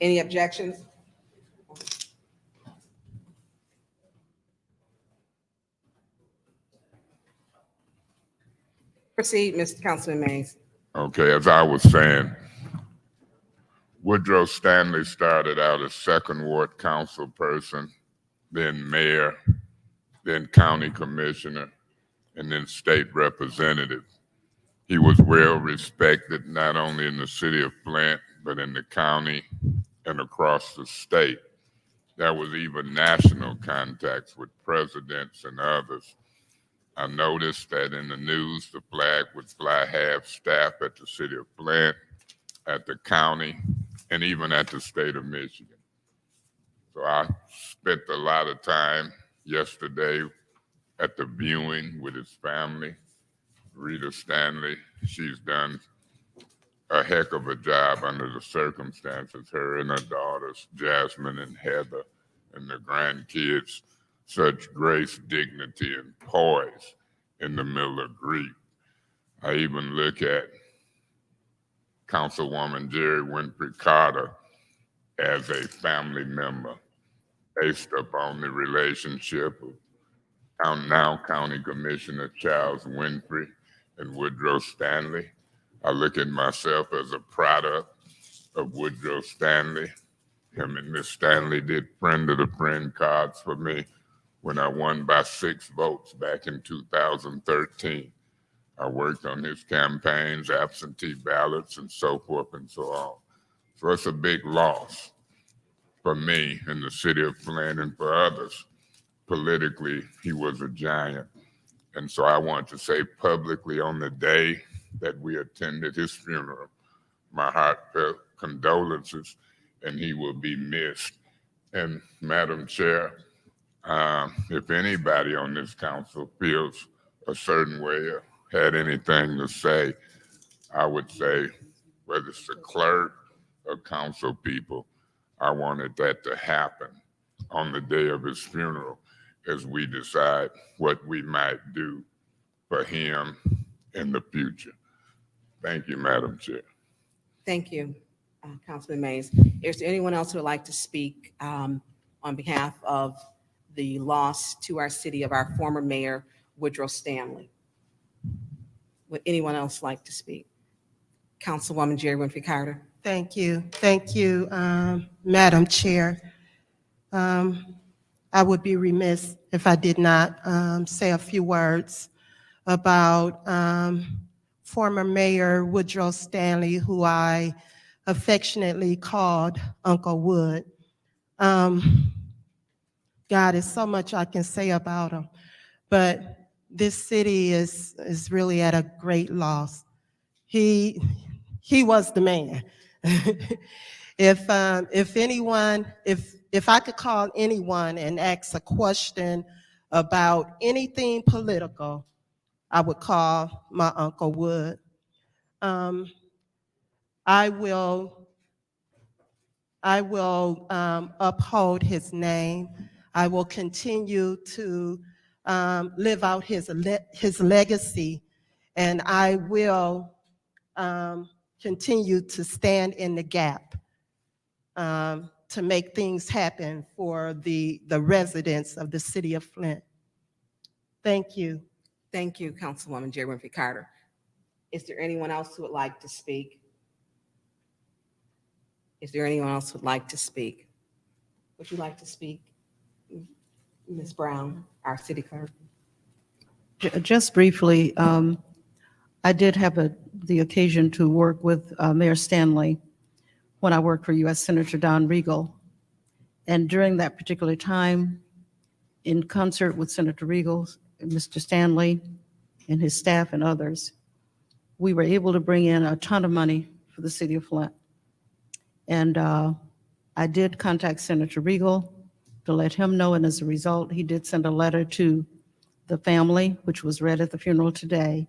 Any objections? Proceed, Mr. Councilman Mays. Okay, as I was saying, Woodrow Stanley started out as second ward council person, then mayor, then county commissioner, and then state representative. He was well respected not only in the city of Flint, but in the county and across the state. There was even national contacts with presidents and others. I noticed that in the news, the flag would fly half staff at the city of Flint, at the county, and even at the state of Michigan. So I spent a lot of time yesterday at the viewing with his family. Rita Stanley, she's done a heck of a job under the circumstances. Her and her daughters, Jasmine and Heather, and the grandkids, such grace, dignity, and poise in the middle of grief. I even look at Councilwoman Jerry Winfrey Carter as a family member based upon the relationship of now County Commissioner Charles Winfrey and Woodrow Stanley. I look at myself as a product of Woodrow Stanley. Him and Miss Stanley did friend of the friend cards for me when I won by 6 votes back in 2013. I worked on his campaigns, absentee ballots, and so forth and so on. So it's a big loss for me in the city of Flint and for others. Politically, he was a giant. And so I want to say publicly on the day that we attended his funeral, my heartfelt condolences, and he will be missed. And Madam Chair, if anybody on this council feels a certain way or had anything to say, I would say, whether it's the clerk or council people, I wanted that to happen on the day of his funeral as we decide what we might do for him in the future. Thank you, Madam Chair. Thank you, Councilman Mays. Is there anyone else who would like to speak on behalf of the loss to our city of our former mayor, Woodrow Stanley? Would anyone else like to speak? Councilwoman Jerry Winfrey Carter. Thank you. Thank you, Madam Chair. I would be remiss if I did not say a few words about former Mayor Woodrow Stanley, who I affectionately called Uncle Wood. God, there's so much I can say about him, but this city is really at a great loss. He was the man. If I could call anyone and ask a question about anything political, I would call my Uncle Wood. I will uphold his name. I will continue to live out his legacy, and I will continue to stand in the gap to make things happen for the residents of the city of Flint. Thank you. Thank you, Councilwoman Jerry Winfrey Carter. Is there anyone else who would like to speak? Is there anyone else who would like to speak? Would you like to speak, Ms. Brown, our city clerk? Just briefly, I did have the occasion to work with Mayor Stanley when I worked for U.S. Senator Don Regal. And during that particular time, in concert with Senator Regal, Mr. Stanley and his staff and others, we were able to bring in a ton of money for the city of Flint. And I did contact Senator Regal to let him know, and as a result, he did send a letter to the family, which was read at the funeral today,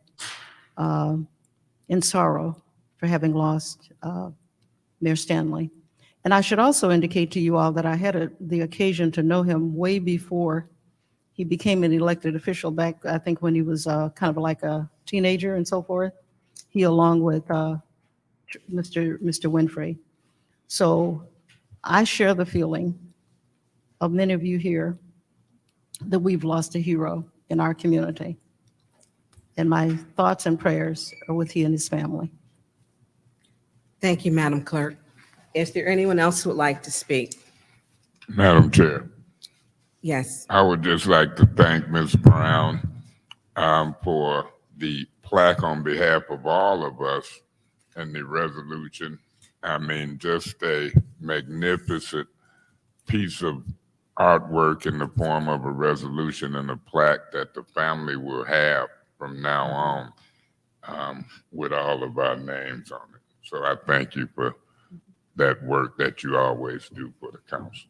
in sorrow for having lost Mayor Stanley. And I should also indicate to you all that I had the occasion to know him way before he became an elected official back, I think, when he was kind of like a teenager and so forth. He, along with Mr. Winfrey. So I share the feeling of many of you here that we've lost a hero in our community. And my thoughts and prayers are with he and his family. Thank you, Madam Clerk. Is there anyone else who would like to speak? Madam Chair, Yes. I would just like to thank Ms. Brown for the plaque on behalf of all of us and the resolution. I mean, just a magnificent piece of artwork in the form of a resolution and a plaque that the family will have from now on with all of our names on it. So I thank you for that work that you always do for the council.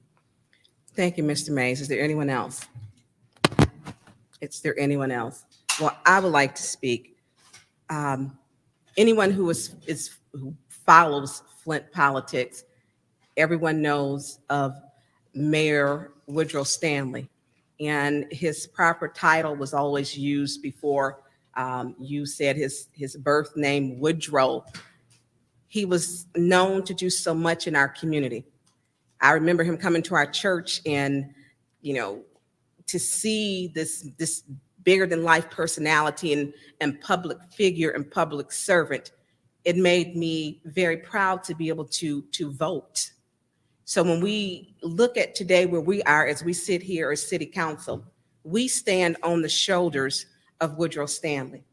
Thank you, Mr. Mays. Is there anyone else? Is there anyone else? Well, I would like to speak. Anyone who who follows Flint politics, everyone knows of Mayor Woodrow Stanley, and his proper title was always used before you said his birth name, Woodrow. He was known to do so much in our community. I remember him coming to our church, and to see this bigger than life personality and public figure and public servant, it made me very proud to be able to vote. So when we look at today where we are as we sit here as city council, we stand on the shoulders of Woodrow Stanley.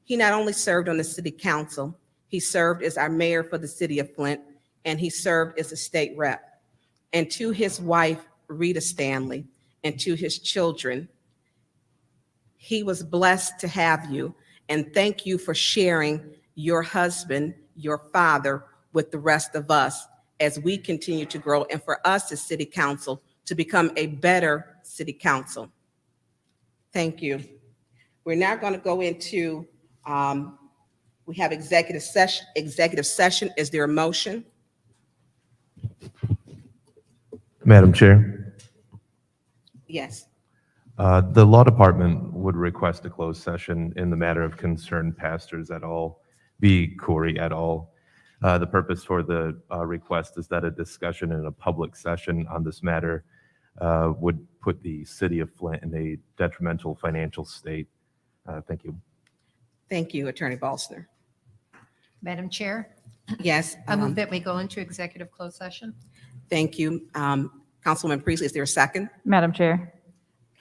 He not only served on the city council, he served as our mayor for the city of Flint, and he served as a state rep. And to his wife, Rita Stanley, and to his children, he was blessed to have you. And thank you for sharing your husband, your father, with the rest of us as we continue to grow, and for us as city council to become a better city council. Thank you. We're now going to go into, we have executive session. Is there a motion? Madam Chair, Yes. the Law Department would request a closed session in the matter of concerned pastors et al., B. Corey et al. The purpose for the request is that a discussion in a public session on this matter would put the city of Flint in a detrimental financial state. Thank you. Thank you, Attorney Balsner. Madam Chair, Yes. I move that we go into executive closed session. Thank you. Councilwoman Priestley, is there a second? Madam Chair,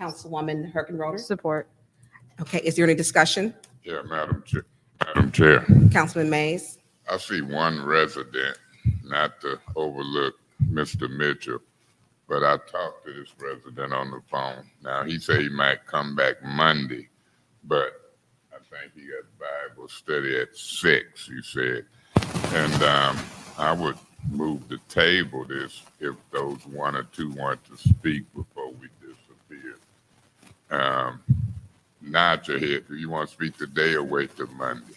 Councilwoman Herkenroder? support. Okay, is there any discussion? Yeah, Madam Chair. Madam Chair, Councilman Mays? I see one resident, not to overlook Mr. Mitchell, but I talked to this resident on the phone. Now, he said he might come back Monday, but I think he got Bible study at 6, he said. And I would move to table this if those one or two want to speak before we disappear. Nod your head. Do you want to speak today or wait till Monday?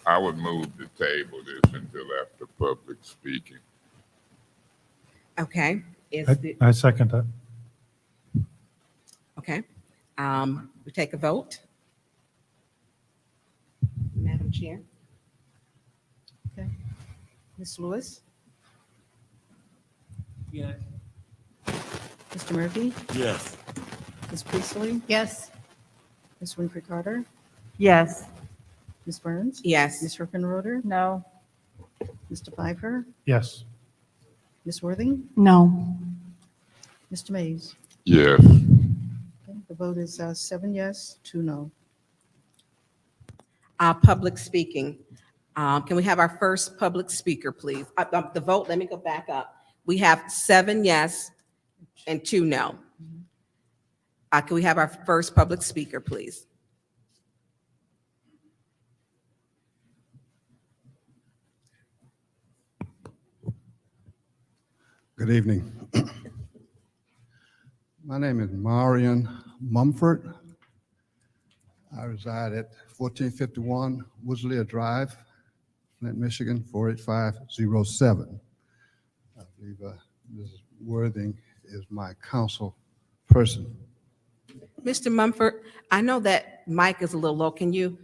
I would move to table this until after public speaking. Okay. I second that. Okay. We take a vote. Madam Chair? Okay. Ms. Lewis? Yes. Mr. Murphy? Yes. Ms. Priestley? Yes. Ms. Winfrey Carter? Yes. Ms. Burns? Yes. Ms. Herkenroder? No. Mr. Pfeiffer? Yes. Ms. Worthing? No. Mr. Mays? Yes. Okay, the vote is 7 yes, 2 no. Public speaking. Can we have our first public speaker, please? The vote, let me go back up. We have 7 yes and 2 no. Can we have our first public speaker, please? Good evening. My name is Marion Mumford. I reside at 1451 Woodley Drive, Flint, Michigan, 48507. I believe Mrs. Worthing is my council person. Mr. Mumford, I know that mic is a little low. Can you,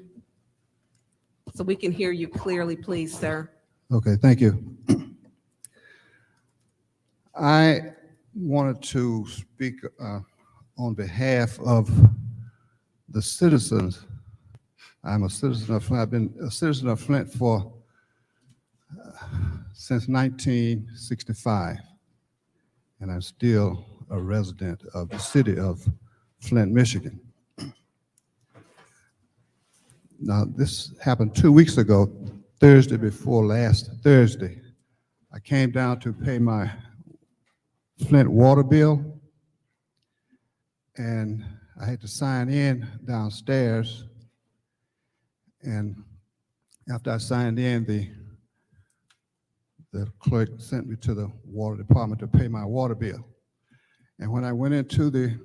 so we can hear you clearly, please, sir? Okay, thank you. I wanted to speak on behalf of the citizens. I'm a citizen of Flint. I've been a citizen of Flint for since 1965, and I'm still a resident of the city of Flint, Michigan. Now, this happened 2 weeks ago, Thursday before last Thursday. I came down to pay my Flint water bill, and I had to sign in downstairs. And after I signed in, the clerk sent me to the water department to pay my water bill. And when I went into the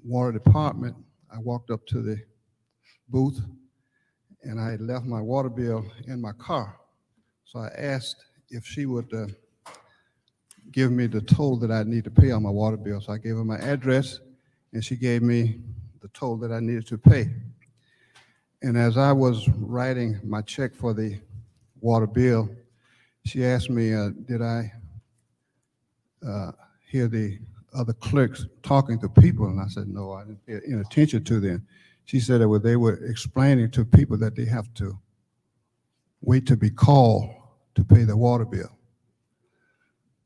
water department, I walked up to the booth, and I had left my water bill in my car. So I asked if she would give me the toll that I need to pay on my water bill. So I gave her my address, and she gave me the toll that I needed to pay. And as I was writing my check for the water bill, she asked me, did I hear the other clerks talking to people? And I said, no, I didn't pay any attention to them. She said that they were explaining to people that they have to wait to be called to pay the water bill.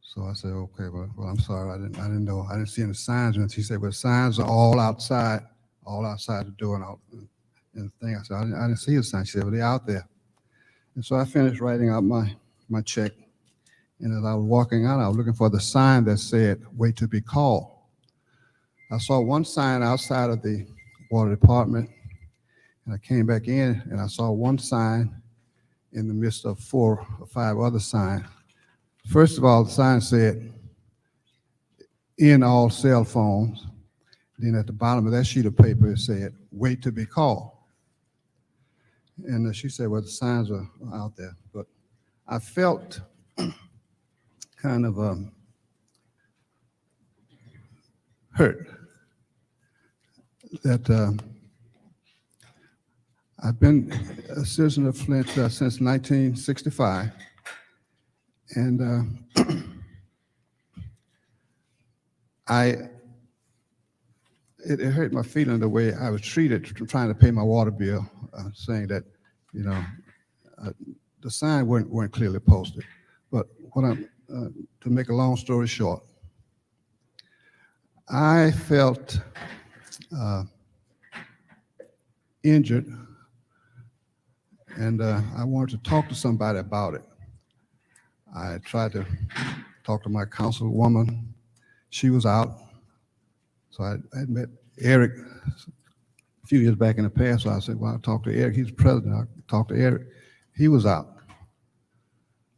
So I said, okay, well, I'm sorry, I didn't know, I didn't see any signs. And she said, well, signs are all outside the door and the thing. I said, I didn't see a sign. She said, well, they're out there. And so I finished writing out my check. And as I was walking out, I was looking for the sign that said, wait to be called. I saw one sign outside of the water department, and I came back in, and I saw one sign in the midst of 4 or 5 other signs. First of all, the sign said, in all cell phones. Then at the bottom of that sheet of paper, it said, wait to be called. And she said, well, the signs are out there. But I felt kind of hurt that I've been a citizen of Flint since 1965. And it hurt my feeling the way I was treated trying to pay my water bill, saying that, you know, the sign weren't clearly posted. But what to make a long story short, I felt injured, and I wanted to talk to somebody about it. I tried to talk to my councilwoman. She was out. So I had met Eric a few years back in the past. So I said, well, I'll talk to Eric. He's the president. I'll talk to Eric. He was out.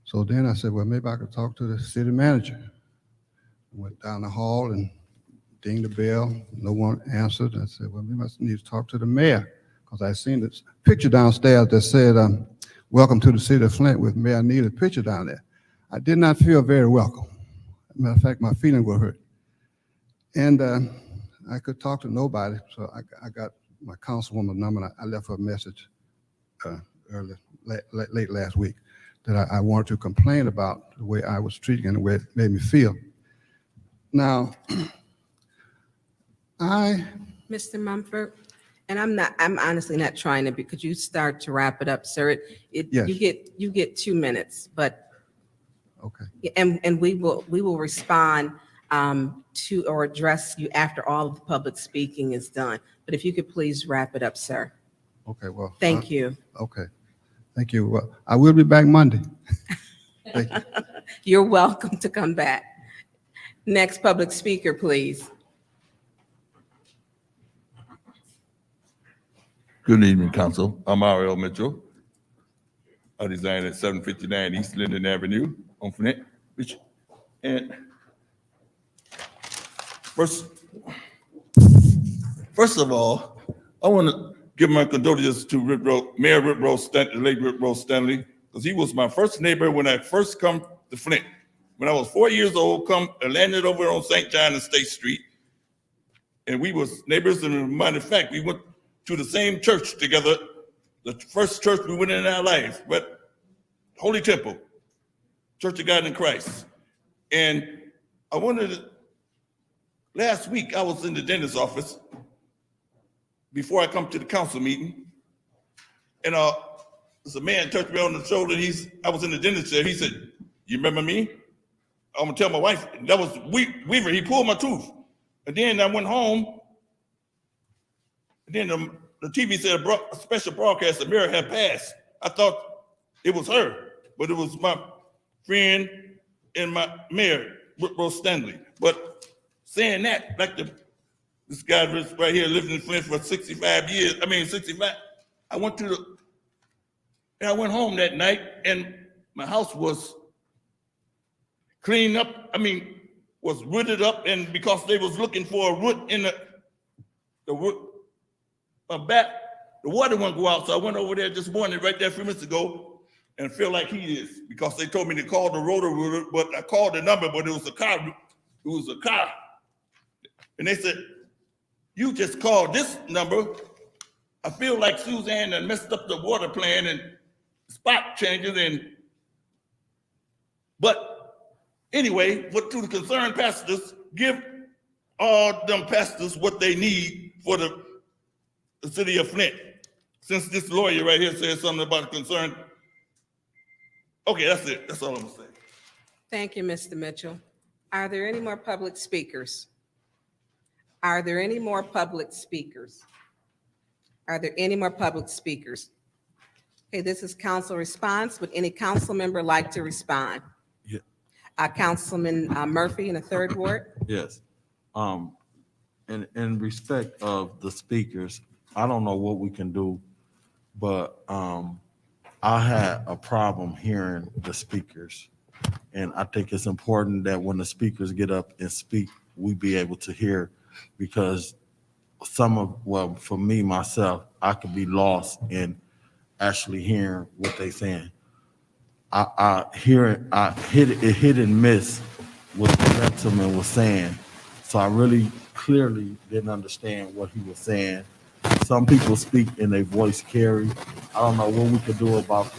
So then I said, well, maybe I could talk to the city manager. I went down the hall and dinged the bell. No one answered. I said, well, maybe I need to talk to the mayor, because I seen this picture downstairs that said, welcome to the city of Flint with Mayor Neal's picture down there. I did not feel very welcome. Matter of fact, my feelings were hurt. And I could talk to nobody, so I got my councilwoman's number, and I left her a message late last week that I wanted to complain about the way I was treated and the way it made me feel. Now, Mr. Mumford, and I'm honestly not trying to be, could you start to wrap it up, sir? Yes. You get 2 minutes, but, okay. and we will respond to or address you after all of the public speaking is done. But if you could please wrap it up, sir. Okay, well. Thank you. Okay, thank you. Well, I will be back Monday. Thank you. You're welcome to come back. Next public speaker, please. Good evening, Council. I'm Ariel Mitchell. I reside at 759 East Linden Avenue on Flint, Michigan. And first of all, I want to give my condolences to Mayor Rip Rose Stanley, the late Rip Rose Stanley, because he was my first neighbor when I first come to Flint. When I was 4 years old, I landed over on St. John and State Street, and we was neighbors. And as a matter of fact, we went to the same church together, the first church we went in our lives, but Holy Temple, Church of God in Christ. And I wanted to, last week I was in the dentist's office before I come to the council meeting. And there's a man touched me on the shoulder. I was in the dentist chair. He said, "You remember me?" I'm gonna tell my wife. That was Weaver. He pulled my tooth. And then I went home. And then the TV said a special broadcast, Amira had passed. I thought it was her, but it was my friend and my mayor, Rose Stanley. But saying that, like this guy right here lived in Flint for 65 years. 65. I went home that night and my house was cleaned up. Was rooted up, and because they was looking for a root in the root back, the water wouldn't go out. So I went over there this morning, right there a few minutes ago, and feel like he is, because they told me to call the rotor, but I called the number, but it was a car. It was a car, and they said, "You just called this number." I feel like Suzanne had messed up the water plan and spot changes, but anyway, to the concerned pastors, give all them pastors what they need for the city of Flint. Since this lawyer right here said something about concern. Okay, that's it. That's all I'm gonna say. Thank you, Mr. Mitchell. Are there any more public speakers? Are there any more public speakers? Are there any more public speakers? Okay, this is council response. Would any council member like to respond? Yeah. Councilman Murphy in the third ward. Yes. In respect of the speakers, I don't know what we can do, but I had a problem hearing the speakers. And I think it's important that when the speakers get up and speak, we be able to hear, because for me, myself, I could be lost in actually hearing what they saying. I hit and miss what the gentleman was saying. So I really clearly didn't understand what he was saying. Some people speak and their voice carry. I don't know what we could do about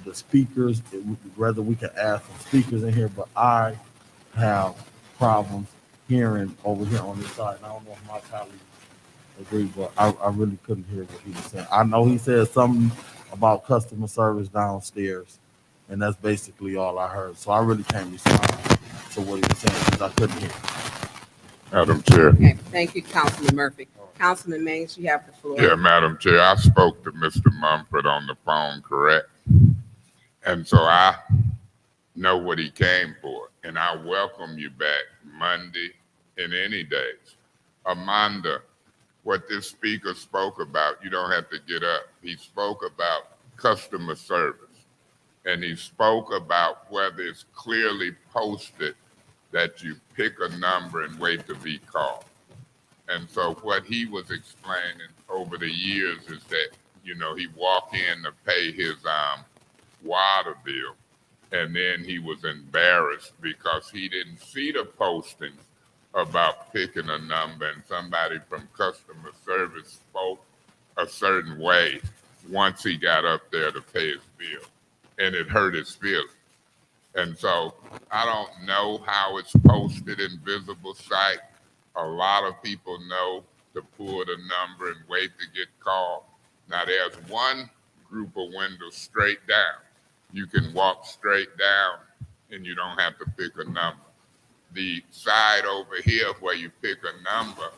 the speakers, whether we could add some speakers in here, but I have problems hearing over here on this side. And I don't know if my colleagues agree, but I really couldn't hear what he was saying. I know he said something about customer service downstairs, and that's basically all I heard. So I really can't respond to what he was saying because I couldn't hear. Madam Chair. Okay, thank you, Councilman Murphy. Councilman Mays, you have the floor. Yeah, Madam Chair, I spoke to Mr. Mumford on the phone, correct? And so I know what he came for, and I welcome you back Monday and any days. Amanda, what this speaker spoke about, you don't have to get up. He spoke about customer service, and he spoke about whether it's clearly posted that you pick a number and wait to be called. And so what he was explaining over the years is that, he walk in to pay his water bill, and then he was embarrassed because he didn't see the posting about picking a number, and somebody from customer service spoke a certain way once he got up there to pay his bill, and it hurt his feelings. And so I don't know how it's posted in visible sight. A lot of people know to pull the number and wait to get called. Now there's one group of windows straight down. You can walk straight down and you don't have to pick a number. The side over here where you pick a number,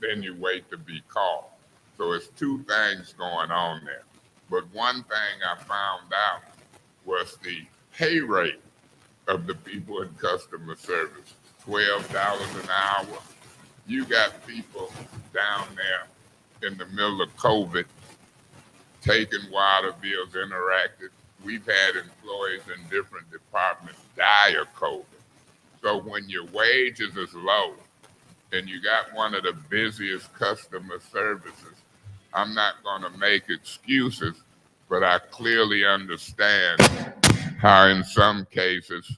then you wait to be called. So it's two things going on there. But one thing I found out was the pay rate of the people in customer service, $12 an hour. You got people down there in the middle of COVID taking water bills, interacted. We've had employees in different departments die of COVID. So when your wages is low and you got one of the busiest customer services, I'm not going to make excuses, but I clearly understand how in some cases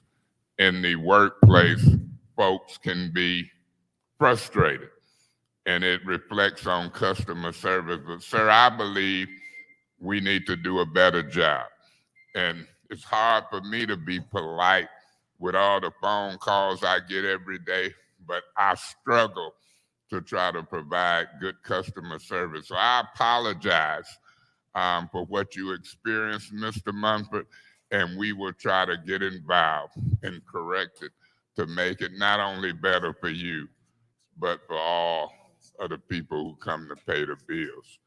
in the workplace, folks can be frustrated and it reflects on customer service. But sir, I believe we need to do a better job. And it's hard for me to be polite with all the phone calls I get every day, but I struggle to try to provide good customer service. So I apologize for what you experienced, Mr. Munford, and we will try to get involved and correct it to make it not only better for you, but for all of the people who come to pay the bills.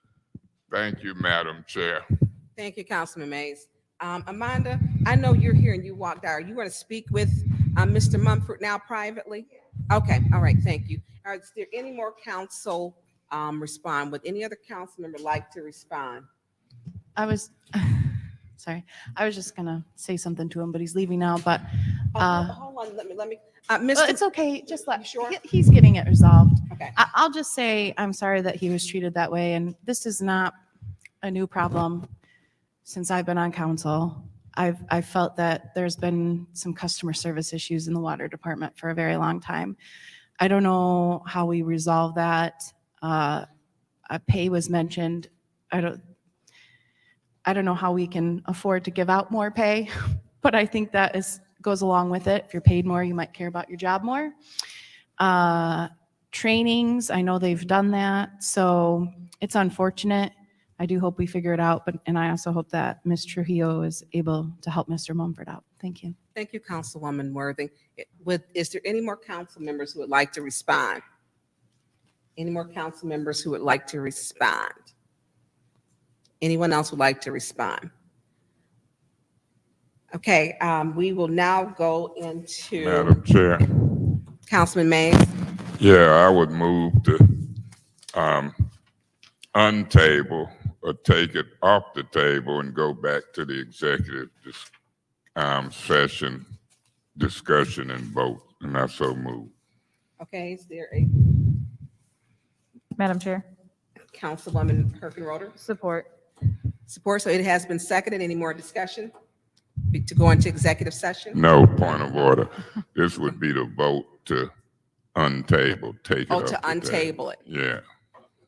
Thank you, Madam Chair. Thank you, Councilman Mays. Amanda, I know you're here and you walked out. Are you going to speak with Mr. Mumford now privately? Okay, all right, thank you. All right, is there any more council respond? Would any other council member like to respond? I was, sorry, I was just gonna say something to him, but he's leaving now, but, Hold on, let me, well, Mr. it's okay, just let, You sure? he's getting it resolved. Okay, I'll just say, I'm sorry that he was treated that way, and this is not a new problem since I've been on council. I've felt that there's been some customer service issues in the water department for a very long time. I don't know how we resolve that. Pay was mentioned. I don't know how we can afford to give out more pay, but I think that goes along with it. If you're paid more, you might care about your job more. Trainings, I know they've done that, so it's unfortunate. I do hope we figure it out, and I also hope that Ms. Trujillo is able to help Mr. Mumford out. Thank you. thank you, Councilwoman Worthing. Is there any more council members who would like to respond? Any more council members who would like to respond? Anyone else would like to respond? Okay, we will now go into Madam Chair. Councilman Mays. Yeah, I would move to untable or take it off the table and go back to the executive session, discussion and vote, and I so move. Okay, is there a Madam Chair, Councilwoman Herkenroder? support. Support, so it has been seconded. Any more discussion to go into executive session? No, point of order. This would be the vote to untable, take it Oh, off to the table. untable it. Yeah,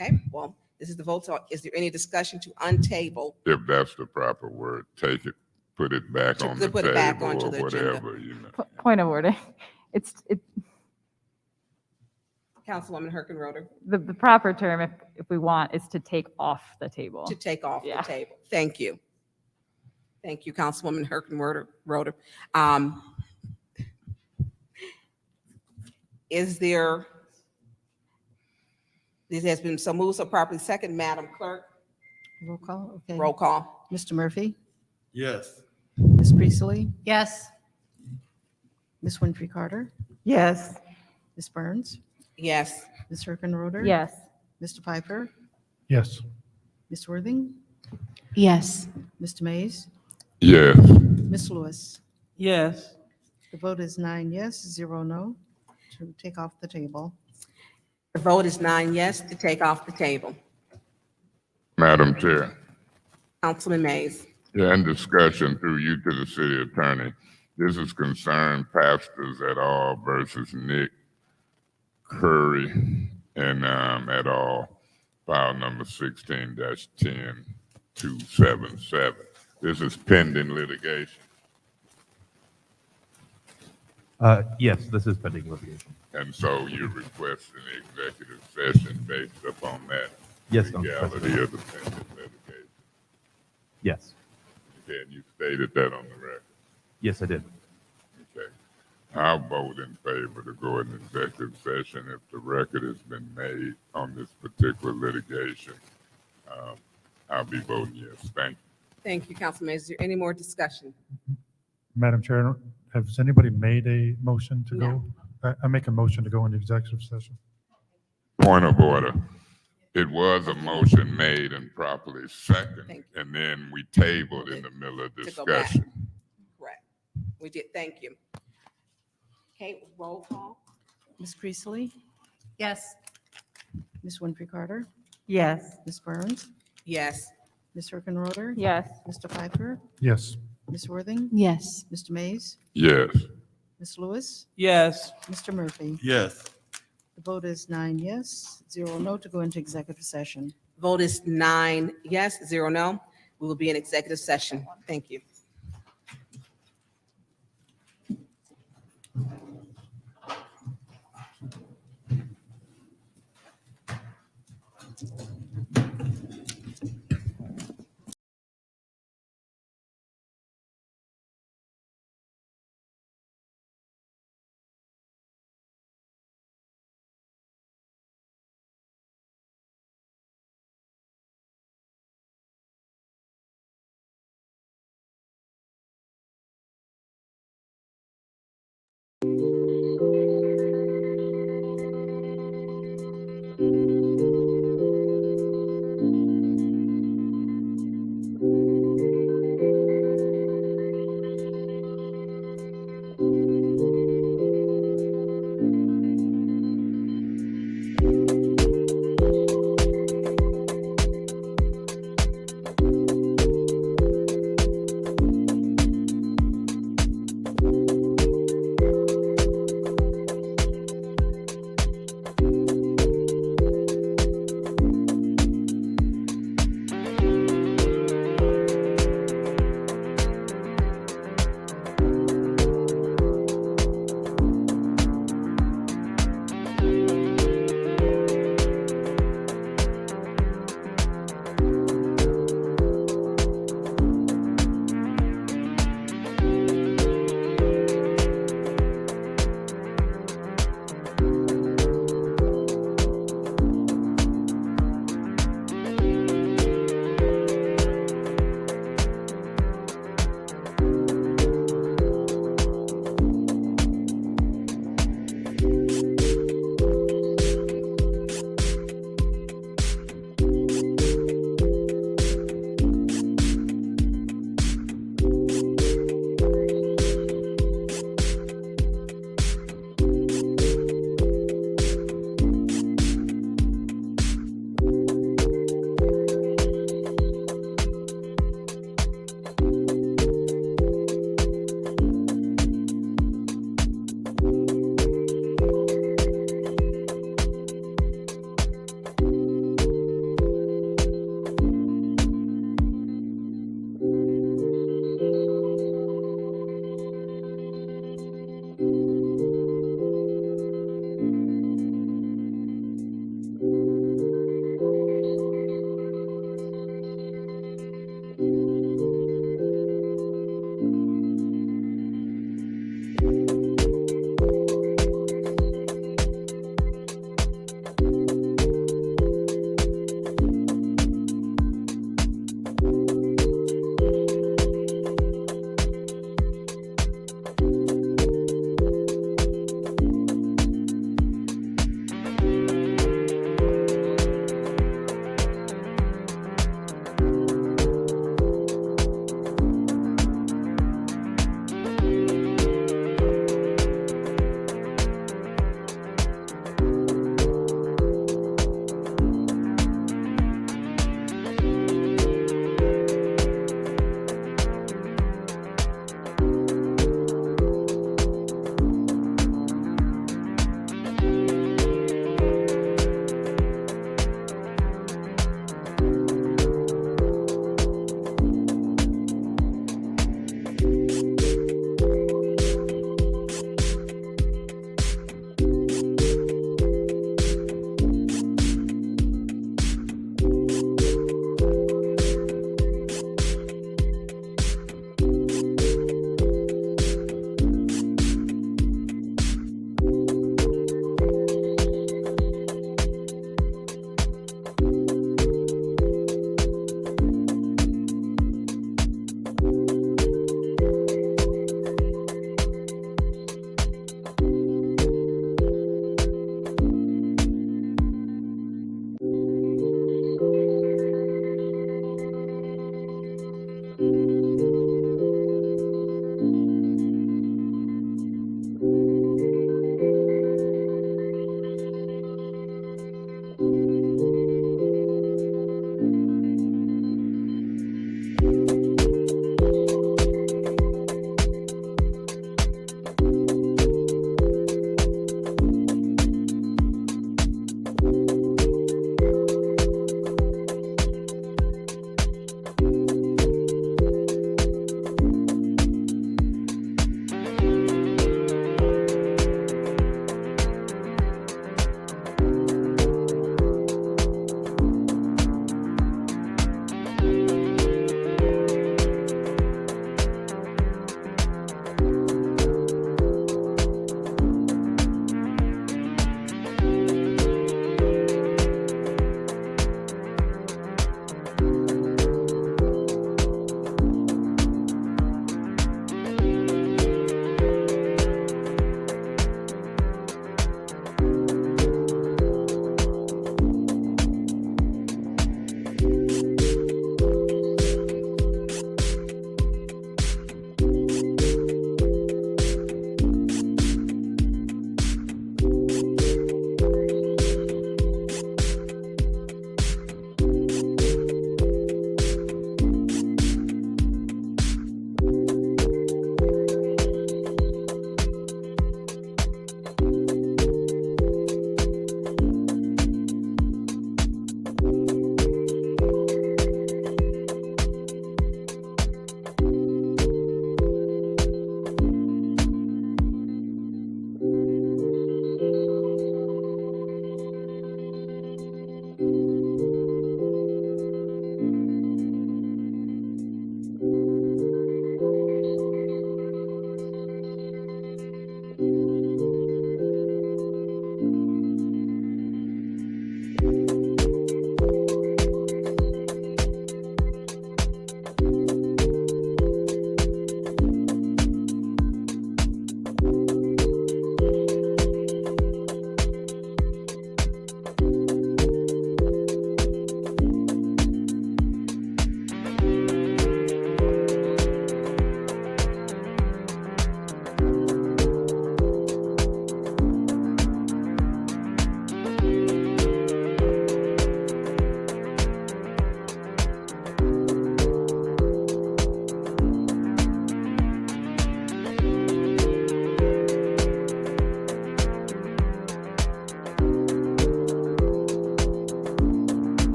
Okay, well, this is the vote. So is there any discussion to untable? if that's the proper word, take it, put it back To on the put it back table onto or the agenda. whatever, you know. Point of order. It's Councilwoman Herkenroder, the proper term, if we want, is to take off the table. to take off the Yeah. table. Thank you. Thank you, Councilwoman Herkenroder. Is there, this has been so moved, so properly second, Madam Clerk, Roll call, okay. roll call. Mr. Murphy, Yes. Ms. Priestley, Yes. Ms. Winfrey Carter, Yes. Ms. Burns, Yes, Ms. Herkenroder. Yes. Mr. Piper, Yes. Ms. Worthing, Yes. Mr. Mays, Yes, Ms. Lewis. Yes. The vote is 9 yes, 0 no, to take off the table. the vote is 9 yes to take off the table. Madam Chair. Councilman Mays. Yeah, in discussion through you to the city attorney, this is concerned pastors et al. Versus Nick Curry and et al. File number 16-10277. This is pending litigation, Yes, this is pending litigation. and so you're requesting the executive session based upon that Yes, Council legality President. of the pending litigation. Yes. Okay, and you stated that on the record. Yes, I did. Okay. I'll vote in favor to go in executive session if the record has been made on this particular litigation. I'll be voting yes. Thank you. Thank you, Councilman Mays. Is there any more discussion? Madam Chair, has anybody made a motion to No. go? I make a motion to go into executive session. Point of order. It was a motion made and properly seconded, Thank and then we tabled in the middle of To go back. discussion. Correct. We did, thank you. Okay, roll call. Ms. Priestley, Yes. Ms. Winfrey Carter, Yes. Ms. Burns, Yes, Ms. Herkenroder. Yes. Mr. Piper, Yes. Ms. Worthing, Yes. Mr. Mays, Yes. Ms. Lewis, Yes. Mr. Murphy. Yes. The vote is 9 yes, 0 no to go into executive session. vote is 9 yes, 0 no. We will be in executive session. Thank you.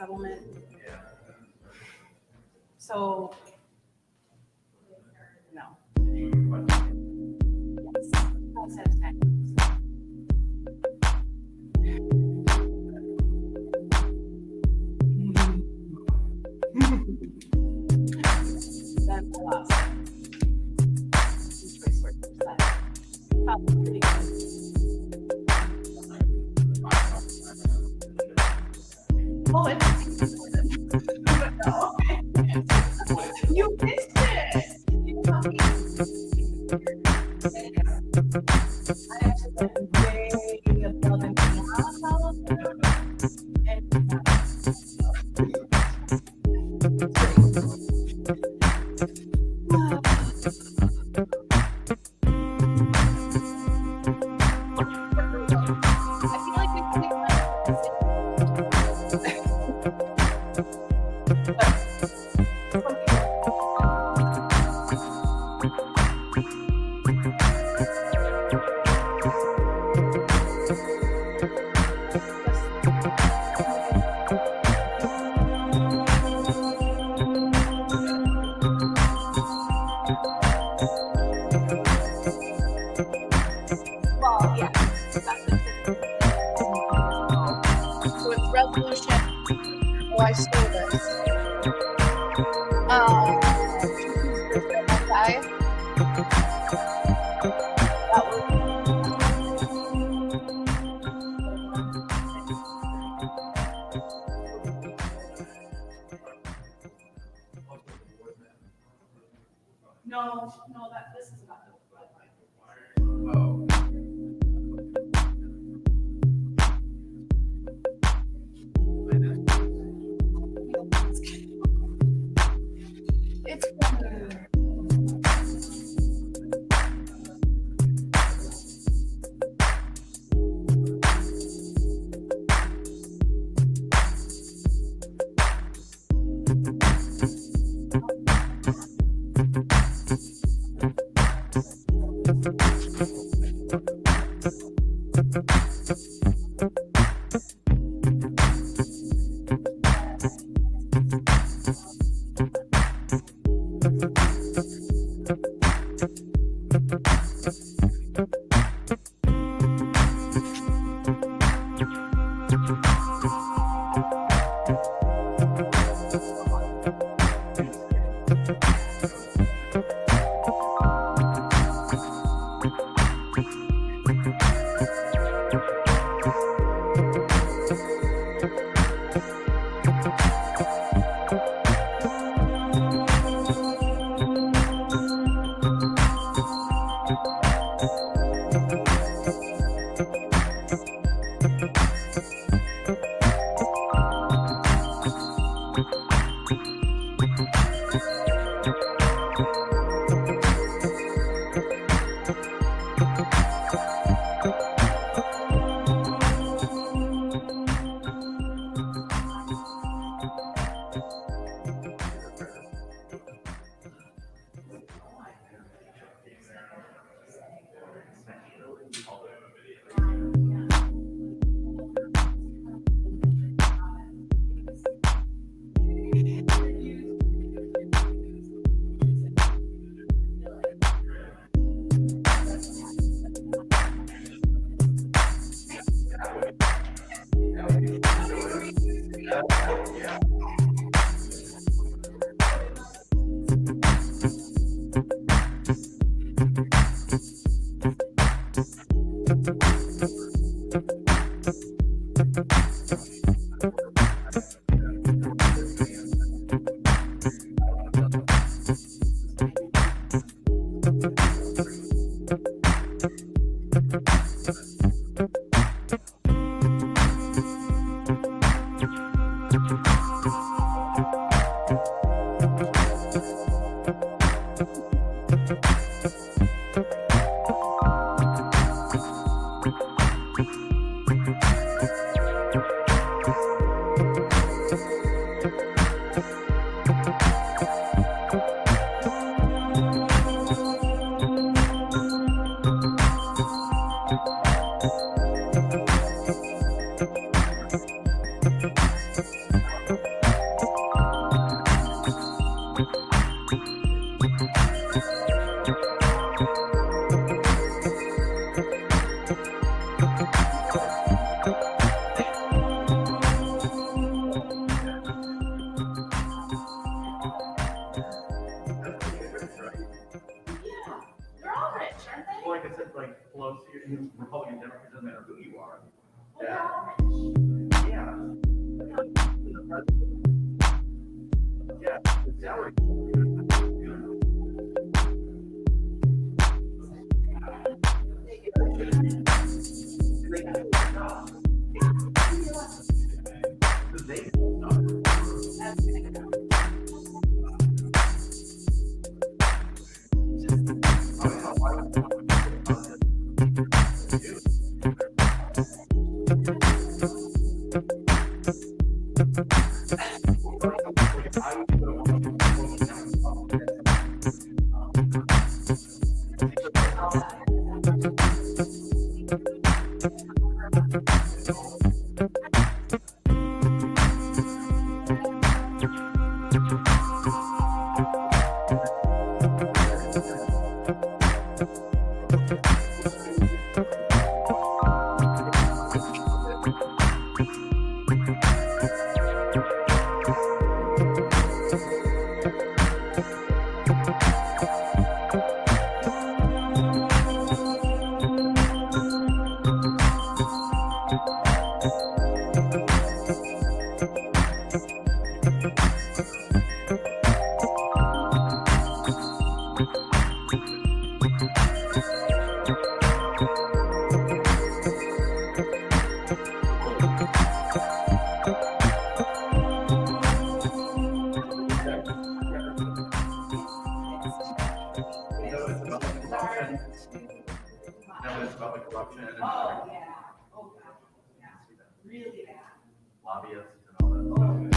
Settlement. So, no. Well, yeah. So it's resolution, oh, I stole this. Okay. That was. No, this is not the. It's. Pelosi, Republican, Democrat, doesn't matter who you are. Yeah, the salary. Lobbyists and all that.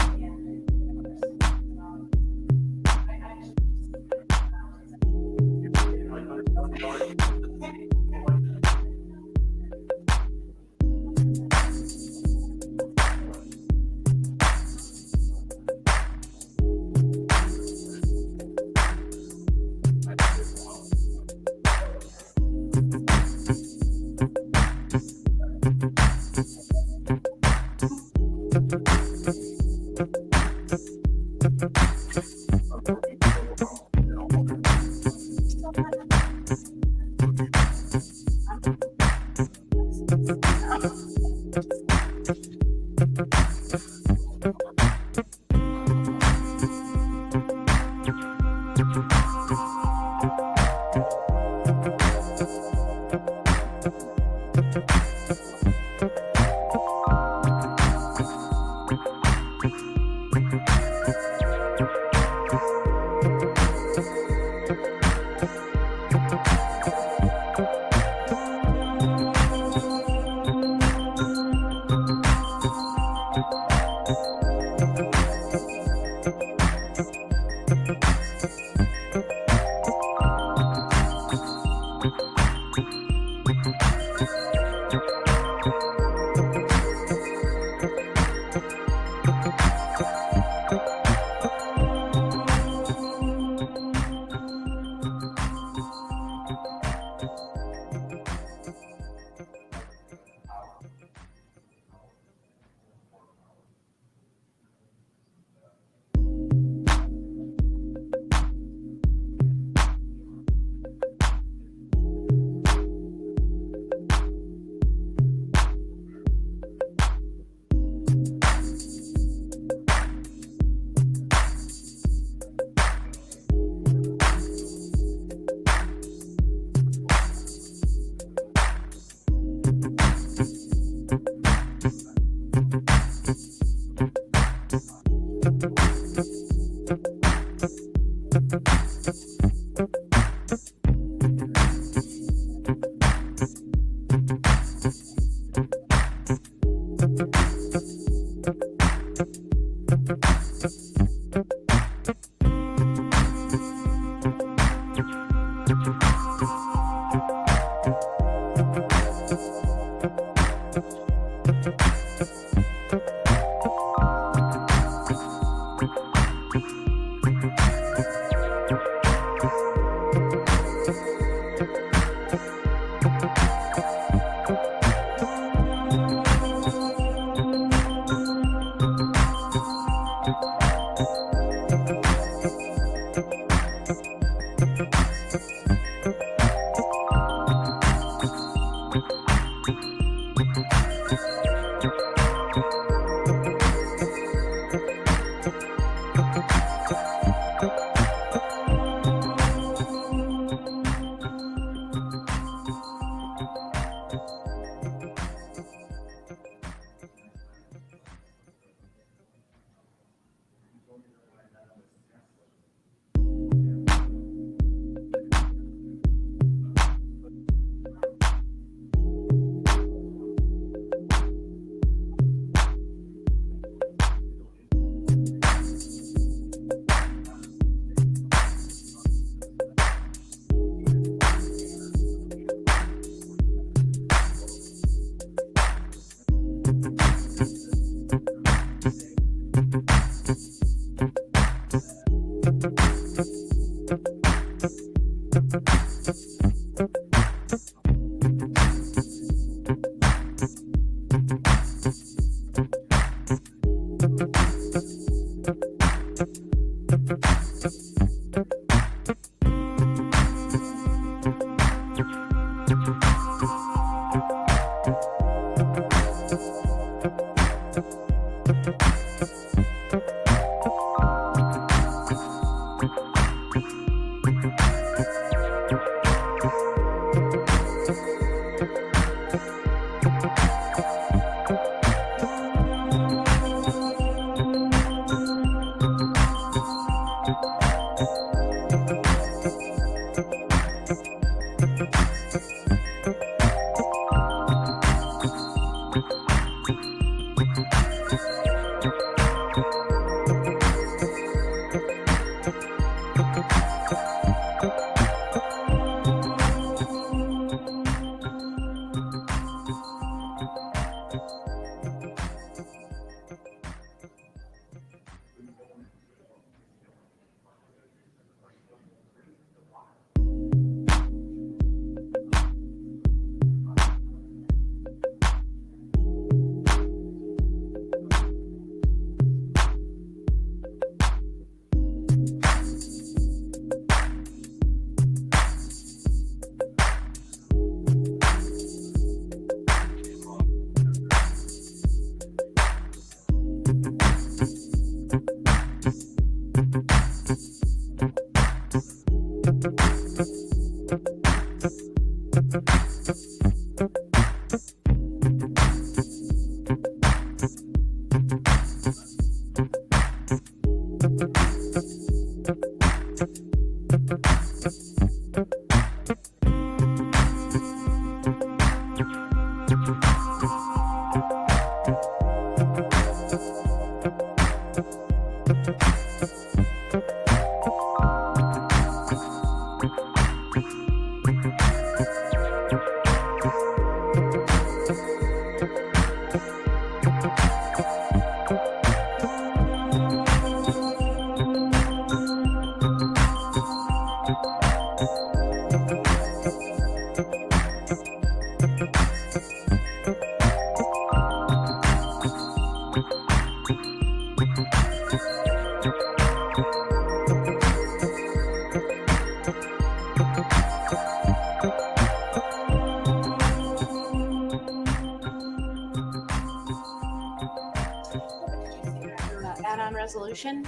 Add-on resolution.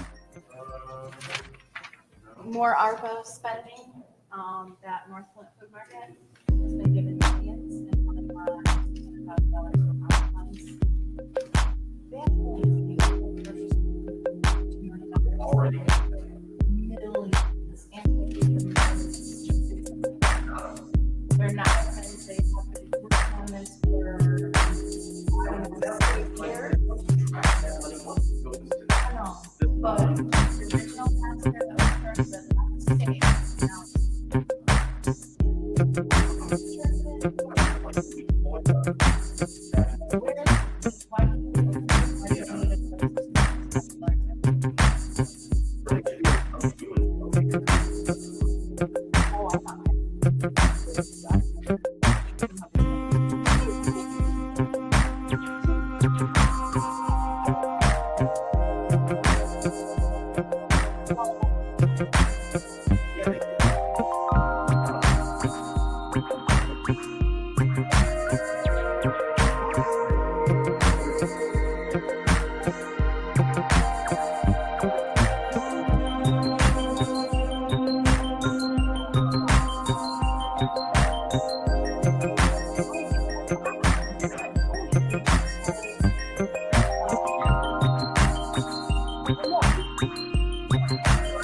More ARPA spending, that North Flint Food Market has been given millions and $1,000 from ARPA funds. They have millions they're not going to say performance for years. But the original master that was first, that's not the same.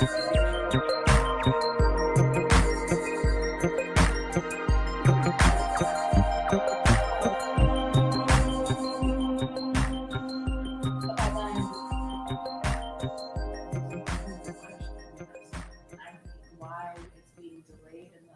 Why it's being delayed and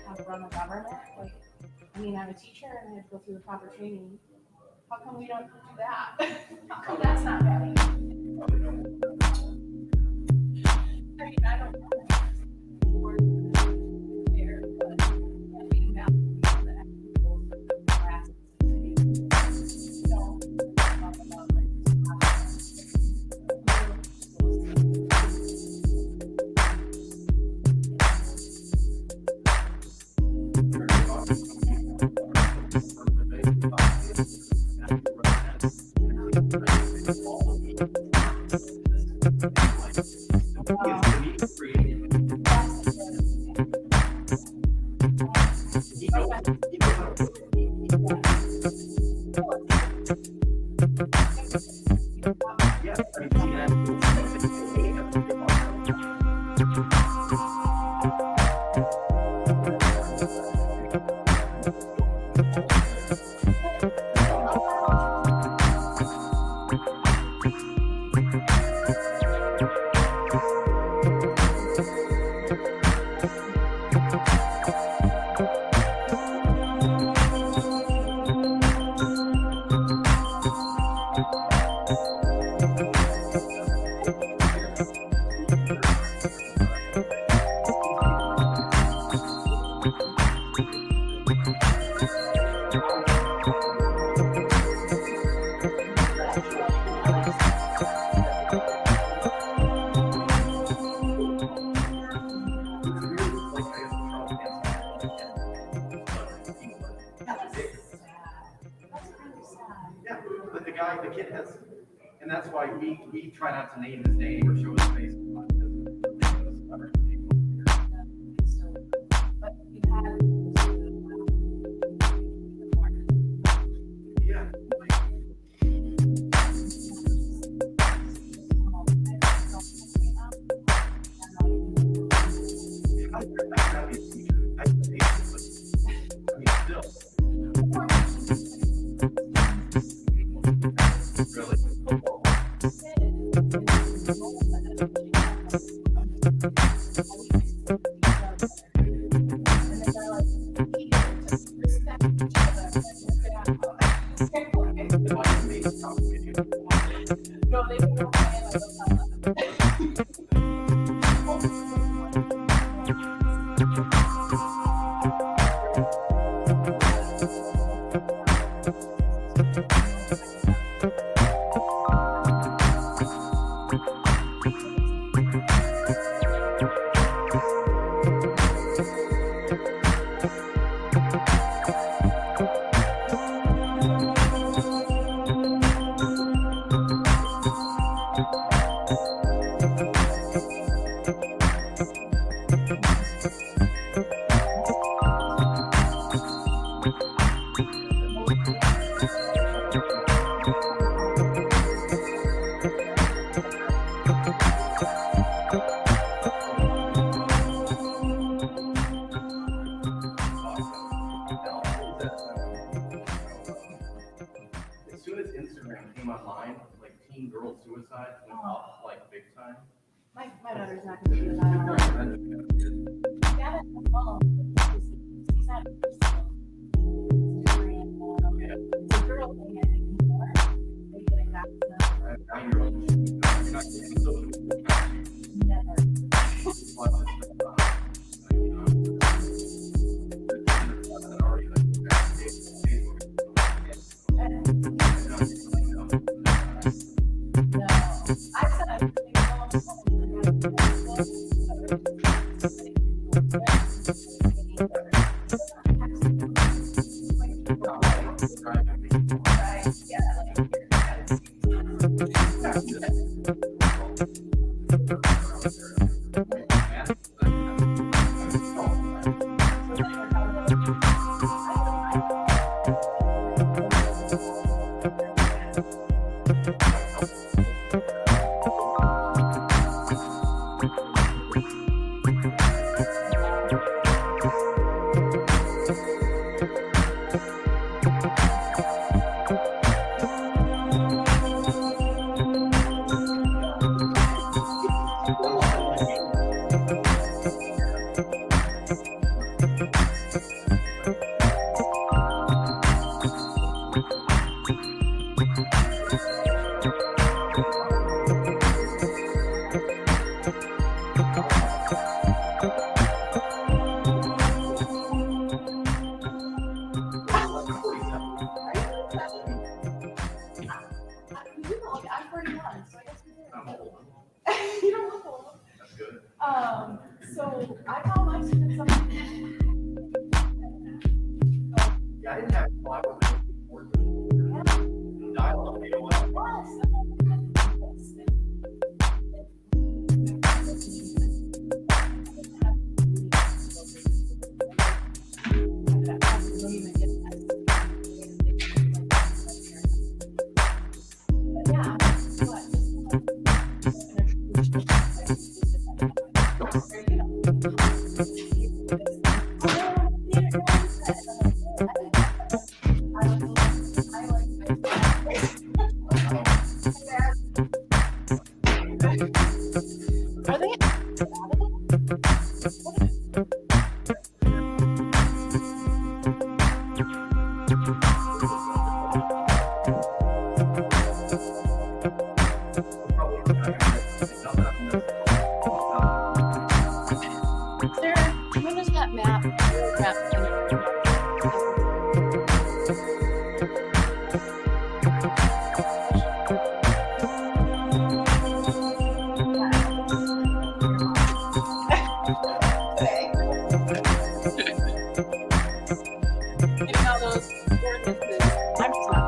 how to run a government. Like, I mean, I'm a teacher and I have to go through the proper training. How come we don't do that? How come that's not happening? I mean, I don't know. There, but we value the actual classes. Don't talk about like But the kid has, and that's why we try not to name his name or show his face. Yeah. As soon as Instagram came online, like teen girl suicide went up like big time. My daughter's not gonna do that. Got it on the phone, but he's not. It's a girl thing, I think, more. They get a copy of it. 9-year-old. You're not getting social media. Never. No, I said I would take it all. Right, yeah, I'm 41, so I guess we I'm old. You don't look old. That's good. So I call my students something. Yeah, I didn't have a lot of dial-up AOL. Yeah, Are they? Sarah, when does that map? Getting all those ordinances. I'm just not.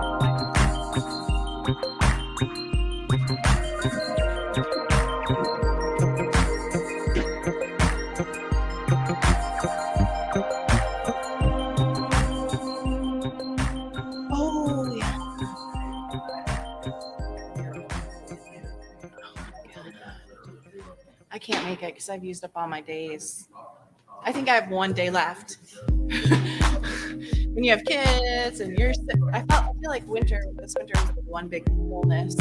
Oh, yeah. I can't make it because I've used up all my days. I think I have one day left. When you have kids and you're sick, I feel like this winter is like one big illness.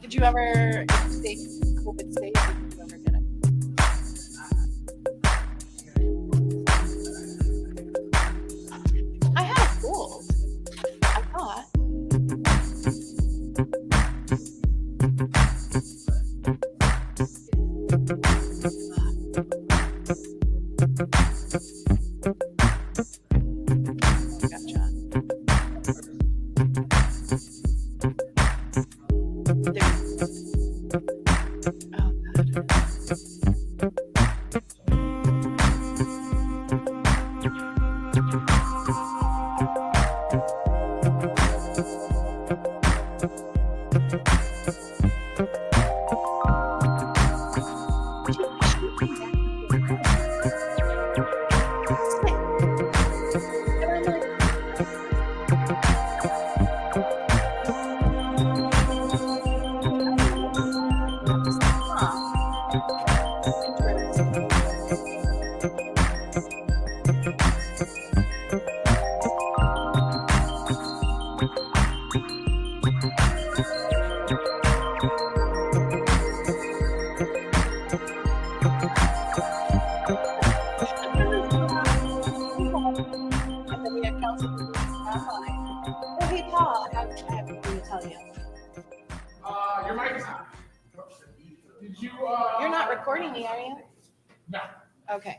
Did you ever stay COVID safe? Did you ever get it? I had a cold. I thought. Gotcha. Oh, God. And then we have Councilman online. Oh, hey, Paul, I have something to tell you. Your mic is on. Did you, You're not recording me, are you? No. Okay.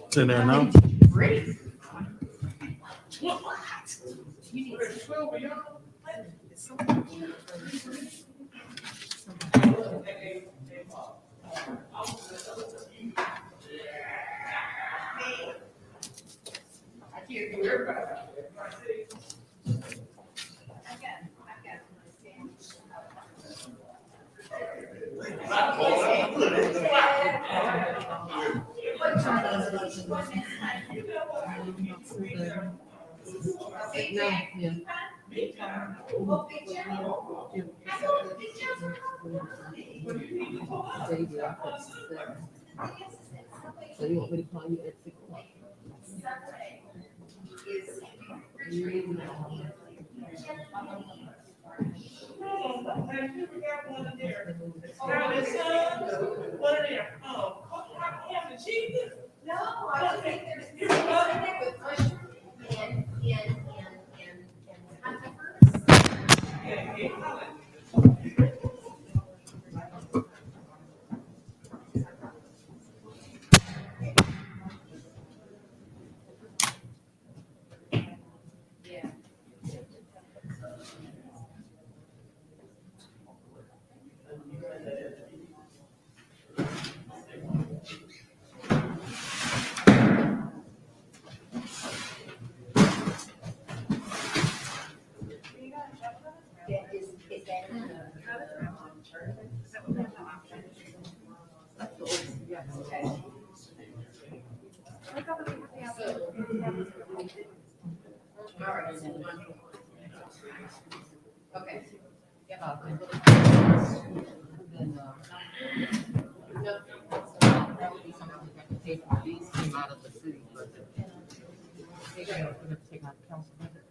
Sit there now. So you want me to call you at 6 o'clock? No, I don't think there's with mushroom Okay. These came out of the city budget. Take out the council budget.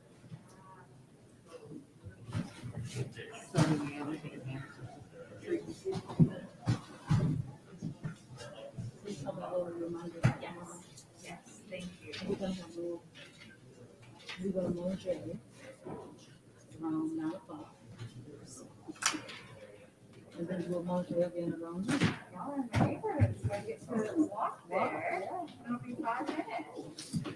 So, yeah, we take advantage of it. Yes, thank you. We're gonna merge it around 9 o'clock. And then we'll merge it again around. Y'all are neighbors, I get to walk there. It'll be 5 minutes.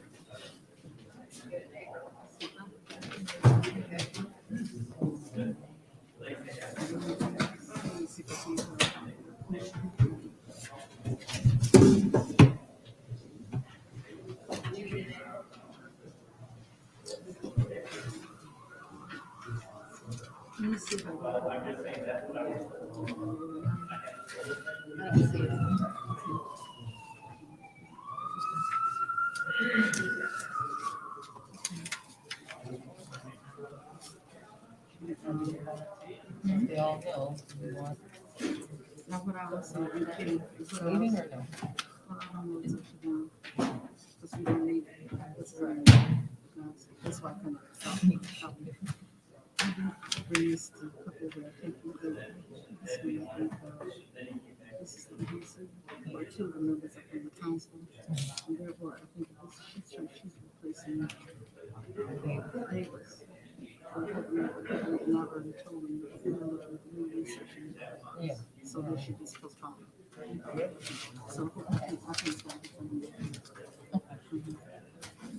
They all know we want Now, what I was saying, we can. a meeting or no? Because we don't need it. That's why I come up. Bring this to a couple of, I think, this way, I think, this is the reason, or two of the members of the council. And therefore, I think this church, she's replacing the neighbors. And I already told them, that we're gonna look at the new research and Yeah. so they should just postpone. So I think it's going to be coming.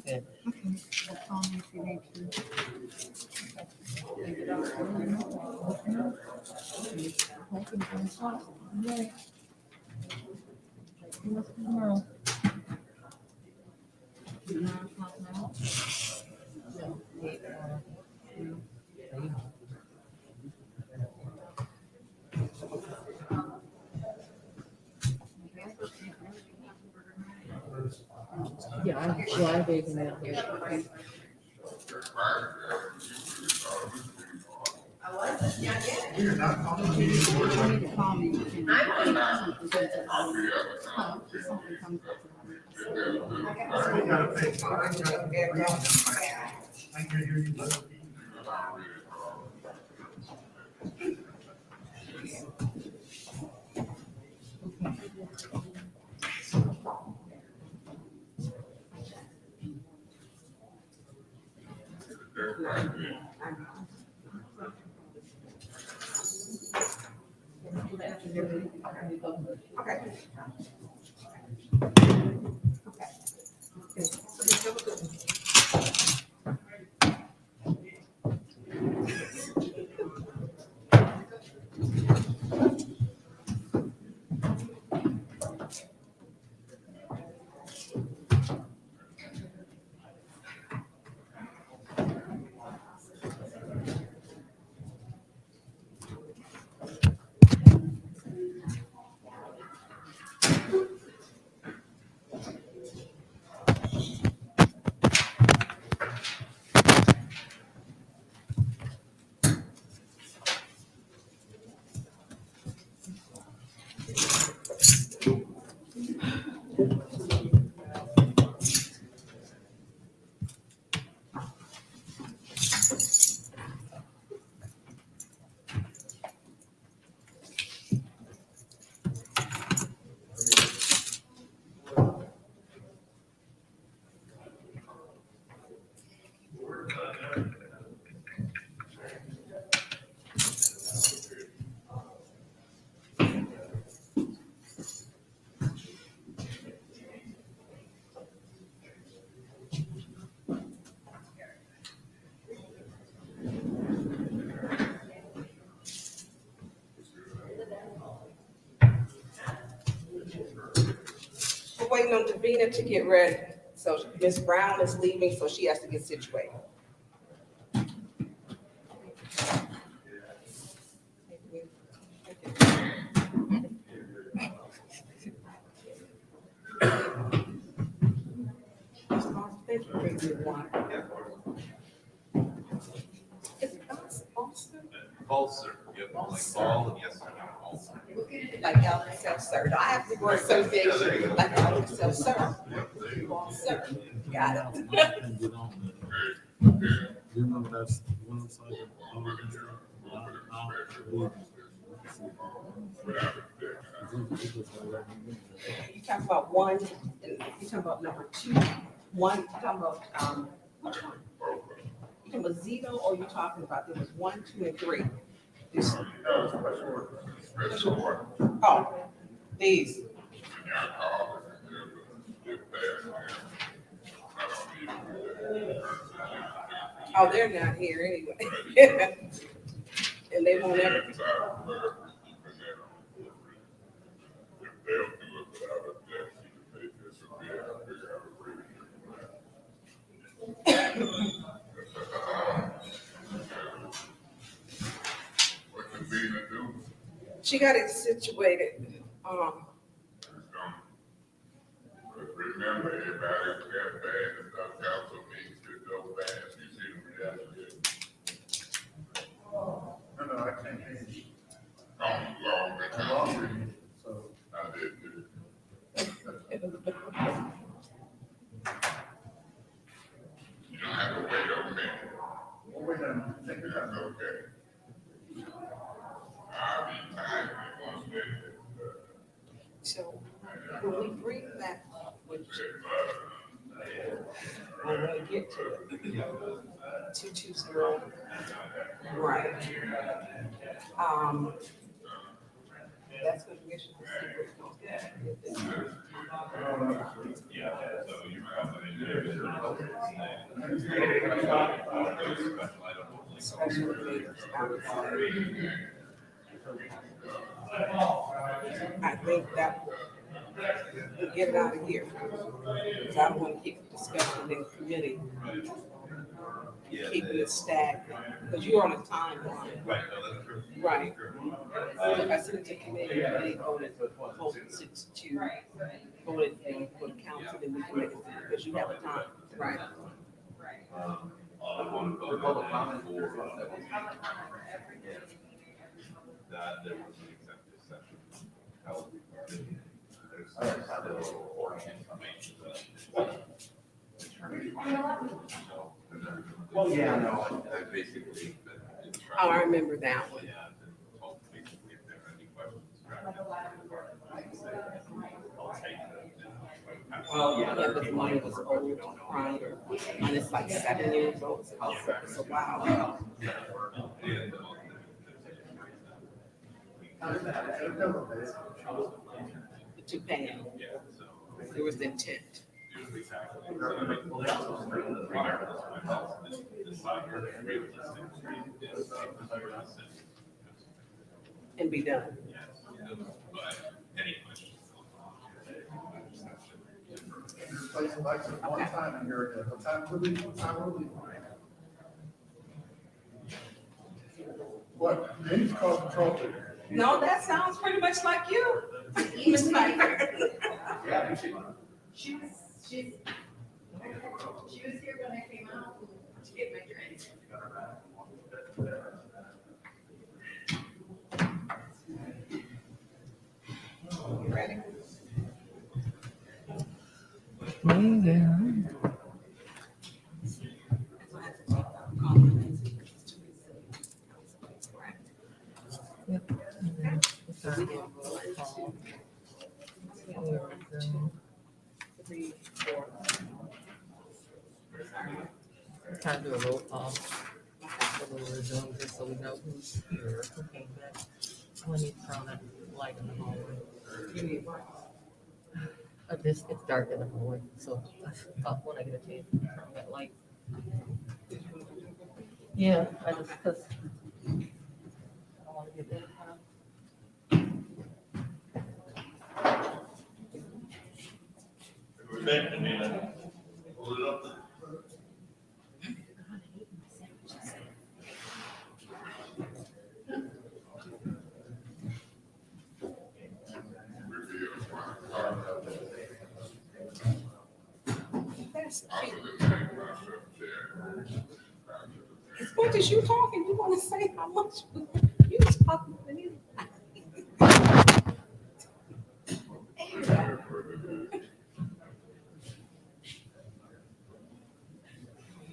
Good. Okay, well, call me if you need to. Tomorrow. 9 o'clock now? No, 8, We're waiting on Davina to get ready. So Ms. Brown is leaving, so she has to get situated. Ulcer, yep, like ball, and yes, ulcer. Like y'all self-serve. I have to go association, like y'all self-serve. Serve. Got it. You know, that's one side You talking about one, and you talking about number two, one, you talking about, which one? You talking about Zito, or you talking about, there was 1, 2, and 3? This- Oh, these. Oh, they're not here anyway. And they won't ever. She got it situated. Remember, everybody got bad and stuff, council meetings could go fast, you see the reality. No, I can't hear you. Long, so. I did too. You don't have to wait on me. Well, wait a minute, take your time. That's okay. I'll be fine once they. So when we bring that up, which when we get to it, 220, right? That's what we should I think that we'll get it out of here. Because I don't want to keep the discussion in committee. keeping it stagnant, because you're on a timeline. Right, no, that's true. Right. So if I send it to committee, they voted 6-2, voted for the council, then we can make it, because you have a time. Right. I want to vote on for that there was an executive session held regarding there's still important information that Well, yeah, no. I basically. Oh, I remember that one. Yeah, and told basically if there are any questions. I'll take them. Well, yeah. Yeah, but mine was old prior, and it's like 7 years old, so it's a while. To pay him. There was intent. And be done. Any questions? One time in here, what time will we? What? Any call control? No, that sounds pretty much like you, Ms. Snyder. Yeah, She was here when I came out to get my drink. You ready? Trying to do a roll call. So we're doing this so we know who's here, who came back. I need to turn that light in the hallway. You need what? It's dark in the hallway, so I thought when I get a chance to turn that light. Yeah, I just, cause I don't want to get that kind of. Hold it up. That's cute. As much as you talking, you want to say how much you talking to me.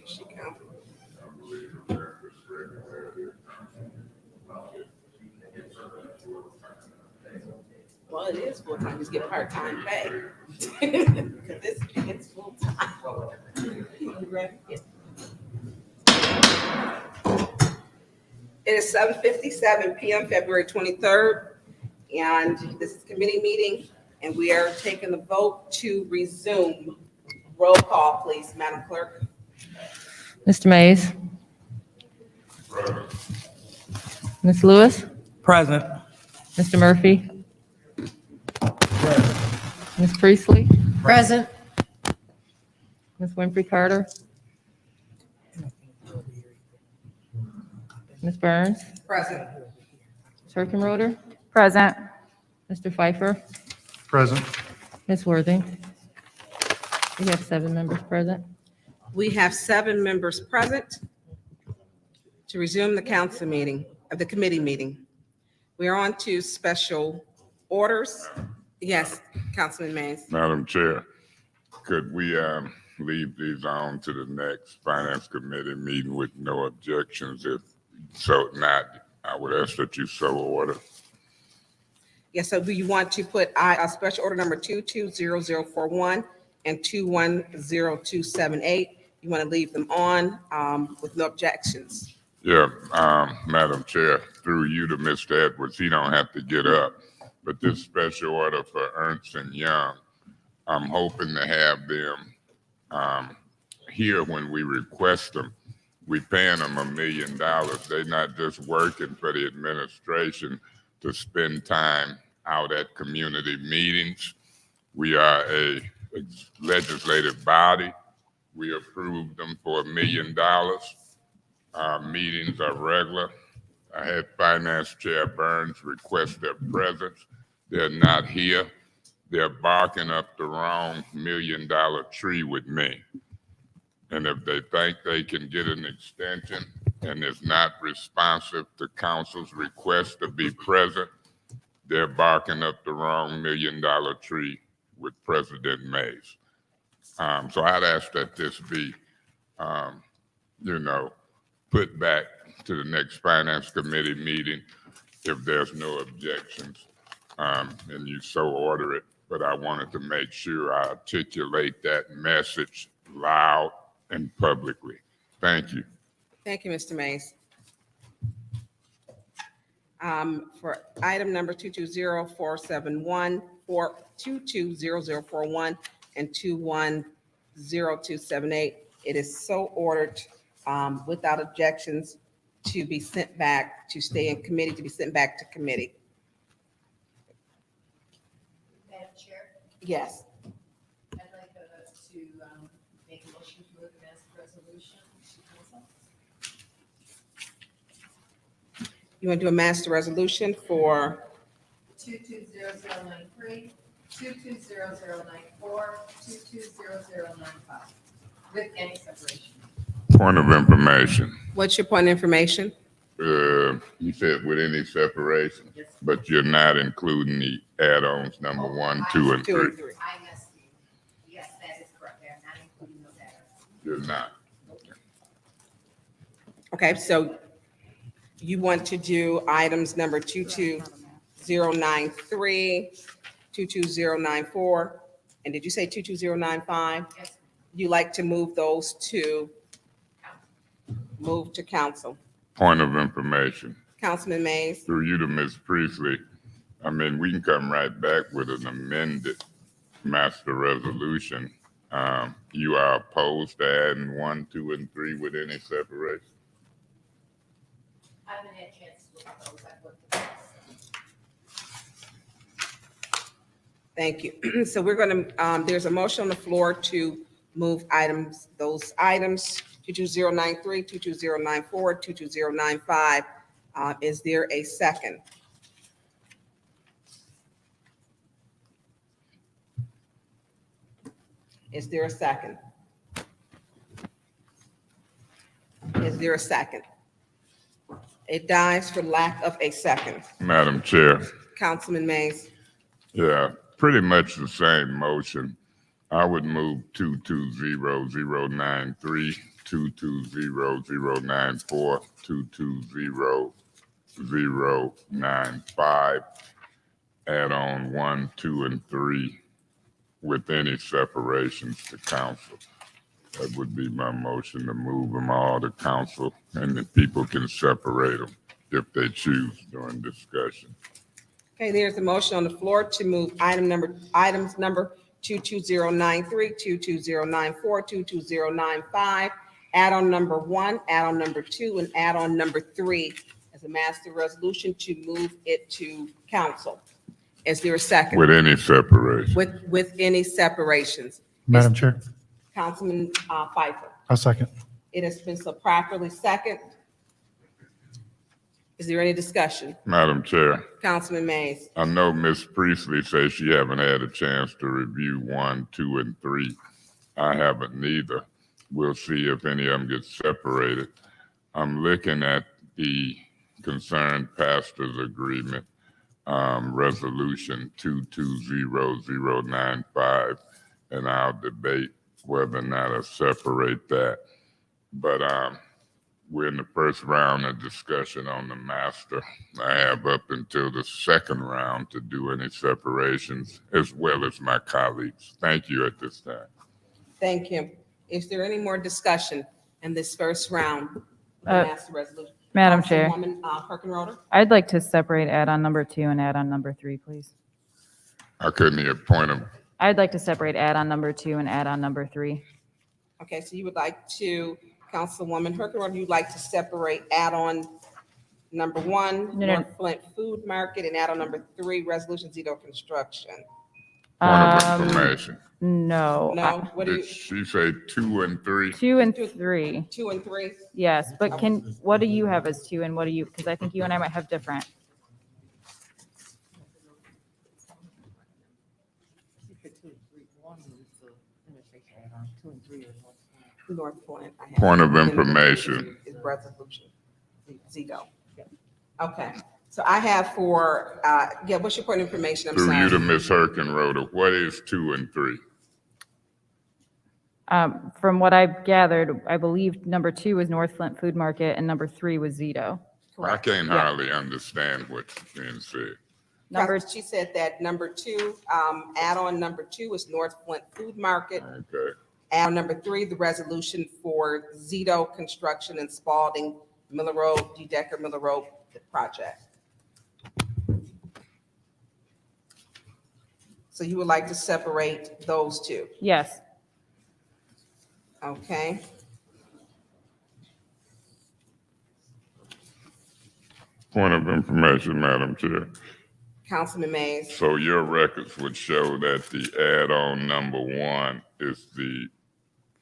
She come. Well, it is full time. Just get part-time pay. Because it's full time. You ready? Yeah. It is 7:57 PM, February 23rd, and this is committee meeting, and we are taking the vote to resume. Roll call, please, Madam Clerk. Mr. Mays. Ms. Lewis. Present. Mr. Murphy. Ms. Priestley. Present. Ms. Winfrey Carter. Ms. Burns. Present. Ms. Herkenroder. Present. Mr. Pfeiffer. Present. Ms. Worthing. We have 7 members present. We have 7 members present to resume the council meeting, of the committee meeting. We are on to special orders. Yes, Councilman Mays. Madam Chair, could we leave these on to the next Finance Committee meeting with no objections? If so not, I would ask that you so order. Yes, so do you want to put special order number 220041 and 210278? You want to leave them on with no objections? Yeah, Madam Chair, through you to Mr. Edwards, he don't have to get up. But this special order for Ernst and Young, I'm hoping to have them here when we request them. We paying them $1 million. They're not just working for the administration to spend time out at community meetings. We are a legislative body, We approved them for $1 million. Our meetings are regular. I had Finance Chair Burns request their presence. They're not here. They're barking up the wrong $1 million tree with me. And if they think they can get an extension and is not responsive to council's request to be present, they're barking up the wrong $1 million tree with President Mays. So I'd ask that this be, put back to the next Finance Committee meeting if there's no objections, and you so order it. But I wanted to make sure I articulate that message loud and publicly. Thank you. Thank you, Mr. Mays. For item number 220471, 220041, and 210278, it is so ordered without objections to be sent back, to stay in committee, to be sent back to committee. Madam Chair, Yes. I'd like to make a motion to move the master resolution to council. You want to do a master resolution for 220093, 220094, 220095, with any separation. Point of information. what's your point of information? You said with any separation, but you're not including the add-ons number 1, 2, and 3. I missed you. Yes, that is correct. They're not including those add-ons. You're not. Okay, so you want to do items number 22093, 22094, and did you say 22095? Yes. You like to move those to council. Point of information. Councilman Mays, Through you to Ms. Priestley, I mean, we can come right back with an amended master resolution. You are opposed to adding 1, 2, and 3 with any separation? I haven't had a chance to look at those. I've looked at those. thank you. So we're going to, there's a motion on the floor to move those items, 22093, 22094, 22095. Is there a second? Is there a second? Is there a second? It dies for lack of a second. Madam Chair, Councilman Mays, yeah, pretty much the same motion. I would move 220093, 220094, 220095, add on 1, 2, and 3 with any separations to council. That would be my motion, to move them all to council, and the people can separate them if they choose during discussion. okay, there's a motion on the floor to move items number 22093, 22094, 22095, add-on number 1, add-on number 2, and add-on number 3 as a master resolution to move it to council. Is there a second? With any separation. With any separations. Madam Chair, Councilman Pfeiffer. I'll second. It has been so properly second. Is there any discussion? Madam Chair, Councilman Mays. I know Ms. Priestley says she haven't had a chance to review 1, 2, and 3. I haven't neither. We'll see if any of them get separated. I'm looking at the Concerned Pastors Agreement, Resolution 220095, and I'll debate whether or not I separate that. But we're in the first round of discussion on the master. I have up until the second round to do any separations, as well as my colleagues. Thank you at this time. Thank you. Is there any more discussion in this first round of the master resolution? Madam Chair, Councilwoman Herkenroder? I'd like to separate add-on number 2 and add-on number 3, please. I couldn't hear point of, I'd like to separate add-on number 2 and add-on number 3. Okay, so you would like to, Councilwoman Herkenroder, you'd like to separate add-on number 1, No. North Flint Food Market, and add-on number 3, Resolution Zito Construction. Point of information. No. No, what do Did she say 2 and 3? 2 and 3. 2 and 3? Yes, but what do you have as 2 and what do you, because I think you and I might have different. North Point. I have. Point of information. Is resolution, Zito. Okay, so I have for, yeah, what's your point of information? I'm Through you to sorry. Ms. Herkenrode, what is 2 and 3? From what I've gathered, I believe number 2 was North Flint Food Market and number 3 was Zito. I can't Yeah. hardly understand what's being said. She said that number 2, add-on number 2 is North Flint Food Market. Okay. Add-on number 3, the resolution for Zito Construction and Spalding Miller Road, D. Decker Miller Road project. So you would like to separate those two? Yes. Okay. Point of information, Madam Chair. Councilman Mays. So your records would show that the add-on number 1 is the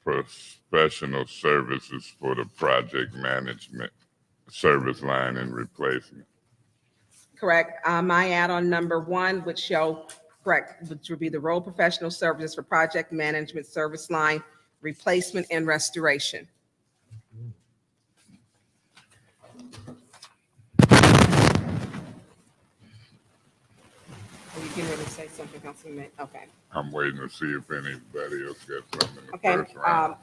professional services for the project management service line and replacement. Correct. My add-on number 1 would show, correct, which would be the road professional services for project management service line replacement and restoration. Are you getting ready to say something, Councilman May? Okay. I'm waiting to see if anybody else got something in the Okay, first round.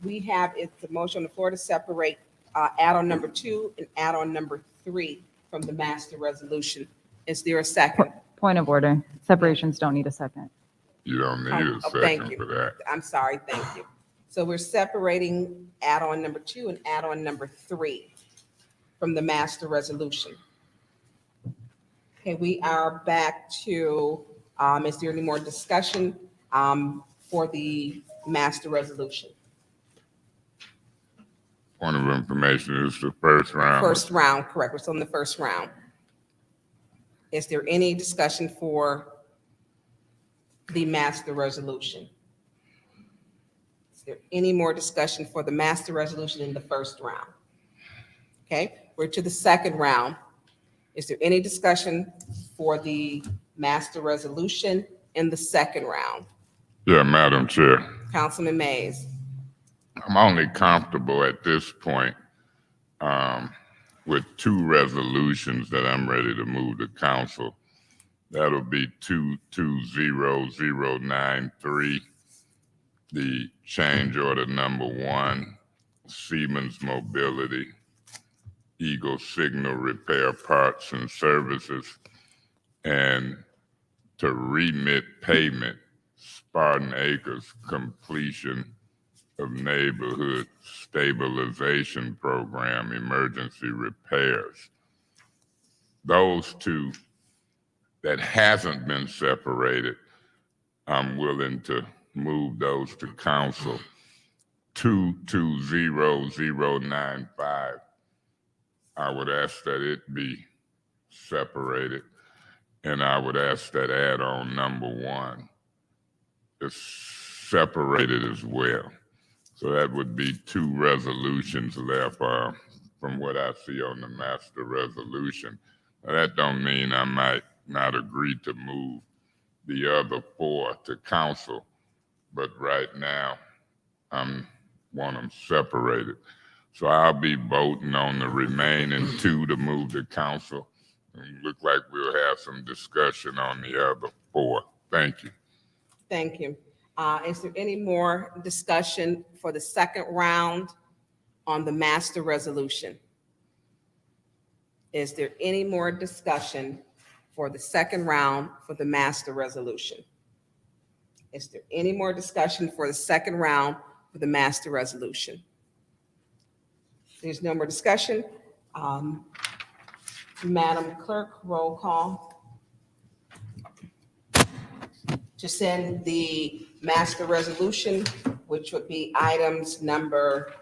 we have, it's a motion on the floor to separate add-on number 2 and add-on number 3 from the master resolution. Is there a second? Point of order. Separations don't need a second. You don't need a Oh, thank second you. for that. I'm sorry, thank you. So we're separating add-on number 2 and add-on number 3 from the master resolution. Okay, we are back to, is there any more discussion for the master resolution? Point of information is the first round. First round, correct, we're still in the first round. Is there any discussion for the master resolution? Is there any more discussion for the master resolution in the first round? Okay, we're to the second round. Is there any discussion for the master resolution in the second round? Yeah, Madam Chair. Councilman Mays. I'm only comfortable at this point with 2 resolutions that I'm ready to move to council. That'll be 220093, the change order number 1, Siemens Mobility, Eagle Signal Repair Parts and Services, and to remit payment, Spartan Acres completion of Neighborhood Stabilization Program emergency repairs. Those 2 that hasn't been separated, I'm willing to move those to council. 220095, I would ask that it be separated, and I would ask that add-on number 1 is separated as well. So that would be 2 resolutions left from what I see on the master resolution. Now, that don't mean I might not agree to move the other 4 to council, but right now I want them separated. So I'll be voting on the remaining 2 to move to council. And look like we'll have some discussion on the other 4. Thank you. Thank you. Is there any more discussion for the second round on the master resolution? Is there any more discussion for the second round for the master resolution? Is there any more discussion for the second round for the master resolution? There's no more discussion. Madam Clerk, roll call. To send the master resolution, which would be items number,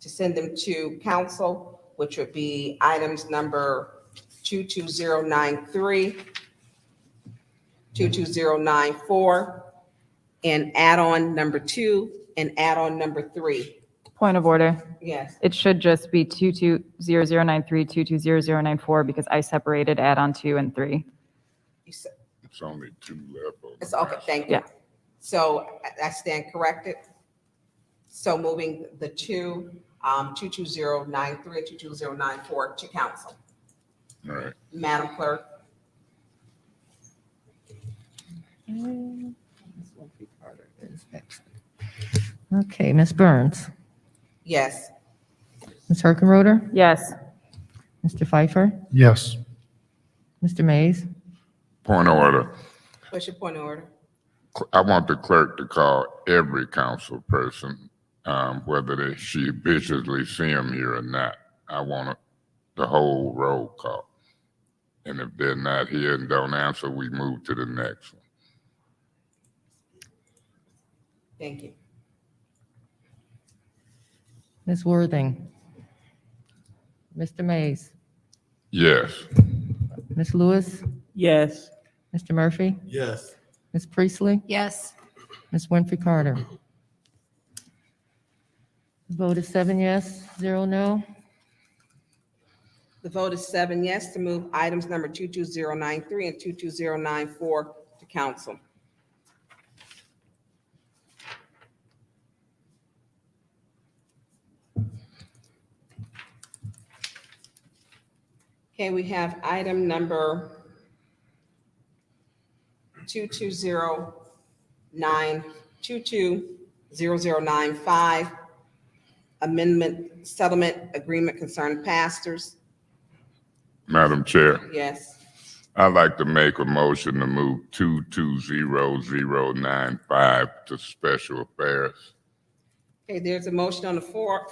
to send them to council, which would be items number 22093, 22094, and add-on number 2, and add-on number 3. Point of order. Yes. It should just be 220093, 220094, because I separated add-on 2 and 3. It's only 2 left. on the It's okay, thank you. Yeah. So I stand corrected. So moving the 22093 and 22094 to council. All right. Madam Clerk? Okay, Ms. Burns, Yes. Ms. Herkenroder, Yes. Mr. Pfeiffer, Yes. Mr. Mays. Point of order. What's your point of order? I want the clerk to call every council person, whether she viciously see them here or not. I want the whole roll call. And if they're not here and don't answer, we move to the next one. Thank you. Ms. Worthing, Mr. Mays, Yes. Ms. Lewis, Yes. Mr. Murphy, Yes. Ms. Priestley, Yes. Ms. Winfrey Carter. The vote is 7 yes, 0 no. The vote is 7 yes to move items number 22093 and 22094 to council. Okay, we have item number 220095, amendment settlement agreement concerning pastors. Madam Chair, Yes. I'd like to make a motion to move 220095 to special affairs. Okay, there's a motion on the floor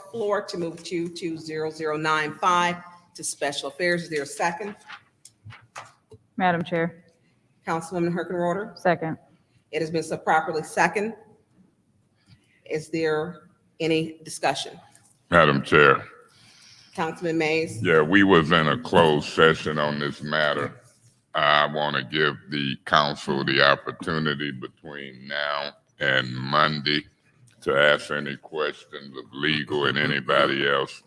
to move 220095 to special affairs. Is there a second? Madam Chair. Councilwoman Herkenroder? Second. It has been so properly second. Is there any discussion? Madam Chair, Councilman Mays? yeah, we was in a closed session on this matter. I want to give the council the opportunity between now and Monday to ask any questions of legal and anybody else.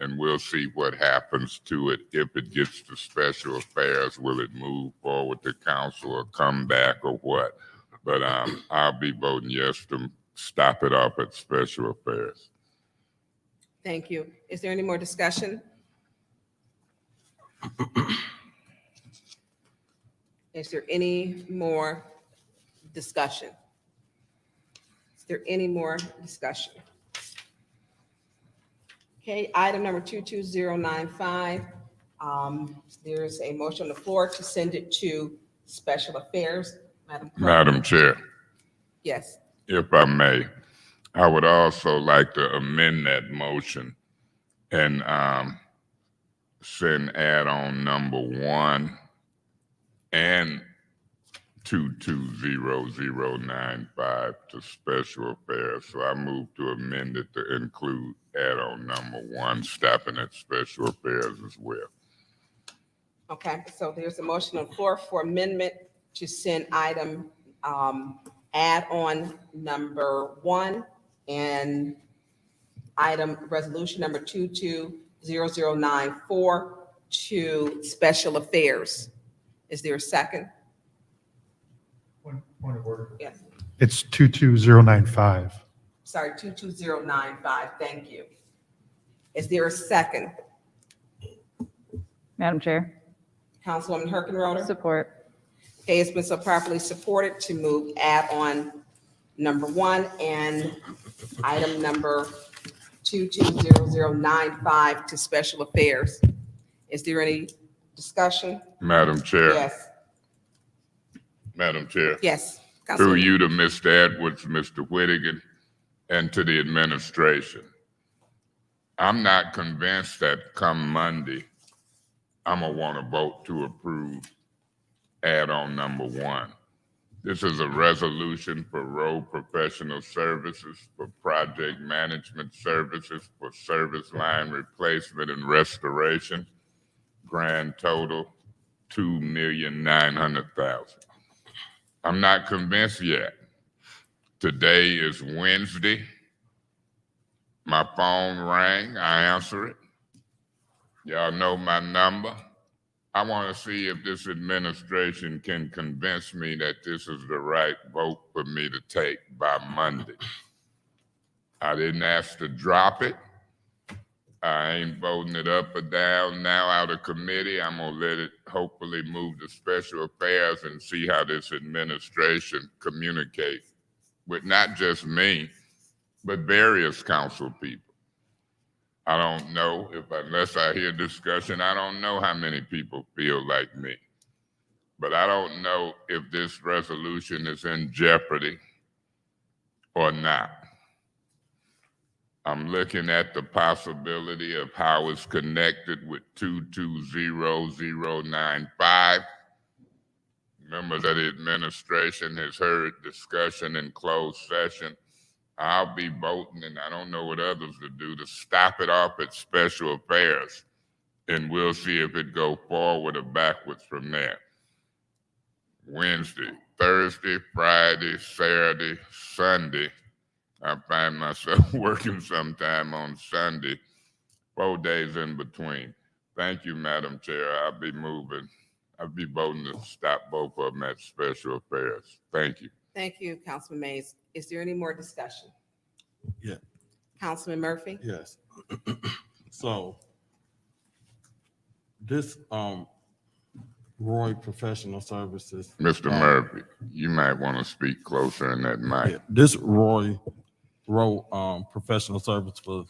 And we'll see what happens to it. If it gets to special affairs, will it move forward to council or come back or what? But I'll be voting yes to stop it off at special affairs. Thank you. Is there any more discussion? Is there any more discussion? Is there any more discussion? Okay, item number 22095. There's a motion on the floor to send it to special affairs. Madam Clerk? Madam Chair, Yes. if I may, I would also like to amend that motion and send add-on number 1 and 220095 to special affairs. So I move to amend it to include add-on number 1, stopping at special affairs as well. Okay, so there's a motion on the floor for amendment to send item add-on number 1 and item resolution number 220094 to special affairs. Is there a second? Point of order. Yes, It's 22095. sorry, 22095, thank you. Is there a second? Madam Chair. Councilwoman Herkenroder? Support. Okay, it's been so properly supported to move add-on number 1 and item number 220095 to special affairs. Is there any discussion? Madam Chair. Yes, Madam Chair. yes. Through Councilwoman. you to Mr. Edwards, Mr. Whittigan, and to the administration. I'm not convinced that come Monday, I'm gonna want to vote to approve add-on number 1. This is a resolution for road professional services, for project management services, for service line replacement and restoration. Grand total $2,900,000. I'm not convinced yet. Today is Wednesday. My phone rang, I answer it. Y'all know my number. I want to see if this administration can convince me that this is the right vote for me to take by Monday. I didn't ask to drop it. I ain't voting it up or down now out of committee. I'm gonna let it hopefully move to special affairs and see how this administration communicates with not just me, but various council people. I don't know if, unless I hear discussion, I don't know how many people feel like me. But I don't know if this resolution is in jeopardy or not. I'm looking at the possibility of how it's connected with 220095. Members of the administration has heard discussion in closed session. I'll be voting, and I don't know what others to do, to stop it off at special affairs. And we'll see if it go forward or backwards from there. Wednesday, Thursday, Friday, Saturday, Sunday. I find myself working sometime on Sunday, 4 days in between. Thank you, Madam Chair. I'll be voting to stop both of them at special affairs. Thank you. Thank you, Councilman Mays. Is there any more discussion? Yeah. Councilman Murphy? Yes. So this Roy Professional Services. Mr. Murphy, you might want to speak closer in that mic. Yeah, this Roy Professional Service for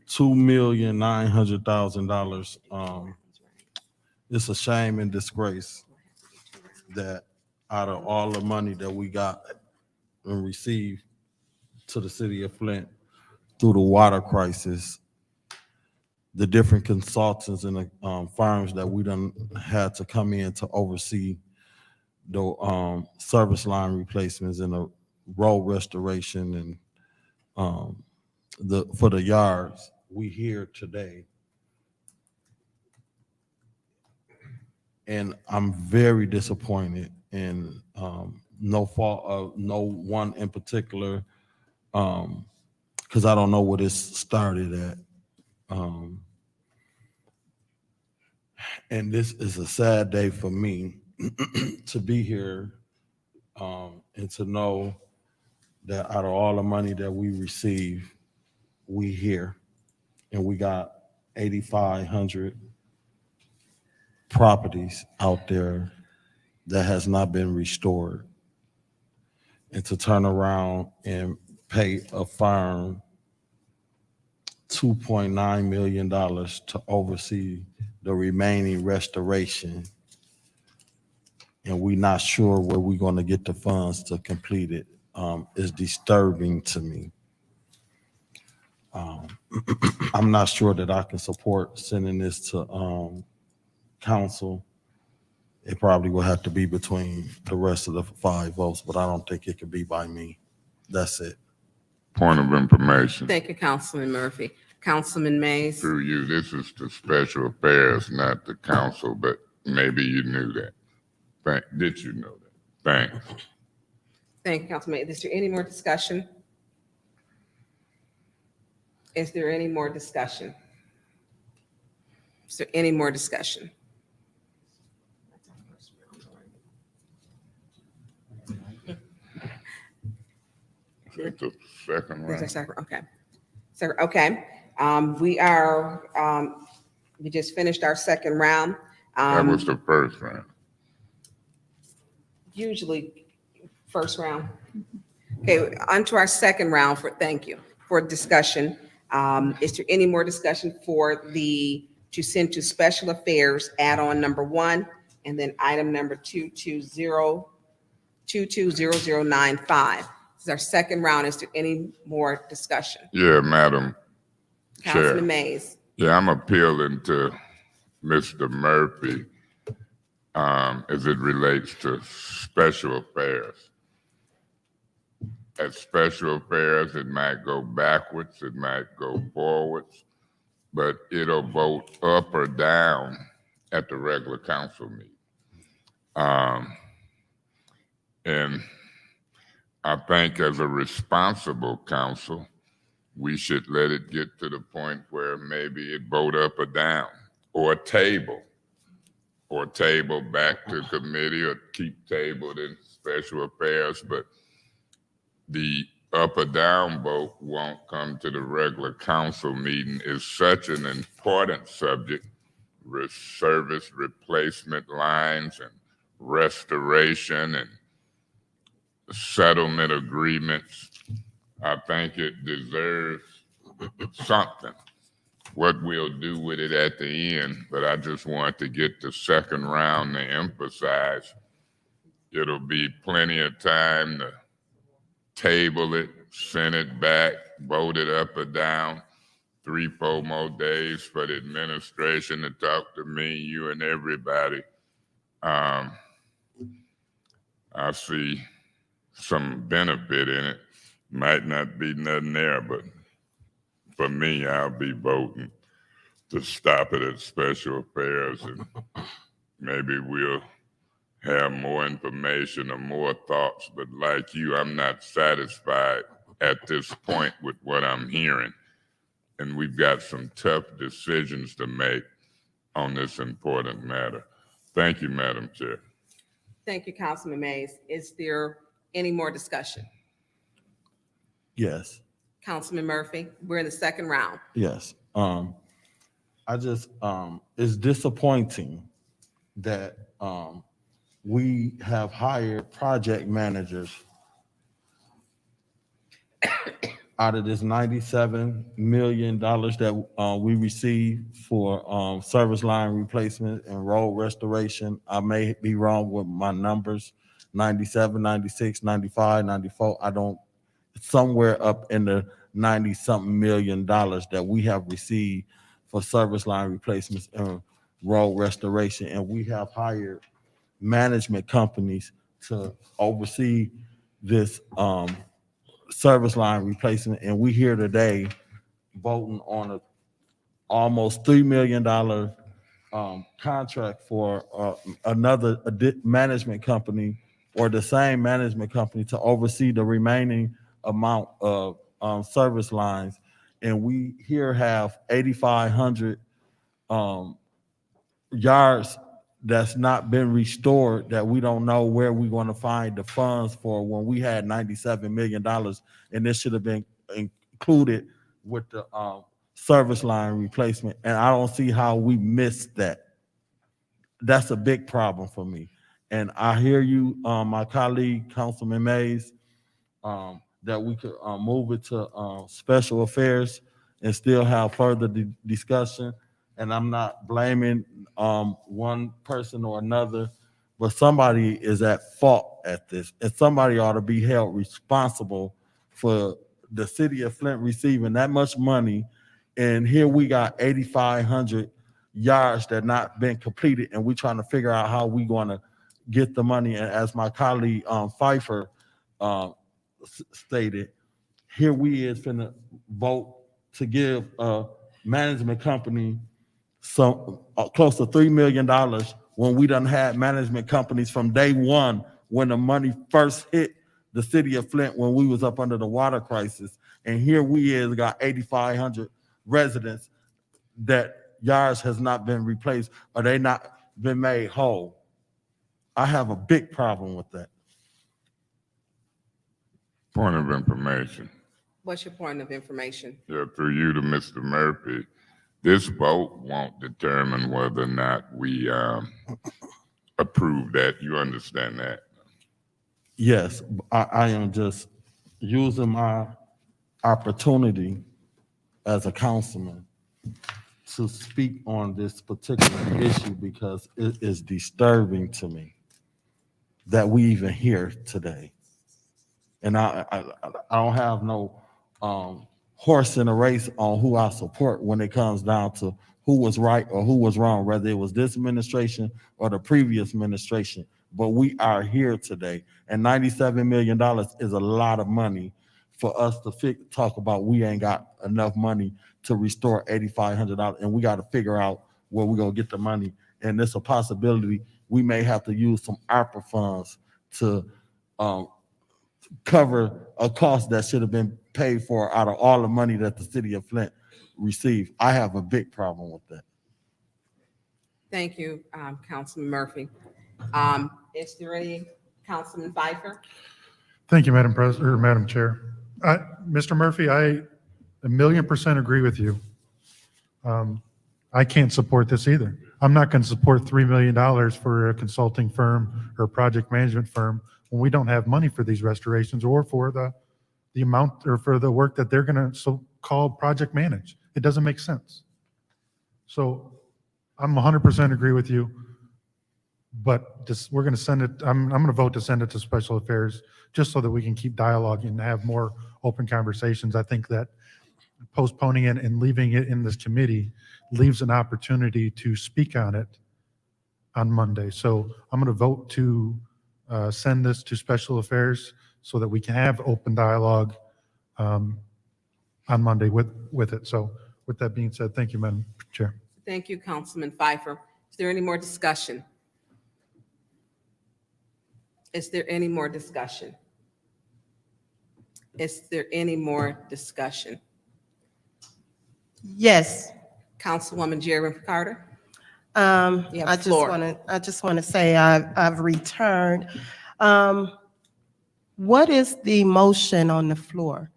$2,900,000. It's a shame and disgrace that out of all the money that we got and received to the city of Flint through the water crisis, the different consultants and the firms that we done had to come in to oversee the service line replacements and the road restoration and for the yards, we here today. And I'm very disappointed, and no fault of no one in particular, because I don't know where this started at. And this is a sad day for me to be here and to know that out of all the money that we receive, we here, and we got 8,500 properties out there that has not been restored. And to turn around and pay a firm $2.9 million to oversee the remaining restoration, and we're not sure where we're going to get the funds to complete it, is disturbing to me. I'm not sure that I can support sending this to council. It probably will have to be between the rest of the 5 votes, but I don't think it could be by me. That's it. Point of information. Thank you, Councilman Murphy. Councilman Mays? Through you, this is to special affairs, not the council, but maybe you knew that. Did you know that? Thanks. Thank you, Councilman Mays. Is there any more discussion? Is there any more discussion? Is there any more discussion? Is the second There's a round? second, okay. So, okay, we just finished our second round. That was the first round. Usually first round. Okay, on to our second round thank you, for discussion. Is there any more discussion for to send to special affairs add-on number 1, and then item number 220095? This is our second round. Is there any more discussion? Yeah, Madam Chair. Councilman Mays. Yeah, I'm appealing to Mr. Murphy as it relates to special affairs. At special affairs, it might go backwards, it might go forwards, but it'll vote up or down at the regular council meeting. And I think as a responsible council, we should let it get to the point where maybe it vote up or down, or table back to committee, or keep tabled in special affairs. But the up or down vote won't come to the regular council meeting. Is such an important subject, service replacement lines and restoration and settlement agreements. I think it deserves something. What we'll do with it at the end, but I just want to get the second round to emphasize it'll be plenty of time to table it, send it back, vote it up or down, 3-4 more days for the administration to talk to me, you and everybody. I see some benefit in it. Might not be nothing there, but for me, I'll be voting to stop it at special affairs, and maybe we'll have more information or more thoughts. But like you, I'm not satisfied at this point with what I'm hearing. And we've got some tough decisions to make on this important matter. Thank you, Madam Chair. Thank you, Councilman Mays. Is there any more discussion? Yes. Councilman Murphy, we're in the second round. Yes. I just, it's disappointing that we have hired project managers out of this $97 million that we received for service line replacement and road restoration. I may be wrong with my numbers, 97, 96, 95, 94. I don't, somewhere up in the 90-something million dollars that we have received for service line replacements and road restoration. And we have hired management companies to oversee this service line replacement. And we here today voting on a almost $3 million contract for another management company, or the same management company, to oversee the remaining amount of service lines. And we here have 8,500 yards that's not been restored, that we don't know where we're going to find the funds for, when we had $97 million, and this should have been included with the service line replacement. And I don't see how we missed that. That's a big problem for me. And I hear you, my colleague, Councilman Mays, that we could move it to special affairs and still have further discussion. And I'm not blaming one person or another, but somebody is at fault at this, and somebody ought to be held responsible for the city of Flint receiving that much money. And here we got 8,500 yards that not been completed, and we trying to figure out how we going to get the money. And as my colleague Pfeiffer stated, here we is finna vote to give a management company some close to $3 million when we done had management companies from day one, when the money first hit the city of Flint, when we was up under the water crisis. And here we is got 8,500 residents that yards has not been replaced, or they not been made whole. I have a big problem with that. Point of information. What's your point of information? Yeah, through you to Mr. Murphy. This vote won't determine whether or not we approve that. You understand that? Yes, I am just using my opportunity as a councilman to speak on this particular issue, because it is disturbing to me that we even here today. And I don't have no horse in a race on who I support when it comes down to who was right or who was wrong, whether it was this administration or the previous administration. But we are here today, and $97 million is a lot of money for us to talk about. We ain't got enough money to restore $8,500, and we got to figure out where we're gonna get the money and it's a possibility we may have to use some ARPA funds to cover a cost that should have been paid for out of all the money that the city of Flint received. I have a big problem with that. Thank you, Councilman Murphy. Is there any, Councilman Pfeiffer? Thank you, Madam President, or Madam Chair. Mr. Murphy, I 1,000,000% agree with you. I can't support this either. I'm not going to support $3 million for a consulting firm or a project management firm when we don't have money for these restorations or for the amount or for the work that they're going to so-called project manage. It doesn't make sense. So I'm 100% agree with you, but just, we're going to send it, I'm going to vote to send it to Special Affairs just so that we can keep dialogue and have more open conversations. I think that postponing it and leaving it in this committee leaves an opportunity to speak on it on Monday. So I'm going to vote to send this to Special Affairs so that we can have open dialogue on Monday with it. So with that being said, thank you, Madam Chair. Thank you, Councilman Pfeiffer. Is there any more discussion? Is there any more discussion? Is there any more discussion? Yes. Councilwoman Jerry Carter? You have the I floor. just want to say I've returned. What is the motion on the floor?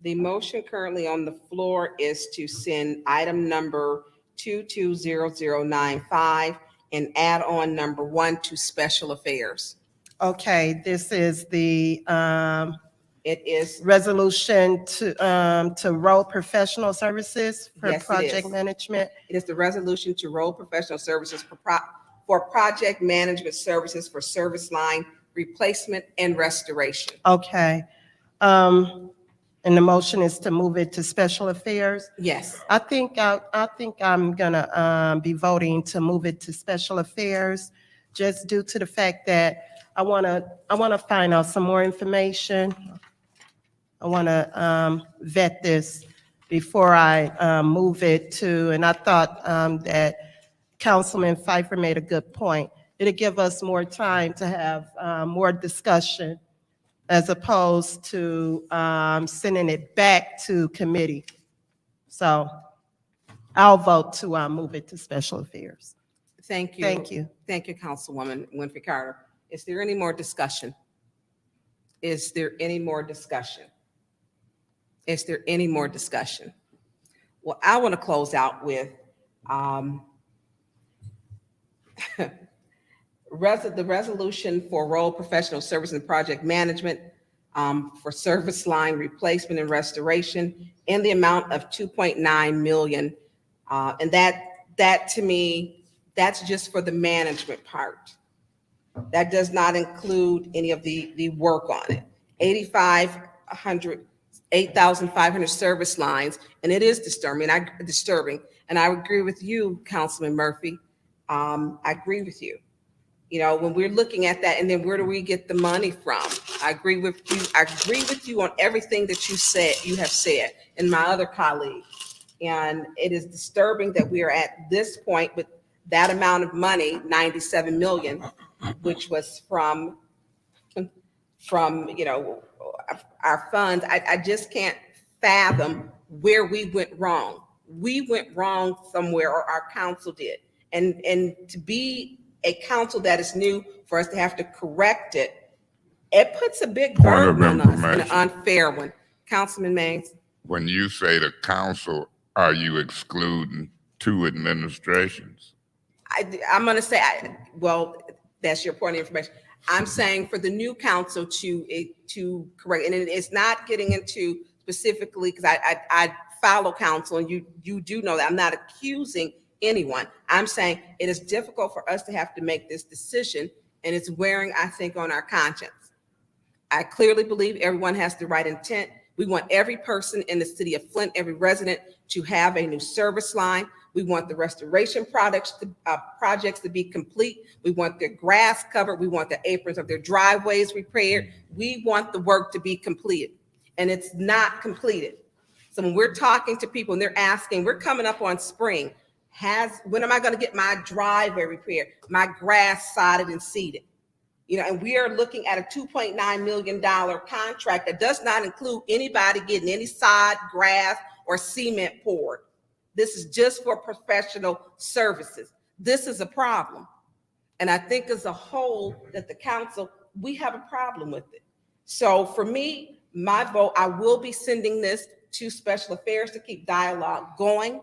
The motion currently on the floor is to send item number 220095 and add on number 1 to Special Affairs. Okay, this is the It is, resolution to road professional services for Yes, it project is. management. it is the resolution to roll professional services for project management services for service line replacement and restoration. Okay. And the motion is to move it to special affairs. Yes. I think I'm gonna be voting to move it to special affairs, just due to the fact that I wanna find out some more information. I wanna vet this before I move it to, and I thought that Councilman Pfeiffer made a good point. It'll give us more time to have more discussion as opposed to sending it back to committee. So I'll vote to move it to special affairs. Thank you. Thank you. Thank you, Councilwoman Winfrey Carter. Is there any more discussion? Is there any more discussion? Is there any more discussion? Well, I want to close out with the resolution for role professional service and project management for service line replacement and restoration in the amount of 2.9 million. And that to me, that's just for the management part. That does not include any of the work on it. 8,500 service lines, and it is disturbing. And I agree with you, Councilman Murphy. I agree with you. You know, when we're looking at that, and then where do we get the money from? I agree with you. I agree with you on everything that you have said, and my other colleague. And it is disturbing that we are at this point with that amount of money, 97 million, which was from you know, our funds. I just can't fathom where we went wrong. We went wrong somewhere, or our council did. And to be a council that is new, for us to have to correct it, it puts a big Point of burden on us, an information. unfair one. Councilman Mays? When you say the council, are you excluding 2 administrations? I'm going to say, well, that's your point of information. I'm saying for the new council to correct, and it's not getting into specifically, because I follow council, and you do know that I'm not accusing anyone. I'm saying it is difficult for us to have to make this decision, and it's wearing, I think, on our conscience. I clearly believe everyone has the right intent. We want every person in the city of Flint, every resident, to have a new service line. We want the restoration projects to be complete. We want their grass covered. We want the aprons of their driveways repaired. We want the work to be completed, and it's not completed. So when we're talking to people and they're asking, we're coming up on spring, when am I going to get my driveway repaired, my grass sodded and seeded? You know, and we are looking at a $2.9 million contract that does not include anybody getting any sod, grass, or cement poured. This is just for professional services. This is a problem. And I think as a whole that the council, we have a problem with it. So for me, my vote, I will be sending this to Special Affairs to keep dialogue going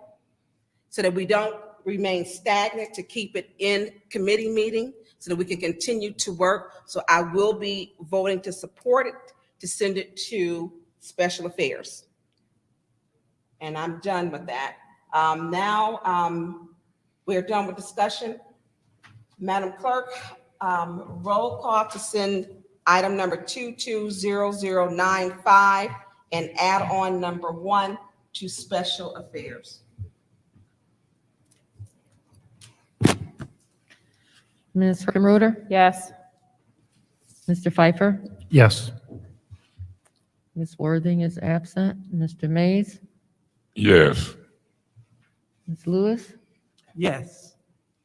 so that we don't remain stagnant, to keep it in committee meeting so that we can continue to work. So I will be voting to support it, to send it to Special Affairs. And I'm done with that. Now we're done with discussion. Madam Clerk, roll call to send item number 220095 and add on number 1 to Special Affairs. Ms. Hickenroder? Yes. Mr. Pfeiffer? Yes. Ms. Worthing is absent. Mr. Mays? Yes. Ms. Lewis? Yes.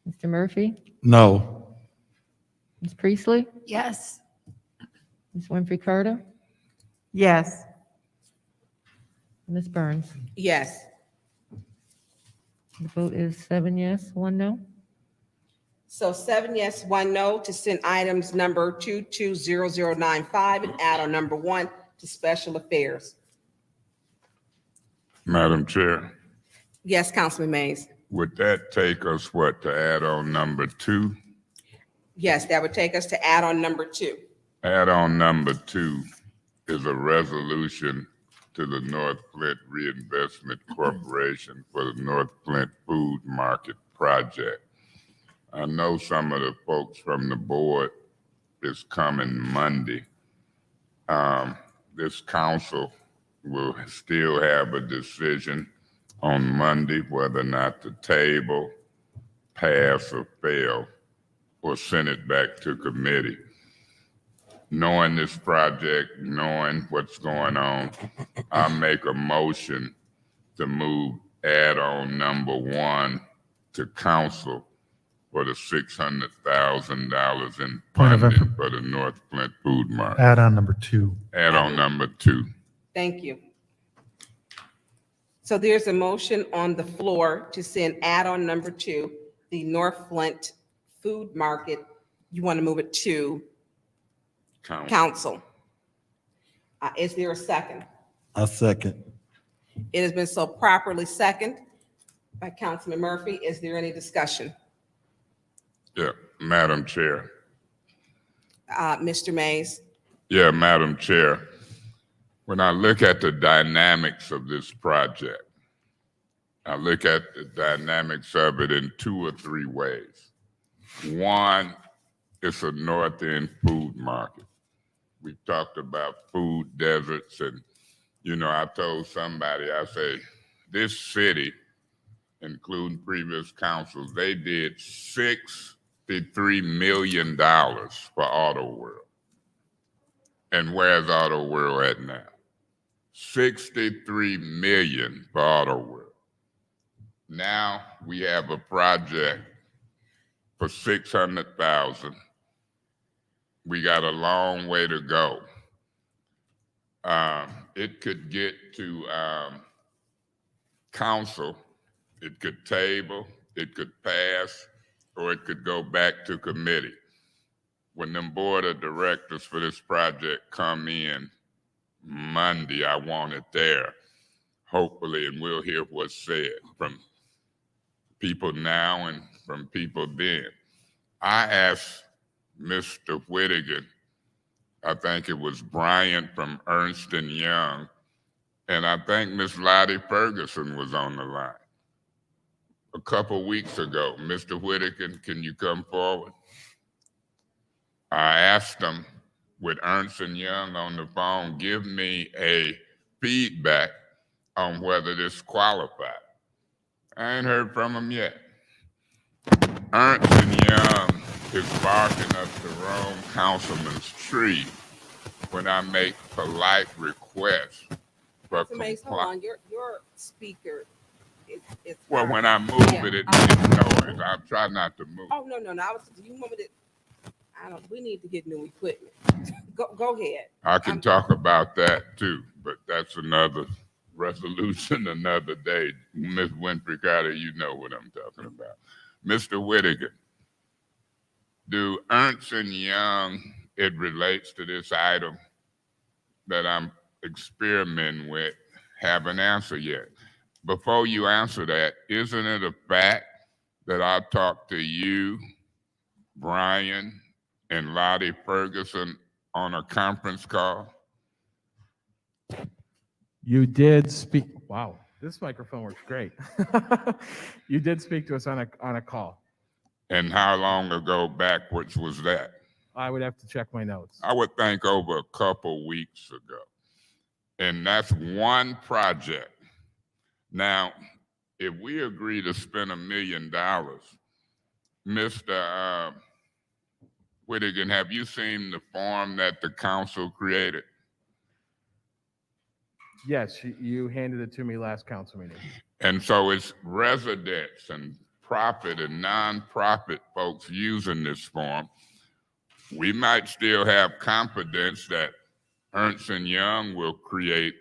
Mr. Murphy? No. Ms. Priestley? Yes. Ms. Winfrey Carter? Yes. Ms. Burns? Yes. The vote is 7 yes, 1 no. So 7 yes, 1 no to send items number 220095 and add on number 1 to Special Affairs. Madam Chair, Yes, Councilman Mays. would that take us, what, to add on number 2? Yes, that would take us to add on number 2. Add on number 2 is a resolution to the North Flint Reinvestment Corporation for the North Flint Food Market Project. I know some of the folks from the board is coming Monday. This council will still have a decision on Monday whether or not to table, pass, or fail, or send it back to committee. Knowing this project, knowing what's going on, I make a motion to move add-on number 1 to council for the $600,000 in Point of funding for the North Flint Food Market. Add-on number 2. Add-on number 2. Thank you. So there's a motion on the floor to send add-on number 2, the North Flint Food Market. You want to move it to council. Is there a second? I second. It has been so properly seconded by Councilman Murphy. Is there any discussion? Yeah, Madam Chair. Mr. Mays? Yeah, Madam Chair. When I look at the dynamics of this project, I look at the dynamics of it in 2 or 3 ways. One, it's a North End food market. We talked about food deserts, and, you know, I told somebody, I say, this city, including previous councils, they did $63 million for Auto World. And where's Auto World at now? $63 million for Auto World. Now we have a project for $600,000. We got a long way to go. It could get to council, it could table, it could pass, or it could go back to committee. When them board of directors for this project come in Monday, I want it there, hopefully, and we'll hear what's said from people now and from people then. I asked Mr. Whittigan, I think it was Brian from Ernst & Young, and I think Miss Lottie Ferguson was on the line a couple weeks ago. Mr. Whittigan, can you come forward? I asked them with Ernst & Young on the phone, give me a feedback on whether this qualified. I ain't heard from them yet. Ernst & Young is barking up the wrong councilman's tree when I make polite requests for Mr. Mays, hold compliance. on, your speaker it's. Well, when I move Yeah. it, it makes noise. I try not to move. Oh, no, you want me to, we need to get new equipment. Go ahead. I can talk about that too, but that's another resolution another day. Ms. Winfrey Carter, you know what I'm talking about. Mr. Whittaker, do Ernst & Young, it relates to this item that I'm experimenting with, have an answer yet? Before you answer that, isn't it a fact that I talked to you, Brian, and Lottie Ferguson on a conference call? You did speak, wow, this microphone works great. You did speak to us on a call. And how long ago backwards was that? I would have to check my notes. I would think over a couple weeks ago. And that's one project. Now, if we agree to spend $1 million, Mr. Whittaker, have you seen the form that the council created? Yes, you handed it to me last council meeting. And so it's residents and profit and nonprofit folks using this form. We might still have confidence that Ernst & Young will create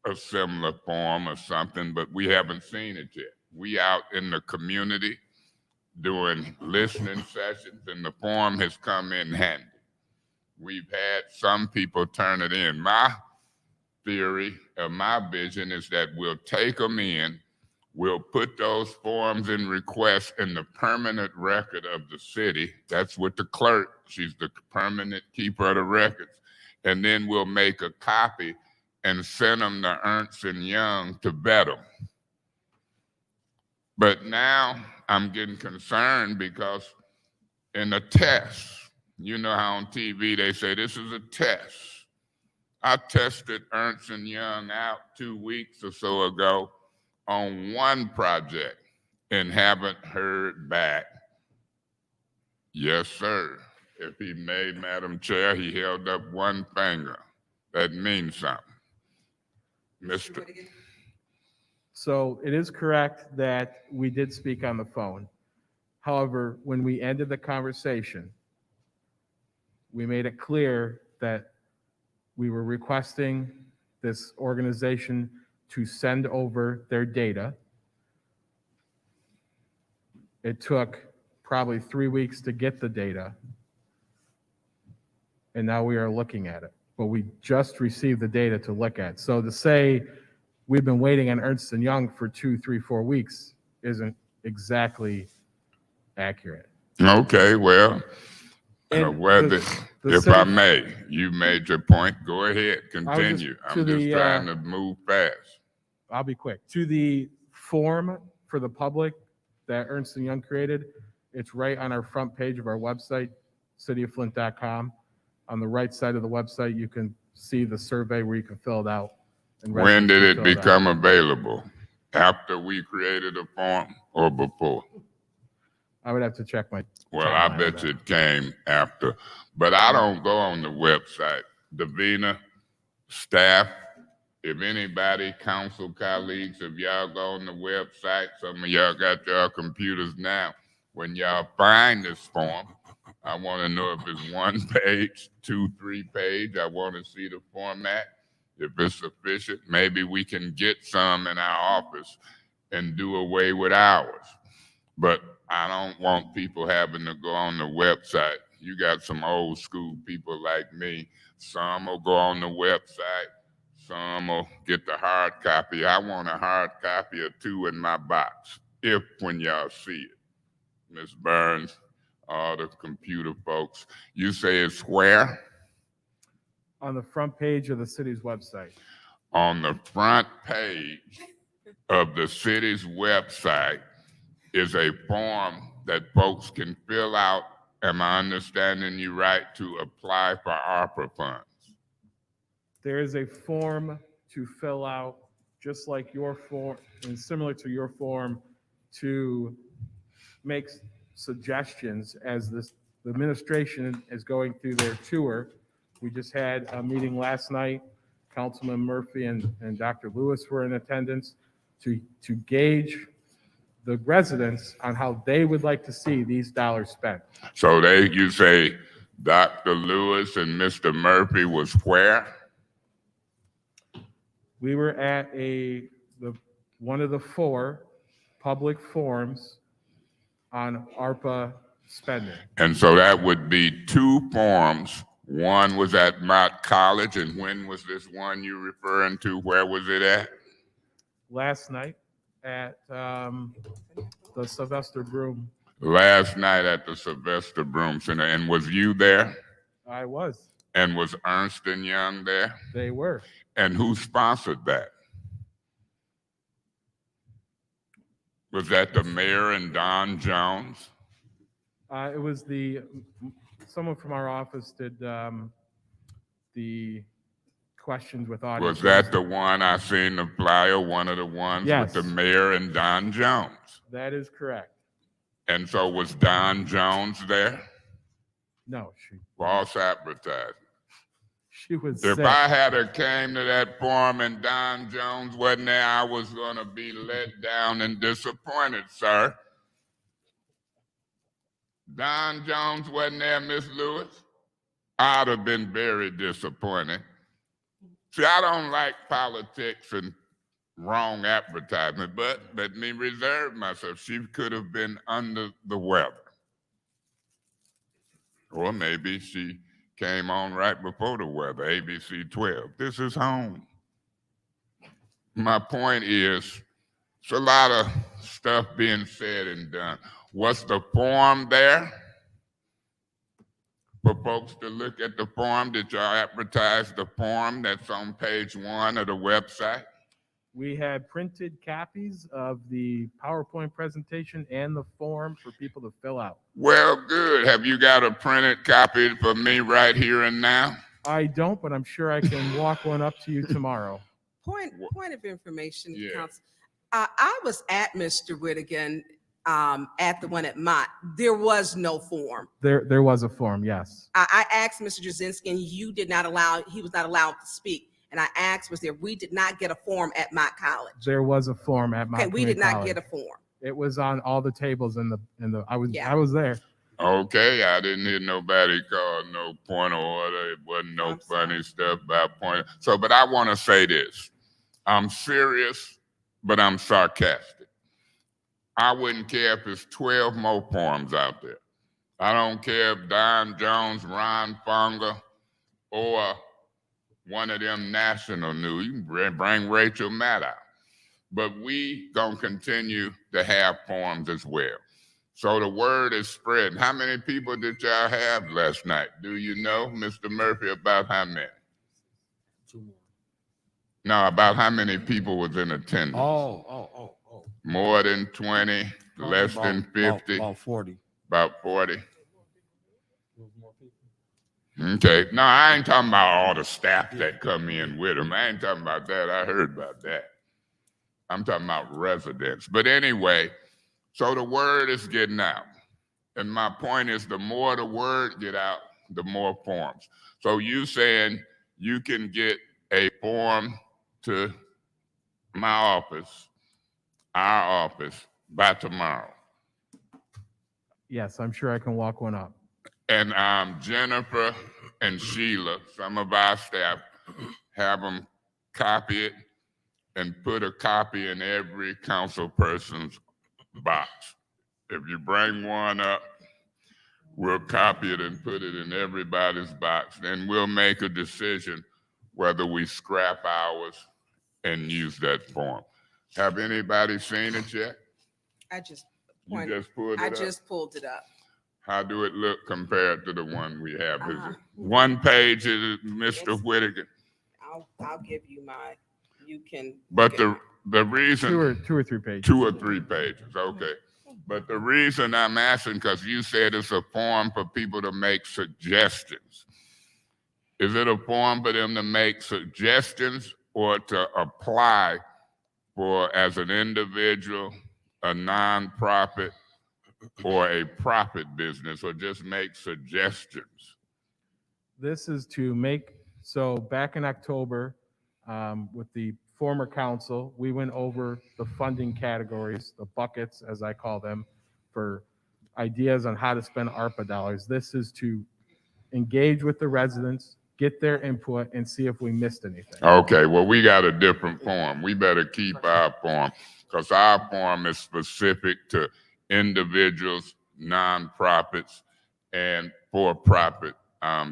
a similar form or something, but we haven't seen it yet. We out in the community doing listening sessions, and the form has come in handy. We've had some people turn it in. My theory or my vision is that we'll take them in, we'll put those forms and requests in the permanent record of the city. That's with the clerk. She's the permanent keeper of the records. And then we'll make a copy and send them to Ernst & Young to vet them. But now I'm getting concerned because in a test, you know how on TV they say this is a test. I tested Ernst & Young out 2 weeks or so ago on one project and haven't heard back. Yes, sir. If he made, Madam Chair, he held up one finger. That means something. Mr. So it is correct that we did speak on the phone. However, when we ended the conversation, we made it clear that we were requesting this organization to send over their data. It took probably 3 weeks to get the data. And now we are looking at it, but we just received the data to look at. So to say we've been waiting on Ernst & Young for 2, 3, 4 weeks isn't exactly accurate. Okay, well, And whether, the if city- I may, you made your point. Go ahead, continue. to I'm just the, trying to move fast. I'll be quick. To the form for the public that Ernst & Young created, it's right on our front page of our website, cityofflint.com. On the right side of the website, you can see the survey where you can fill it out. and When did residents it can fill out. become available? After we created a form or before? I would have to check my. Well, I bet you it came after, but I don't go on the website. Davina, staff, if anybody, council colleagues, if y'all go on the website, some of y'all got y'all computers now. When y'all find this form, I want to know if it's 1 page, 2, 3 page. I want to see the format. If it's sufficient, maybe we can get some in our office and do away with ours. But I don't want people having to go on the website. You got some old school people like me. Some will go on the website. Some will get the hard copy. I want a hard copy or 2 in my box, if when y'all see it. Ms. Burns, all the computer folks. You say it's where? On the front page of the city's website. On the front page of the city's website is a form that folks can fill out. Am I understanding you right? To apply for ARPA funds. There is a form to fill out, just like your form, and similar to your form, to make suggestions as the administration is going through their tour. We just had a meeting last night. Councilman Murphy and Dr. Lewis were in attendance to gauge the residents on how they would like to see these dollars spent. So you say Dr. Lewis and Mr. Murphy was where? We were at one of the 4 public forums on ARPA spending. And so that would be 2 forums. One was at Mott College, and when was this one you referring to? Where was it at? Last night at the Sylvester Broom. Last night at the Sylvester Broom Center. And was you there? I was. And was Ernst & Young there? They were. And who sponsored that? Was that the mayor and Don Jones? It was someone from our office did the questions with audience. Was that the one I seen the flyer, one of the ones Yes. with the mayor and Don Jones? That is correct. And so was Don Jones there? No, False advertising. she was If sick. I had a came to that forum and Don Jones wasn't there, I was gonna be let down and disappointed, sir. Don Jones wasn't there, Miss Lewis. I'd have been very disappointed. See, I don't like politics and wrong advertisement, but let me reserve myself. She could have been under the weather. Or maybe she came on right before the weather, ABC 12. This is home. My point is, it's a lot of stuff being said and done. Was the form there for folks to look at the form? Did y'all advertise the form that's on page 1 of the website? We had printed copies of the PowerPoint presentation and the form for people to fill out. Well, good. Have you got a printed copy for me right here and now? I don't, but I'm sure I can walk one up to you tomorrow. Point of information, Yeah. Council. I was at Mr. Whittigan at the one at Mott. There was no form. There was a form, yes. I asked Mr. Jazinski, and he was not allowed to speak. And I asked, we did not get a form at Mott College. There was a form at my Okay, we did not get a form. It was on all the tables in the I Yeah. was there. Okay, I didn't hear nobody call no point of order. It wasn't no funny stuff about point. So, but I want to say this. I'm serious, but I'm sarcastic. I wouldn't care if there's 12 more forms out there. I don't care if Don Jones, Ron Fonga, or one of them national news. You can bring Rachel Maddow. But we gonna continue to have forums as well. So the word is spreading. How many people did y'all have last night? Do you know, Mr. Murphy, about how many? 2 more. No, about how many people was in attendance? Oh. More than 20, less than 50? About 40. About 40? Okay. No, I ain't talking about all the staff that come in with them. I ain't talking about that. I heard about that. I'm talking about residents. But anyway, so the word is getting out. And my point is, the more the word get out, the more forms. So you saying you can get a form to my office, our office, by tomorrow. Yes, I'm sure I can walk one up. And Jennifer and Sheila, some of our staff, have them copy it and put a copy in every council person's box. If you bring one up, we'll copy it and put it in everybody's box. Then we'll make a decision whether we scrap ours and use that form. Have anybody seen it yet? I just You just pulled it up? pulled it up. How do it look compared to the one we have? Is it one page, is it, Mr. Whittaker? I'll give you you can. But the reason. Two or three pages. 2 or 3 pages, okay. But the reason I'm asking, because you said it's a form for people to make suggestions. Is it a form for them to make suggestions or to apply for as an individual, a nonprofit, or a profit business, or just make suggestions? This is to make, so back in October, with the former council, we went over the funding categories, the buckets, as I call them, for ideas on how to spend ARPA dollars. This is to engage with the residents, get their input, and see if we missed anything. Okay, well, we got a different form. We better keep our form, because our form is specific to individuals, nonprofits, and for-profit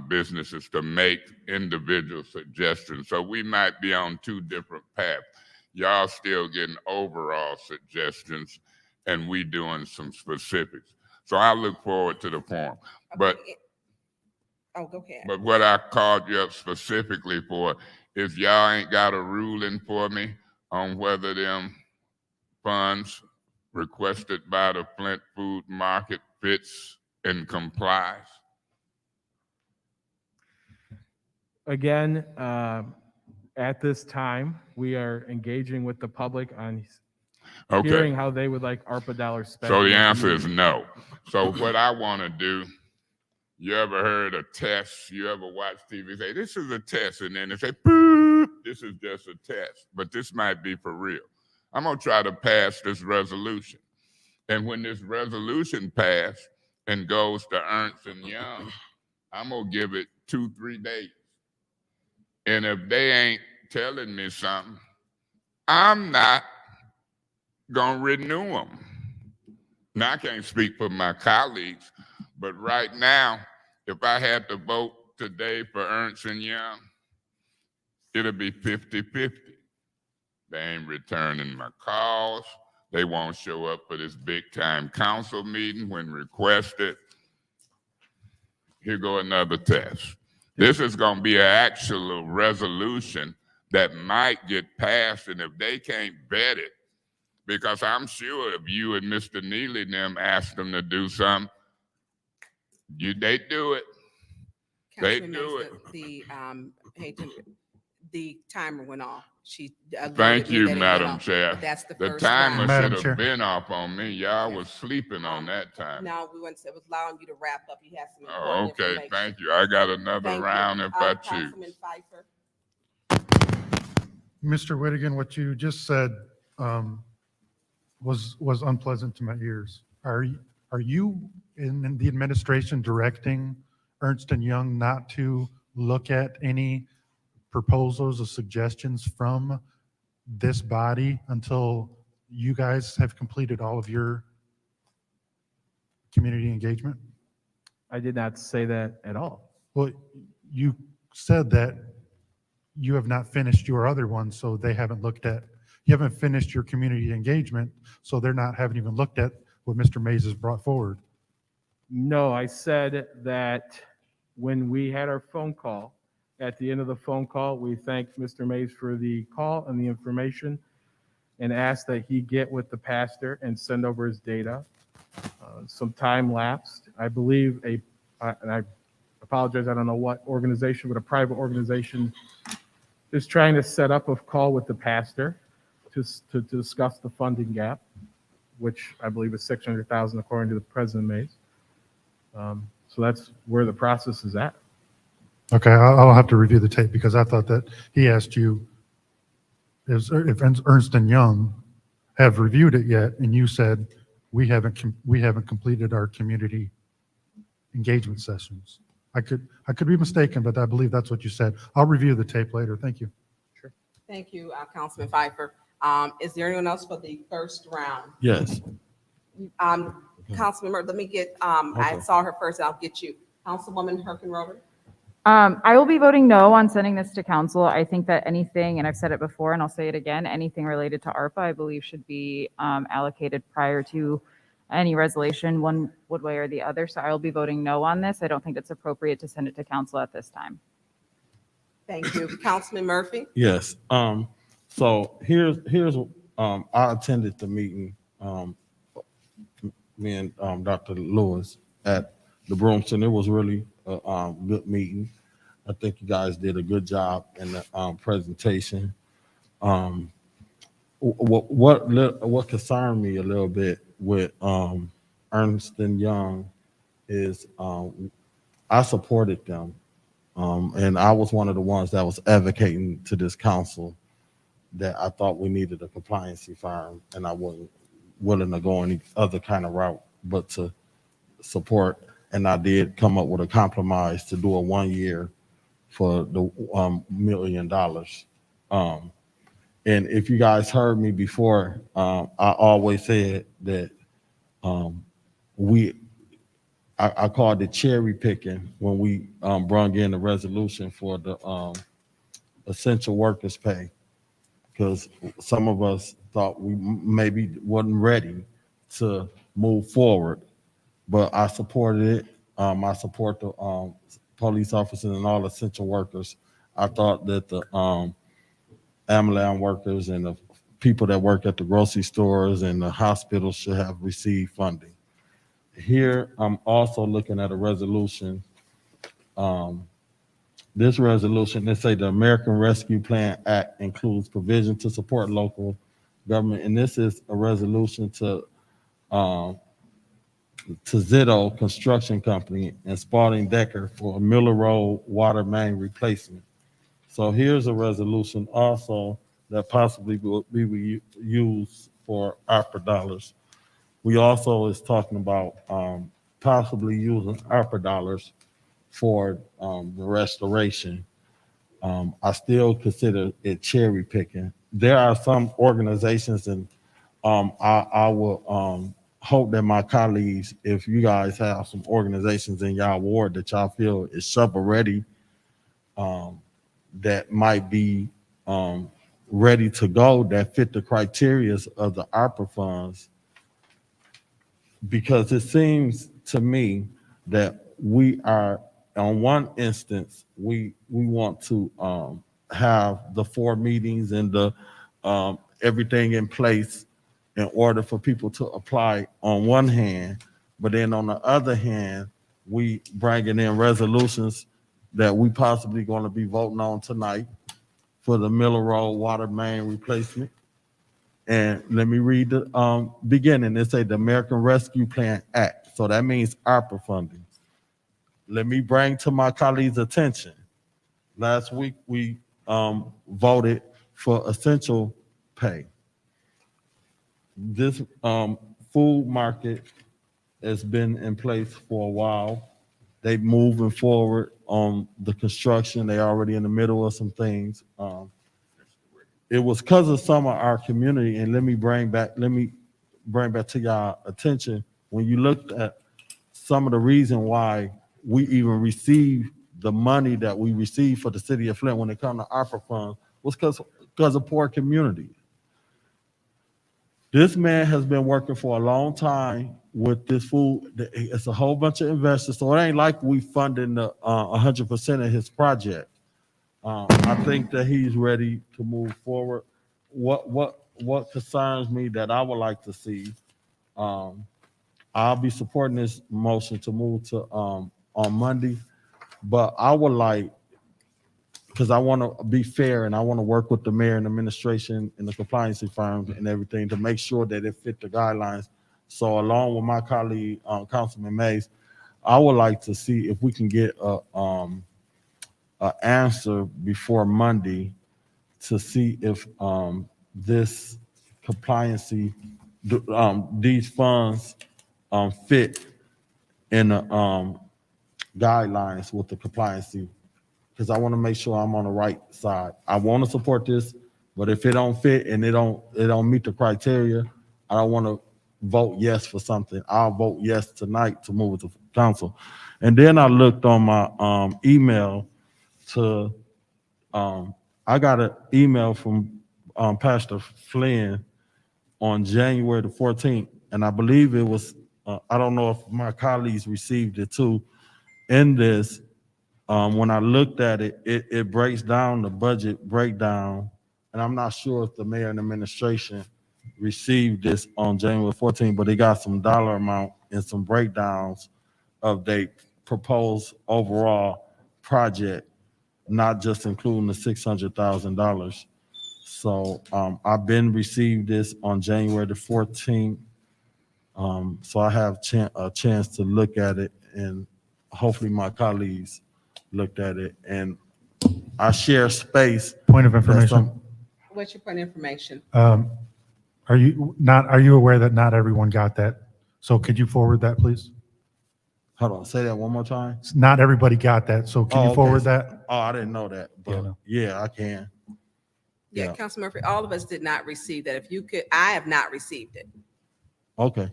businesses to make individual suggestions. So we might be on two different paths. Y'all still getting overall suggestions, and we doing some specifics. So I look forward to the form. But Oh, go ahead. But what I called you up specifically for is y'all ain't got a ruling for me on whether them funds requested by the Flint Food Market fits and complies. Again, at this time, we are engaging with the public on Okay. hearing how they would like ARPA dollars spent. So in the the answer is community. no. So what I want to do, you ever heard a test? You ever watch TV say, this is a test, and then they say, boop, this is just a test, but this might be for real. I'm going to try to pass this resolution. And when this resolution passes and goes to Ernst & Young, I'm going to give it 2-3 days. And if they ain't telling me something, I'm not going to renew them. Now, I can't speak for my colleagues, but right now, if I had to vote today for Ernst & Young, it'll be 50-50. They ain't returning my calls. They won't show up for this big-time council meeting when requested. Here go another test. This is going to be an actual resolution that might get passed, and if they can't vet it, because I'm sure if you and Mr. Neely and them asked them to do something, they do it. They Councilman do Mays, it. the timer went off. She alerted Thank me you, that it went Madam off, Chair. but that's the The first timer round. Madam should Chair. have been off on me. Y'all was sleeping on that time. No, we went, it was allowing you to wrap up. You had some Oh, important okay, information. thank you. I got another Thank you. round if I choose. Councilman Pfeiffer. Mr. Whittigan, what you just said was unpleasant to my ears. Are you in the administration directing Ernst & Young not to look at any proposals or suggestions from this body until you guys have completed all of your community engagement? I did not say that at all. Well, you said that you have not finished your other ones, so they haven't looked at, you haven't finished your community engagement, so they're not, haven't even looked at what Mr. Mays has brought forward. No, I said that when we had our phone call, at the end of the phone call, we thanked Mr. Mays for the call and the information and asked that he get with the pastor and send over his data. Some time lapsed. I believe and I apologize, I don't know what organization, but a private organization is trying to set up a call with the pastor to discuss the funding gap, which I believe is $600,000 according to the President Mays. So that's where the process is at. Okay, I'll have to review the tape because I thought that he asked you if Ernst & Young have reviewed it yet, and you said we haven't completed our community engagement sessions. I could be mistaken, but I believe that's what you said. I'll review the tape later. Thank you. Thank you, Councilman Pfeiffer. Is there anyone else for the first round? Yes. Councilman Murphy, let me get, I Okay. saw her first, I'll get you. Councilwoman Herkenroder? I will be voting no on sending this to council. I think that anything, and I've said it before and I'll say it again, anything related to ARPA, I believe should be allocated prior to any resolution, one way or the other. So I will be voting no on this. I don't think it's appropriate to send it to council at this time. Thank you. Councilman Murphy? Yes. So here's I attended the meeting, me and Dr. Lewis at the Broomston. It was really a good meeting. I think you guys did a good job in the presentation. What concerned me a little bit with Ernst & Young is I supported them. And I was one of the ones that was advocating to this council that I thought we needed a compliancy firm, and I wasn't willing to go any other kind of route but to support. And I did come up with a compromise to do a 1 year for the $1 million. And if you guys heard me before, I always said that I called it cherry picking when we brung in the resolution for the essential workers pay, because some of us thought we maybe wasn't ready to move forward, but I supported it. I support the police officers and all essential workers. I thought that the Amalan workers and the people that work at the grocery stores and the hospitals should have received funding. Here, I'm also looking at a resolution. This resolution, they say the American Rescue Plan Act includes provision to support local government, and this is a resolution to Zitto Construction Company and Spalding Decker for a Miller Road water main replacement. So here's a resolution also that possibly will be used for ARPA dollars. We also is talking about possibly using ARPA dollars for the restoration. I still consider it cherry picking. There are some organizations, and I will hope that my colleagues, if you guys have some organizations in y'all ward that y'all feel is shovel ready, that might be ready to go, that fit the criteria of the ARPA funds, because it seems to me that we are, on one instance, we want to have the 4 meetings and the everything in place in order for people to apply on one hand, but then on the other hand, we bringing in resolutions that we possibly going to be voting on tonight for the Miller Road water main replacement. And let me read the beginning. It say the American Rescue Plan Act. So that means ARPA funding. Let me bring to my colleagues' attention. Last week, we voted for essential pay. This food market has been in place for a while. They moving forward on the construction. They already in the middle of some things. It was because of some of our community, and let me bring back to y'all attention, when you looked at some of the reason why we even received the money that we received for the city of Flint when it comes to ARPA funds, was because of poor community. This man has been working for a long time with this food. It's a whole bunch of investors, so it ain't like we funding the 100% of his project. I think that he's ready to move forward. What concerns me that I would like to see, I'll be supporting this motion to move to on Monday, but I would like, because I want to be fair and I want to work with the mayor and administration and the compliance firms and everything to make sure that it fit the guidelines. So along with my colleague, Councilman Mays, I would like to see if we can get an answer before Monday to see if this compliancy, these funds fit in the guidelines with the compliancy, because I want to make sure I'm on the right side. I want to support this, but if it don't fit and it don't meet the criteria, I don't want to vote yes for something. I'll vote yes tonight to move it to council. And then I looked on my email to, I got an email from Pastor Flynn on January the 14th, and I believe it was, I don't know if my colleagues received it too. In this, when I looked at it, it breaks down the budget breakdown, and I'm not sure if the mayor and administration received this on January 14th, but they got some dollar amount and some breakdowns of their proposed overall project, not just including the $600,000. So I've been received this on January the 14th. So I have a chance to look at it, and hopefully my colleagues looked at it. And I share space. Point of information. What's your point of information? Are you aware that not everyone got that? So could you forward that, please? Hold on, say that one more time. Not everybody got that, so can Oh, you okay. forward that? Oh, I didn't know that, but no. yeah, I can. Yeah, Yeah. Council Murphy, all of us did not receive that. If you could, I have not received it. Okay.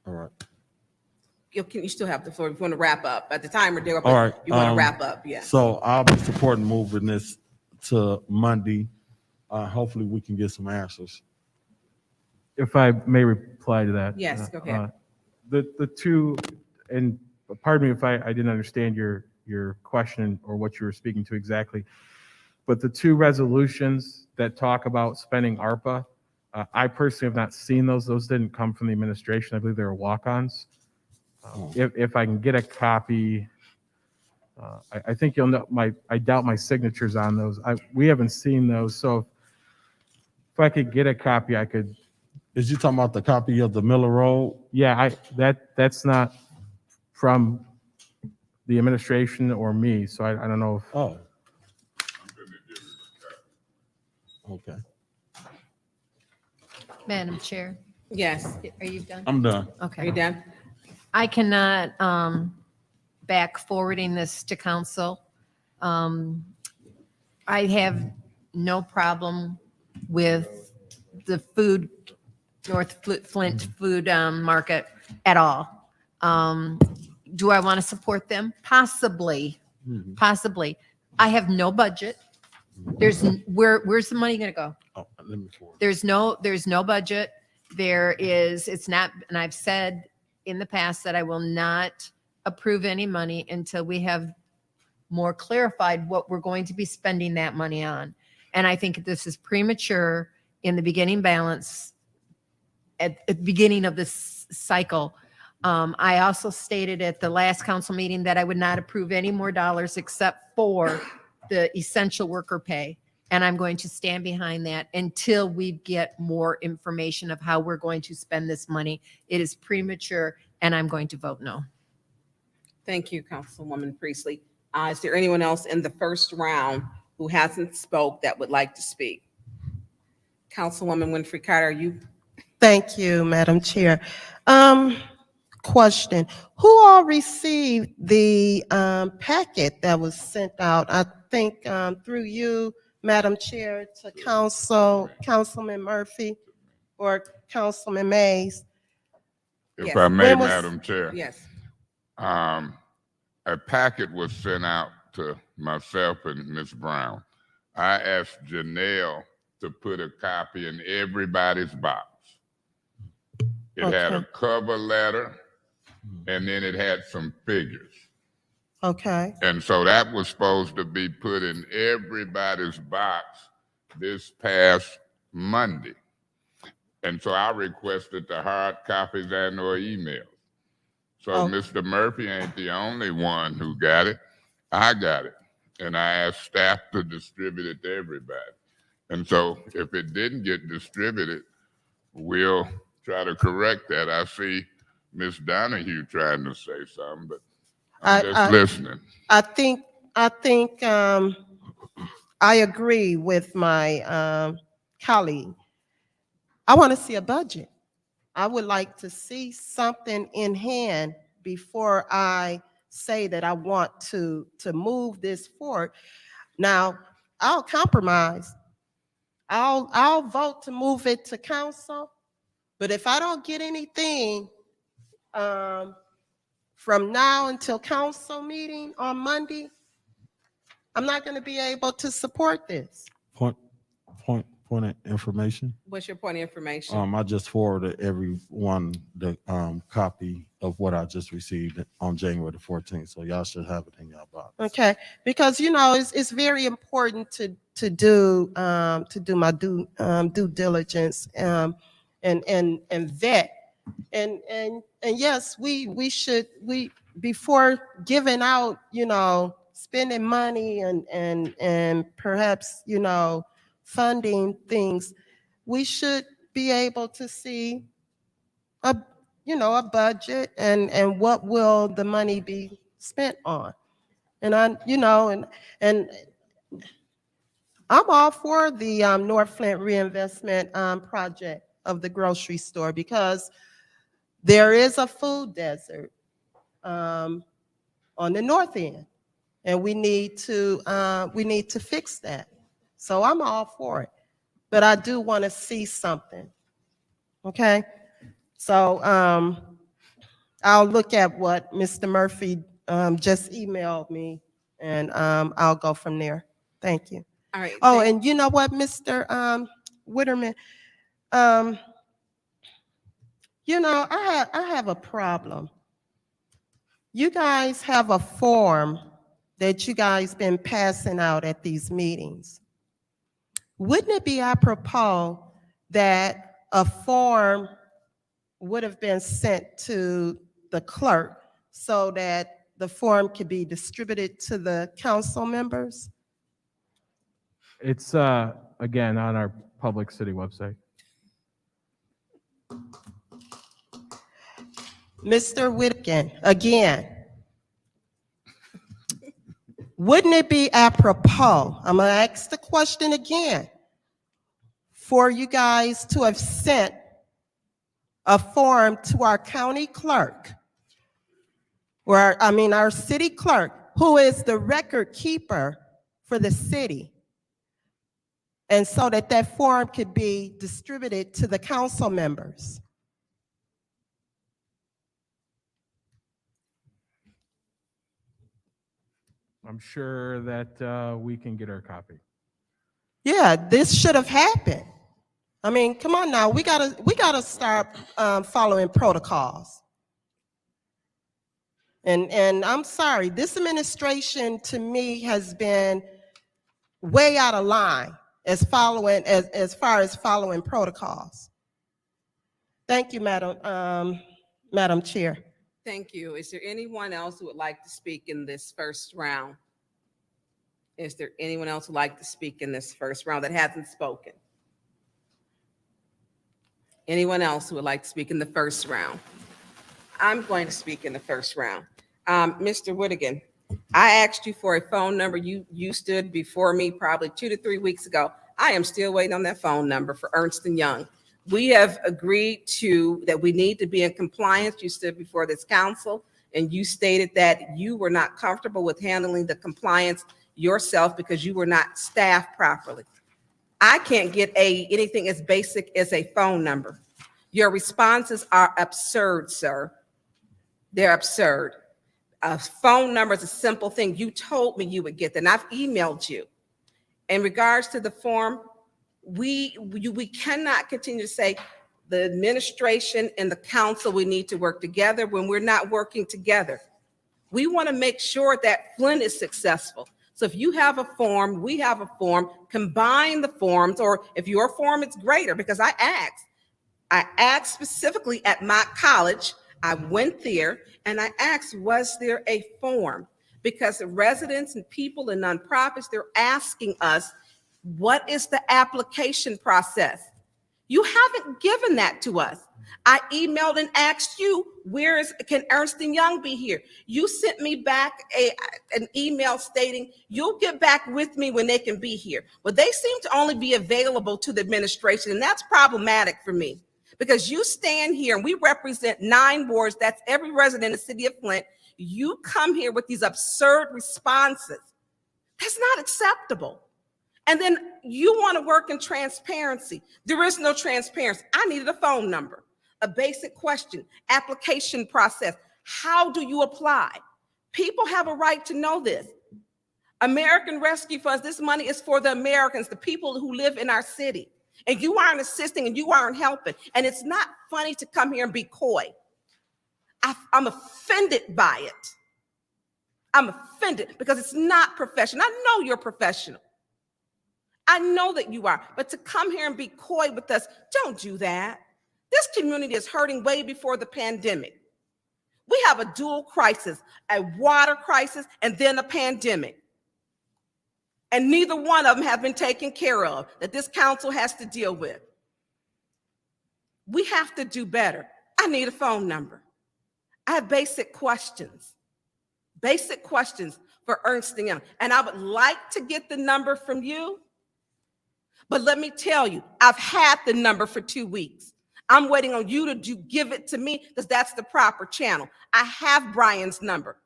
All right. You still have the floor. If you want to wrap up. At the timer, there, All right. you want to wrap up, yeah. So I'll be supporting moving this to Monday. Hopefully we can get some answers. If I may reply to that. Yes, go ahead. The two, and pardon me if I didn't understand your question or what you were speaking to exactly, but the two resolutions that talk about spending ARPA, I personally have not seen those. Those didn't come from the administration. I believe they were walk-ons. If I can get a copy, I think you'll know I doubt my signature's on those. We haven't seen those, so if I could get a copy, I could. Is you talking about the copy of the Miller Road? Yeah, that's not from the administration or me, so I don't know if. Oh. Okay. Madam Chair, Yes. are you done? I'm done. Are Okay. you done? I cannot back forwarding this to council. I have no problem with the North Flint Food Market at all. Do I want to support them? Possibly, possibly. I have no budget. Where's the money going to go? Oh, let me forward. There's no budget. It's not, and I've said in the past that I will not approve any money until we have more clarified what we're going to be spending that money on. And I think this is premature in the beginning balance at the beginning of this cycle. I also stated at the last council meeting that I would not approve any more dollars except for the essential worker pay. And I'm going to stand behind that until we get more information of how we're going to spend this money. It is premature, and I'm going to vote no. Thank you, Councilwoman Priestley. Is there anyone else in the first round who hasn't spoke that would like to speak? Councilwoman Winfrey Carter, you? Thank you, Madam Chair. Question, who all received the packet that was sent out? I think through you, Madam Chair, to Councilman Murphy or Councilman Mays. If Yes. I may, When was- Madam Chair. Yes. A packet was sent out to myself and Ms. Brown. I asked Janelle to put a copy in everybody's box. It had a Okay. cover letter, and then it had some figures. Okay, And so that was supposed to be put in everybody's box this past Monday. And so I requested the hard copies and or emails. So Oh. Mr. Murphy ain't the only one who got it. I got it. And I asked staff to distribute it to everybody. And so if it didn't get distributed, we'll try to correct that. I see Ms. Donahue trying to say something, but I'm just listening. I think I agree with my colleague. I want to see a budget. I would like to see something in hand before I say that I want to move this forward. Now, I'll compromise. I'll vote to move it to council, but if I don't get anything from now until council meeting on Monday, I'm not going to be able to support this. Point of information. What's your point of information? I just forwarded everyone the copy of what I just received on January the 14th. So y'all should have it in y'all box. Okay, because it's very important to do my due diligence and vet and yes, we should before giving out, spending money and perhaps, funding things, we should be able to see a budget and what will the money be spent on. And and I'm all for the North Flint reinvestment project of the grocery store because there is a food desert on the north end, and we need to fix that. So I'm all for it, but I do want to see something. Okay, so I'll look at what Mr. Murphy just emailed me, and I'll go from there. Thank you. All right. Oh, and you know what, Mr. Witterman, you know, I have a problem. You guys have a form that you guys been passing out at these meetings. Wouldn't it be apropos that a form would have been sent to the clerk so that the form could be distributed to the council members? It's, again, on our public city website. Mr. Whitkin, again, wouldn't it be apropos, I'm gonna ask the question again, for you guys to have sent a form to our county clerk, or our city clerk, who is the record keeper for the city, and so that that form could be distributed to the council members? I'm sure that we can get our copy. Yeah, this should have happened. I mean, come on now, we gotta start following protocols. And I'm sorry, this administration to me has been way out of line as far as following protocols. Thank you, Madam Chair. Thank you. Is there anyone else who would like to speak in this first round? Is there anyone else who'd like to speak in this first round that hasn't spoken? Anyone else who would like to speak in the first round? I'm going to speak in the first round. Mr. Whittigan, I asked you for a phone number. You stood before me probably 2 to 3 weeks ago. I am still waiting on that phone number for Ernst & Young. We have agreed that we need to be in compliance. You stood before this council and you stated that you were not comfortable with handling the compliance yourself because you were not staffed properly. I can't get anything as basic as a phone number. Your responses are absurd, sir. They're absurd. A phone number is a simple thing. You told me you would get that, and I've emailed you. In regards to the form, we cannot continue to say the administration and the council, we need to work together when we're not working together. We want to make sure that Flint is successful. So if you have a form, we have a form, combine the forms, or if your form is greater, because I asked specifically at my college, I went there and I asked, was there a form? Because the residents and people and nonprofits, they're asking us, what is the application process? You haven't given that to us. I emailed and asked you, can Ernst & Young be here? You sent me back an email stating you'll get back with me when they can be here. But they seem to only be available to the administration, and that's problematic for me because you stand here and we represent 9 wards. That's every resident in the city of Flint. You come here with these absurd responses. That's not acceptable. And then you want to work in transparency. There is no transparency. I needed a phone number, a basic question, application process. How do you apply? People have a right to know this. American Rescue Funds, this money is for the Americans, the people who live in our city. And you aren't assisting and you aren't helping. And it's not funny to come here and be coy. I'm offended by it. I'm offended because it's not professional. I know you're professional. I know that you are, but to come here and be coy with us, don't do that. This community is hurting way before the pandemic. We have a dual crisis, a water crisis, and then a pandemic. And neither one of them have been taken care of that this council has to deal with. We have to do better. I need a phone number. I have basic questions for Ernst & Young. And I would like to get the number from you But let me tell you, I've had the number for 2 weeks. I'm waiting on you to give it to me because that's the proper channel. I have Brian's number.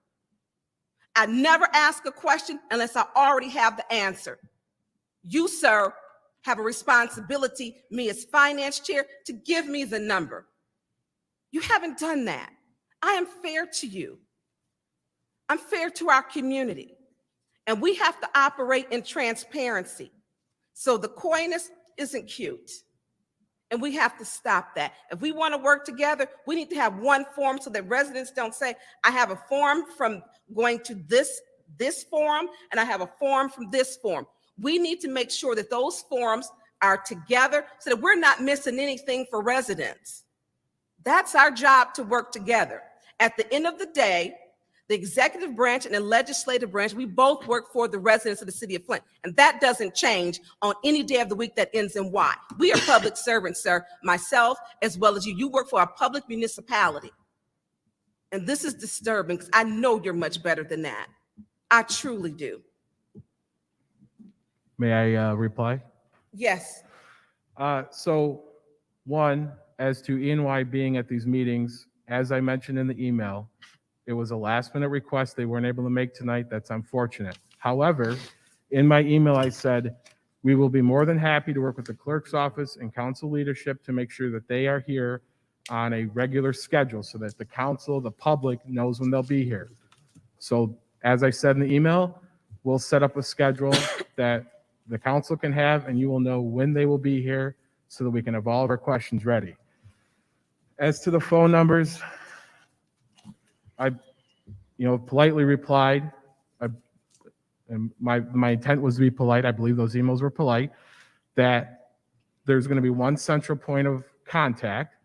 I never ask a question unless I already have the answer. You, sir, have a responsibility, me as finance chair, to give me the number. You haven't done that. I am fair to you. I'm fair to our community. And we have to operate in transparency. So the coyness isn't cute. And we have to stop that. If we want to work together, we need to have one form so that residents don't say, I have a form from going to this forum, and I have a form from this forum. We need to make sure that those forums are together so that we're not missing anything for residents. That's our job, to work together. At the end of the day, the executive branch and the legislative branch, we both work for the residents of the city of Flint. And that doesn't change on any day of the week that ends in Y. We are public servants, sir, myself, as well as you. You work for a public municipality. And this is disturbing because I know you're much better than that. I truly do. May I reply? Yes. So one, as to EY being at these meetings, as I mentioned in the email, it was a last minute request they weren't able to make tonight. That's unfortunate. However, in my email, I said, we will be more than happy to work with the clerk's office and council leadership to make sure that they are here on a regular schedule so that the council, the public knows when they'll be here. So as I said in the email, we'll set up a schedule that the council can have, and you will know when they will be here so that we can have all of our questions ready. As to the phone numbers, I, politely replied, and my intent was to be polite. I believe those emails were polite, that there's going to be one central point of contact,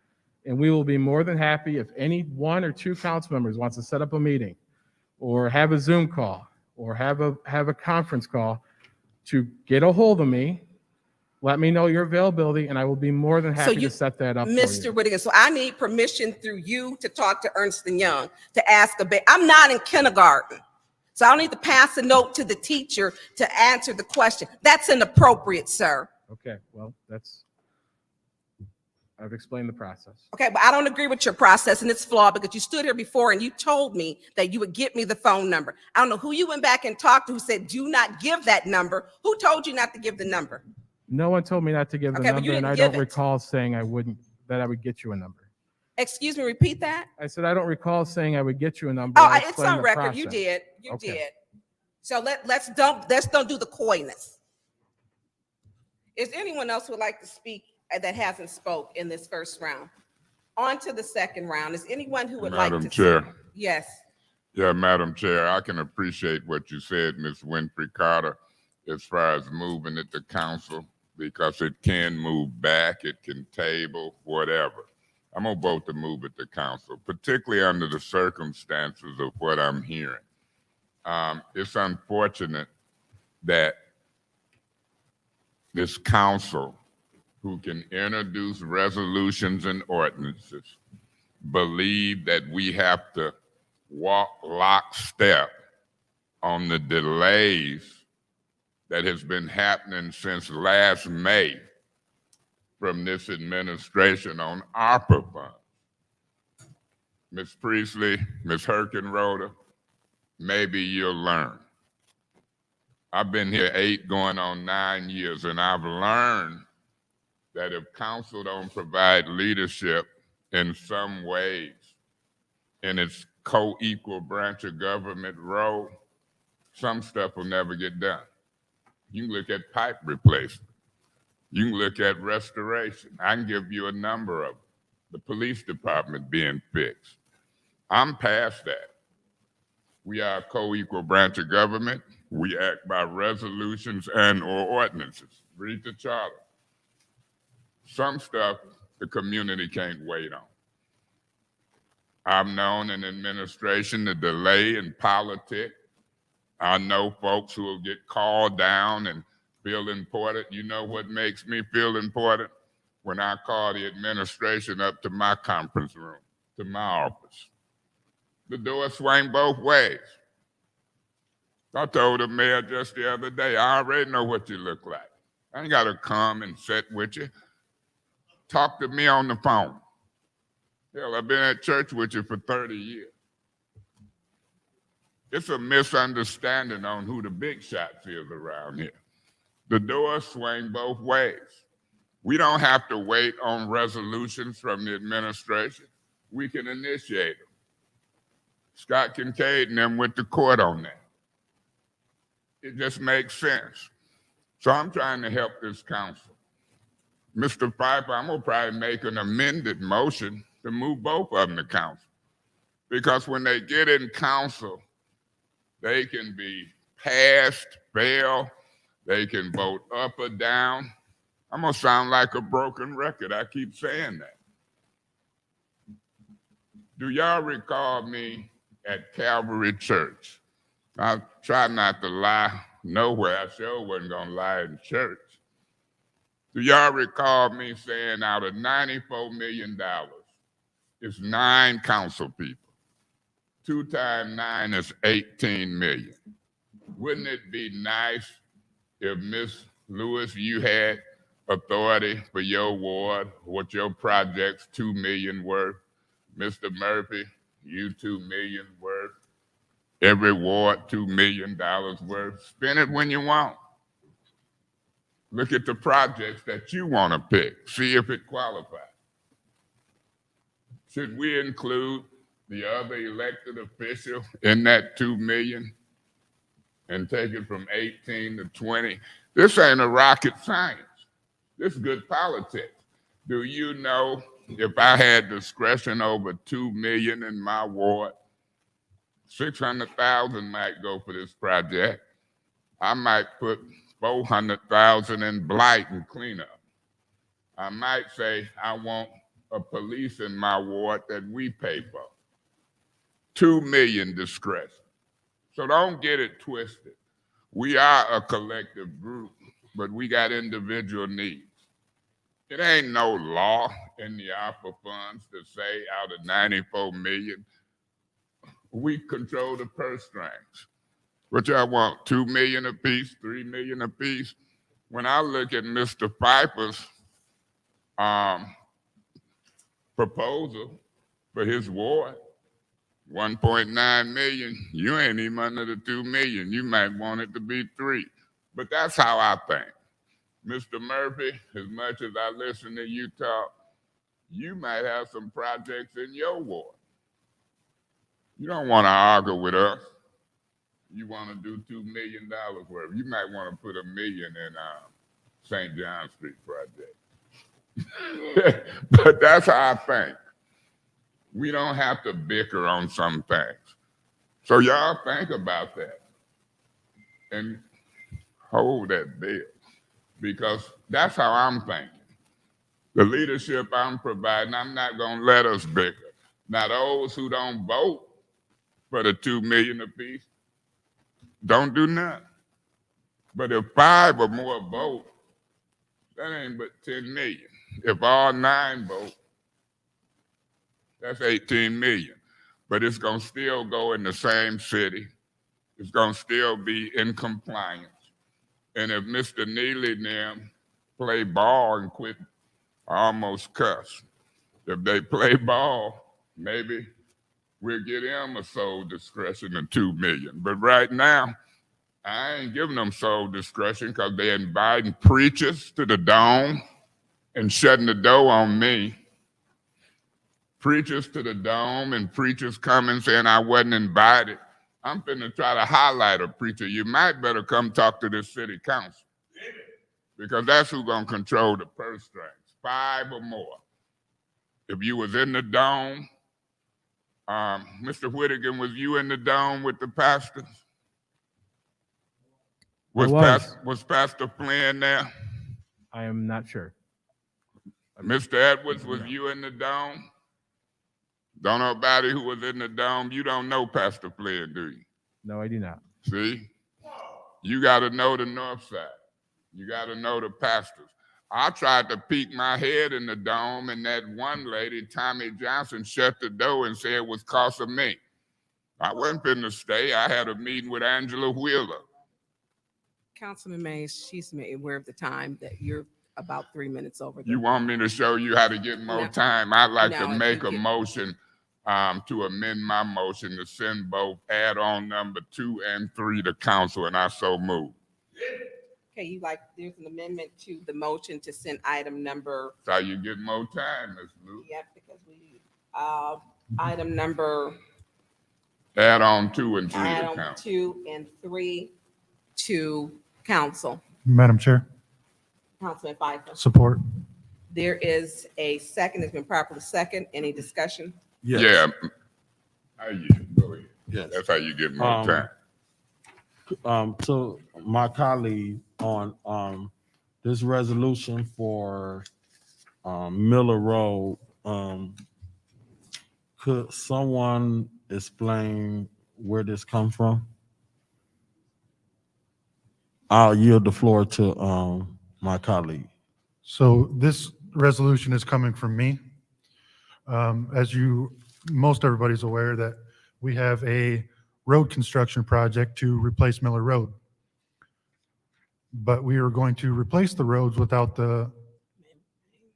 and we will be more than happy if any one or two council members wants to set up a meeting or have a Zoom call or have a conference call to get a hold of me. Let me know your availability, and I will be more than happy to set that up for you. Mr. Whittaker, so I need permission through you to talk to Ernst & Young to ask I'm not in kindergarten, so I don't need to pass a note to the teacher to answer the question. That's inappropriate, sir. Okay, well, I've explained the process. Okay, but I don't agree with your process, and it's flawed because you stood here before and you told me that you would get me the phone number. I don't know who you went back and talked to who said, do not give that number. Who told you not to give the number? No one told me not to give the Okay, but you number, and didn't I don't give it. recall saying I would get you a number. Excuse me, repeat that? I said, I don't recall saying I would get you a number. Oh, I it's explained on the record. You process. did. You Okay. did. So let's don't do the coyness. Is there anyone else who would like to speak that hasn't spoke in this first round? On to the second round. Is anyone who would like to? Madam Chair. Yes. Yeah, Madam Chair, I can appreciate what you said, Ms. Winfrey Carter, as far as moving it to council, because it can move back, it can table, whatever. I'm gonna vote to move it to council, particularly under the circumstances of what I'm hearing. It's unfortunate that this council, who can introduce resolutions and ordinances, believe that we have to walk lockstep on the delays that has been happening since last May from this administration on ARPA funds. Ms. Priestley, Ms. Herkenroder, maybe you'll learn. I've been here 8 going on 9 years, and I've learned that if council don't provide leadership in some ways in its co-equal branch of government role, some stuff will never get done. You can look at pipe replacement. You can look at restoration. I can give you a number of them. The police department being fixed. I'm past that. We are a co-equal branch of government. We act by resolutions and or ordinances. Read the charter. Some stuff the community can't wait on. I've known in administration the delay in politics. I know folks who will get called down and feel important. You know what makes me feel important? When I call the administration up to my conference room, to my office. The door swing both ways. I told the mayor just the other day, I already know what you look like. I ain't got to come and sit with you. Talk to me on the phone. Hell, I've been at church with you for 30 years. It's a misunderstanding on who the big shots is around here. The doors swing both ways. We don't have to wait on resolutions from the administration. We can initiate them. Scott Kincaid and them went to court on that. It just makes sense. So I'm trying to help this council. Mr. Pfeiffer, I'm gonna probably make an amended motion to move both of them to council. Because when they get in council, they can be passed, fail, they can vote up or down. I'm gonna sound like a broken record. I keep saying that. Do y'all recall me at Calvary Church? I try not to lie nowhere. I sure wasn't gonna lie in church. Do y'all recall me saying out of $94 million, it's 9 council people. 2 times 9 is 18 million. Wouldn't it be nice if Miss Lewis, you had authority for your ward, what your project's $2 million worth? Mr. Murphy, you $2 million worth. Every ward, $2 million worth. Spend it when you want. Look at the projects that you want to pick. See if it qualifies. Should we include the other elected official in that $2 million and take it from 18 to 20? This ain't a rocket science. This is good politics. Do you know if I had discretion over $2 million in my ward, 600,000 might go for this project. I might put 400,000 in blight and cleanup. I might say I want a police in my ward that we pay for. 2 million discretion. So don't get it twisted. We are a collective group, but we got individual needs. It ain't no law in the ARPA funds to say out of 94 million, we control the purse strings. What y'all want, 2 million apiece, 3 million apiece? When I look at Mr. Pfeiffer's proposal for his ward, 1.9 million, you ain't even under the 2 million. You might want it to be 3. But that's how I think. Mr. Murphy, as much as I listen to you talk, you might have some projects in your ward. You don't want to argue with us. You want to do $2 million worth. You might want to put $1 million in St. John Street project. But that's how I think. We don't have to bicker on some things. So y'all think about that and hold that bill, because that's how I'm thinking. The leadership I'm providing, I'm not going to let us bicker. Now those who don't vote for the 2 million apiece, don't do nothing. But if 5 or more vote, that ain't but 10 million. If all 9 vote, that's 18 million. But it's gonna still go in the same city. It's gonna still be in compliance. And if Mr. Neely and them play ball and quit, I almost cuss. If they play ball, maybe we'll get them a sole discretion of 2 million. But right now, I ain't giving them sole discretion because they're inviting preachers to the dome and shutting the door on me. Preachers to the dome and preachers coming saying I wasn't invited. I'm finna try to highlight a preacher. You might better come talk to this city council, because that's who's gonna control the purse strings, 5 or more. If you was in the dome, Mr. Whittaker, was you in the dome with the pastors? Was Pastor Flynn there? I am not sure. Mr. Edwards, was you in the dome? Don't know nobody who was in the dome. You don't know Pastor Flynn, do you? No, I do not. See? You got to know the north side. You got to know the pastors. I tried to peek my head in the dome, and that one lady, Tommy Johnson, shut the door and said it was because of me. I wasn't finna stay. I had a meeting with Angela Wheeler. Councilman Mays, she's made aware of the time that you're about 3 minutes over. You want me to show you how to get more No. time? I'd like to No, if make you a get- motion to amend my motion to send both add-on number 2 and 3 to council, and I so move. Okay, there's an amendment to the motion to send item number, That's how you get more time, Ms. Luke. yep, because item number Add-on 2 and 3 to item council. 2 and 3 to council. Madam Chair, Councilman Pfeiffer. support. There is a second, it's been properly second. Any discussion? Yes. Yeah. How you, go ahead. Yes. That's how you get more time. So my colleague on, this resolution for, Miller Road, could someone explain where this come from? I'll yield the floor to, my colleague. So this resolution is coming from me. As most everybody's aware that we have a road construction project to replace Miller Road. But we are going to replace the roads without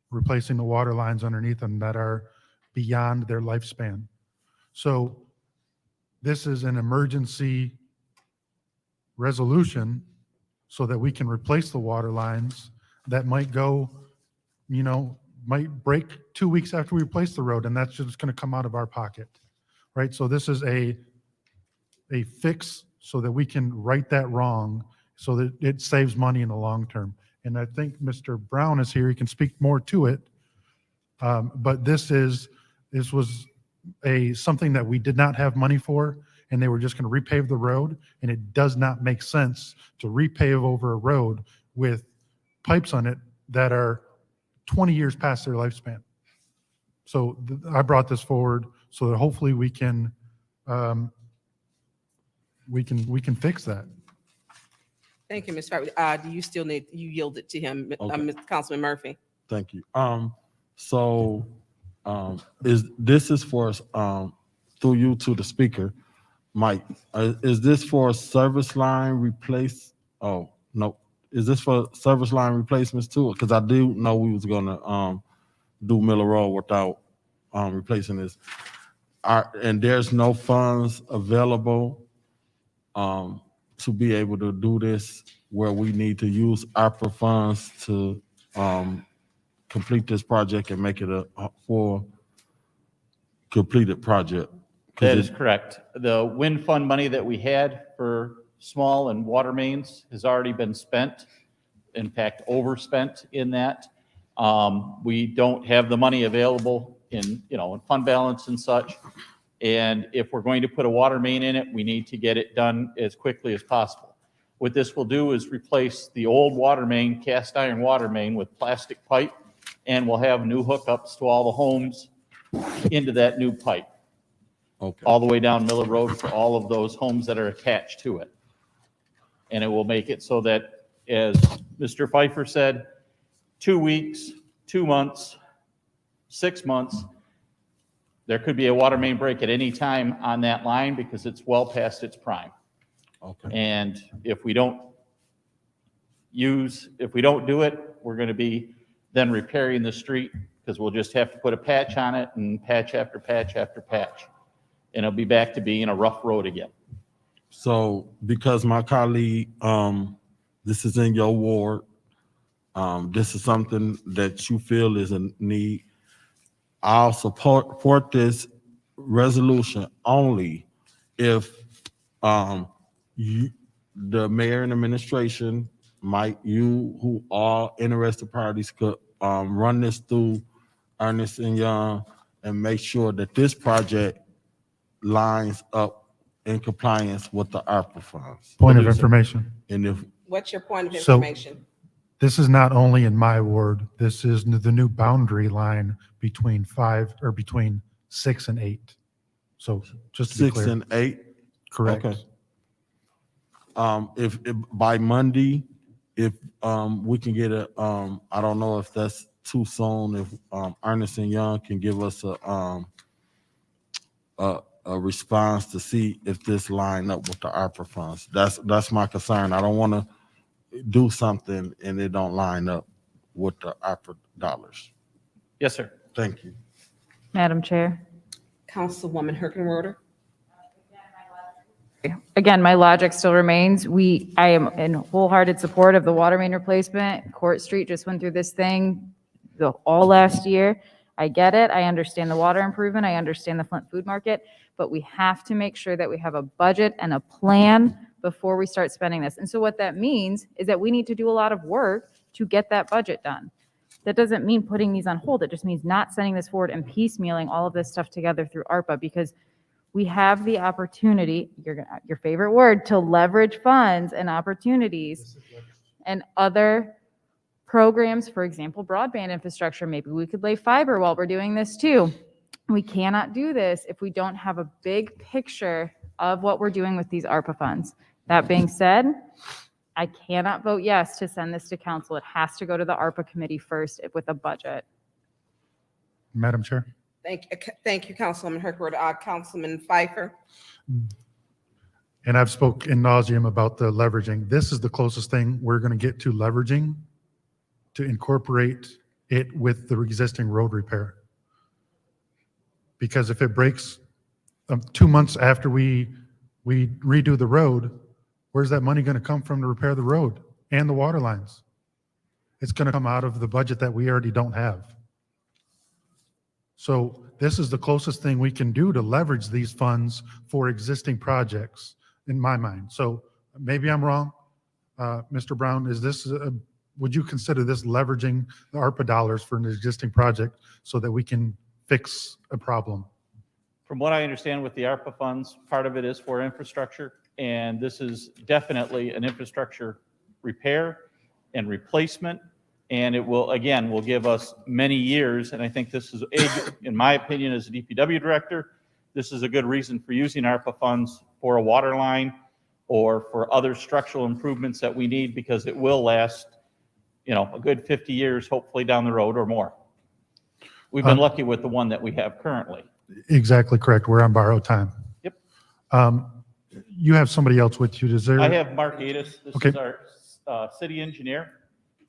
replacing the water lines underneath them that are beyond their lifespan. So this is an emergency resolution so that we can replace the water lines that might go, might break 2 weeks after we replace the road, and that's just going to come out of our pocket, right? So this is a fix so that we can right that wrong so that it saves money in the long term. And I think Mr. Brown is here, he can speak more to it. But this was something that we did not have money for, and they were just going to repave the road, and it does not make sense to repave over a road with pipes on it that are 20 years past their lifespan. So I brought this forward so that hopefully we can fix that. Thank you, Ms. Pfeiffer. Do you still you yield it to him, Okay. Councilman Murphy? Thank you. This is for, through you to the speaker, Mike, is this for service line replace? Oh, no. Is this for service line replacements too? Because I do know we was gonna, do Miller Road without, replacing this. And there's no funds available, to be able to do this where we need to use ARPA funds to, complete this project and make it a full completed project. 'Cause That is correct. The wind fund money that we had for small and water mains has already been spent, in fact, overspent in that. We don't have the money available in fund balance and such. And if we're going to put a water main in it, we need to get it done as quickly as possible. What this will do is replace the old water main, cast iron water main, with plastic pipe, and we'll have new hookups to all the homes into that new pipe. Okay. All the way down Miller Road for all of those homes that are attached to it. And it will make it so that, as Mr. Pfeiffer said, 2 weeks, 2 months, 6 months, there could be a water main break at any time on that line because it's well past its prime. Okay. And if we don't do it, we're going to be then repairing the street because we'll just have to put a patch on it and patch after patch after patch. And it'll be back to being a rough road again. So because my colleague, this is in your ward, this is something that you feel is a need, I'll support this resolution only if the mayor and administration, you who are interested parties could run this through Ernest & Young and make sure that this project lines up in compliance with the ARPA funds. Point of information. And if What's your point of So- information? This is not only in my ward, this is the new boundary line between 6 and 8. So just to be 6 clear. and 8, Correct. okay. If by Monday, if we can get I don't know if that's too soon, if Ernest & Young can give us a response to see if this line up with the ARPA funds. That's my concern. I don't want to do something and it don't line up with the ARPA dollars. Yes, sir. Thank you. Madam Chair. Councilwoman Herkenroder. Again, my logic still remains. I am in wholehearted support of the water main replacement. Court Street just went through this thing all last year. I get it. I understand the water improvement. I understand the Flint food market, but we have to make sure that we have a budget and a plan before we start spending this. And so what that means is that we need to do a lot of work to get that budget done. That doesn't mean putting these on hold. It just means not sending this forward and piecemealing all of this stuff together through ARPA, because we have the opportunity, your favorite word, to leverage funds and opportunities and other programs, for example, broadband infrastructure. Maybe we could lay fiber while we're doing this too. We cannot do this if we don't have a big picture of what we're doing with these ARPA funds. That being said, I cannot vote yes to send this to council. It has to go to the ARPA committee first with a budget. Madam Chair. Thank you, Councilwoman Herkenroder. Councilman Pfeiffer. And I've spoke in nauseam about the leveraging. This is the closest thing we're going to get to leveraging to incorporate it with the existing road repair. Because if it breaks 2 months after we redo the road, where's that money going to come from to repair the road and the water lines? It's going to come out of the budget that we already don't have. So this is the closest thing we can do to leverage these funds for existing projects, in my mind. So maybe I'm wrong. Mr. Brown, would you consider this leveraging the ARPA dollars for an existing project so that we can fix a problem? From what I understand with the ARPA funds, part of it is for infrastructure, and this is definitely an infrastructure repair and replacement. And it will give us many years. And I think this is, in my opinion, as a DPW director, this is a good reason for using ARPA funds for a water line or for other structural improvements that we need, because it will last, a good 50 years, hopefully down the road or more. We've been lucky with the one that we have currently. Exactly correct. We're on borrowed time. Yep. You have somebody else with you. I have Mark Adis. This Okay. is our city engineer.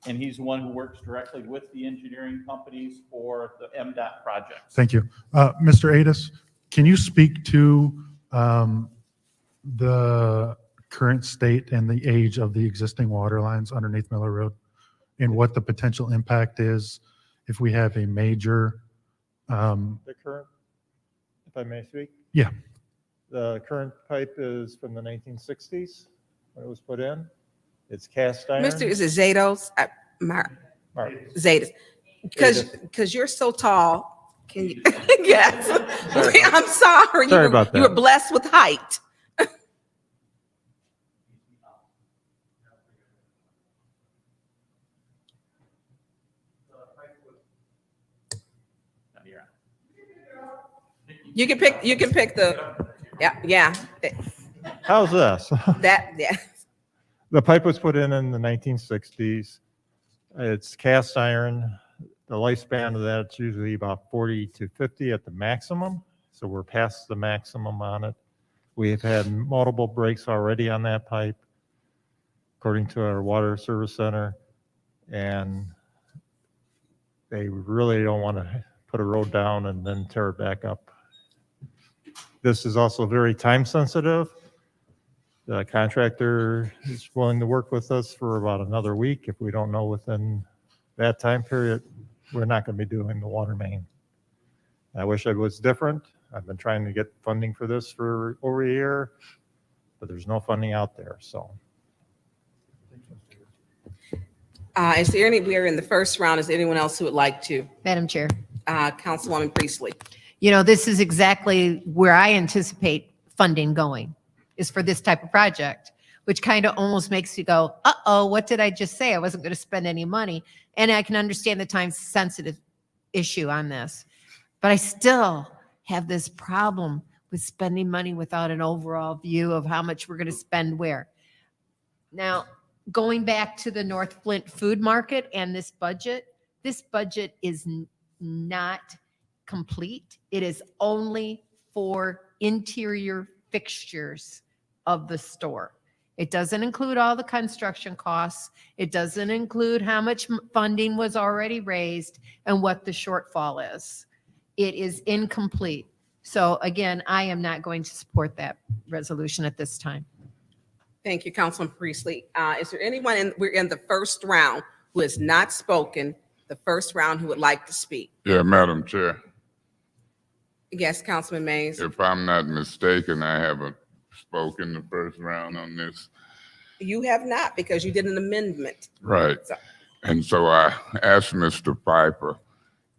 And he's the one who works directly with the engineering companies for the MDOT projects. Thank you. Mr. Adis, can you speak to the current state and the age of the existing water lines underneath Miller Road and what the potential impact is if we have a major? The current, if I may speak? Yeah. The current pipe is from the 1960s when it was put in. It's cast iron. Is it Zados? Mark. Zados. Because you're so tall. Can you? Yes. I'm sorry. Sorry about You were that. blessed with height. You can pick the, yeah. How's this? Yeah. The pipe was put in the 1960s. It's cast iron. The lifespan of that's usually about 40 to 50 at the maximum. So we're past the maximum on it. We've had multiple breaks already on that pipe, according to our water service center. And they really don't want to put a road down and then tear it back up. This is also very time sensitive. The contractor is willing to work with us for about another week. If we don't know within that time period, we're not going to be doing the water main. I wish it was different. I've been trying to get funding for this for over a year, but there's no funding out there, so. We are in the first round. Is there anyone else who would like to? Madam Chair. Councilwoman Priestley. This is exactly where I anticipate funding going, is for this type of project, which kind of almost makes you go, uh-oh, what did I just say? I wasn't going to spend any money. And I can understand the time-sensitive issue on this. But I still have this problem with spending money without an overall view of how much we're going to spend where. Now, going back to the North Flint food market and this budget is not complete. It is only for interior fixtures of the store. It doesn't include all the construction costs. It doesn't include how much funding was already raised and what the shortfall is. It is incomplete. So again, I am not going to support that resolution at this time. Thank you, Councilman Priestley. Is there anyone we're in the first round who has not spoken, the first round, who would like to speak? Yeah, Madam Chair, Yes, Councilman Mays. if I'm not mistaken, I haven't spoken the first round on this. You have not, because you did an amendment. Right. So- And so I asked Mr. Piper,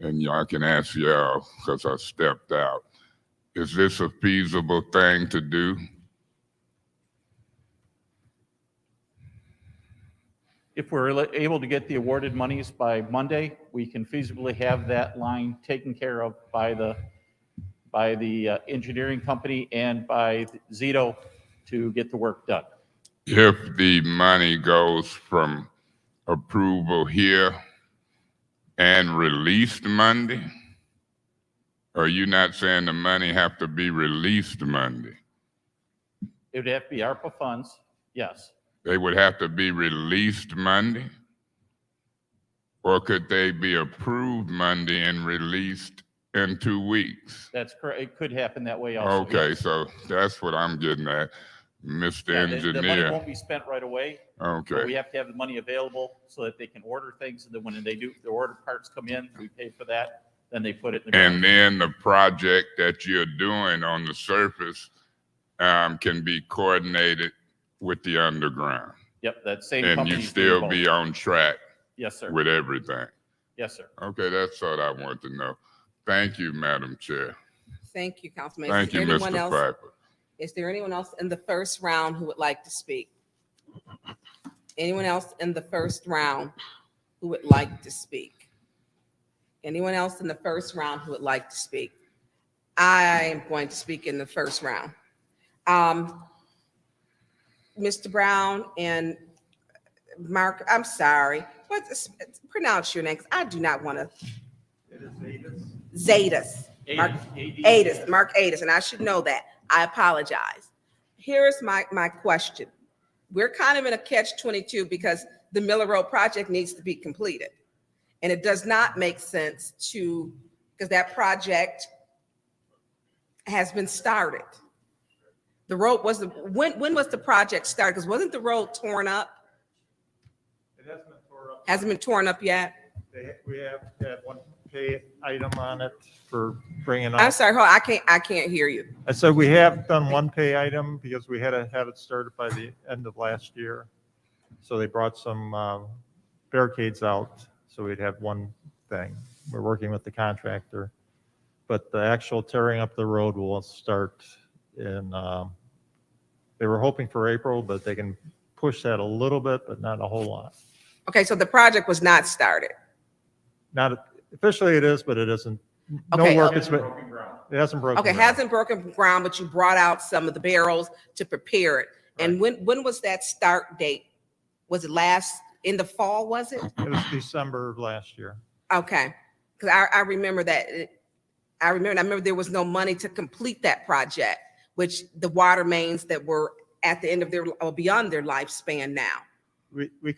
and y'all can ask y'all, because I stepped out, is this a feasible thing to do? If we're able to get the awarded monies by Monday, we can feasibly have that line taken care of by the engineering company and by Zito to get the work done. If the money goes from approval here and released Monday? Are you not saying the money have to be released Monday? It would have to be ARPA funds, yes. They would have to be released Monday? Or could they be approved Monday and released in 2 weeks? That's correct. It could happen that way also. Okay, yes. so that's what I'm getting at, Mr. Yeah, the money Engineer. won't be spent right away. But Okay, we have to have the money available so that they can order things, and then when they do, the order parts come in, we pay for that, then they put it in the and ground. then the project that you're doing on the surface can be coordinated with the underground. Yep, that same And company. you still be on track Yes, sir. with everything. Yes, sir. Okay, that's what I want to know. Thank you, Madam Chair. Thank you, Councilman. Thank you, Mr. Piper. Is there anyone else in the first round who would like to speak? Anyone else in the first round who would like to speak? Anyone else in the first round who would like to speak? I am going to speak in the first round. Mr. Brown and Mark, I'm sorry, but pronounce your name, 'cause I do not want to. Zetas. Mark Adis, Mark Adis, and I should know that. I apologize. Here's my question. We're kind of in a catch-22 because the Miller Road project needs to be completed. And it does not make sense because that project has been started. The road when was the project started? Because wasn't the road torn up? It hasn't been tore up. Hasn't been torn up yet? We have had one pay item on it for bringing I'm up. sorry, hold on, I can't hear you. I said we have done one pay item because we had to have it started by the end of last year. So they brought some barricades out, so we'd have one thing. We're working with the contractor. But the actual tearing up the road will start in, they were hoping for April, but they can push that a little bit, but not a whole lot. Okay, so the project was not started. Not officially it is, but it isn't. No Okay, work has been, it hasn't broken Okay, ground. hasn't broken ground, but you brought out some of the barrels to prepare it. And when was that start date? Was it in the fall, was it? It was December of last year. Okay, because I remember that. I remember there was no money to complete that project, which the water mains that were at the end of or beyond their lifespan now. We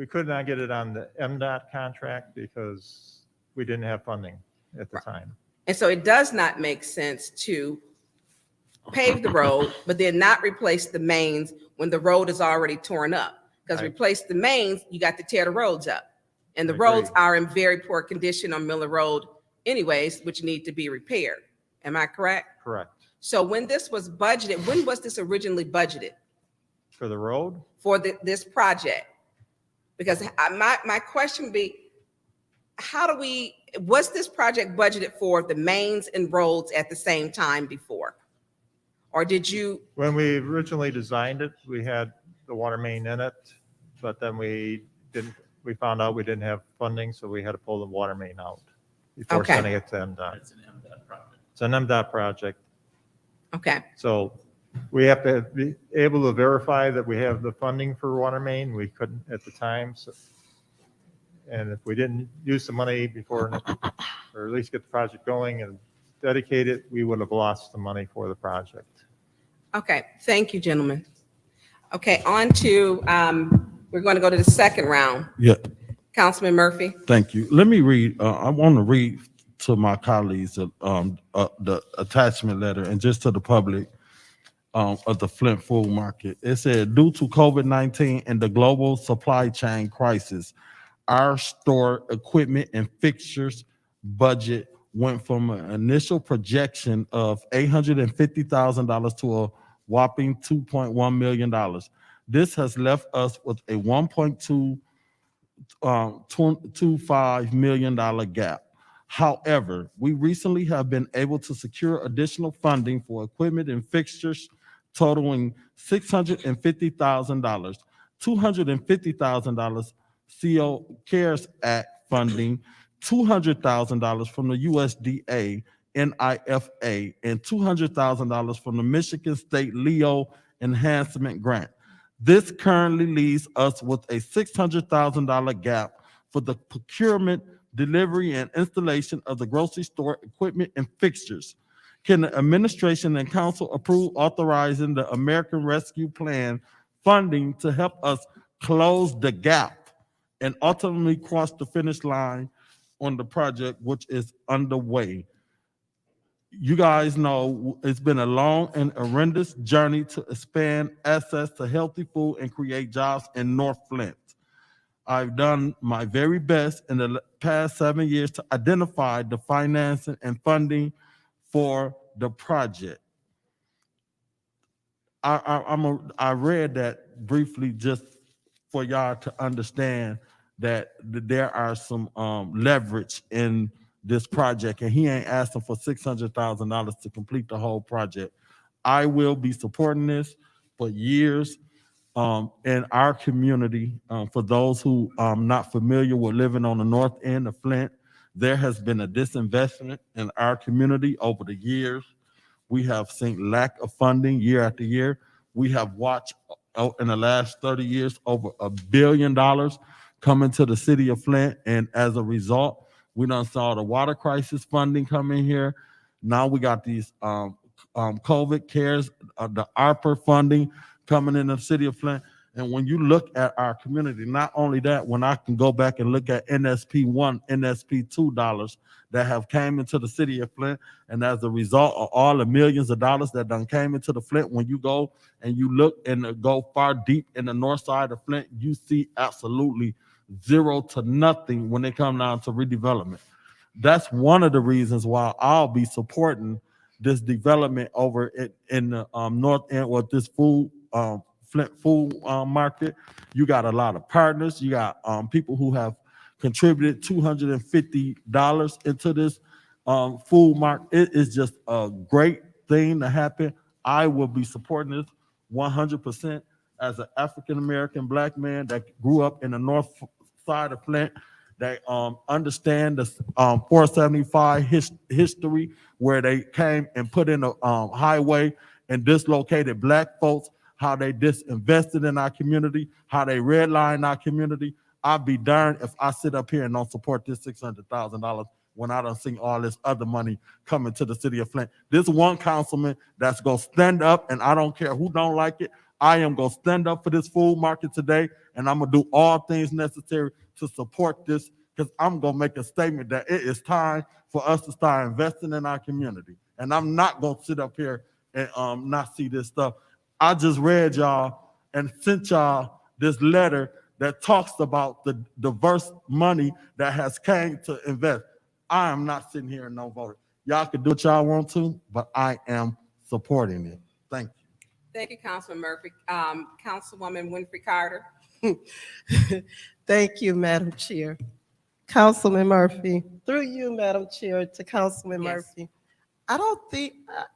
could not get it on the MDOT contract because we didn't have funding at the time. And so it does not make sense to pave the road, but then not replace the mains when the road is already torn up. Because Right. replace the mains, you got to tear the roads up. And the I roads agree. are in very poor condition on Miller Road anyways, which need to be repaired. Am I correct? Correct. So when this was budgeted, when was this originally budgeted For the road, for this project? Because my question would be, was this project budgeted for the mains and roads at the same time before? Or did you, when we originally designed it, we had the water main in it, but then we found out we didn't have funding, so we had to pull the water main out before Okay. sending it to MDOT. It's an MDOT project. It's an MDOT project. okay, So we have to be able to verify that we have the funding for water main. We couldn't at the time. And if we didn't use the money before, or at least get the project going and dedicate it, we would have lost the money for the project. okay. Thank you, gentlemen. Okay, on to, we're going to go to the second round. Yeah, Councilman Murphy. thank you. Let me read, I want to read to my colleagues, the attachment letter and just to the public of the Flint Food Market. It said, due to COVID-19 and the global supply chain crisis, our store equipment and fixtures budget went from an initial projection of $850,000 to a whopping $2.1 million. This has left us with a $1.25 million gap. However, we recently have been able to secure additional funding for equipment and fixtures totaling $650,000, $250,000 CO CARES Act funding, $200,000 from the USDA NIFA, and $200,000 from the Michigan State Leo Enhancement Grant. This currently leaves us with a $600,000 gap for the procurement, delivery, and installation of the grocery store equipment and fixtures. Can the administration and council approve authorizing the American Rescue Plan funding to help us close the gap and ultimately cross the finish line on the project which is underway? You guys know it's been a long and horrendous journey to expand access to healthy food and create jobs in North Flint. I've done my very best in the past 7 years to identify the financing and funding for the project. I read that briefly just for y'all to understand that there are some leverage in this project, and he ain't asking for $600,000 to complete the whole project. I will be supporting this for years. In our community, for those who are not familiar with living on the north end of Flint, there has been a disinvestment in our community over the years. We have seen lack of funding year after year. We have watched in the last 30 years over $1 billion come into the city of Flint, and as a result, we done saw the water crisis funding come in here. Now we got these COVID cares, the ARPA funding coming in the city of Flint. And when you look at our community, not only that, when I can go back and look at NSP 1, NSP 2 dollars that have came into the city of Flint, and as a result of all the millions of dollars that done came into the Flint, when you go and you look and go far deep in the north side of Flint, you see absolutely zero to nothing when it comes down to redevelopment. That's one of the reasons why I'll be supporting this development over in the north end with this food Flint food market. You got a lot of partners. You got people who have contributed $250 into this food market. It is just a great thing to happen. I will be supporting this 100% as an African-American Black man that grew up in the north side of Flint, that understand the 475 history, where they came and put in a highway and dislocated Black folks, how they disinvested in our community, how they redlined our community. I'd be darned if I sit up here and don't support this $600,000 when I don't see all this other money coming to the city of Flint. This one councilman that's gonna stand up, and I don't care who don't like it, I am gonna stand up for this food market today, and I'm gonna do all things necessary to support this, because I'm gonna make a statement that it is time for us to start investing in our community. And I'm not gonna sit up here and not see this stuff. I just read y'all and sent y'all this letter that talks about the diverse money that has came to invest. I am not sitting here and no voter. Y'all can do what y'all want to, but I am supporting it. Thank you. Thank you, Councilman Murphy. Councilwoman Winfrey Carter. Thank you, Madam Chair. Councilman Murphy, through you, Madam Chair, to Councilman Yes. Murphy. I don't think, I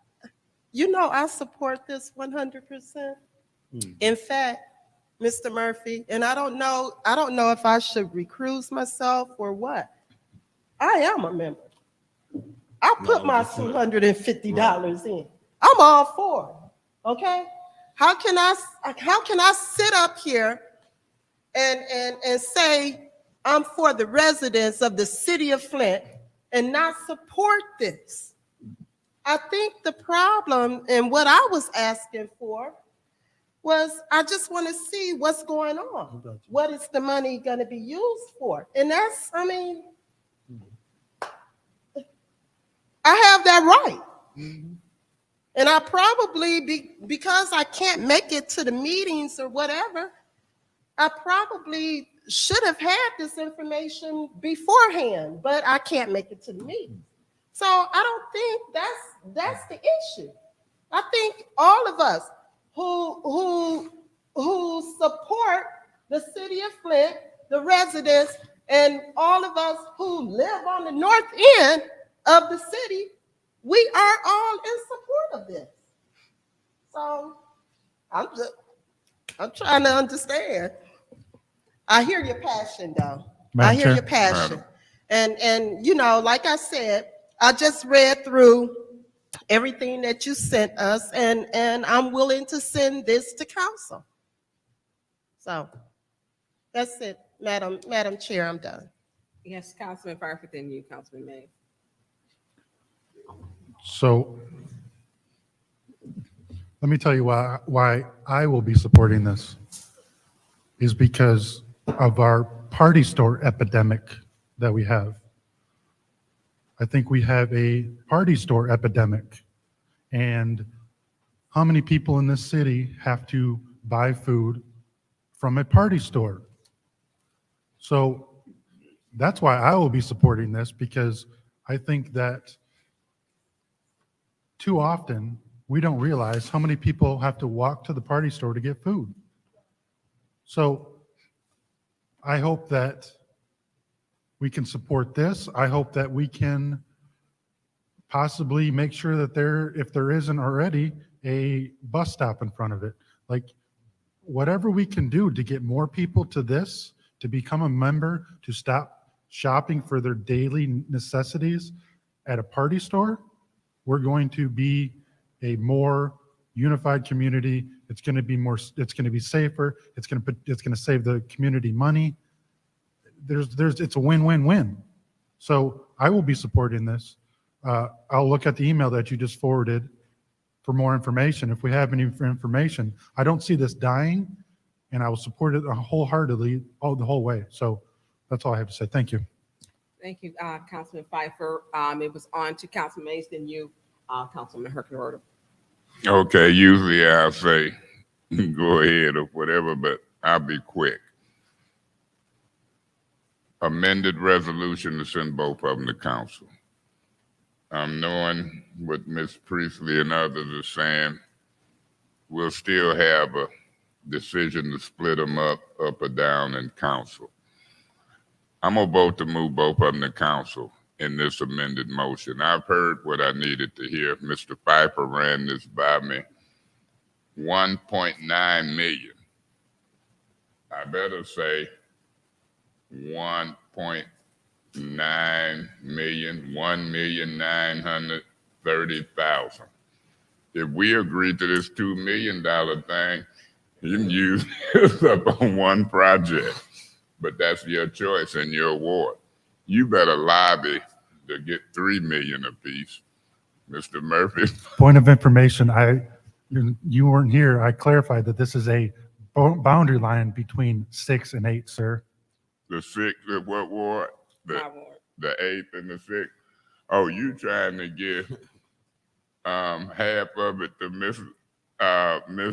support this 100%. In fact, Mr. Murphy, and I don't know if I should recuse myself or what. I am a member. I put my $250 in. I'm all for it, okay? How can I sit up here and say I'm for the residents of the city of Flint and not support this? I think the problem and what I was asking for was I just want to see what's going on. What is the money going to be used for? And that's, I mean, I have that right. And I probably, because I can't make it to the meetings or whatever, I probably should have had this information beforehand, but I can't make it to the meeting. So I don't think that's the issue. I think all of us who support the city of Flint, the residents, and all of us who live on the north end of the city, we are all in support of this. So I'm trying to understand. I hear your passion, though. Madam I hear Chair? your passion. And you know, like I said, I just read through everything that you sent us, and I'm willing to send this to council. So that's it, Madam Chair, I'm done. Yes, Councilman Fireford, then you, Councilman Mays. So let me tell you why I will be supporting this is because of our party store epidemic that we have. I think we have a party store epidemic. And how many people in this city have to buy food from a party store? So that's why I will be supporting this, because I think that too often we don't realize how many people have to walk to the party store to get food. So I hope that we can support this. I hope that we can possibly make sure that if there isn't already, a bus stop in front of it. Like, whatever we can do to get more people to this, to become a member, to stop shopping for their daily necessities at a party store, we're going to be a more unified community. It's going to be it's going to be safer. It's going to save the community money. It's a win-win-win. So I will be supporting this. I'll look at the email that you just forwarded for more information. If we have any information, I don't see this dying, and I will support it wholeheartedly the whole way. So that's all I have to say. Thank you. Thank you, Councilman Pfeiffer. It was on to Councilman Mays, then you, Councilman Herkenrode. Okay, usually I'll say go ahead or whatever, but I'll be quick. Amended resolution to send both of them to council. Knowing what Ms. Priestley and others are saying, we'll still have a decision to split them up or down in council. I'm gonna vote to move both of them to council in this amended motion. I've heard what I needed to hear. Mr. Pfeiffer ran this by me. 1.9 million. I better say 1.9 million, 1,930,000. If we agree to this $2 million thing, you can use this up on one project, but that's your choice and your award. You better lobby to get 3 million apiece. Mr. Murphy. Point of information, you weren't here. I clarified that this is a boundary line between 6 and 8, sir. The 6th of what ward? My ward. The 8th and the 6th. Oh, you trying to give half of it to Miss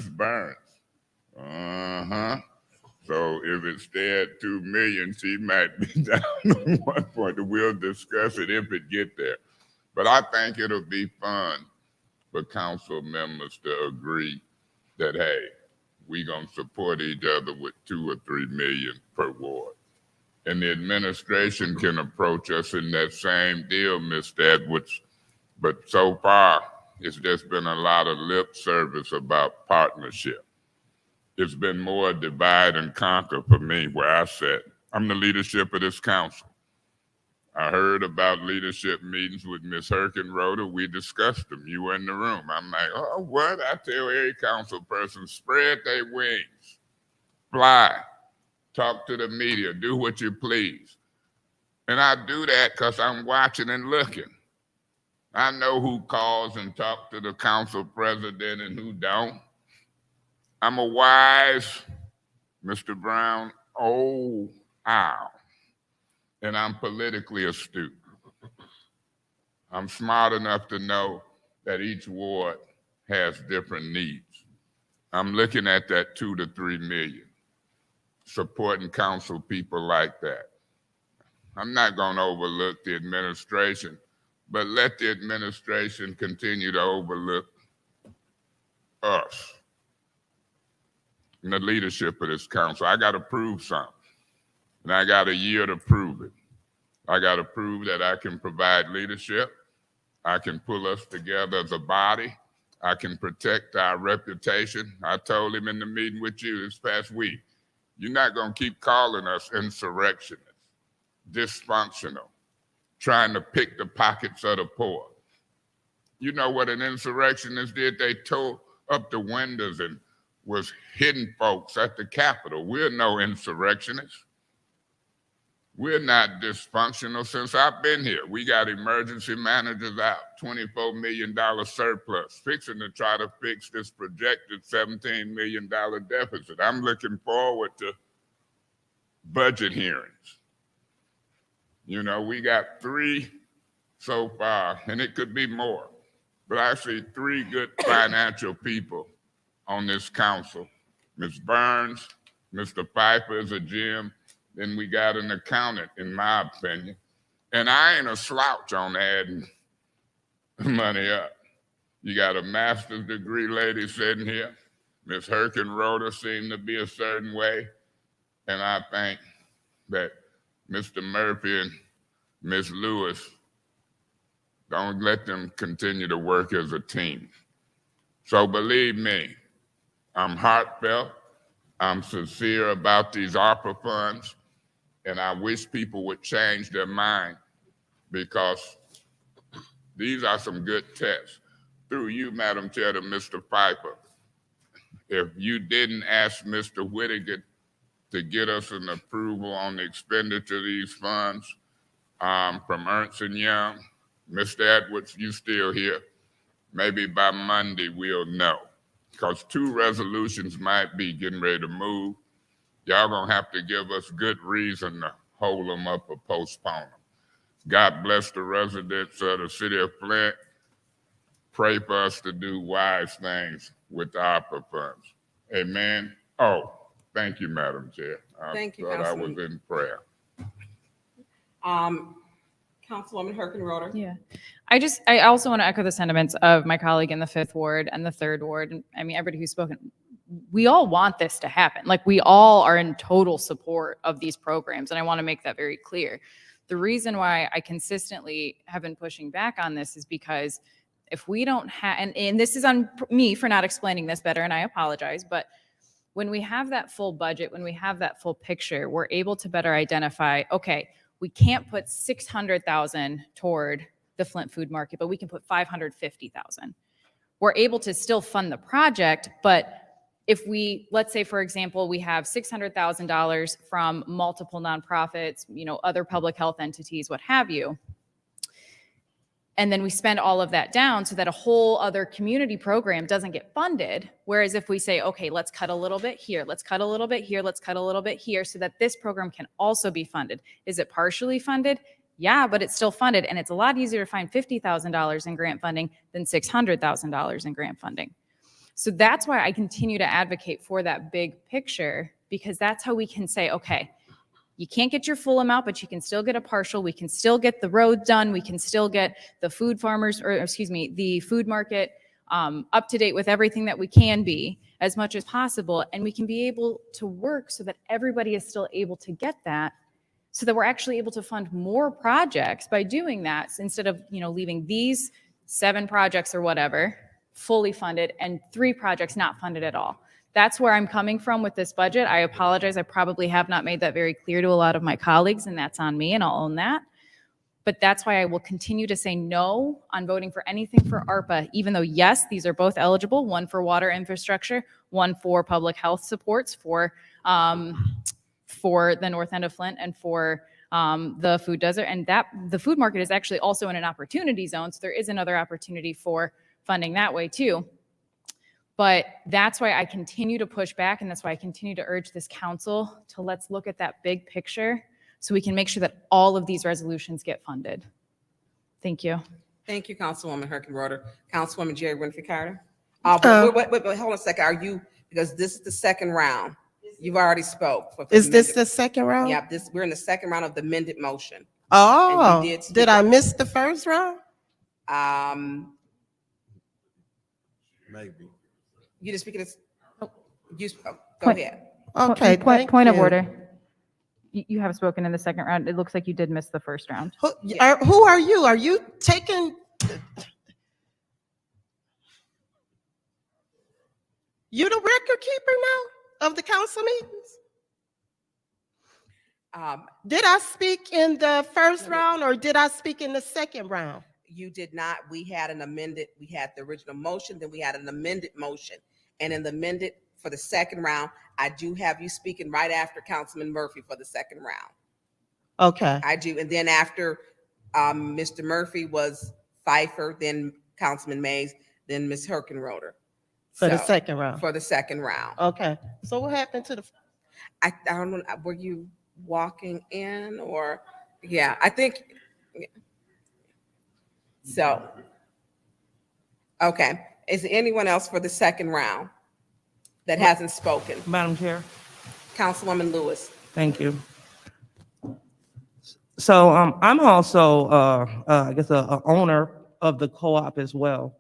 Burns. Uh-huh. So if it stay at 2 million, she might be down on 1 point. We'll discuss it if it get there. But I think it'll be fun for council members to agree that, hey, we gonna support each other with 2 or 3 million per ward. And the administration can approach us in that same deal, Mr. Edwards. But so far, it's just been a lot of lip service about partnership. It's been more divide and conquer for me where I sit. I'm the leadership of this council. I heard about leadership meetings with Ms. Herkenrode. We discussed them. You were in the room. I'm like, oh, what? I tell every council person, spread their wings, fly, talk to the media, do what you please. And I do that because I'm watching and looking. I know who calls and talks to the council president and who don't. I'm a wise Mr. Brown old owl, and I'm politically astute. I'm smart enough to know that each ward has different needs. I'm looking at that 2 to 3 million, supporting council people like that. I'm not going to overlook the administration, but let the administration continue to overlook us and the leadership of this council. I got to prove something, and I got a year to prove it. I got to prove that I can provide leadership. I can pull us together as a body. I can protect our reputation. I told him in the meeting with you this past week, you're not going to keep calling us insurrectionists, dysfunctional, trying to pick the pockets of the poor. You know what an insurrectionist did? They tore up the windows and was hitting folks at the Capitol. We're no insurrectionists. We're not dysfunctional. Since I've been here, we got emergency managers out, $24 million surplus, fixing to try to fix this projected $17 million deficit. I'm looking forward to budget hearings. You know, we got 3 so far, and it could be more, but I see 3 good financial people on this council. Ms. Burns, Mr. Pfeiffer is a gem, then we got an accountant, in my opinion. And I ain't a slouch on adding money up. You got a master's degree lady sitting here. Ms. Herkenroder seemed to be a certain way. And I think that Mr. Murphy and Ms. Lewis, don't let them continue to work as a team. So believe me, I'm heartfelt. I'm sincere about these ARPA funds. And I wish people would change their mind, because these are some good tests. Through you, Madam Chair, to Mr. Pfeiffer, if you didn't ask Mr. Whittaker to get us an approval on the expenditure of these funds from Ernst & Young, Mr. Edwards, you still here? Maybe by Monday we'll know, because 2 resolutions might be getting ready to move. Y'all gonna have to give us good reason to hold them up or postpone them. God bless the residents of the city of Flint. Pray for us to do wise things with the ARPA funds. Amen. Oh, thank you, Madam Chair. Thank you, thought I was Councilman. in prayer. Councilwoman Herkenroder. Yeah. I also want to echo the sentiments of my colleague in the 5th Ward and the 3rd Ward. And I mean, everybody who's spoken, we all want this to happen. Like, we all are in total support of these programs. And I want to make that very clear. The reason why I consistently have been pushing back on this is because if we don't have, and this is on me for not explaining this better, and I apologize, but when we have that full budget, when we have that full picture, we're able to better identify, okay, we can't put 600,000 toward the Flint Food Market, but we can put 550,000. We're able to still fund the project, but if we, let's say, for example, we have $600,000 from multiple nonprofits, you know, other public health entities, what have you, and then we spend all of that down so that a whole other community program doesn't get funded. Whereas if we say, okay, let's cut a little bit here, let's cut a little bit here, let's cut a little bit here, so that this program can also be funded. Is it partially funded? Yeah, but it's still funded. And it's a lot easier to find $50,000 in grant funding than $600,000 in grant funding. So that's why I continue to advocate for that big picture, because that's how we can say, okay, you can't get your full amount, but you can still get a partial. We can still get the road done. We can still get the food farmers, or excuse me, the food market up to date with everything that we can be as much as possible. And we can be able to work so that everybody is still able to get that, so that we're actually able to fund more projects by doing that, instead of, you know, leaving these 7 projects or whatever fully funded and 3 projects not funded at all. That's where I'm coming from with this budget. I apologize. I probably have not made that very clear to a lot of my colleagues, and that's on me, and I'll own that. But that's why I will continue to say no on voting for anything for ARPA, even though, yes, these are both eligible, one for water infrastructure, one for public health supports for the north end of Flint and for the food desert. And that the food market is actually also in an opportunity zone. So there is another opportunity for funding that way too. But that's why I continue to push back, and that's why I continue to urge this council to let's look at that big picture so we can make sure that all of these resolutions get funded. Thank you. Thank you, Councilwoman Herkenroder. Councilwoman Jerry Winfrey Carter. Wait, hold on a second. Are you, because this is the second round. You've already spoke. Is this the second round? Yeah, we're in the second round of the amended motion. Oh, And you speak did I miss the first round? Maybe. You just speaking this, go Point- ahead. Okay, Point thank of you. order. You have spoken in the second round. It looks like you did miss the first round. Who are you? Are you taking? You the record keeper now of the council meetings? Did I speak in the first round or did I speak in the second round? You did not. We had the original motion, then we had an amended motion. And in the amended, for the second round, I do have you speaking right after Councilman Murphy for the second round. Okay. I do. And then after Mr. Murphy was Pfeiffer, then Councilman Mays, then Ms. Herkenroder. For the second round. For the second round. Okay. So what happened to the? I don't know. Were you walking in or? Yeah, I think. So. Okay. Is there anyone else for the second round that hasn't spoken? Madam Chair. Councilwoman Lewis. Thank you. So I'm also, I guess, a owner of the co-op as well.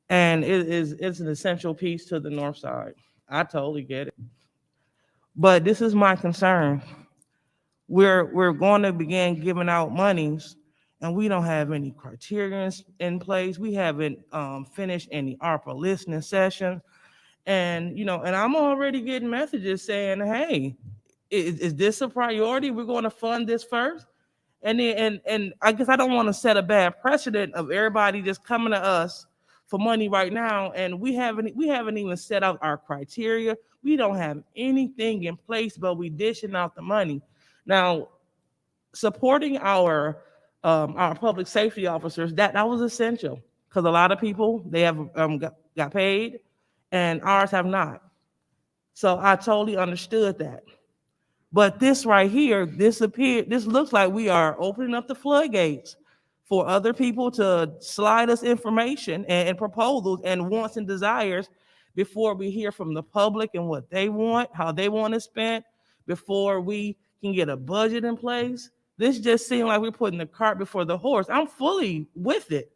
And it's an essential piece to the north side. I totally get it. But this is my concern. We're going to begin giving out monies and we don't have any criteria in place. We haven't finished any ARPA listening sessions. And, and I'm already getting messages saying, hey, is this a priority? We're going to fund this first. And then, and I guess I don't want to set a bad precedent of everybody just coming to us for money right now. And we haven't even set out our criteria. We don't have anything in place, but we dishing out the money. Now, supporting our public safety officers, that was essential because a lot of people, they have got paid and ours have not. So I totally understood that. But this right here, this looks like we are opening up the floodgates for other people to slide us information and proposals and wants and desires before we hear from the public and what they want, how they want to spend, before we can get a budget in place. This just seems like we're putting the cart before the horse. I'm fully with it,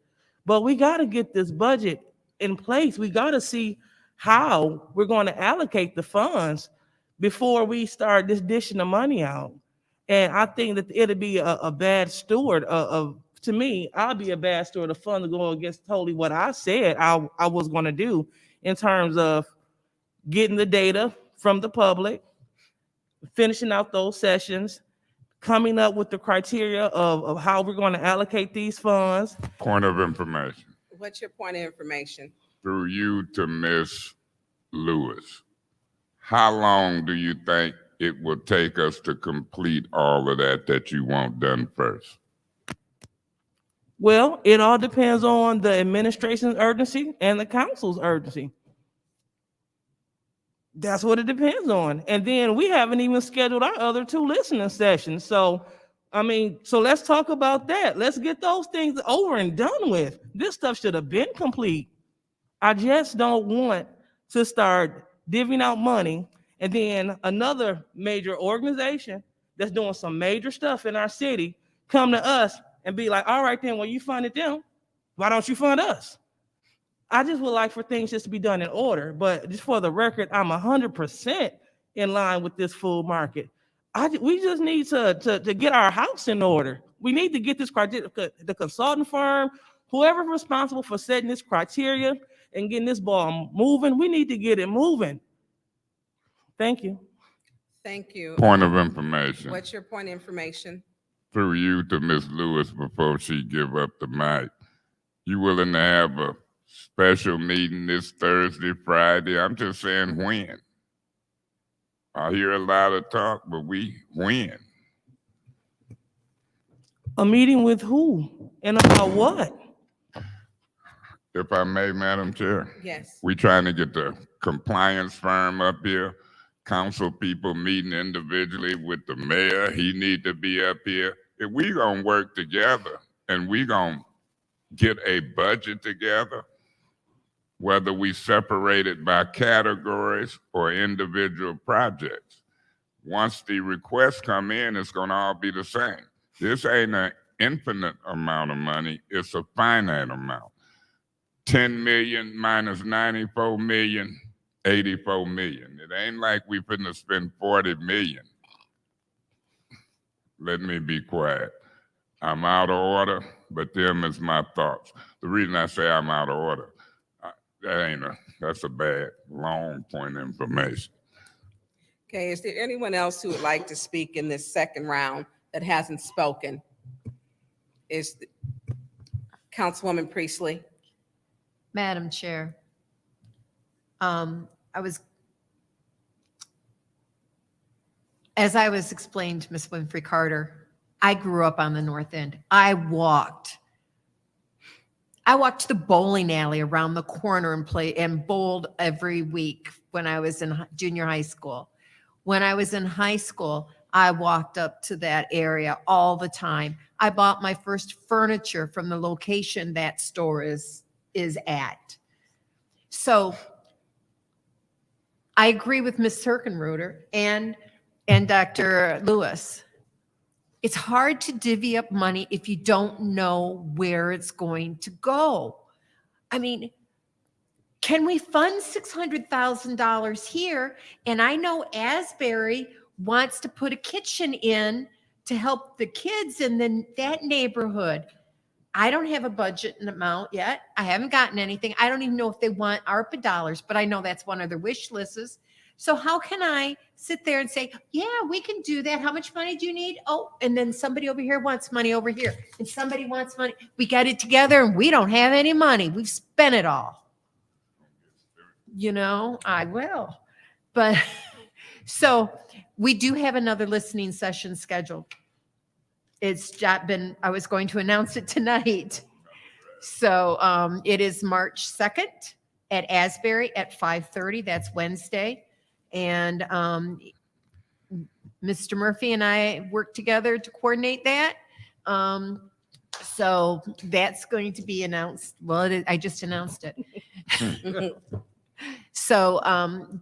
but we got to get this budget in place. We got to see how we're going to allocate the funds before we start just dishing the money out. And I think that it'll be a bad steward to me, I'll be a bad steward of funds to go against totally what I said I was going to do in terms of getting the data from the public, finishing out those sessions, coming up with the criteria of how we're going to allocate these funds. Point of information. What's your point of information? Through you to Ms. Lewis. How long do you think it will take us to complete all of that you want done first? Well, it all depends on the administration's urgency and the council's urgency. That's what it depends on. And then we haven't even scheduled our other 2 listening sessions. So, so let's talk about that. Let's get those things over and done with. This stuff should have been complete. I just don't want to start divvying out money and then another major organization that's doing some major stuff in our city come to us and be like, all right, then, well, you funded them. Why don't you fund us? I just would like for things just to be done in order. But just for the record, I'm 100% in line with this full market. We just need to get our house in order. We need to get this criteria, the consulting firm, whoever's responsible for setting this criteria and getting this ball moving, we need to get it moving. Thank you. Thank you. Point of information. What's your point of information? Through you to Ms. Lewis before she give up the mic. You willing to have a special meeting this Thursday, Friday? I'm just saying when. I hear a lot of talk, but when? A meeting with who and about what? If I may, Madam Chair, Yes. we trying to get the compliance firm up here, council people meeting individually with the mayor. He need to be up here. If we gonna work together and we gonna get a budget together, whether we separate it by categories or individual projects, once the requests come in, it's gonna all be the same. This ain't an infinite amount of money, it's a finite amount. 10 million minus 94 million, 84 million. It ain't like we finna spend 40 million. Let me be quiet. I'm out of order, but them is my thoughts. The reason I say I'm out of order, that's a bad, long point of information. Okay, is there anyone else who would like to speak in this second round that hasn't spoken? Is Councilwoman Priestley? Madam Chair, as I was explained to Ms. Winfrey Carter, I grew up on the North End. I walked to the bowling alley around the corner and bowled every week when I was in junior high school. When I was in high school, I walked up to that area all the time. I bought my first furniture from the location that store is at. So I agree with Ms. Herkenreuter and Dr. Lewis. It's hard to divvy up money if you don't know where it's going to go. I mean, can we fund $600,000 here? And I know Asbury wants to put a kitchen in to help the kids in that neighborhood. I don't have a budget amount yet. I haven't gotten anything. I don't even know if they want ARPA dollars, but I know that's one of their wish lists. So how can I sit there and say, yeah, we can do that. How much money do you need? Oh, and then somebody over here wants money over here, and somebody wants money. We got it together and we don't have any money. We've spent it all. You know, I will. But so we do have another listening session scheduled. It's been, I was going to announce it tonight. So it is March 2nd at Asbury at 5:30. That's Wednesday. And Mr. Murphy and I worked together to coordinate that. So that's going to be announced. Well, I just announced it. So,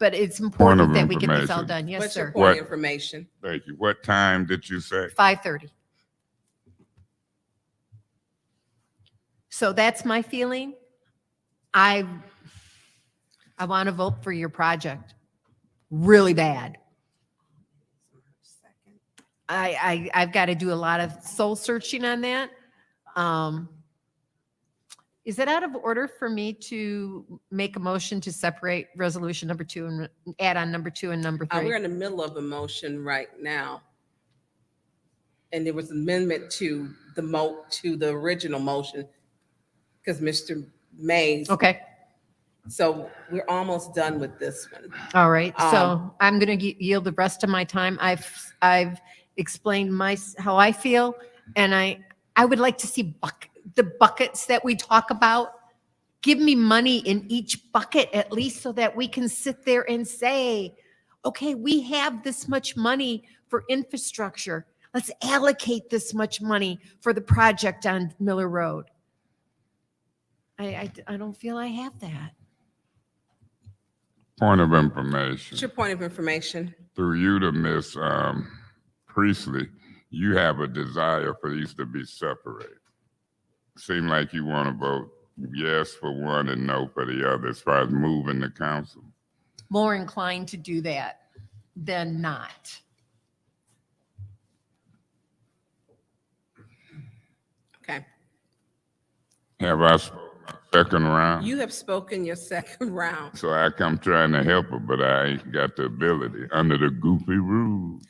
but it's important that we get this all done. Yes, What's your sir. point of information? Thank you. What time did you say? 5:30. So that's my feeling. I want to vote for your project really bad. I've got to do a lot of soul searching on that. Is it out of order for me to make a motion to separate resolution number 2 and add on number 2 and number 3? We're in the middle of a motion right now. And there was an amendment to the original motion because Mr. Mays. Okay. So we're almost done with this one. All right, so I'm going to yield the rest of my time. I've explained how I feel, and I would like to see the buckets that we talk about. Give me money in each bucket at least so that we can sit there and say, okay, we have this much money for infrastructure. Let's allocate this much money for the project on Miller Road. I don't feel I have that. Point of information. What's your point of information? Through you to Ms. Priestley, you have a desire for these to be separated. Seem like you want to vote yes for one and no for the other as far as moving the council. More inclined to do that than not. Okay. Have I spoken my second round? You have spoken your second round. So I come trying to help her, but I ain't got the ability under the goofy rules.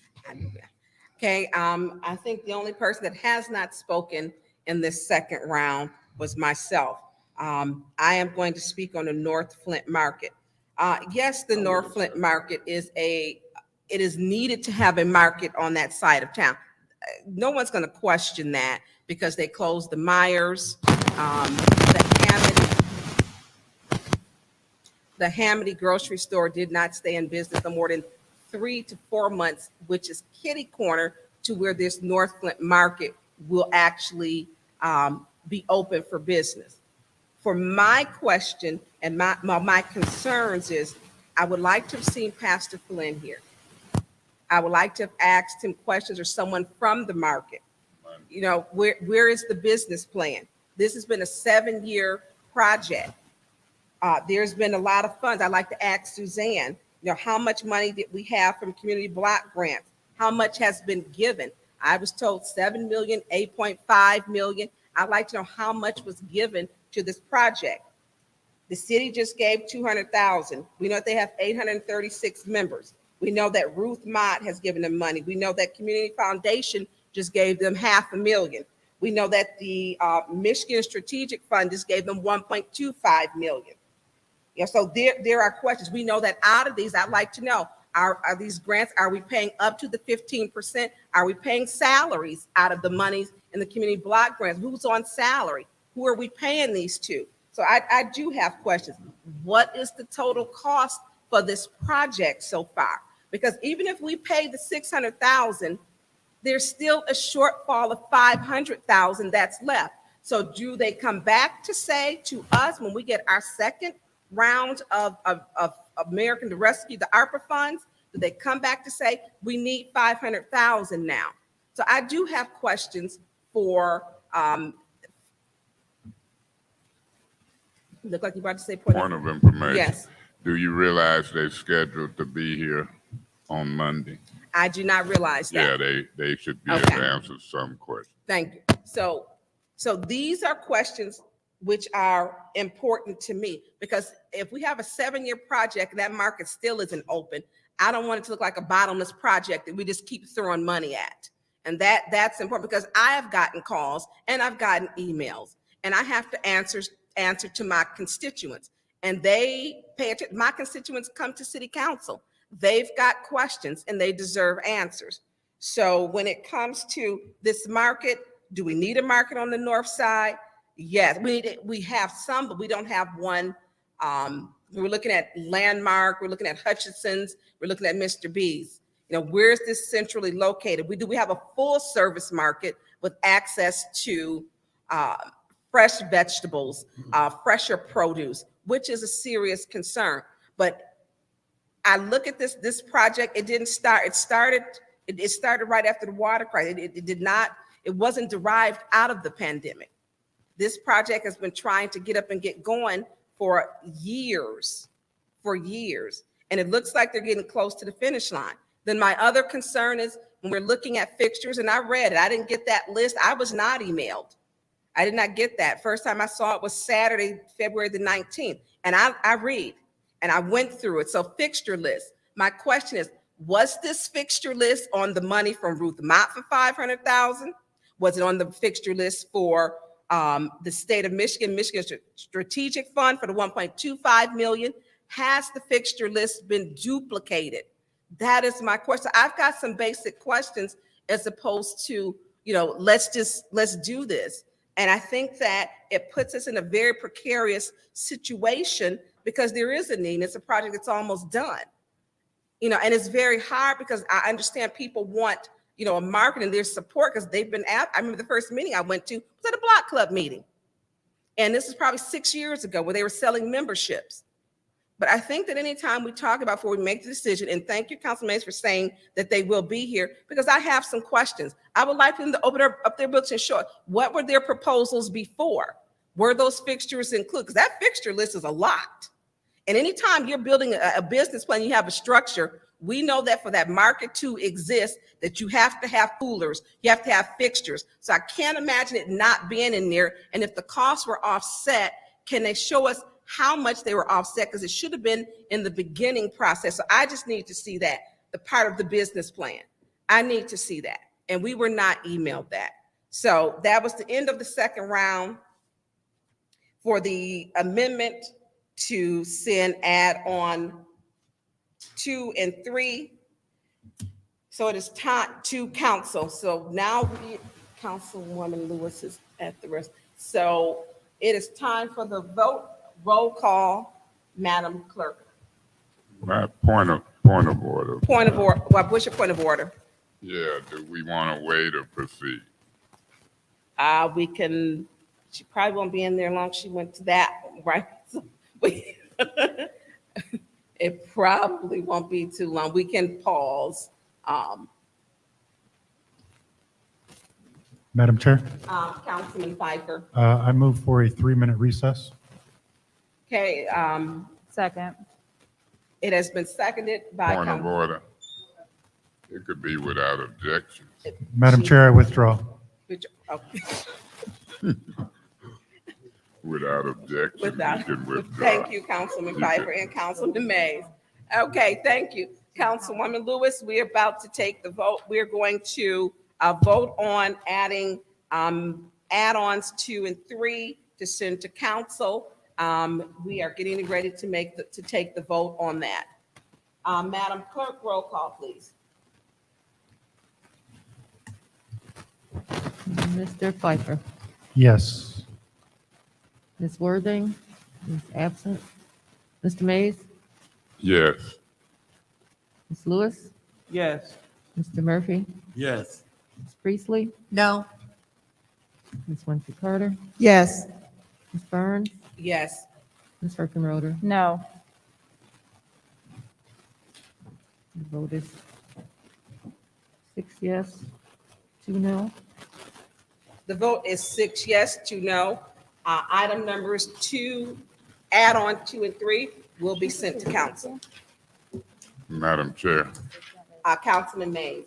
Okay, I think the only person that has not spoken in this second round was myself. I am going to speak on the North Flint market. Yes, the North Flint market it is needed to have a market on that side of town. No one's going to question that because they closed the Myers, the Hammond the Hamity grocery store did not stay in business for more than 3 to 4 months, which is kitty corner to where this North Flint market will actually be open for business. For my question and my concerns is, I would like to have seen Pastor Flynn here. I would like to have asked him questions or someone from the market. You know, where is the business plan? This has been a 7-year project. There's been a lot of funds. I'd like to ask Suzanne, you know, how much money did we have from community block grants? How much has been given? I was told 7 million, 8.5 million. I'd like to know how much was given to this project. The city just gave 200,000. We know that they have 836 members. We know that Ruth Mott has given them money. We know that Community Foundation just gave them $500,000. We know that the Michigan Strategic Fund just gave them 1.25 million. Yeah, so there are questions. We know that out of these, I'd like to know, are these grants, are we paying up to the 15%? Are we paying salaries out of the monies in the community block grants? Who's on salary? Who are we paying these to? So I do have questions. What is the total cost for this project so far? Because even if we pay the 600,000, there's still a shortfall of 500,000 that's left. So do they come back to say to us when we get our second round of American to Rescue, the ARPA funds, do they come back to say we need 500,000 now? So I do have questions for, look like you're about to say Point of information. Yes. Do you realize they're scheduled to be here on Monday? I do not realize that. Yeah, they should be able Okay. to answer some questions. Thank you. So these are questions which are important to me, because if we have a 7-year project and that market still isn't open, I don't want it to look like a bottomless project that we just keep throwing money at. And that's important, because I have gotten calls and I've gotten emails, and I have to answer to my constituents, and they pay attention. My constituents come to city council. They've got questions and they deserve answers. So when it comes to this market, do we need a market on the north side? Yes, we have some, but we don't have one. We're looking at Landmark, we're looking at Hutchinson's, we're looking at Mr. B's. You know, where's this centrally located? We have a full service market with access to fresh vegetables, fresher produce, which is a serious concern. But I look at this project, it didn't start, it started right after the water crisis. It wasn't derived out of the pandemic. This project has been trying to get up and get going for years. And it looks like they're getting close to the finish line. Then my other concern is when we're looking at fixtures, and I read it, I didn't get that list. I was not emailed. I did not get that. First time I saw it was Saturday, February the 19th. And I read and I went through it. So fixture list. My question is, was this fixture list on the money from Ruth Mott for 500,000? Was it on the fixture list for the state of Michigan Strategic Fund for the 1.25 million? Has the fixture list been duplicated? That is my question. I've got some basic questions as opposed to, you know, let's do this. And I think that it puts us in a very precarious situation because there is a need. It's a project that's almost done, you know, and it's very hard because I understand people want, you know, a market and their support because they've been at, I remember the first meeting I went to was at a block club meeting. And this is probably 6 years ago where they were selling memberships. But I think that anytime we talk about before we make the decision, and thank you, Councilman for saying that they will be here, because I have some questions. I would like them to open up their books and show what were their proposals before? Were those fixtures included? Because that fixture list is a lot. And anytime you're building a business plan, you have a structure, we know that for that market to exist, that you have to have coolers, you have to have fixtures. So I can't imagine it not being in there. And if the costs were offset, can they show us how much they were offset? Because it should have been in the beginning process. So I just need to see that, the part of the business plan. I need to see that. And we were not emailed that. So that was the end of the second round for the amendment to send add-on 2 and 3. So it is time to council. So now Councilwoman Lewis is at the rest. So it is time for the vote. Roll call. Madam Clerk. My point of order. Point of order, what's your point of order? Yeah, do we want to wait or proceed? We can, she probably won't be in there long. She went to that, right? So it probably won't be too long. We can pause. Madam Chair, Councilman Pfeiffer. I move for a 3-minute recess. Okay, Second. it has been seconded by. Point of order. It could be without objection. Madam Chair, I withdraw. Without objection, Without, we can withdraw. thank you, Councilman Pfeiffer and Councilman Mays. Okay, thank you. Councilwoman Lewis, we're about to take the vote. We're going to vote on adding add-ons 2 and 3 to send to council. We are getting ready to take the vote on that. Madam Clerk, roll call, please. Mr. Pfeiffer, Yes. Ms. Worthing is absent. Mr. Mays, Yes. Ms. Lewis, Yes. Mr. Murphy, Yes. Ms. Priestley, No. Ms. Winfrey Carter, Yes. Ms. Burns, Yes. Ms. Hurkenroder. No. The vote is 6 yes, 2 no. The vote is 6 yes, 2 no. Item numbers 2, add-on 2 and 3 will be sent to council. Madam Chair, Councilman Mays.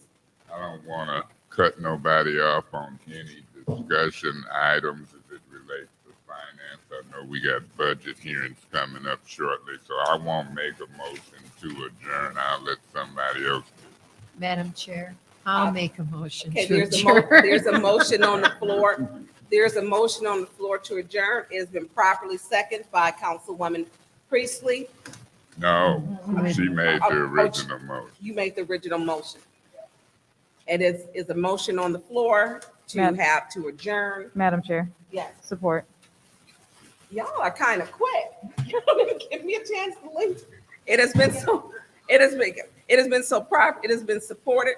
I don't want to cut nobody off on any discussion items as it relates to finance. I know we got budget hearings coming up shortly, so I won't make a motion to adjourn. I'll let somebody else do it. Madam Chair, I'll make a motion Okay, to there's adjourn. there's a motion on the floor. There's a motion on the floor to adjourn. It has been properly seconded by Councilwoman Priestley. No, she made the original motion. You made the original motion. It is a motion on the floor to Madam- have to adjourn. Madam Chair, Yes, support. y'all are kind of quick. You don't even give me a chance to leave. It has been so proper. It has been supported.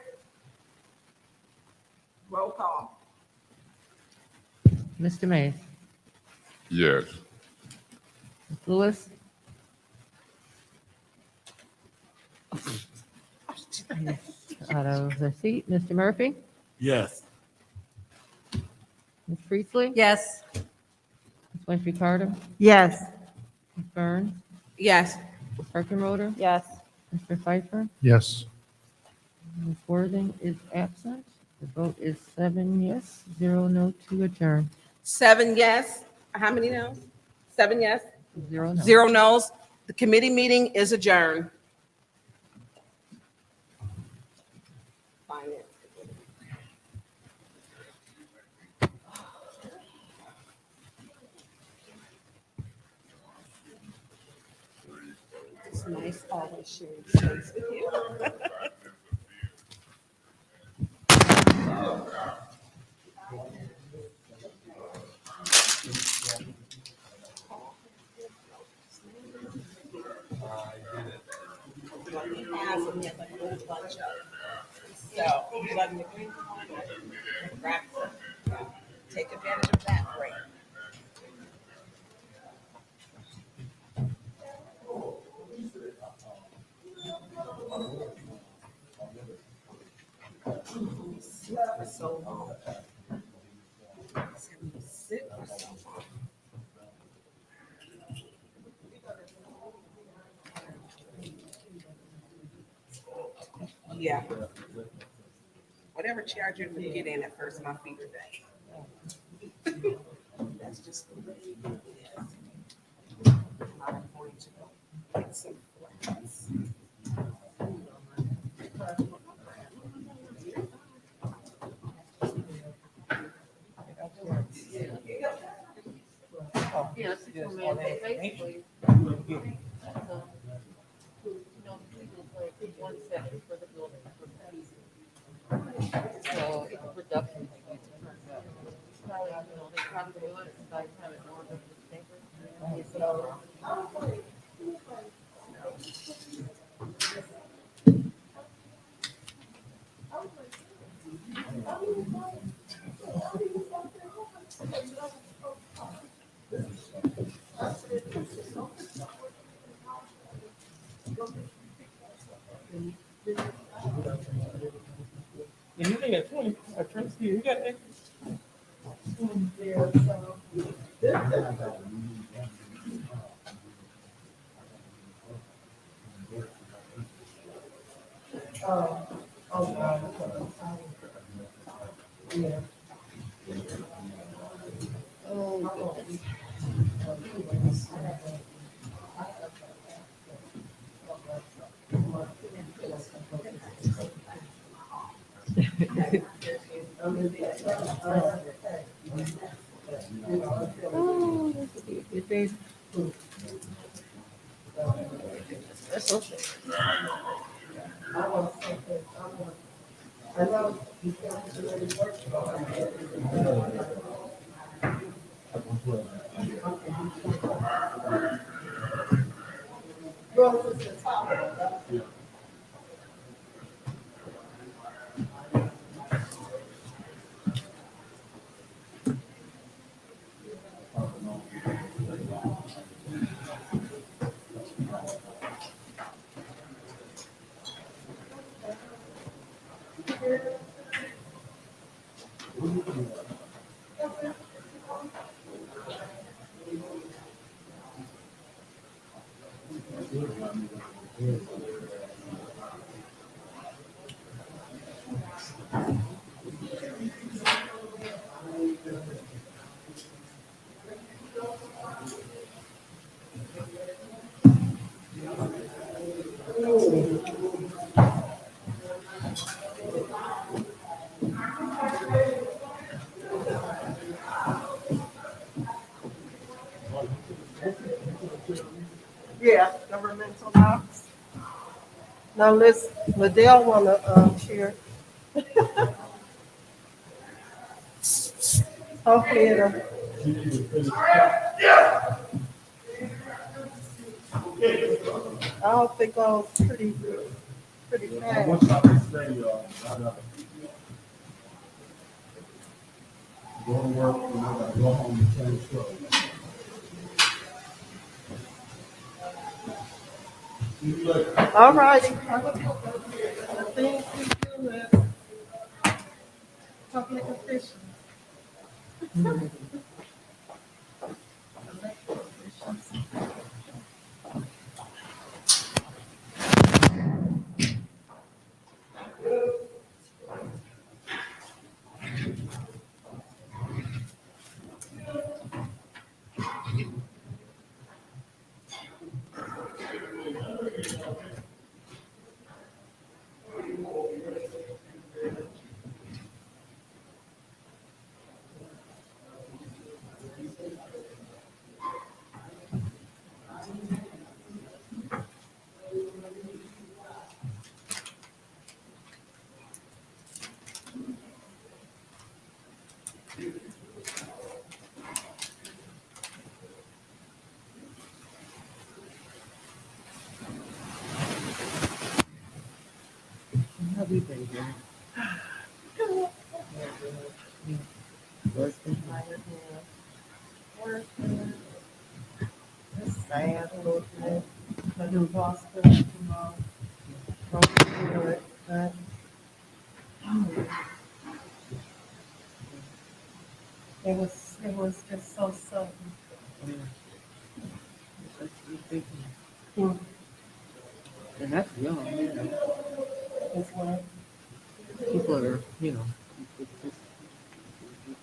Roll call. Mr. Mays, Yes. Ms. Lewis, out of the seat, Mr. Murphy, Yes. Ms. Priestley, Yes. Ms. Winfrey Carter, Yes. Ms. Burns, Yes. Ms. Hurkenroder, Yes. Mr. Pfeiffer, Yes. Ms. Worthing is absent. The vote is 7 yes, 0 no to adjourn. 7 yes. How many no's? 7 yes, 0 no. 0 no's. The committee meeting is adjourned. Finance. It's nice always sharing space with you. He has them, he has like a whole bunch of them. So, let me grab some. Take advantage of that break. Sit for so long. Sit for so long. Yeah. Whatever charge you're gonna get in at first, my feet are down. That's just the way it is. I'm going to go get some flats. Yes, basically. So it's a reduction. They probably do it by the time it And you think at 20, I try to see you got that. Yeah, governmental box. Now let's, Liddell wanna, share. Hopefully it'll. I hope it goes pretty fast. Go to work, and I gotta go home and change clothes. See you later. All righty. The things we do is public officials. Have you been doing? Working. Working. It's sad, looking. I do hospital tomorrow. Don't do it, but. It was just so sudden. Hmm. And that's young, man. It's what? People are, you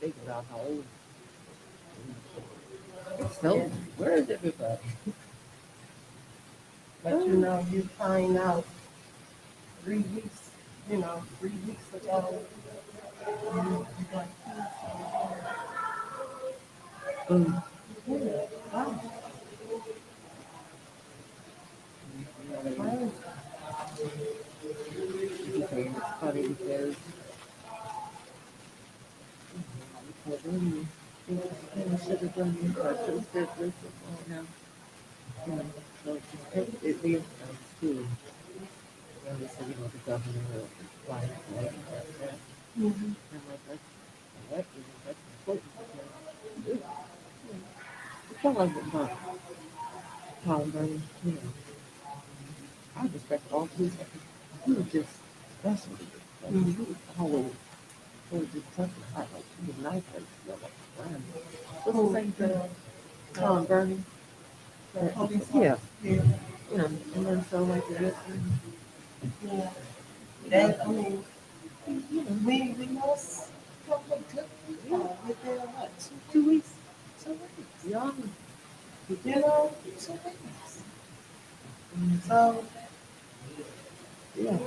think about how old. So, where is everybody? But you know, you find out 3 weeks, 3 weeks ago. you got Mm. cancer. Wow. Okay, it's funny because I should have done this, I should have said this, now, so it is school. And they said, the governor will fly like that. Mhm. I'm like, that's important. It's not like it's not Palmer, I respect all police officers. He was just special. Like, he was always, he was just tough and hot. Like, he was nice. Like, you know, like, wow. What's his name? Tom Bernie. Yeah. You know, and then so like the rest of them. Yeah. That, I mean, we lost something good within what, 2 weeks? 2 weeks. Yeah. You know, 2 weeks. So, Yeah.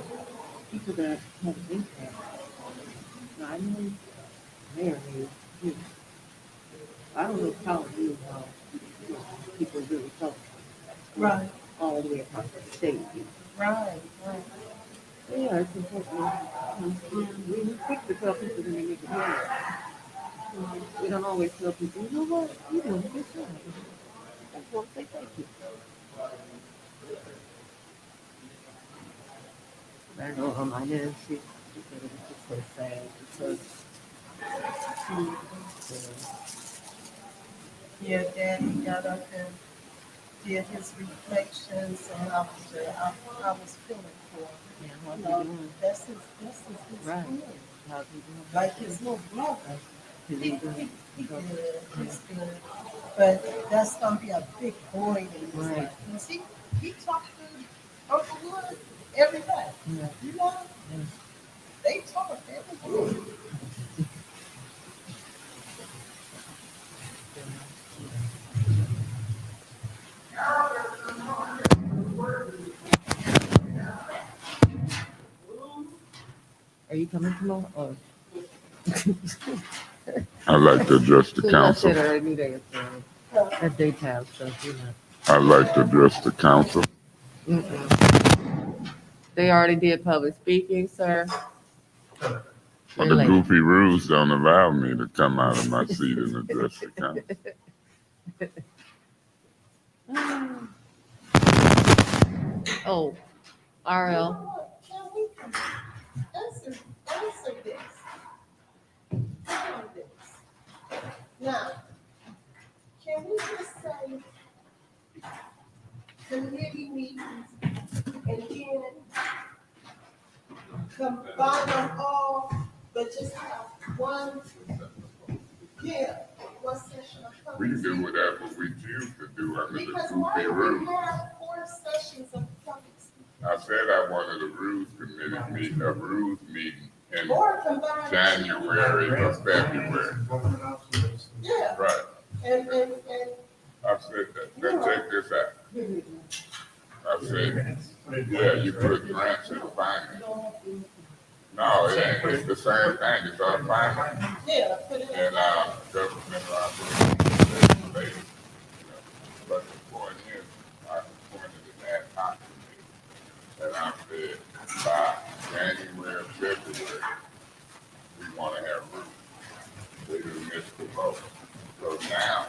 People that have an impact. Now, I know Mayor knew. I don't know how you how people really felt. right, All the way across the state. right. Yeah, it's important. We quick to tell people that they make it better. We don't always tell people, you know what, you're doing a good job. I just want to say thank you. I know my Nancy, she said it was just so sad because Yeah, Daddy got up and did his reflections, and I was feeling for him. yeah, You how's know, he doing? that's his Right. friend. How's he doing? Like his little brother. Is He he doing? good, he's good. But that's gonna be a big void in his Right. life. Because he talked to Uncle Wood every day. Yeah. You know, they talk every day. Are you coming tomorrow? Or? I'd like to address the I council. said I already knew they were saying that daytime stuff, you know. I'd like to address the council. They already did public speaking, sir. But the late. goofy rules don't allow me to come out of my seat and address the council. Oh, RL. Can we answer this? Answer this. Now, can we just say committee meetings and then combine them all, but just have one, one session of We public can do whatever we choose to do under the Because why goofy do rules. we have 4 sessions of public speaking? I said I wanted a rules committee meeting, a rules meeting in Or combine. January or February. Yeah, Right. and, I said that. Now check this out. I said, yeah, you put grants in finance. No, it ain't. It's the same thing. It's all finance. yeah, put it. And, government operations. But the point is, I appointed an ad hoc committee. And I said, by January, February, we want to have rules. They didn't miss the vote. So now,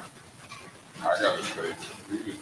I gotta say, we just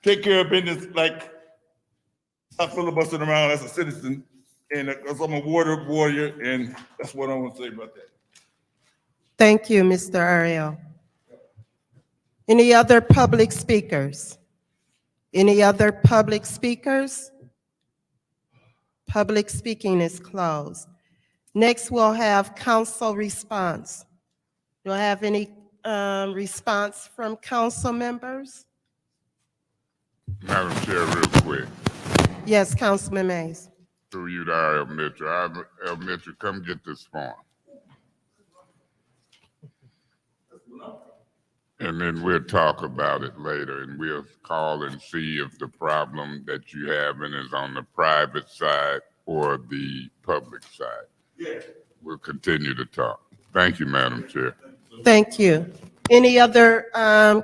take care of business like stop filibustering around as a citizen, and because I'm a water warrior, and that's what I want to say about that. Thank you, Mr. Ariel. Any other public speakers? Any other public speakers? Public speaking is closed. Next, we'll have council response. Do I have any response from council members? Madam Chair, real quick, Yes, Councilman Mays. through you to Al Mitchell. Al Mitchell, come get this form. And then we'll talk about it later, and we'll call and see if the problem that you have is on the private side or the public side. Yeah. We'll continue to talk. Thank you, Madam Chair. Thank you. Any other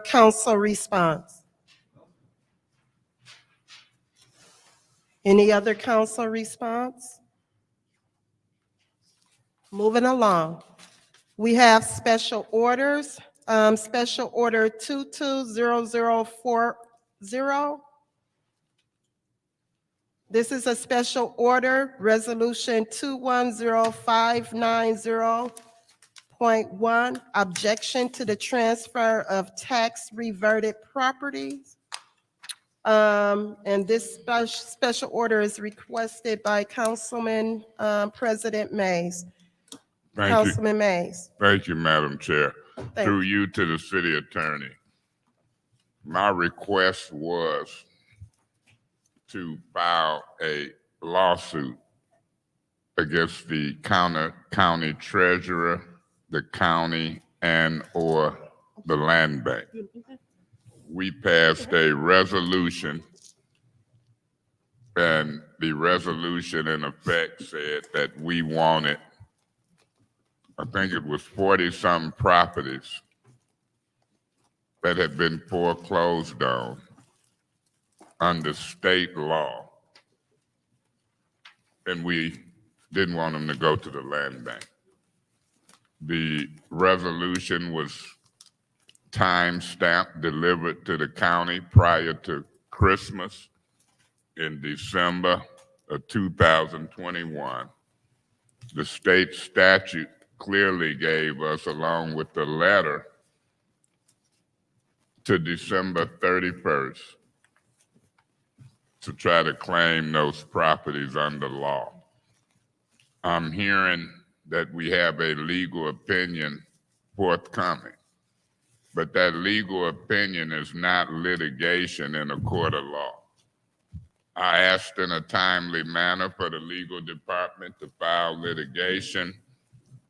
council response? Any other council response? Moving along. We have special orders. Special order 220040. This is a special order, resolution 210590.1, objection to the transfer of tax reverted properties. And this special order is requested by Councilman President Mays. Thank you. Councilman Mays. Thank you, Madam Chair. Thank Through you to the city attorney. My request was to file a lawsuit against the county treasurer, the county, and/or the land bank. We passed a resolution, and the resolution in effect said that we wanted, I think it was 40-some properties that had been foreclosed on under state law. And we didn't want them to go to the land bank. The resolution was time-stamped, delivered to the county prior to Christmas in December of 2021. The state statute clearly gave us, along with the letter, to December 31st to try to claim those properties under law. I'm hearing that we have a legal opinion forthcoming, but that legal opinion is not litigation in a court of law. I asked in a timely manner for the legal department to file litigation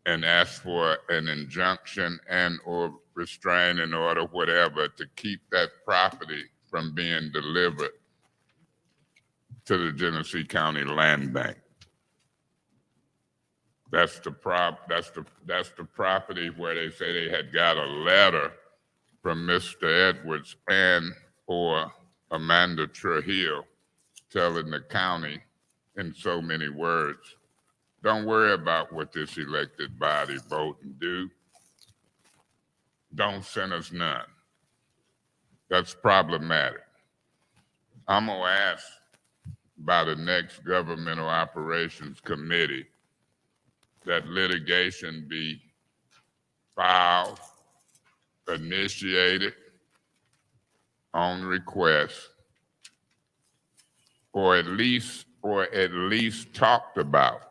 and ask for an injunction and/or restraining order, whatever, to keep that property from being delivered to the Genesee County Land Bank. That's the property where they say they had got a letter from Mr. Edwards and/or Amanda Trujillo telling the county in so many words, don't worry about what this elected body vote and do. Don't send us none. That's problematic. I'm gonna ask by the next Governmental Operations Committee that litigation be filed, initiated on request, or at least talked about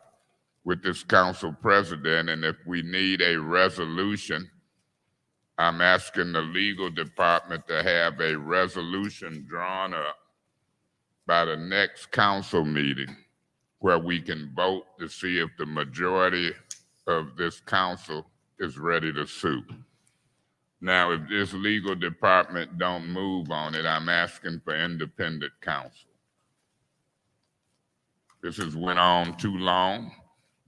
with this council president. And if we need a resolution, I'm asking the legal department to have a resolution drawn up by the next council meeting where we can vote to see if the majority of this council is ready to sue. Now, if this legal department don't move on it, I'm asking for independent counsel. This has went on too long.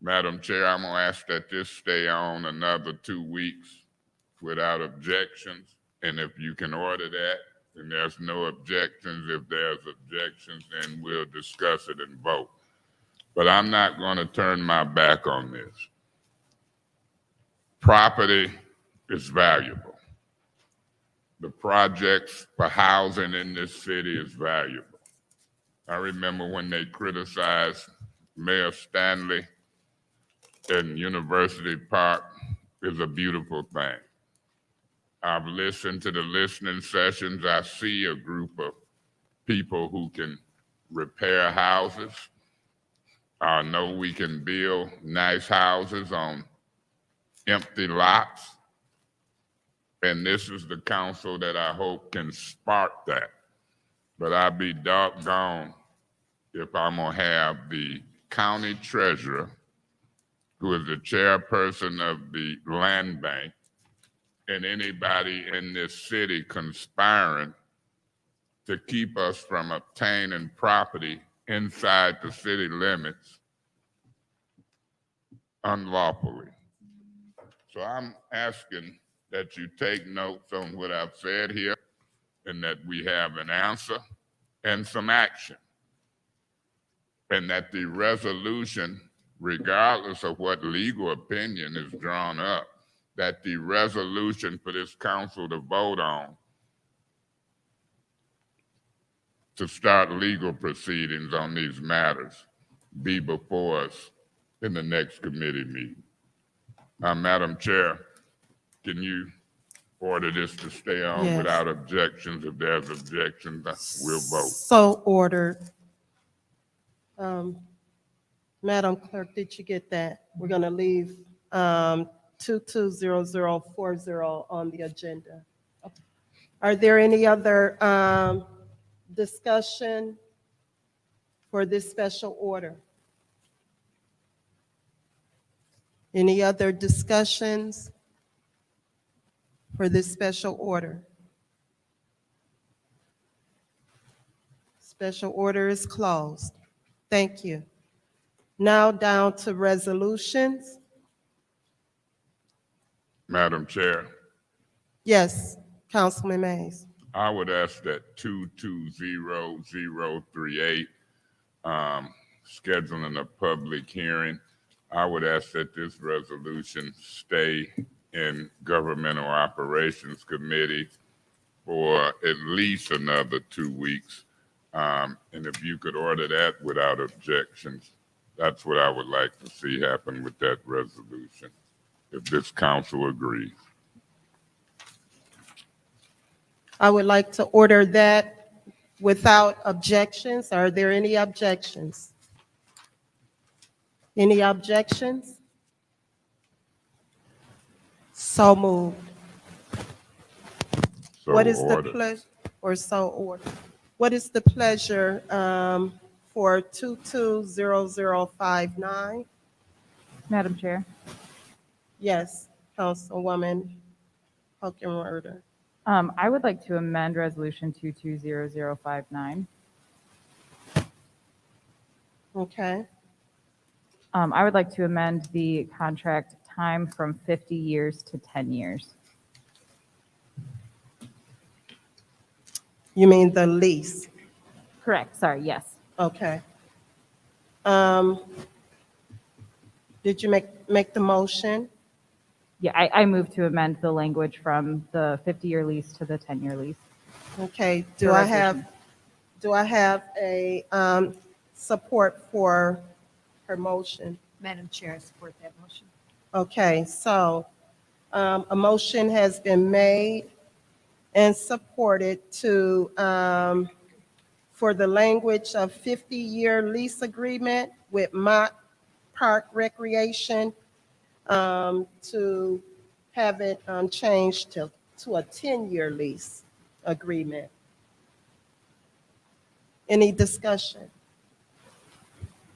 Madam Chair, I'm gonna ask that this stay on another 2 weeks without objections. And if you can order that, and there's no objections. If there's objections, then we'll discuss it and vote. But I'm not gonna turn my back on this. Property is valuable. the projects for housing in this city is valuable. I remember when they criticized Mayor Stanley in University Park. Is a beautiful thing. I've listened to the listening sessions. I see a group of people who can repair houses. I know we can build nice houses on empty lots. And this is the council that I hope can spark that. But I'd be doggone if I'm gonna have the county treasurer, who is the chairperson of the land bank, and anybody in this city conspiring to keep us from obtaining property inside the city limits unlawfully. So I'm asking that you take notes on what I've said here and that we have an answer and some action. And that the resolution, regardless of what legal opinion is drawn up, that the resolution for this council to vote on to start legal proceedings on these matters be before us in the next committee meeting. Madam Chair, can you order this to stay on Yes. without objections? If there's objections, we'll vote. So ordered. Madam Clerk, did you get that? We're going to leave 220040 on the agenda. Are there any other discussion for this special order? Any other discussions for this special order? Special order is closed. Thank you. Now down to resolutions. Madam Chair, Yes, Councilman Mays. I would ask that 220038, scheduling a public hearing, I would ask that this resolution stay in Governmental Operations Committee for at least another 2 weeks. And if you could order that without objections, that's what I would like to see happen with that resolution, if this council agrees. I would like to order that without objections. Are there any objections? Any objections? So moved. So What is the ordered. pleasure, or so ordered? What is the pleasure for 220059? Madam Chair. Yes, Councilwoman Hokenwerder. I would like to amend Resolution 220059. Okay, I would like to amend the contract time from 50 years to 10 years. you mean the lease? Correct, sorry, yes. Okay. Did you make the motion? Yeah, I move to amend the language from the 50-year lease to the 10-year lease. Okay, The do I have a support for her motion? Madam Chair, I support that motion. Okay, so a motion has been made and supported to, for the language of 50-year lease agreement with Mott Park Recreation, to have it changed to a 10-year lease agreement. Any discussion?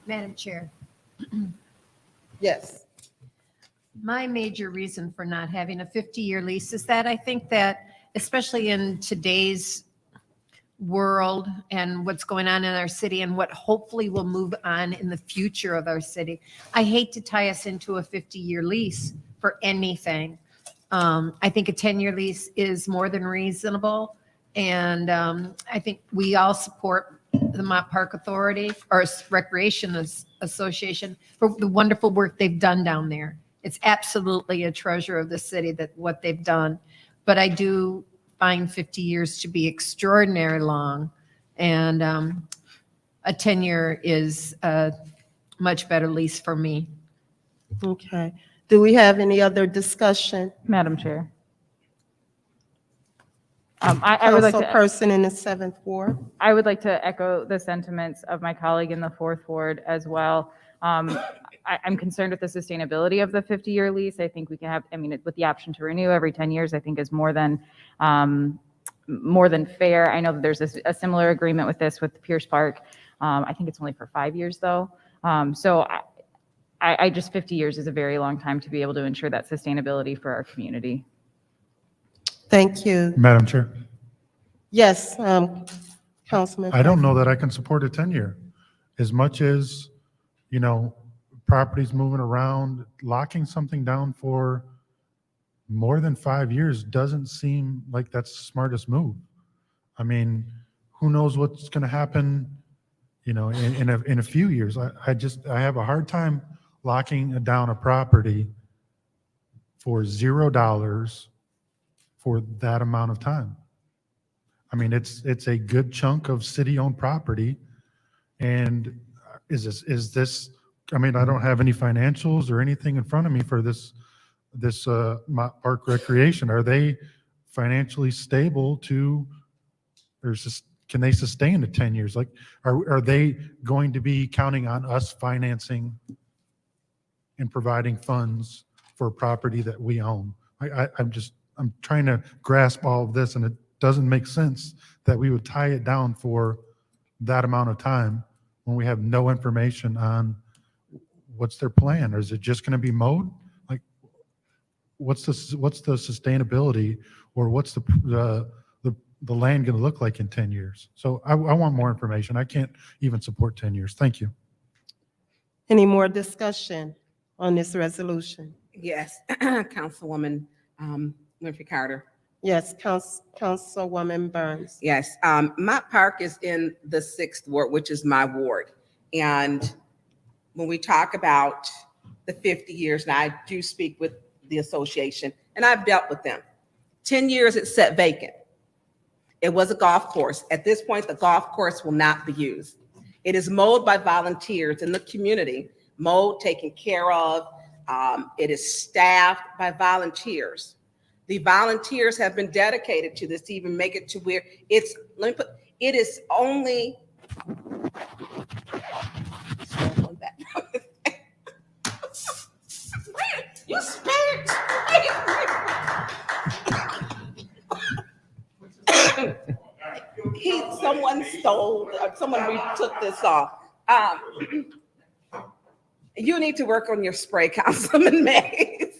Madam Chair, Yes. my major reason for not having a 50-year lease is that I think that, especially in today's world and what's going on in our city and what hopefully will move on in the future of our city, I hate to tie us into a 50-year lease for anything. I think a 10-year lease is more than reasonable. And I think we all support the Mott Park Authority or Recreation Association for the wonderful work they've done down there. It's absolutely a treasure of the city that what they've done. But I do find 50 years to be extraordinarily long. And a 10-year is a much better lease for me. Okay. Do we have any other discussion? Madam Chair. I would like to. Councilperson in the 7th Ward. I would like to echo the sentiments of my colleague in the 4th Ward as well. I'm concerned with the sustainability of the 50-year lease. I think we can have, I mean, with the option to renew every 10 years, I think is more than fair. I know that there's a similar agreement with this with Pierce Park. I think it's only for 5 years though. So I just, 50 years is a very long time to be able to ensure that sustainability for our community. Thank you. Madam Chair, Yes, Councilman. I don't know that I can support a 10-year. As much as, you know, properties moving around, locking something down for more than 5 years doesn't seem like that's the smartest move. I mean, who knows what's going to happen, you know, in a few years. I have a hard time locking down a property for $0 for that amount of time. I mean, it's a good chunk of city-owned property. And is this, I mean, I don't have any financials or anything in front of me for this Mott Park Recreation. Are they financially stable to, or can they sustain the 10 years? Like, are they going to be counting on us financing and providing funds for property that we own? I'm trying to grasp all of this, and it doesn't make sense that we would tie it down for that amount of time when we have no information on what's their plan. Or is it just going to be mowed? Like, what's the sustainability, or what's the land going to look like in 10 years? So I want more information. I can't even support 10 years. Thank you. Any more discussion on this resolution? Yes, Councilwoman Winfrey Carter. Yes, Councilwoman Burns. Yes, Mott Park is in the 6th Ward, which is my ward. And when we talk about the 50 years, and I do speak with the association, and I've dealt with them. 10 years it sat vacant. It was a golf course. At this point, the golf course will not be used. It is mowed by volunteers in the community, mowed, taken care of. It is staffed by volunteers. The volunteers have been dedicated to this to even make it to where it's, it is only, you spared. Someone took this off. You need to work on your spray, Councilman Mays.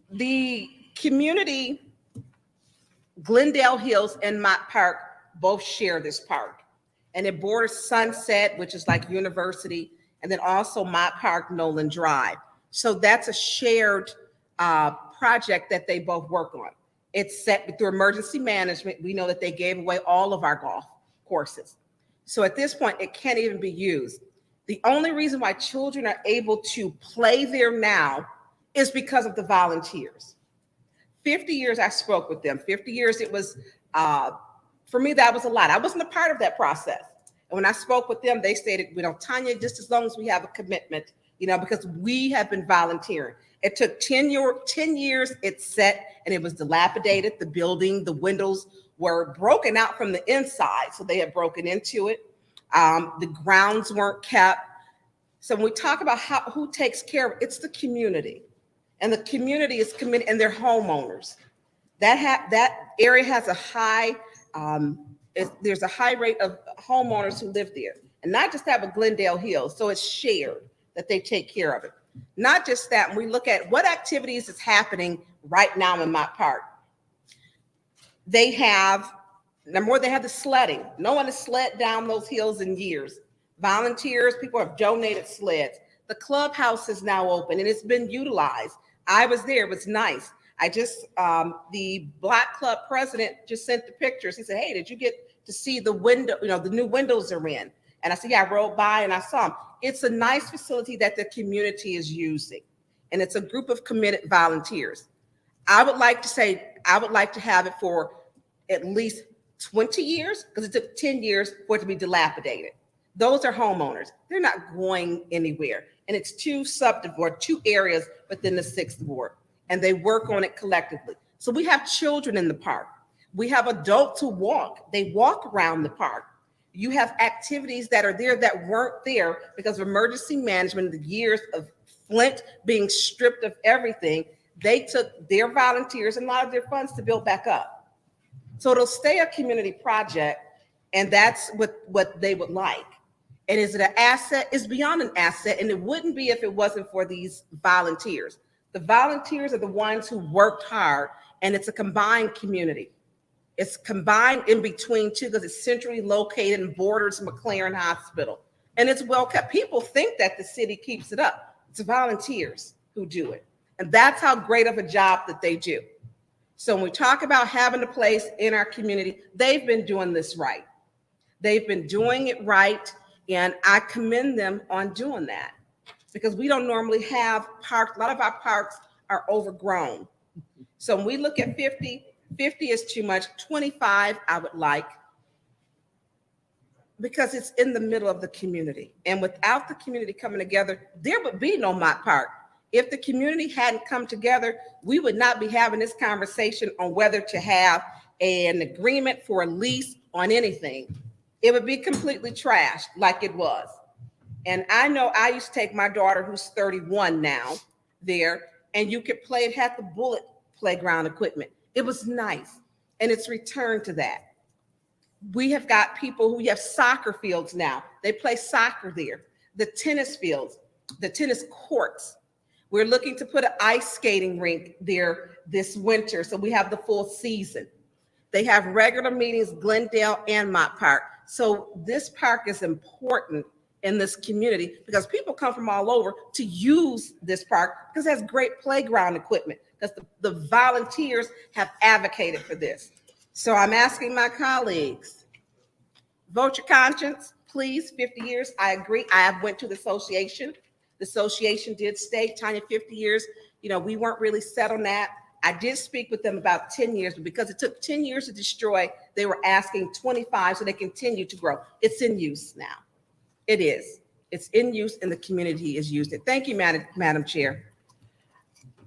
The community, Glendale Hills and Mott Park both share this park. And it borders Sunset, which is like University, and then also Mott Park, Nolan Drive. So that's a shared project that they both work on. It's set through emergency management. We know that they gave away all of our golf courses. So at this point, it can't even be used. The only reason why children are able to play there now is because of the volunteers. 50 years I spoke with them. 50 years it was, for me, that was a lot. I wasn't a part of that process. And when I spoke with them, they stated, you know, Tanya, just as long as we have a commitment, you know, because we have been volunteering. It took 10 years, it's set, and it was dilapidated. The building, the windows were broken out from the inside, so they had broken into it. The grounds weren't kept. So when we talk about who takes care of it, it's the community. And the community is committed, and they're homeowners. That area has a high, there's a high rate of homeowners who live there. And not just have a Glendale Hills, so it's shared that they take care of it. Not just that, when we look at what activities is happening right now in Mott Park, they have, number more, they have the sledding. No one has sled down those hills in years. Volunteers, people have donated sleds. The clubhouse is now open and it's been utilized. I was there, it was nice. The Black Club president just sent the pictures. He said, hey, did you get to see the window, you know, the new windows are in? And I said, yeah, I rode by and I saw them. It's a nice facility that the community is using. and it's a group of committed volunteers. I would like to have it for at least 20 years, because it took 10 years for it to be dilapidated. Those are homeowners. They're not going anywhere. And it's two areas within the 6th ward, and they work on it collectively. So we have children in the park. We have adults who walk. They walk around the park. You have activities that are there that weren't there because of emergency management, the years of Flint being stripped of everything. They took their volunteers and a lot of their funds to build back up. So it'll stay a community project, and that's what they would like. And is it an asset? It's beyond an asset, and it wouldn't be if it wasn't for these volunteers. The volunteers are the ones who worked hard, and it's a combined community. It's combined in between too, because it's centrally located and borders McLaren Hospital. And it's well kept. People think that the city keeps it up. It's volunteers who do it. And that's how great of a job that they do. So when we talk about having a place in our community, they've been doing this right. They've been doing it right, and I commend them on doing that, because we don't normally have parks. A lot of our parks are overgrown. So when we look at 50 is too much. 25 I would like, because it's in the middle of the community. And without the community coming together, there would be no Mott Park. If the community hadn't come together, we would not be having this conversation on whether to have an agreement for a lease on anything. It would be completely trashed like it was. And I know I used to take my daughter, who's 31 now, there, and you could play. It had the bullet playground equipment. It was nice, and it's returned to that. We have got people who have soccer fields now. They play soccer there. The tennis fields, the tennis courts. We're looking to put an ice skating rink there this winter, so we have the full season. They have regular meetings, Glendale and Mott Park. So this park is important in this community because people come from all over to use this park because it has great playground equipment, because the volunteers have advocated for this. So I'm asking my colleagues, vote your conscience, please. 50 years, I agree. I have went to the association. The association did state, Tanya, 50 years. You know, we weren't really set on that. I did speak with them about 10 years, but because it took 10 years to destroy, they were asking 25 so they continue to grow. It's in use now. It is. It's in use, and the community is using it. Thank you, Madam Chair.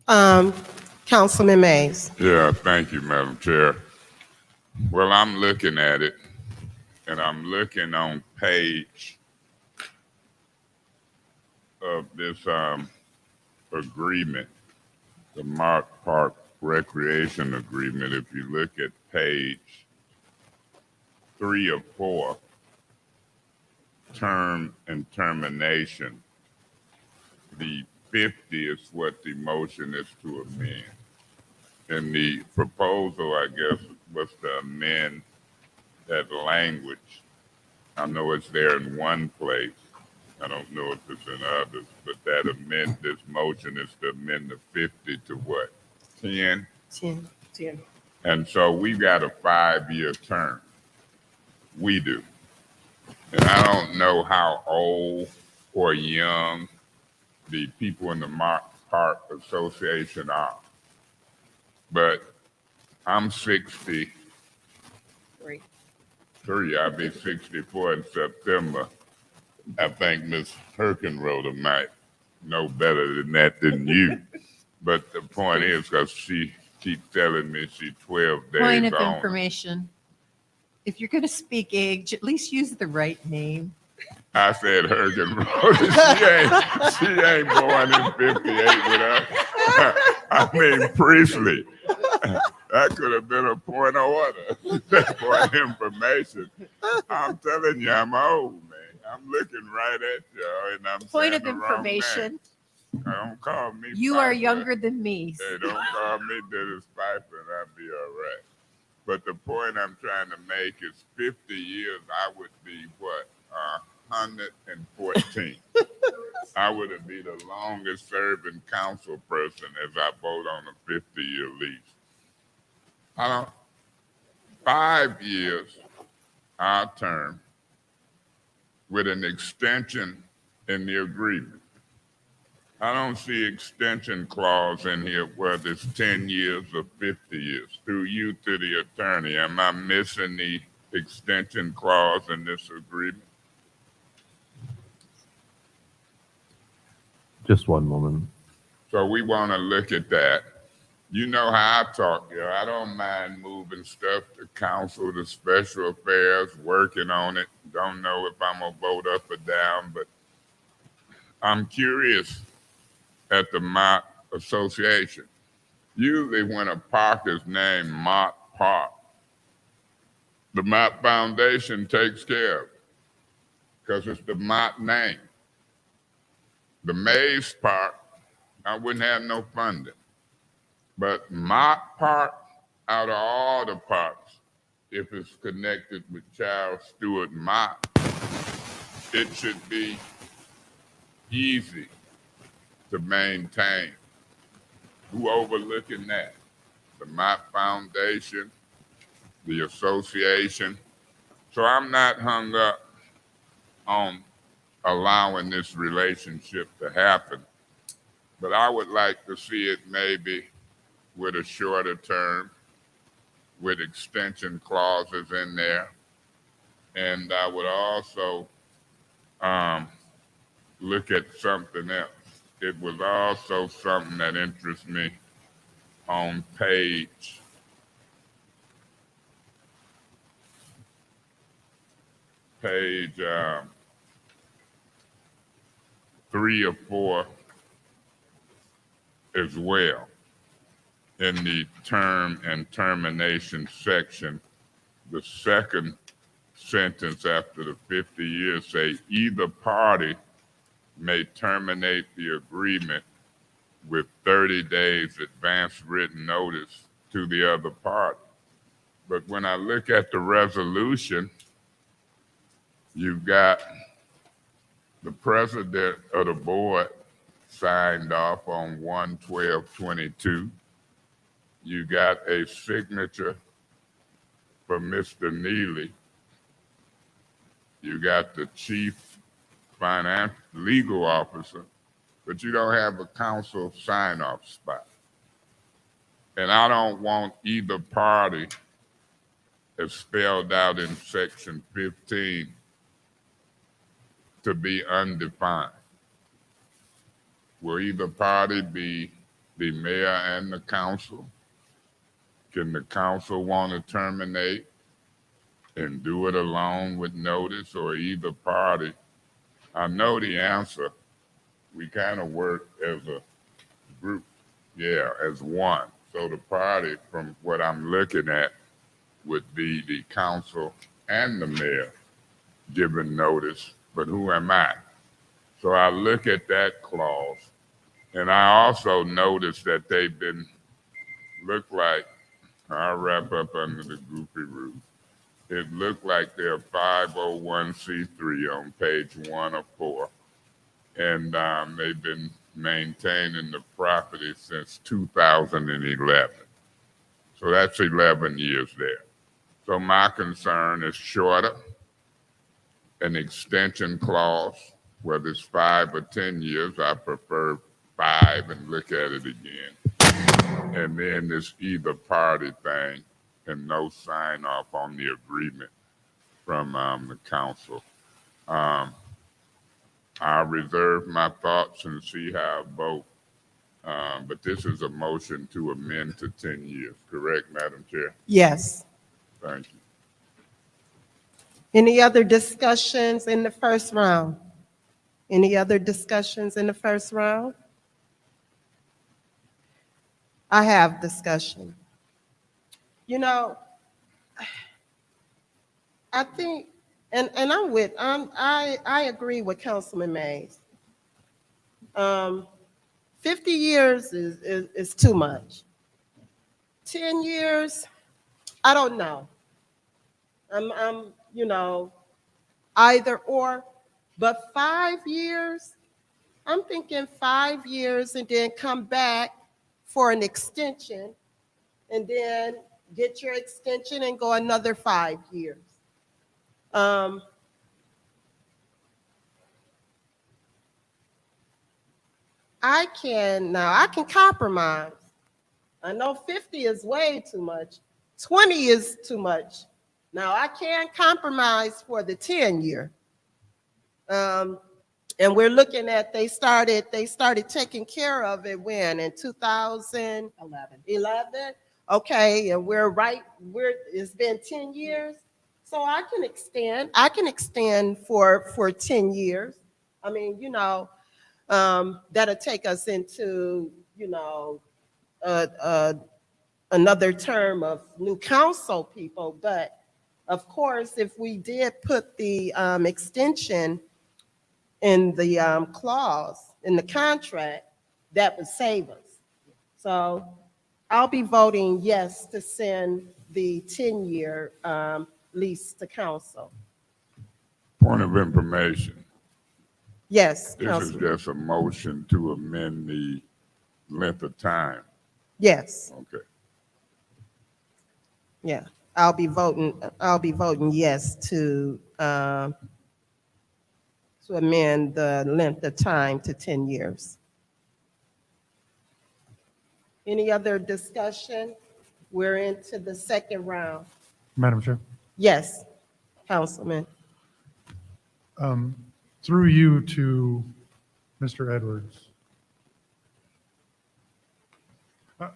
Councilman Mays. Yeah, thank you, Madam Chair. Well, I'm looking at it, and I'm looking on page of this agreement, the Mott Park Recreation Agreement. If you look at page 3 or 4, term and termination, the 50 is what the motion is to amend. And the proposal, I guess, was to amend that language. I know it's there in one place. I don't know if it's in others, but this motion is to amend the 50 to what? 10? 10. And so we got a 5-year term. We do. And I don't know how old or young the people in the Mott Park Association are, but I'm 63. I'll be 64 in September. I think Ms. Herkenroder might know better than that than you. But the point is, because she keeps telling me she's 12 days Point of on. information. If you're going to speak age, at least use the right name. I said Herkenroder. She ain't born in 58 with us. I mean, Priestley. That could have been a point of order. Point information. I'm telling you, I'm old, man. I'm looking right at you, and I'm Point saying of the wrong information. name. Don't call me. You are Piper. younger than me. Hey, don't call me Dennis Piper, and I'll be all right. But the point I'm trying to make is 50 years, I would be what? 114. I would be the longest serving council person as I vote on a 50-year lease. 5 years, our term, with an extension in the agreement. I don't see extension clause in here, whether it's 10 years or 50 years. Through you to the attorney, am I missing the extension clause in this agreement? Just one moment. So we want to look at that. You know how I talk, yo. I don't mind moving stuff to council, to special affairs, working on it. Don't know if I'm gonna vote up or down, but I'm curious at the Mott Association. Usually when a park is named Mott Park, the Mott Foundation takes care of it because it's the Mott name. The Mays Park, I wouldn't have no funding. But Mott Park, out of all the parks, if it's connected with Charles Stewart Mott, it should be easy to maintain. Who overlooking that? The Mott Foundation, the association. So I'm not hung up on allowing this relationship to happen, but I would like to see it maybe with a shorter term, with extension clauses in there. And I would also look at something else. It was also something that interests me on page 3 or 4 as well. In the term and termination section, the second sentence after the 50 years say either party may terminate the agreement with 30 days advance written notice to the other party. But when I look at the resolution, you've got the president of the board signed off on 1/12/22. You got a signature for Mr. Neely. You got the chief legal officer, but you don't have a council sign-off spot. And I don't want either party, as spelled out in section 15, to be undefined. Will either party be the mayor and the council? Can the council want to terminate and do it alone with notice, or either party? I know the answer. We kind of work as a group, as one. So the party, from what I'm looking at, would be the council and the mayor giving notice, but who am I? So I look at that clause, and I also notice that they've been, look like, I'll wrap up under the goofy roof. It looked like they're 501c3 on page 1 of 4. And they've been maintaining the property since 2011. So that's 11 years there. So my concern is shorter, an extension clause, whether it's 5 or 10 years, I prefer 5 and look at it again. And then this either party thing and no sign off on the agreement from the council. I'll reserve my thoughts and see how I vote. But this is a motion to amend to 10 years, correct, Madam Chair? Yes. Thank you. Any other discussions in the first round? Any other discussions in the first round? I have discussion. You know, I think, and I agree with Councilman Mays. 50 years is too much. 10 years, I don't know. I'm either or, but 5 years, I'm thinking 5 years and then come back for an extension and then get your extension and go another 5 years. I can compromise. I know 50 is way too much. 20 is too much. Now I can compromise for the 10-year. And we're looking at, they started taking care of it when, in 2011? Okay, and it's been 10 years. So I can extend for 10 years. I mean, that'll take us into, another term of new council people. But of course, if we did put the extension in the clause, in the contract, that would save us. So I'll be voting yes to send the 10-year lease to council. Point of information. Yes, This is Councilman. just a motion to amend the length of time. Yes, Okay. yeah. I'll be voting yes to amend the length of time to 10 years. Any other discussion? We're into the second round. Madam Chair, Yes, Councilman. through you to Mr. Edwards.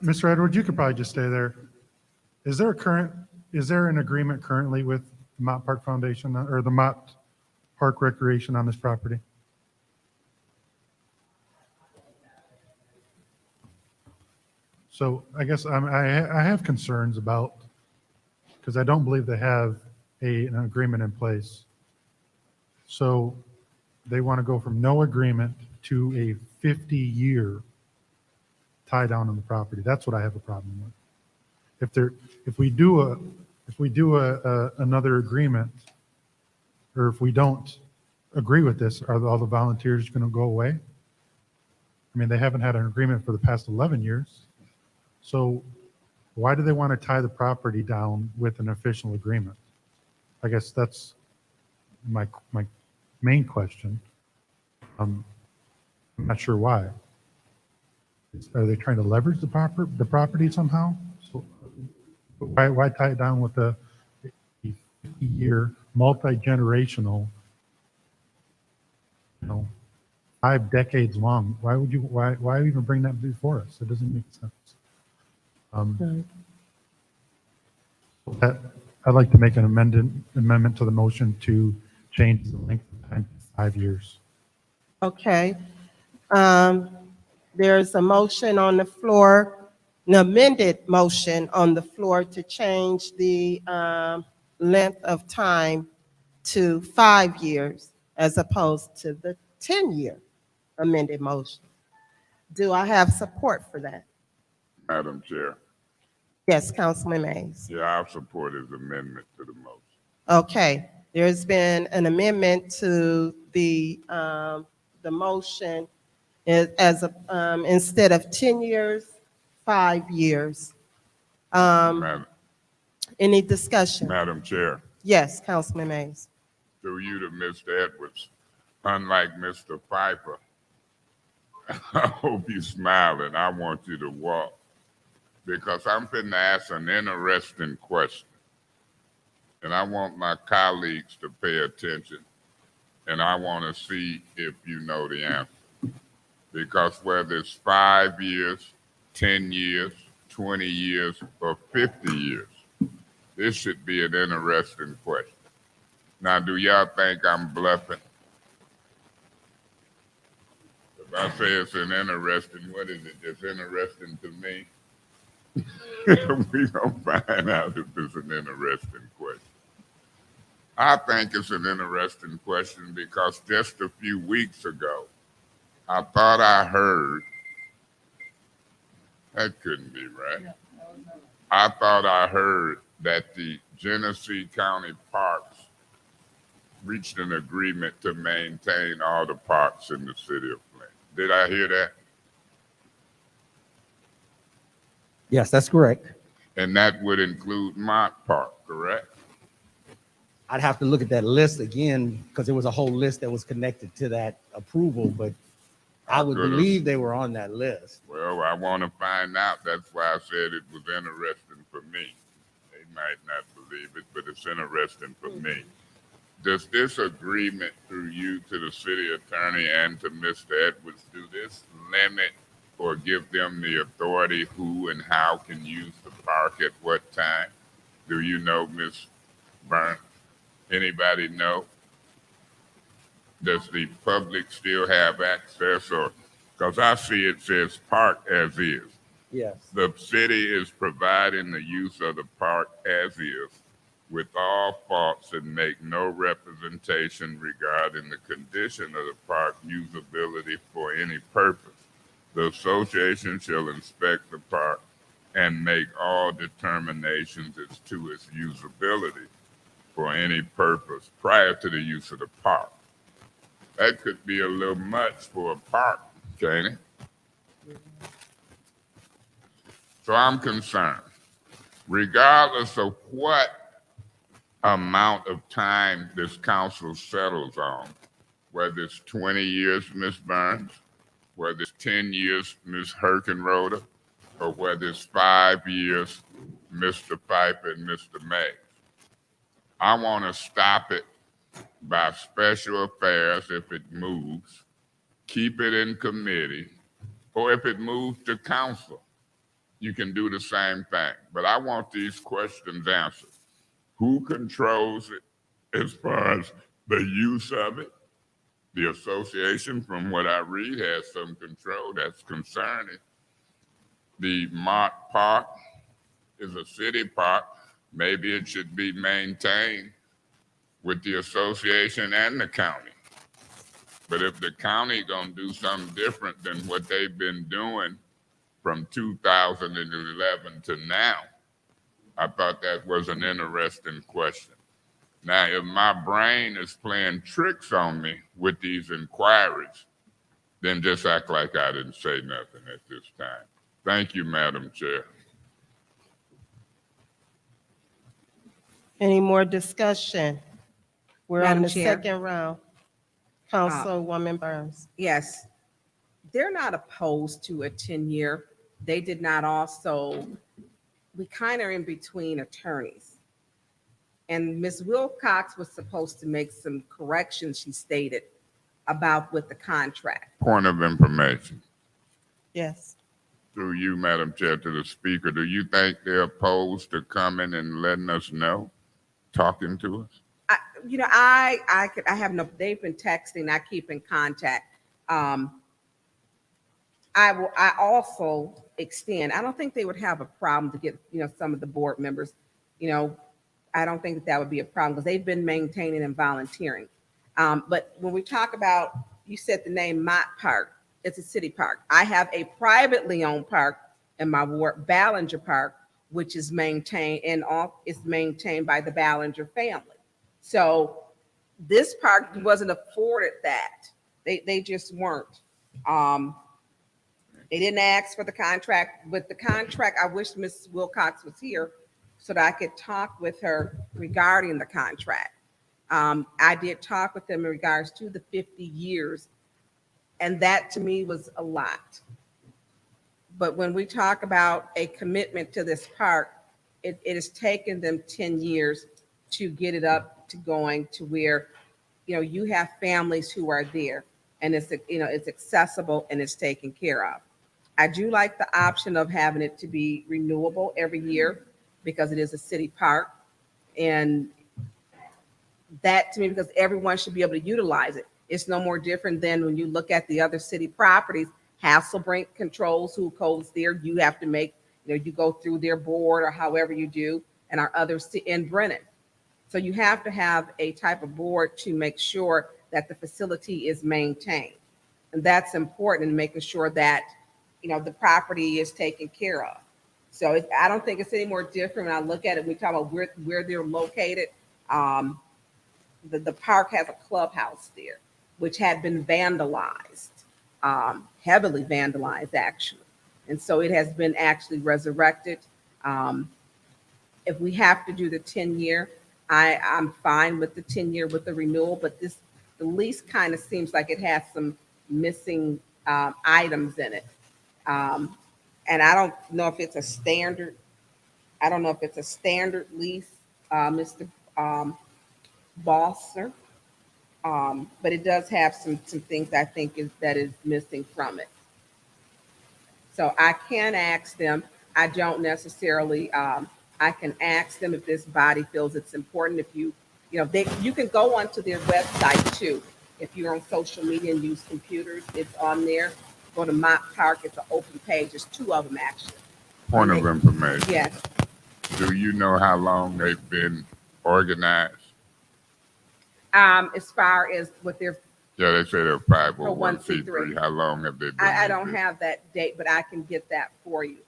Mr. Edwards, you could probably just stay there. Is there an agreement currently with the Mott Park Foundation or the Mott Park Recreation on this property? So I guess I have concerns about, because I don't believe they have an agreement in place. So they want to go from no agreement to a 50-year tie down on the property. That's what I have a problem with. If we do another agreement, or if we don't agree with this, are all the volunteers going to go away? I mean, they haven't had an agreement for the past 11 years. So why do they want to tie the property down with an official agreement? I guess that's my main question. I'm not sure why. Are they trying to leverage the property somehow? So why tie it down with a 50-year, multi-generational, 5 decades long? Why even bring that before us? It doesn't make sense. I'd like to make an amendment to the motion to change the length of time to 5 years. Okay. There's a motion on the floor, an amended motion on the floor to change the length of time to 5 years as opposed to the 10-year amended motion. Do I have support for that? Madam Chair. Yes, Councilman Mays. Yeah, I support his amendment to the motion. Okay, there's been an amendment to the motion as instead of 10 years, 5 years. Any discussion? Madam Chair, Yes, Councilman Mays. through you to Mr. Edwards, unlike Mr. Piper, I hope you smiling. I want you to walk, because I'm finna ask an interesting question. And I want my colleagues to pay attention. And I want to see if you know the answer. Because whether it's 5 years, 10 years, 20 years, or 50 years, this should be an interesting question. Now, do y'all think I'm bluffing? If I say it's an interesting, what is it? It's interesting to me. We gonna find out if it's an interesting question. I think it's an interesting question because just a few weeks ago, I thought I heard, that couldn't be right. I thought I heard that the Genesee County Parks reached an agreement to maintain all the parks in the city of Flint. Did I hear that? Yes, that's correct. And that would include Mott Park, correct? I'd have to look at that list again because there was a whole list that was connected to that approval, but I would could've- believe they were on that list. Well, I want to find out. That's why I said it was interesting for me. They might not believe it, but it's interesting for me. Does this agreement through you to the city attorney and to Mr. Edwards, do this limit or give them the authority who and how can use the park at what time? Do you know, Ms. Burns? Anybody know? Does the public still have access, or, because I see it says park as is. Yes. The city is providing the use of the park as is with all faults and make no representation regarding the condition of the park usability for any purpose. The association shall inspect the park and make all determinations as to its usability for any purpose prior to the use of the park. That could be a little much for a park, can't it? So I'm concerned, regardless of what amount of time this council settles on, whether it's 20 years, Ms. Burns, whether it's 10 years, Ms. Herkenroder, or whether it's 5 years, Mr. Piper and Mr. Mays. I want to stop it by special affairs if it moves, keep it in committee, or if it moves to council, you can do the same thing. But I want these questions answered. Who controls it as far as the use of it? The association, from what I read, has some control. That's concerning. The Mott Park is a city park. Maybe it should be maintained with the association and the county. But if the county gonna do something different than what they've been doing from 2011 to now, I thought that was an interesting question. Now, if my brain is playing tricks on me with these inquiries, then just act like I didn't say nothing at this time. Thank you, Madam Chair. Any more discussion? We're on Madam the Chair. second round. Councilwoman Burns. Yes, they're not opposed to a 10-year. They did not also, we kind of in between attorneys. And Ms. Wilcox was supposed to make some corrections, she stated, about with the contract. Point of information. Yes. Through you, Madam Chair, to the speaker, do you think they're opposed to coming and letting us know, talking to us? I have no, they've been texting, I keep in contact. I also extend, I don't think they would have a problem to get, some of the board members, I don't think that would be a problem because they've been maintaining and volunteering. But when we talk about, you said the name Mott Park, it's a city park. I have a privately owned park in my ward, Ballinger Park, which is maintained it's maintained by the Ballinger family. So this park wasn't afforded that. They just weren't. They didn't ask for the contract. With the contract, I wish Ms. Wilcox was here so that I could talk with her regarding the contract. I did talk with them in regards to the 50 years, and that to me was a lot. But when we talk about a commitment to this park, it has taken them 10 years to get it up to going to where, you have families who are there and it's accessible and it's taken care of. I do like the option of having it to be renewable every year because it is a city park. And that to me, because everyone should be able to utilize it. It's no more different than when you look at the other city properties. Hasselbrink controls who goes there. You have to make, you go through their board or however you do, and our others in Brennan. So you have to have a type of board to make sure that the facility is maintained. And that's important in making sure that, the property is taken care of. So I don't think it's any more different when I look at it. We talk about where they're located. The park has a clubhouse there, which had been vandalized, heavily vandalized actually. And so it has been actually resurrected. If we have to do the 10-year, I'm fine with the 10-year with the renewal, but the lease kind of seems like it has some missing items in it. And I don't know if it's a standard, lease, Mr. Bosser. But it does have some things I think that is missing from it. So I can ask them. I don't necessarily, I can ask them if this body feels it's important. If you can go onto their website too. If you're on social media and use computers, it's on there. Go to Mott Park, it's an open page. There's two of them actually. Point of information. Yes. Do you know how long they've been organized? As far as what they're, Yeah, they say they're 501c3. How long have they been? I don't have that date, but I can get that for you.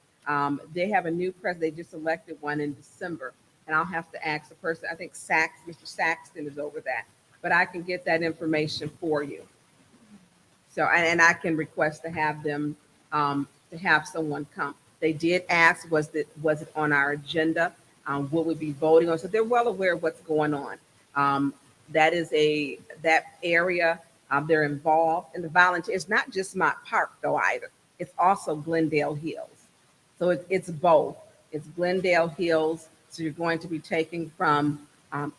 They have a new president. They just elected one in December, and I'll have to ask the person. I think Mr. Saxton is over that, but I can get that information for you. So, and I can request to have them, to have someone come. They did ask, was it on our agenda? What would be voting on? So they're well aware of what's going on. That area, they're involved in the volunteer. It's not just Mott Park though either. It's also Glendale Hills. So it's both. It's Glendale Hills. So you're going to be taking from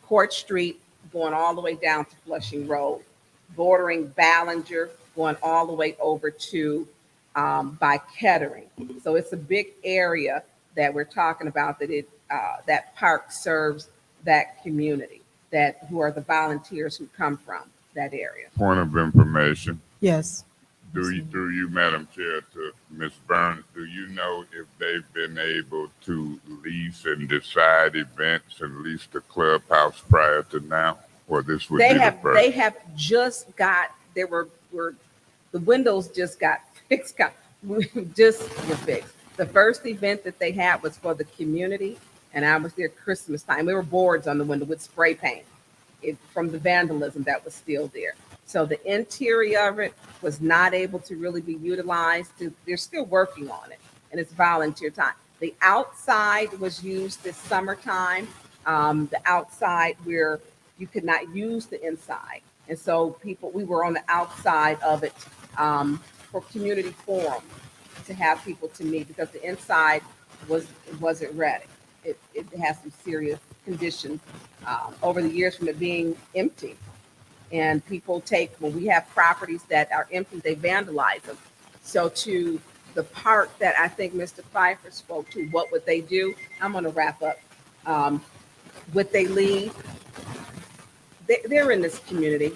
Court Street, going all the way down to Flushing Road, bordering Ballinger, going all the way over to by Kettering. So it's a big area that we're talking about, that park serves that community, who are the volunteers who come from that area. Point of information. Yes. Through you, Madam Chair, to Ms. Burns, do you know if they've been able to lease and decide events and lease the clubhouse prior to now? Or this would be the first? They have just got, the windows just got fixed, were fixed. The first event that they had was for the community, and I was there Christmas time. There were boards on the window with spray paint from the vandalism that was still there. So the interior of it was not able to really be utilized. They're still working on it, and it's volunteer time. The outside was used this summertime. The outside where you could not use the inside. And so we were on the outside of it for community forum to have people to meet, because the inside wasn't ready. It has some serious conditions over the years from it being empty. And people when we have properties that are empty, they vandalize them. So to the part that I think Mr. Pfeiffer spoke to, what would they do? I'm going to wrap up. Would they leave? They're in this community,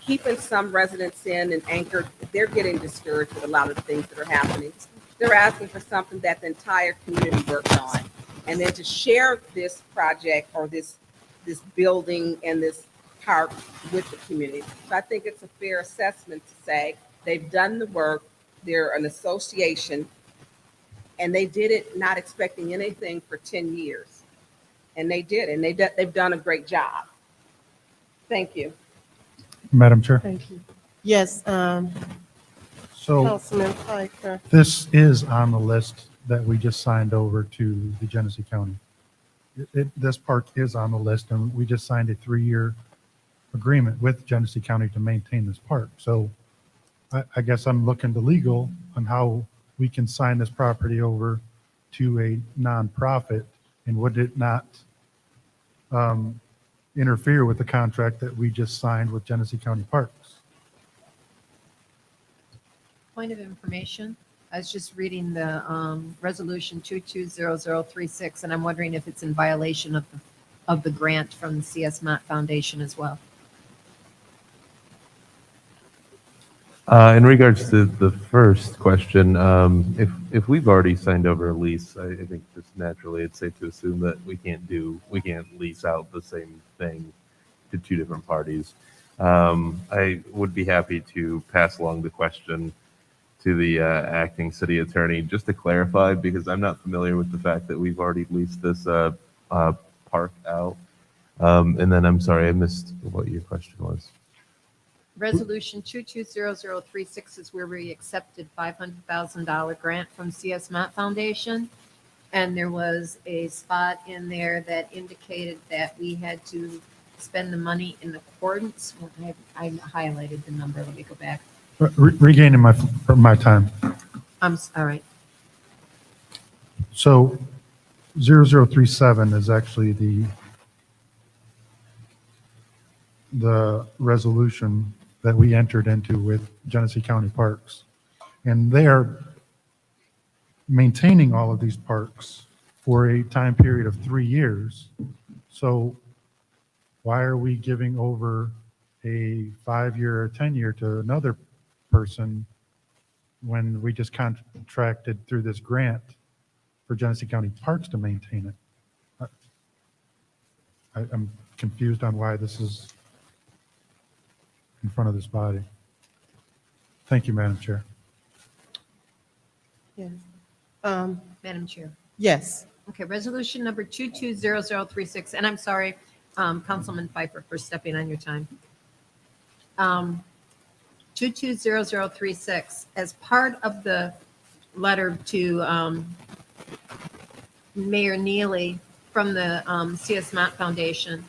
keeping some residents in and anchored. They're getting discouraged with a lot of the things that are happening. They're asking for something that the entire community worked on. And then to share this project or this building and this park with the community. So I think it's a fair assessment to say they've done the work, they're an association, and they did it not expecting anything for 10 years. And they did, and they've done a great job. Thank you. Madam Chair. Thank you. Yes, So Councilman Pfeiffer. this is on the list that we just signed over to the Genesee County. This park is on the list, and we just signed a 3-year agreement with Genesee County to maintain this park. So I guess I'm looking to legal on how we can sign this property over to a nonprofit, and would it not interfere with the contract that we just signed with Genesee County Parks? Point of information. I was just reading the resolution 220036, and I'm wondering if it's in violation of the grant from the CS Mott Foundation as well. In regards to the first question, if we've already signed over a lease, I think just naturally it's safe to assume that we can't lease out the same thing to two different parties. I would be happy to pass along the question to the acting city attorney just to clarify, because I'm not familiar with the fact that we've already leased this park out. And then I'm sorry, I missed what your question was. Resolution 220036 is where we accepted $500,000 grant from CS Mott Foundation. And there was a spot in there that indicated that we had to spend the money in accordance. I highlighted the number. Let me go back. Regaining my time. All right. So 0037 is actually the resolution that we entered into with Genesee County Parks. And they are maintaining all of these parks for a time period of 3 years. So why are we giving over a 5-year or 10-year to another person when we just contracted through this grant for Genesee County Parks to maintain it? I'm confused on why this is in front of this body. Thank you, Madam Chair. Yes. Madam Chair. Yes. Okay, resolution number 220036, and I'm sorry, Councilman Pfeiffer, for stepping on your time. 220036, as part of the letter to Mayor Neely from the C.S. Mott Foundation,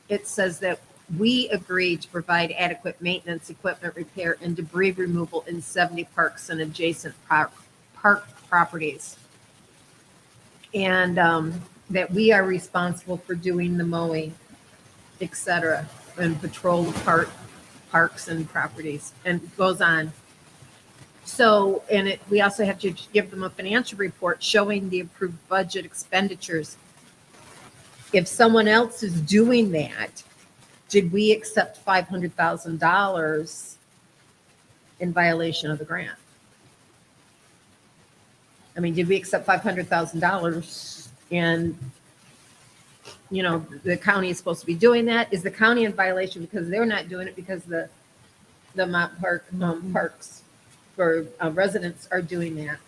it says that we agree to provide adequate maintenance, equipment repair, and debris removal in 70 parks and adjacent park properties. And that we are responsible for doing the mowing, et cetera, and patrol the parks and properties, and it goes on. So, and we also have to give them a financial report showing the approved budget expenditures. If someone else is doing that, did we accept $500,000 in violation of the grant? I mean, did we accept $500,000 and, you know, the county is supposed to be doing that? Is the county in violation because they're not doing it because the Mott Park parks for residents are doing that?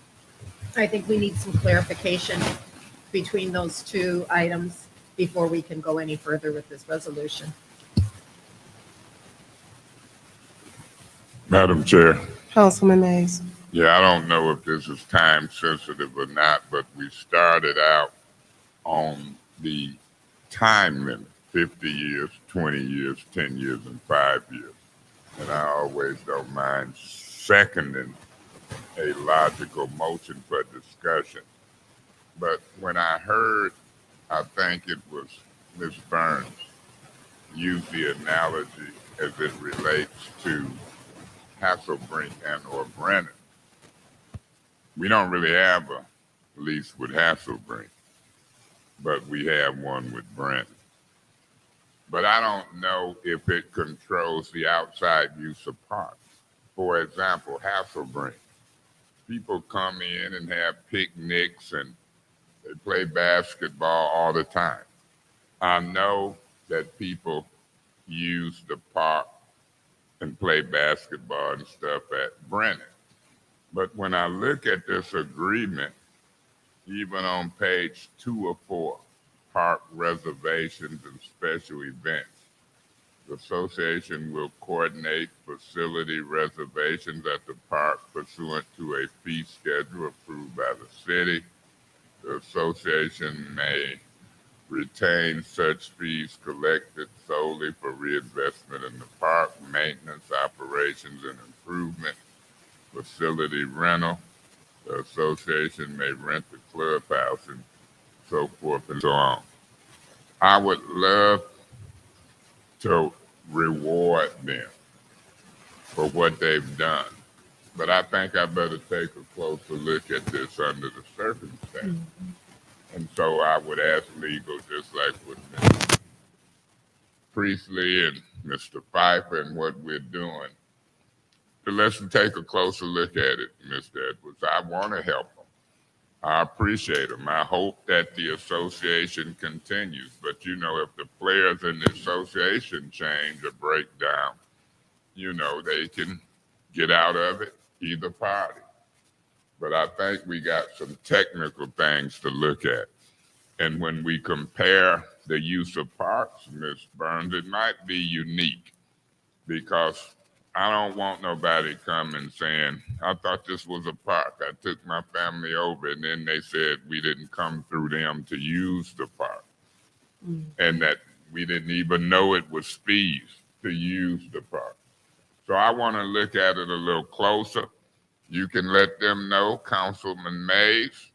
I think we need some clarification between those two items before we can go any further with this resolution. Madam Chair. Councilman Mays. Yeah, I don't know if this is time sensitive or not, but we started out on the time limit, 50 years, 20 years, 10 years, and 5 years. And I always don't mind seconding a logical motion for discussion. But when I heard, I think it was Ms. Burns, use the analogy as it relates to Hasselbrink and or Brennan. We don't really have a lease with Hasselbrink, but we have one with Brennan. But I don't know if it controls the outside use of parks. For example, Hasselbrink. People come in and have picnics and they play basketball all the time. I know that people use the park and play basketball and stuff at Brennan. But when I look at this agreement, even on page 2 or 4, park reservations and special events, the association will coordinate facility reservations at the park pursuant to a fee schedule approved by the city. The association may retain such fees collected solely for reinvestment in the park, maintenance, operations, and improvement, facility rental. The association may rent the clubhouse and so forth and so on. I would love to reward them for what they've done, but I think I better take a closer look at this under the circumstances. And so I would ask legal, just like with Mr. Priestley and Mr. Pfeiffer and what we're doing, to let's take a closer look at it, Mr. Edwards. I want to help them. I appreciate them. I hope that the association continues. But, you know, if the players in the association change or break down, you know, they can get out of it, either party. But I think we got some technical things to look at. And when we compare the use of parks, Ms. Burns, it might be unique because I don't want nobody coming saying, I thought this was a park. I took my family over and then they said we didn't come through them to use the park. And that we didn't even know it was fees to use the park. So I want to look at it a little closer. You can let them know, Councilman Mays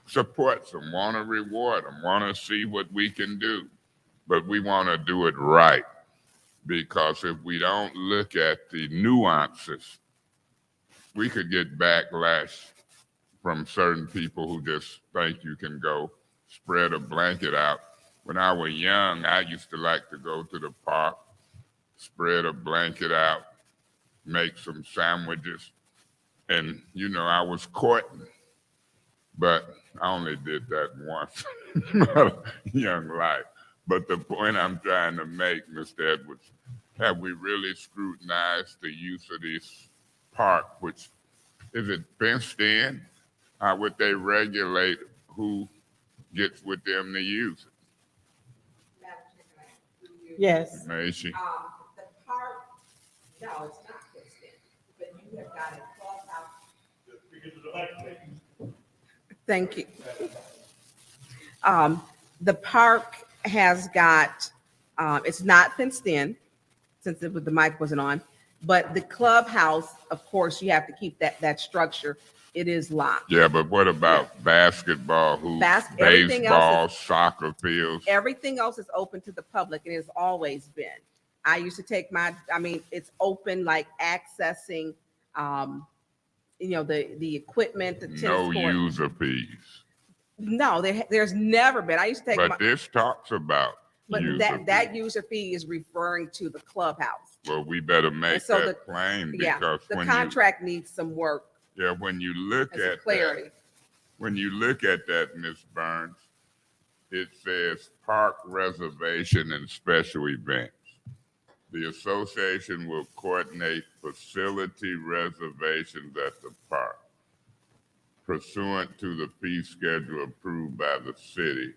supports them, want to reward them, want to see what we can do. But we want to do it right, because if we don't look at the nuances, we could get backlash from certain people who just think you can go spread a blanket out. When I was young, I used to like to go to the park, spread a blanket out, make some sandwiches, and I was courting. But I only did that once in my young life. But the point I'm trying to make, Mr. Edwards, have we really scrutinized the use of this park, which is it fenced in? How would they regulate who gets with them to use it? Yes. Macy? The park, no, it's not fenced in, but you have got a clubhouse. Thank you. The park has got, it's not fenced in, since the mic wasn't on, but the clubhouse, of course, you have to keep that structure. It is locked. Yeah, but what about basketball, hoops, Everything baseball, else soccer fields? Everything else is open to the public, and it's always been. I used to take it's open, like accessing, the equipment, the tennis No court. user fees. No, there's never been. I used to take But this talks about but user that fees. user fee is referring to the clubhouse. Well, we better make And so that plain, Yeah, because the when contract needs some work when you look and some at clarity. that, when you look at that, Ms. Burns, it says park reservation and special events. The association will coordinate facility reservations at the park pursuant to the fee schedule approved by the city.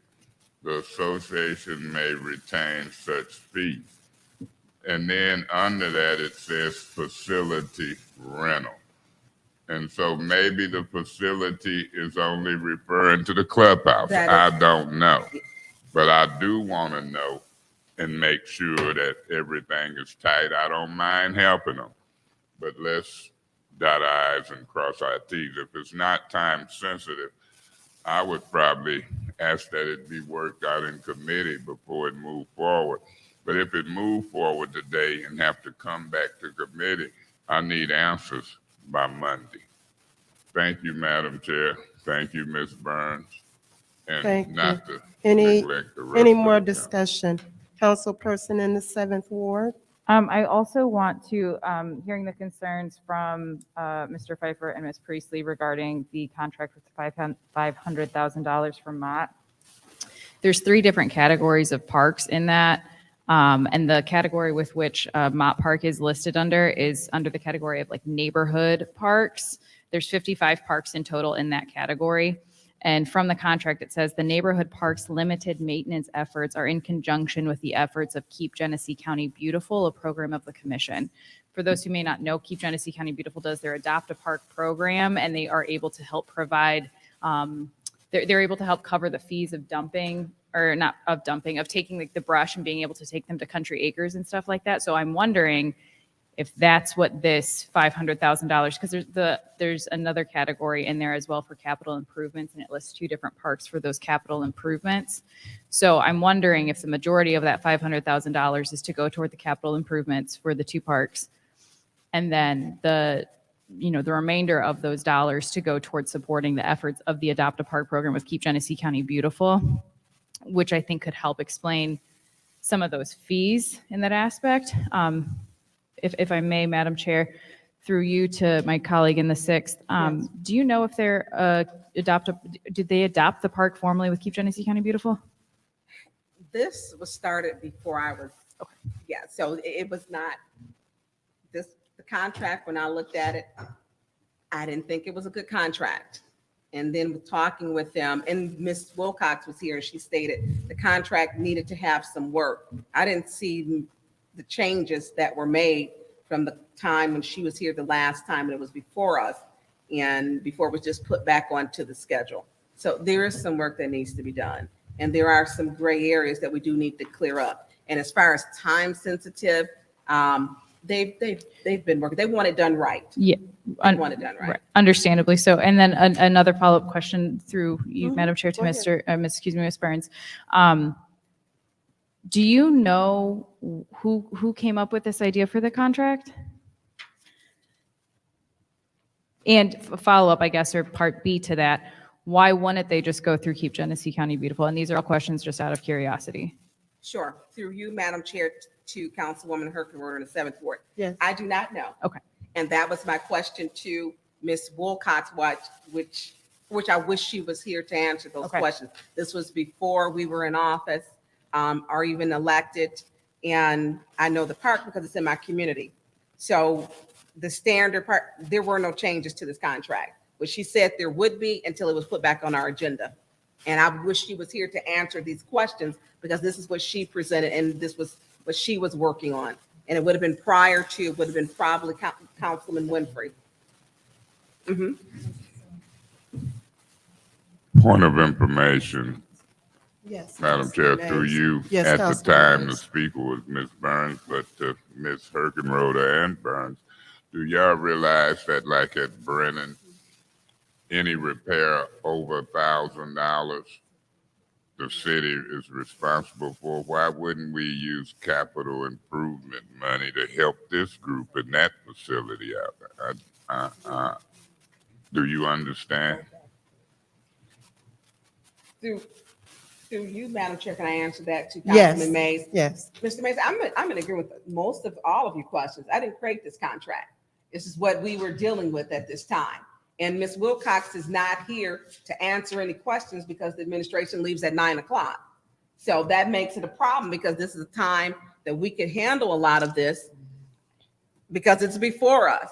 The association may retain such fees. And then under that, it says facility rental. And so maybe the facility is only referring to the clubhouse. I don't know. But I do want to know and make sure that everything is tight. I don't mind helping them, but let's dot our I's and cross our T's. If it's not time sensitive, I would probably ask that it be worked out in committee before it move forward. But if it move forward today and have to come back to committee, I need answers by Monday. Thank you, Madam Chair. Thank you, Ms. Burns. And Thank not you. to Any neglect the rest of more the discussion? Councilperson in the 7th Ward? I also want to, hearing the concerns from Mr. Pfeiffer and Ms. Priestley regarding the contract with $500,000 from Mott. There's 3 different categories of parks in that. And the category with which Mott Park is listed under is under the category of like neighborhood parks. There's 55 parks in total in that category. And from the contract, it says the neighborhood parks limited maintenance efforts are in conjunction with the efforts of Keep Genesee County Beautiful, a program of the commission. For those who may not know, Keep Genesee County Beautiful does their Adopt a Park program, and they are able to help provide, they're able to help cover the fees of dumping, or not of dumping, of taking like the brush and being able to take them to Country Acres and stuff like that. So I'm wondering if that's what this $500,000, because there's another category in there as well for capital improvements, and it lists 2 different parks for those capital improvements. So I'm wondering if the majority of that $500,000 is to go toward the capital improvements for the 2 parks, and then the remainder of those dollars to go towards supporting the efforts of the Adopt a Park program with Keep Genesee County Beautiful, which I think could help explain some of those fees in that aspect. If I may, Madam Chair, through you to my colleague in the 6th, Yes. Do you know if they're did they adopt the park formally with Keep Genesee County Beautiful? This was started before I was, yeah, so it was not, the contract, when I looked at it, I didn't think it was a good contract. And then talking with them, and Ms. Wilcox was here, and she stated the contract needed to have some work. I didn't see the changes that were made from the time when she was here the last time, and it was before us, and before it was just put back onto the schedule. So there is some work that needs to be done, and there are some gray areas that we do need to clear up. And as far as time sensitive, They've been working. They want it done right. Yeah. They want it done right. Understandably so. And then another follow-up question through you, Mhm. Madam Chair, to Go ahead. Ms. Burns. Do you know who came up with this idea for the contract? And follow-up, I guess, or part B to that, why wouldn't they just go through Keep Genesee County Beautiful? And these are all questions just out of curiosity. Sure. Through you, Madam Chair, to Councilwoman Herkenroder in the 7th Ward. Yes. I do not know. Okay. And that was my question to Ms. Wilcox, which I wish she was here to answer those Okay. questions. This was before we were in office, or even elected. And I know the park because it's in my community. So the standard part, there were no changes to this contract. But she said there would be until it was put back on our agenda. And I wish she was here to answer these questions because this is what she presented and this was what she was working on. And it would have been prior to, would have been probably Councilman Winfrey. Mhm. Point of information, Yes. Madam Chair, through you. Yes, At the Councilman time, the Mays. speaker was Ms. Burns, but Ms. Herkenroder and Burns, do y'all realize that like at Brennan, any repair over $1,000, the city is responsible for? Why wouldn't we use capital improvement money to help this group in that facility out there? Do you understand? Through you, Madam Chair, can I answer that to Yes. Councilman Mays? Yes. Mr. Mays, I'm in agreement with most of all of your questions. I didn't create this contract. This is what we were dealing with at this time. And Ms. Wilcox is not here to answer any questions because the administration leaves at 9 o'clock. So that makes it a problem because this is a time that we could handle a lot of this because it's before us.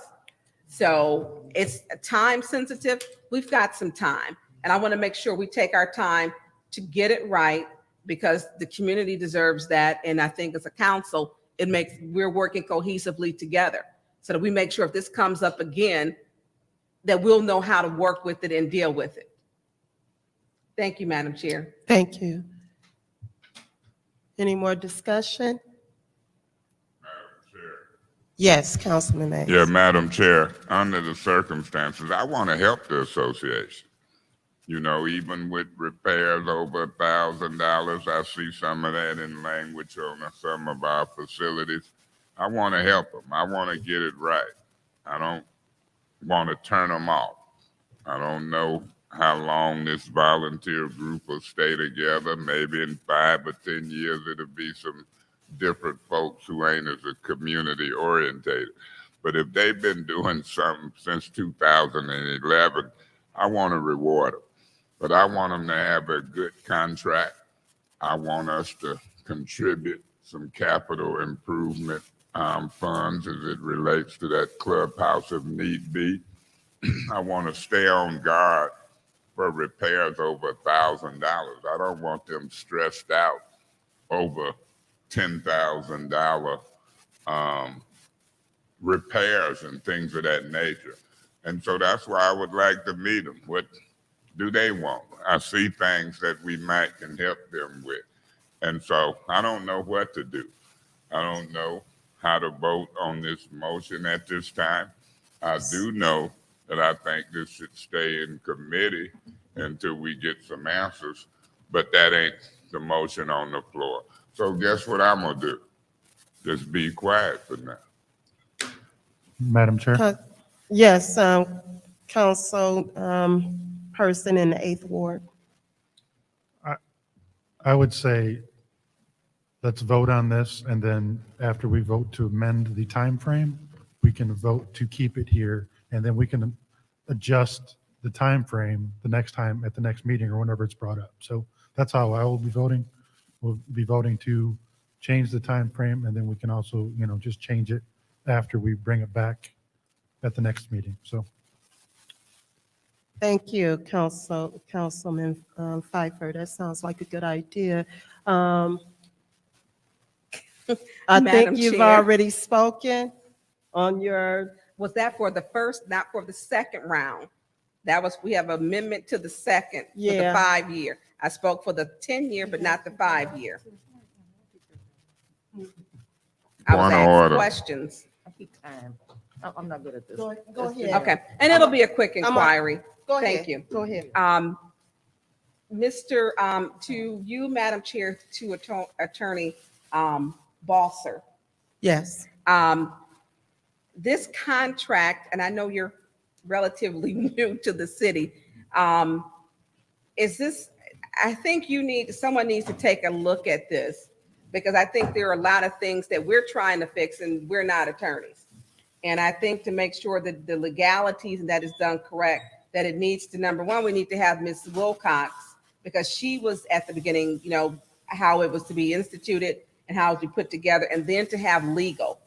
So it's time sensitive. We've got some time. And I want to make sure we take our time to get it right because the community deserves that. And I think as a council, we're working cohesively together so that we make sure if this comes up again, that we'll know how to work with it and deal with it. Thank you, Madam Chair. Thank you. Any more discussion? Yes, Councilman Mays. Yeah, Madam Chair, under the circumstances, I want to help the association. You know, even with repairs over $1,000, I see some of that in language on some of our facilities. I want to help them. I want to get it right. I don't want to turn them off. I don't know how long this volunteer group will stay together. Maybe in 5 or 10 years, it'll be some different folks who ain't as a community orientated. But if they've been doing something since 2011, I want to reward them. But I want them to have a good contract. I want us to contribute some capital improvement funds as it relates to that clubhouse if need be. I want to stay on guard for repairs over $1,000. I don't want them stressed out over $10,000 repairs and things of that nature. And so that's why I would like to meet them. What do they want? I see things that we might can help them with. And so I don't know what to do. I don't know how to vote on this motion at this time. I do know that I think this should stay in committee until we get some answers, but that ain't the motion on the floor. So guess what I'm gonna do? Just be quiet for now. Madam Chair? Yes, council person in the 8th Ward. I would say, let's vote on this, and then after we vote to amend the time frame, we can vote to keep it here, and then we can adjust the time frame the next time at the next meeting or whenever it's brought up. So that's how I will be voting. We'll be voting to change the time frame, and then we can also, just change it after we bring it back at the next meeting. So Thank you, Councilman Pfeiffer. That sounds like a good idea. I Madam think you've Chair. already spoken on your. Was that for the first, not for the second round? We have amendment to the second for the Yeah. 5-year. I spoke for the 10-year, but not the 5-year. I was Point of asking order. questions. keep time. I'm not good at this. Go Let's do ahead. that. Okay, and it'll be a quick I'm a- inquiry. Go ahead. Thank you. Go ahead. To you, Madam Chair, to Attorney Balser. Yes. This contract, and I know you're relatively new to the city, is this, I think someone needs to take a look at this, because I think there are a lot of things that we're trying to fix and we're not attorneys. And I think to make sure that the legalities and that is done correct, that it needs to, number one, we need to have Ms. Wilcox, because she was at the beginning, how it was to be instituted and how it was to be put together, and then to have legal.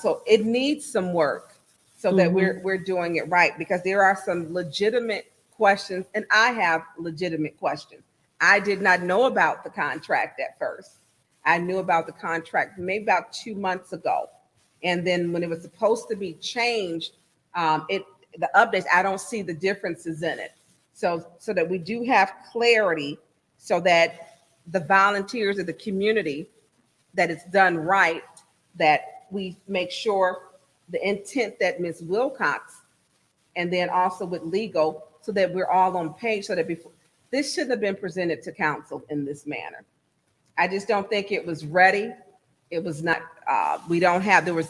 So it needs some work so that we're doing it right, because there are some legitimate questions, and I have legitimate questions. I did not know about the contract at first. I knew about the contract maybe about 2 months ago. And then when it was supposed to be changed, the updates, I don't see the differences in it. So that we do have clarity, so that the volunteers of the community, that it's done right, that we make sure the intent that Ms. Wilcox, and then also with legal, so that we're all on page, so that before, this shouldn't have been presented to council in this manner. I just don't think it was ready. It was not, there was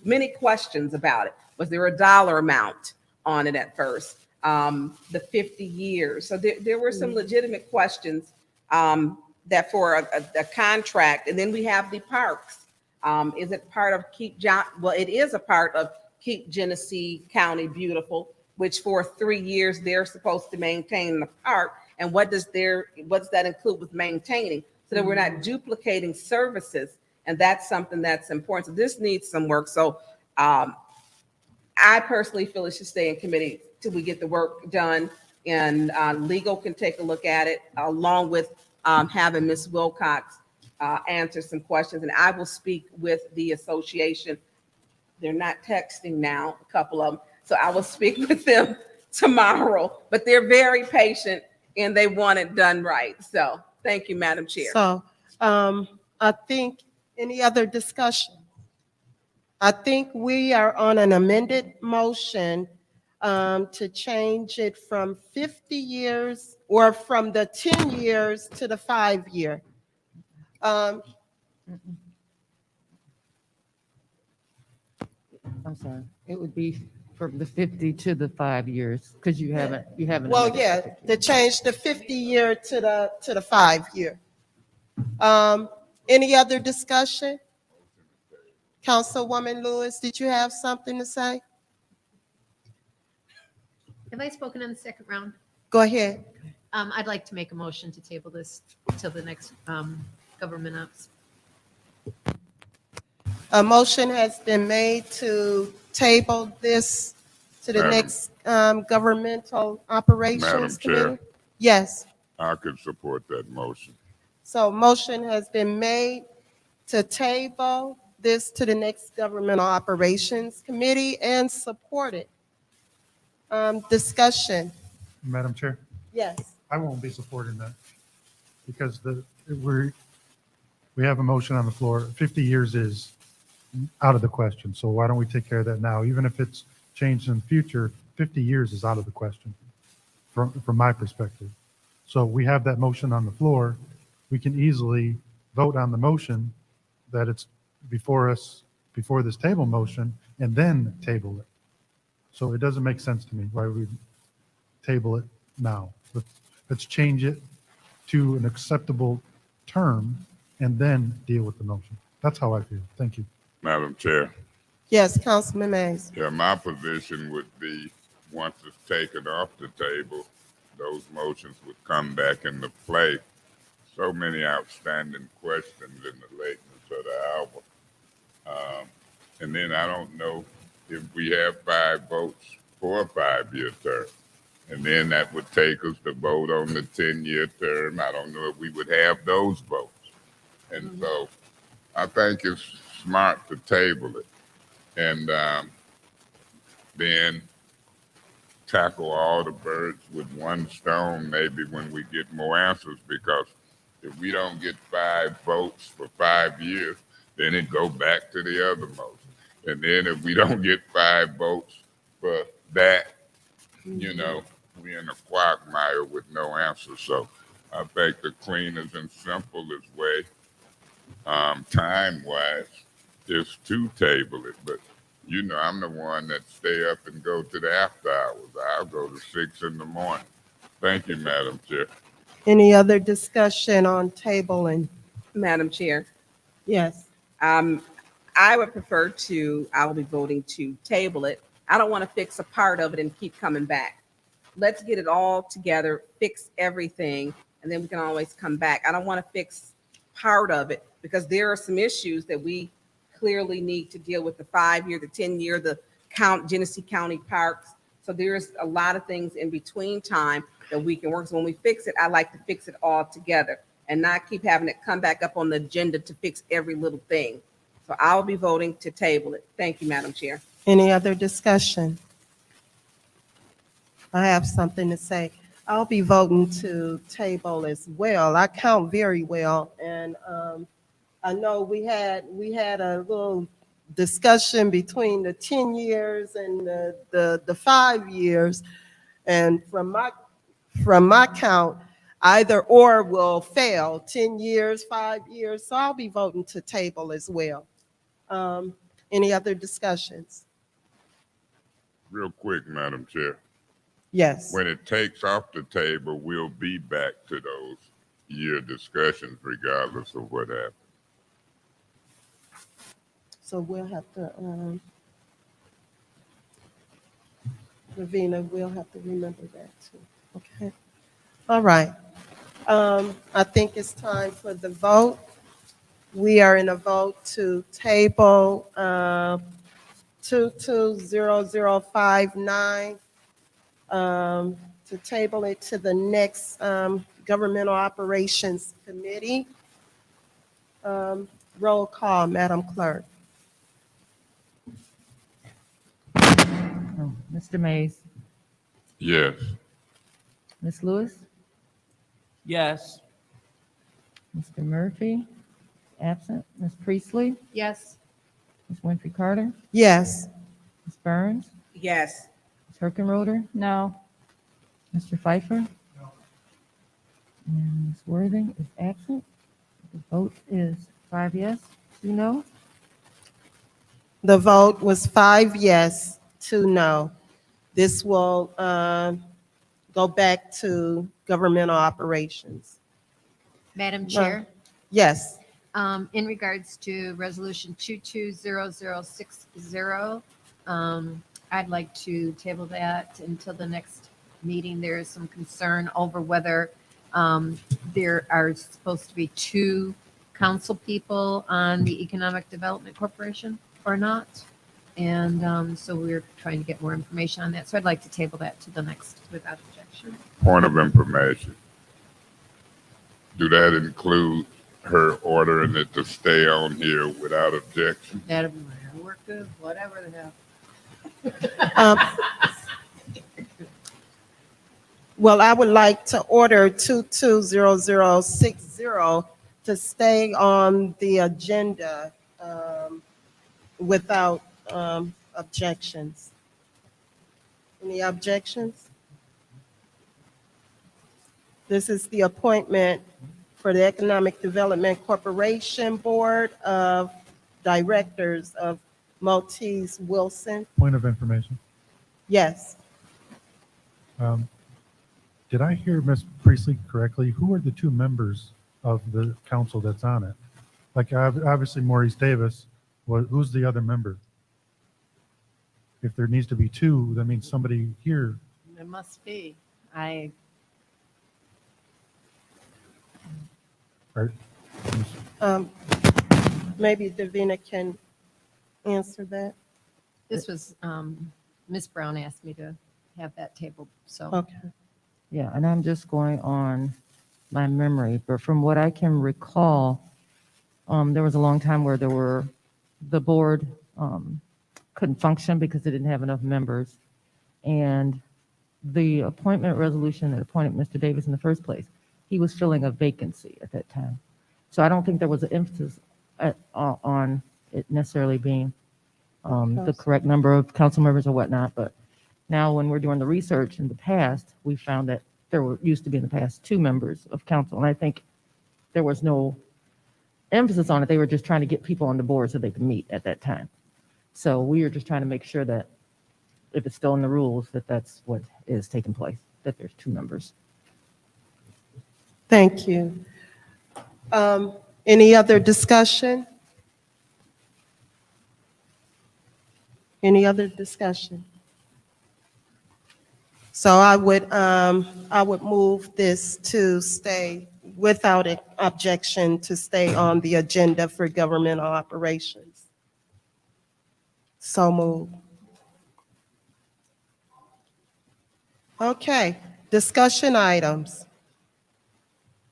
many questions about it. Was there a dollar amount on it at first? The 50 years. So there were some legitimate questions that for a contract. And then we have the parks. Is it part of well, it is a part of Keep Genesee County Beautiful, which for 3 years they're supposed to maintain the park. And what does that include with maintaining? So that we're not duplicating services. And that's something that's important. So this needs some work. So I personally feel it should stay in committee till we get the work done, and legal can take a look at it, along with having Ms. Wilcox answer some questions. And I will speak with the association. They're not texting now, a couple of them. So I will speak with them tomorrow, but they're very patient and they want it done right. So thank you, Madam Chair. So I think, any other discussion? I think we are on an amended motion to change it from 50 years, or from the 10 years to the 5 year. I'm sorry. It would be from the 50 to the 5 years, because you haven't. Well, yeah, to change the 50 year to the 5 year. Any other discussion? Councilwoman Lewis, did you have something to say? Have I spoken in the second round? Go ahead. I'd like to make a motion to table this till the next government ops. A motion has been made to table this to the Madam- next governmental operations Madam Chair. committee. Yes, I could support that motion. so motion has been made to table this to the next governmental operations committee and supported. Discussion, Madam Chair, yes. I won't be supporting that because we have a motion on the floor. 50 years is out of the question. So why don't we take care of that now? Even if it's changed in the future, 50 years is out of the question from my perspective. So we have that motion on the floor. We can easily vote on the motion that it's before us, before this table motion, and then table it. So it doesn't make sense to me why we table it now. Let's change it to an acceptable term and then deal with the motion. That's how I feel. Thank you. Madam Chair, Yes, Councilman Mays. yeah, my position would be, once it's taken off the table, those motions would come back into play. So many outstanding questions in the lateness of the hour. And then I don't know if we have 5 votes for a 5-year term. And then that would take us to vote on the 10-year term. I don't know if we would have those votes. And so I think it's smart to table it and then tackle all the birds with one stone, maybe when we get more answers, because if we don't get 5 votes for 5 years, then it go back to the other motion. And then if we don't get 5 votes for that, you know, we in a quagmire with no answer. So I think the cleanest and simplest way, time-wise, is to table it. But, you know, I'm the one that stay up and go to the after hours. I'll go to 6 in the morning. Thank you, Madam Chair. Any other discussion on tabling? Madam Chair, Yes. I would prefer I will be voting to table it. I don't want to fix a part of it and keep coming back. Let's get it all together, fix everything, and then we can always come back. I don't want to fix part of it because there are some issues that we clearly need to deal with, the 5-year, the 10-year, the Genesee County parks. So there's a lot of things in between time that we can work. So when we fix it, I like to fix it all together and not keep having it come back up on the agenda to fix every little thing. So I'll be voting to table it. Thank you, Madam Chair. Any other discussion? I have something to say. I'll be voting to table as well. I count very well, and I know we had a little discussion between the 10 years and the 5 years, and from my count, either or will fail, 10 years, 5 years. So I'll be voting to table as well. Any other discussions? Real quick, Madam Chair. Yes. When it takes off the table, we'll be back to those year discussions regardless of what happens. So we'll have to, Ravina, we'll have to remember that too. Okay. All right. I think it's time for the vote. We are in a vote to table 220059, to table it to the next Governmental Operations Committee. Roll call, Madam Clerk. Mr. Mays, Yes. Ms. Lewis, Yes. Mr. Murphy, absent, Ms. Priestley, Yes. Ms. Winfrey Carter, Yes. Ms. Burns, Yes. Ms. Herkenroder, No. Mr. Pfeiffer. And Ms. Worthing is absent. The vote is 5 yes, 2 no. The vote was 5 yes, 2 no. This will go back to Governmental Operations. Madam Chair, Yes. in regards to Resolution 220060, I'd like to table that until the next meeting. There is some concern over whether there are supposed to be 2 council people on the Economic Development Corporation or not. And so we're trying to get more information on that. So I'd like to table that to the next without objection. Point of information. Do that include her ordering it to stay on here without objection? That'll be work good, whatever the hell. Well, I would like to order 220060 to stay on the agenda without objections. Any objections? This is the appointment for the Economic Development Corporation Board of Directors of Maltese Wilson. Point of information. Yes. Did I hear Ms. Priestley correctly? Who are the 2 members of the council that's on it? Like, obviously Maurice Davis, who's the other member? If there needs to be 2, that means somebody here. There must be. Right? Maybe Davina can answer that. This was, Ms. Brown asked me to have that tabled, so. Okay. Yeah, and I'm just going on my memory, but from what I can recall, there was a long time where the board couldn't function because it didn't have enough members. And the appointment resolution that appointed Mr. Davis in the first place, he was filling a vacancy at that time. So I don't think there was an emphasis on it necessarily being the correct number of council members or whatnot, but now when we're doing the research in the past, we found that used to be in the past 2 members of council, and I think there was no emphasis on it. They were just trying to get people on the board so they could meet at that time. So we are just trying to make sure that if it's still in the rules, that that's what is taking place, that there's 2 members. Thank you. Any other discussion? Any other discussion? So I would move this to stay without objection to stay on the agenda for governmental operations. So move. Okay, discussion items.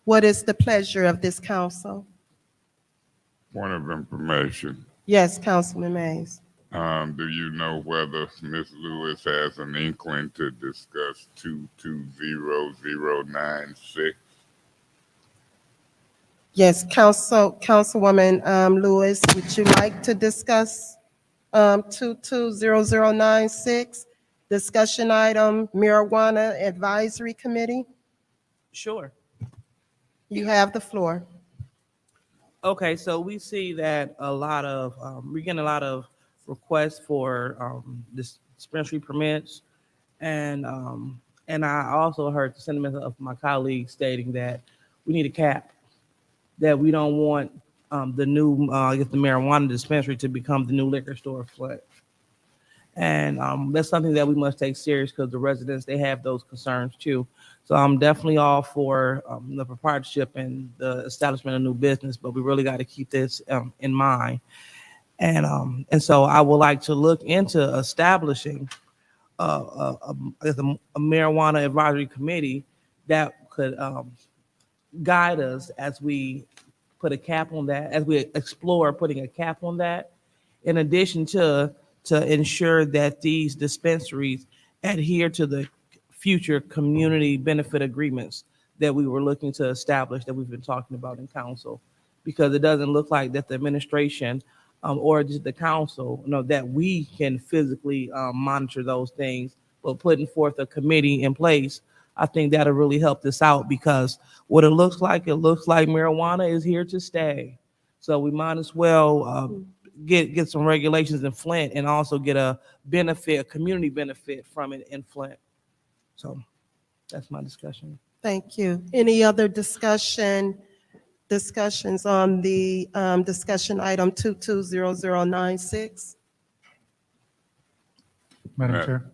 What is the pleasure of this council? Point of information. Yes, Councilman Mays. Do you know whether Ms. Lewis has an inkling to discuss 220096? Yes, Councilwoman Lewis, would you like to discuss 220096? Discussion item, Marijuana Advisory Committee? Sure. You have the floor. Okay, so we see that we're getting a lot of requests for dispensary permits, and I also heard the sentiment of my colleagues stating that we need a cap, that we don't want the new the marijuana dispensary to become the new liquor store flat. And that's something that we must take serious because the residents, they have those concerns too. So I'm definitely all for the proprietorship and the establishment of new business, but we really got to keep this in mind. And so I would like to look into establishing a marijuana advisory committee that could guide us as we put a cap on that, as we explore putting a cap on that, in addition to ensure that these dispensaries adhere to the future community benefit agreements that we were looking to establish, that we've been talking about in council, because it doesn't look like that the administration or just the council, that we can physically monitor those things, but putting forth a committee in place, I think that'll really help this out, because what it looks like marijuana is here to stay. So we might as well get some regulations in Flint and also get a community benefit from it in Flint. So that's my discussion. Thank you. Any other discussions on the discussion item 220096? Madam Chair.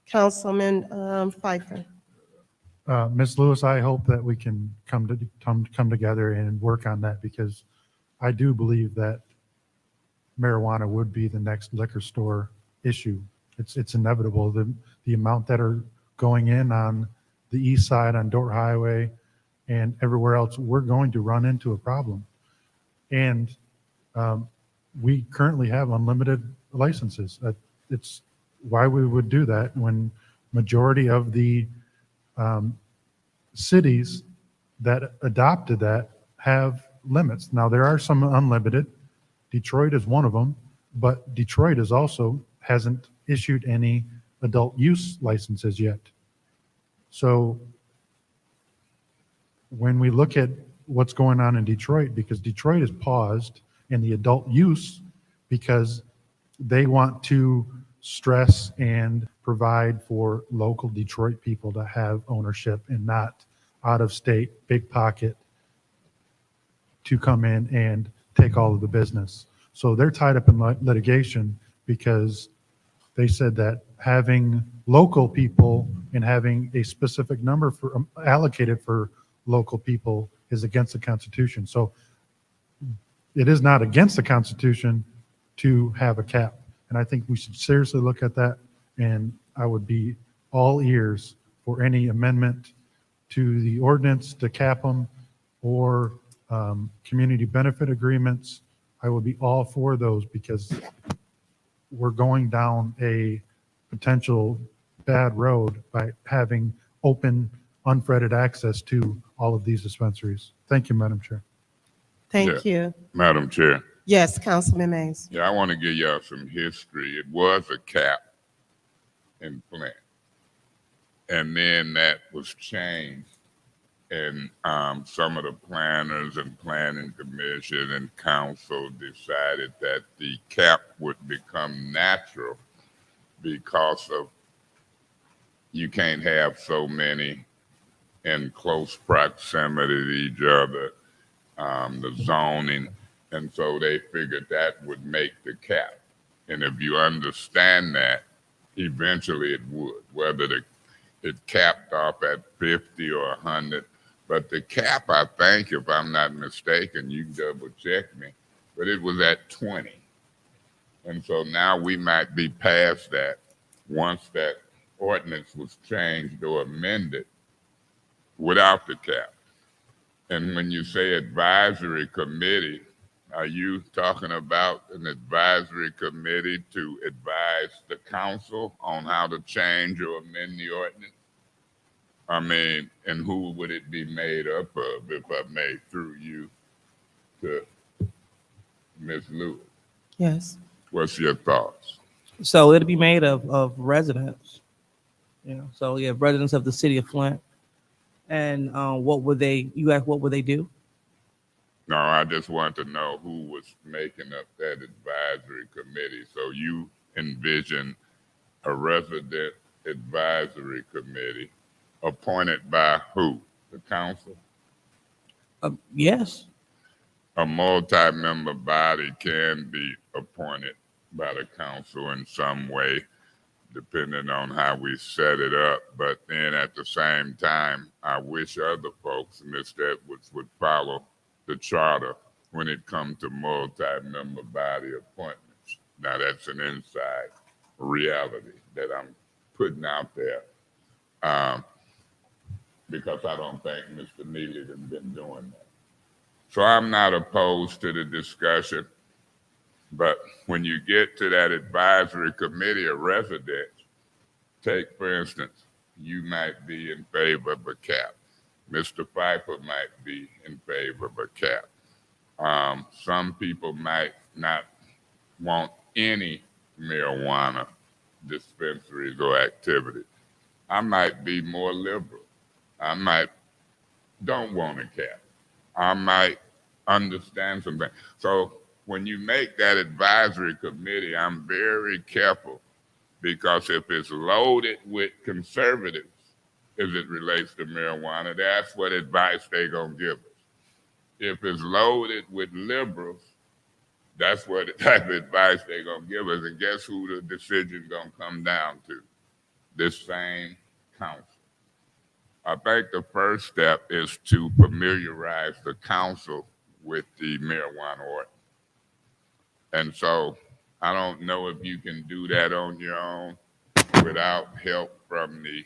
Councilman Pfeiffer. Ms. Lewis, I hope that we can come together and work on that, because I do believe that marijuana would be the next liquor store issue. It's inevitable. The amount that are going in on the east side on Dort Highway and everywhere else, we're going to run into a problem. And we currently have unlimited licenses. It's why we would do that when majority of the cities that adopted that have limits. Now, there are some unlimited. Detroit is one of them, but Detroit hasn't issued any adult use licenses yet. So when we look at what's going on in Detroit, because Detroit is paused in the adult use because they want to stress and provide for local Detroit people to have ownership and not out of state, big pocket to come in and take all of the business. So they're tied up in litigation because they said that having local people and having a specific number allocated for local people is against the Constitution. So it is not against the Constitution to have a cap. And I think we should seriously look at that. And I would be all ears for any amendment to the ordinance to cap them, or community benefit agreements. I would be all for those, because we're going down a potential bad road by having open, unfettered access to all of these dispensaries. Thank you, Madam Chair. Thank you. Madam Chair, Yes, Councilman Mays. Yeah, I want to give y'all some history. It was a cap in Flint. And then that was changed. And some of the planners and planning commission and council decided that the cap would become natural because of you can't have so many in close proximity to each other, the zoning. And so they figured that would make the cap. And if you understand that, eventually it would, whether it capped off at 50 or 100. But the cap, I think, if I'm not mistaken, you can double check me, but it was at 20. And so now we might be past that once that ordinance was changed or amended without the cap. And when you say advisory committee, are you talking about an advisory committee to advise the council on how to change or amend the ordinance? I mean, and who would it be made up of, if I may, through you to Ms. Lewis? Yes. What's your thoughts? So it'll be made of residents, so you have residents of the city of Flint. And you asked what would they do? No, I just want to know who was making up that advisory committee. So you envision a resident advisory committee appointed by who? The council? Yes. A multi-member body can be appointed by the council in some way, depending on how we set it up. But then at the same time, I wish other folks, Mr. Edwards, would follow the charter when it comes to multi-member body appointments. Now that's an inside reality that I'm putting out there. Because I don't think Mr. Neely has been doing that. So I'm not opposed to the discussion, but when you get to that advisory committee of residents, take for instance, you might be in favor of a cap. Mr. Pfeiffer might be in favor of a cap. Some people might not want any marijuana dispensaries or activities. I might be more liberal. I don't want a cap. I might understand something. So when you make that advisory committee, I'm very careful, because if it's loaded with conservatives as it relates to marijuana, that's what advice they're going to give us. If it's loaded with liberals, that's what type of advice they're going to give us. And guess who the decision's going to come down to? This same council. I think the first step is to familiarize the council with the marijuana ordinance. And so I don't know if you can do that on your own without help from the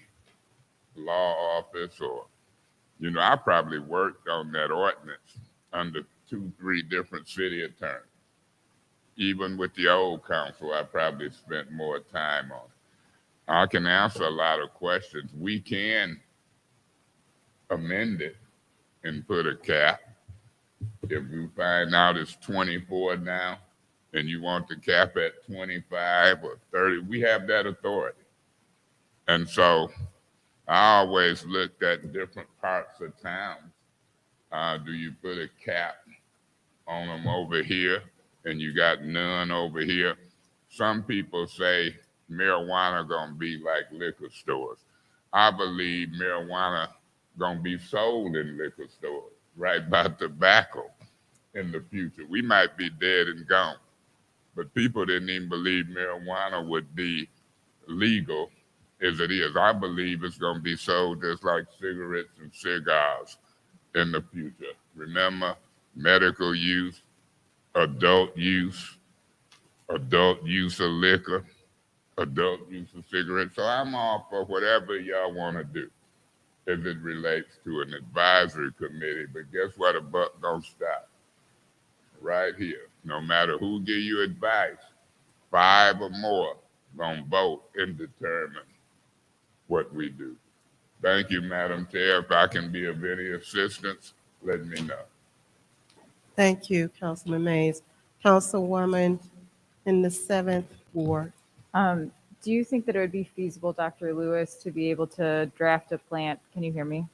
law office, or, I probably worked on that ordinance under 2-3 different city attorneys. Even with the old council, I probably spent more time on it. I can answer a lot of questions. We can amend it and put a cap. If we find out it's 24 now and you want the cap at 25 or 30, we have that authority. And so I always looked at different parts of town. Do you put a cap on them over here and you got none over here? Some people say marijuana gonna be like liquor stores. I believe marijuana gonna be sold in liquor stores, right by tobacco in the future. We might be dead and gone, but people didn't even believe marijuana would be legal as it is. I believe it's gonna be sold just like cigarettes and cigars in the future. Remember, medical use, adult use of liquor, adult use of cigarettes. So I'm all for whatever y'all wanna do as it relates to an advisory committee, but guess what? A buck don't stop right here. No matter who give you advice, 5 or more gonna vote and determine what we do. Thank you, Madam Chair. If I can be of any assistance, let me know. Thank you, Councilman Mays. Councilwoman in the 7th Ward. Do you think that it would be feasible, Dr. Lewis, to be able to draft a plan? Can you hear me?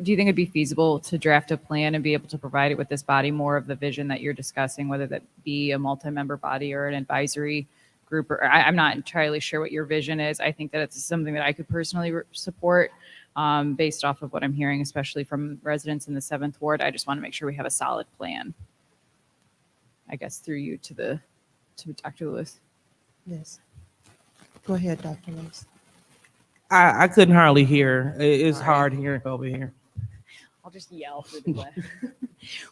Do you think it'd be feasible to draft a plan and be able to provide it with this body more of the vision that you're discussing, whether that be a multi-member body or an advisory group? Or I'm not entirely sure what your vision is. I think that it's something that I could personally support based off of what I'm hearing, especially from residents in the 7th Ward. I just want to make sure we have a solid plan. I guess through you to Dr. Lewis. Yes. Go ahead, Dr. Lewis. I couldn't hardly hear. It's hard hearing over here. I'll just yell through the glass.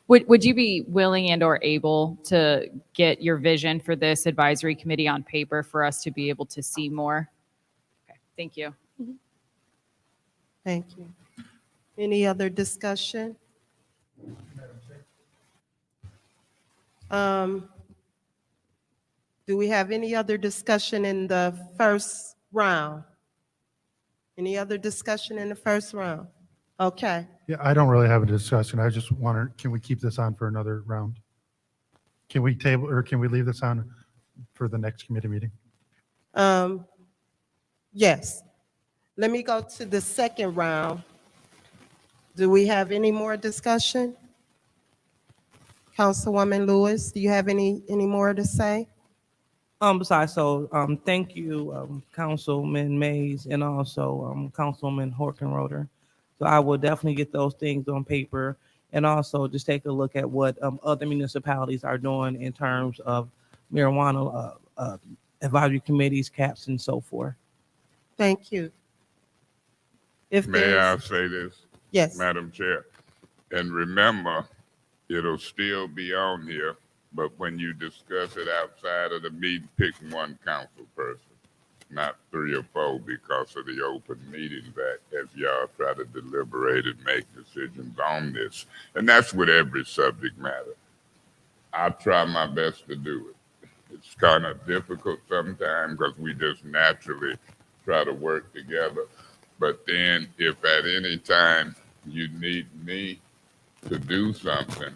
Would you be willing and or able to get your vision for this advisory committee on paper for us to be able to see more? Okay, thank you. Thank you. Any other discussion? Do we have any other discussion in the first round? Any other discussion in the first round? Okay. Yeah, I don't really have a discussion. I just wonder, can we keep this on for another round? Can we table, or can we leave this on for the next committee meeting? Yes. Let me go to the second round. Do we have any more discussion? Councilwoman Lewis, do you have any more to say? Besides, thank you, Councilman Mays, and also Councilman Horkenroder. So I will definitely get those things on paper, and also just take a look at what other municipalities are doing in terms of marijuana advisory committees, caps, and so forth. Thank you. If May I there's- say this? Yes. Madam Chair, and remember, it'll still be on here, but when you discuss it outside of the meeting, pick one council person, not 3 or 4 because of the Open Meetings Act, as y'all try to deliberate and make decisions on this. And that's with every subject matter. I try my best to do it. It's kind of difficult sometimes because we just naturally try to work together. But then if at any time you need me to do something,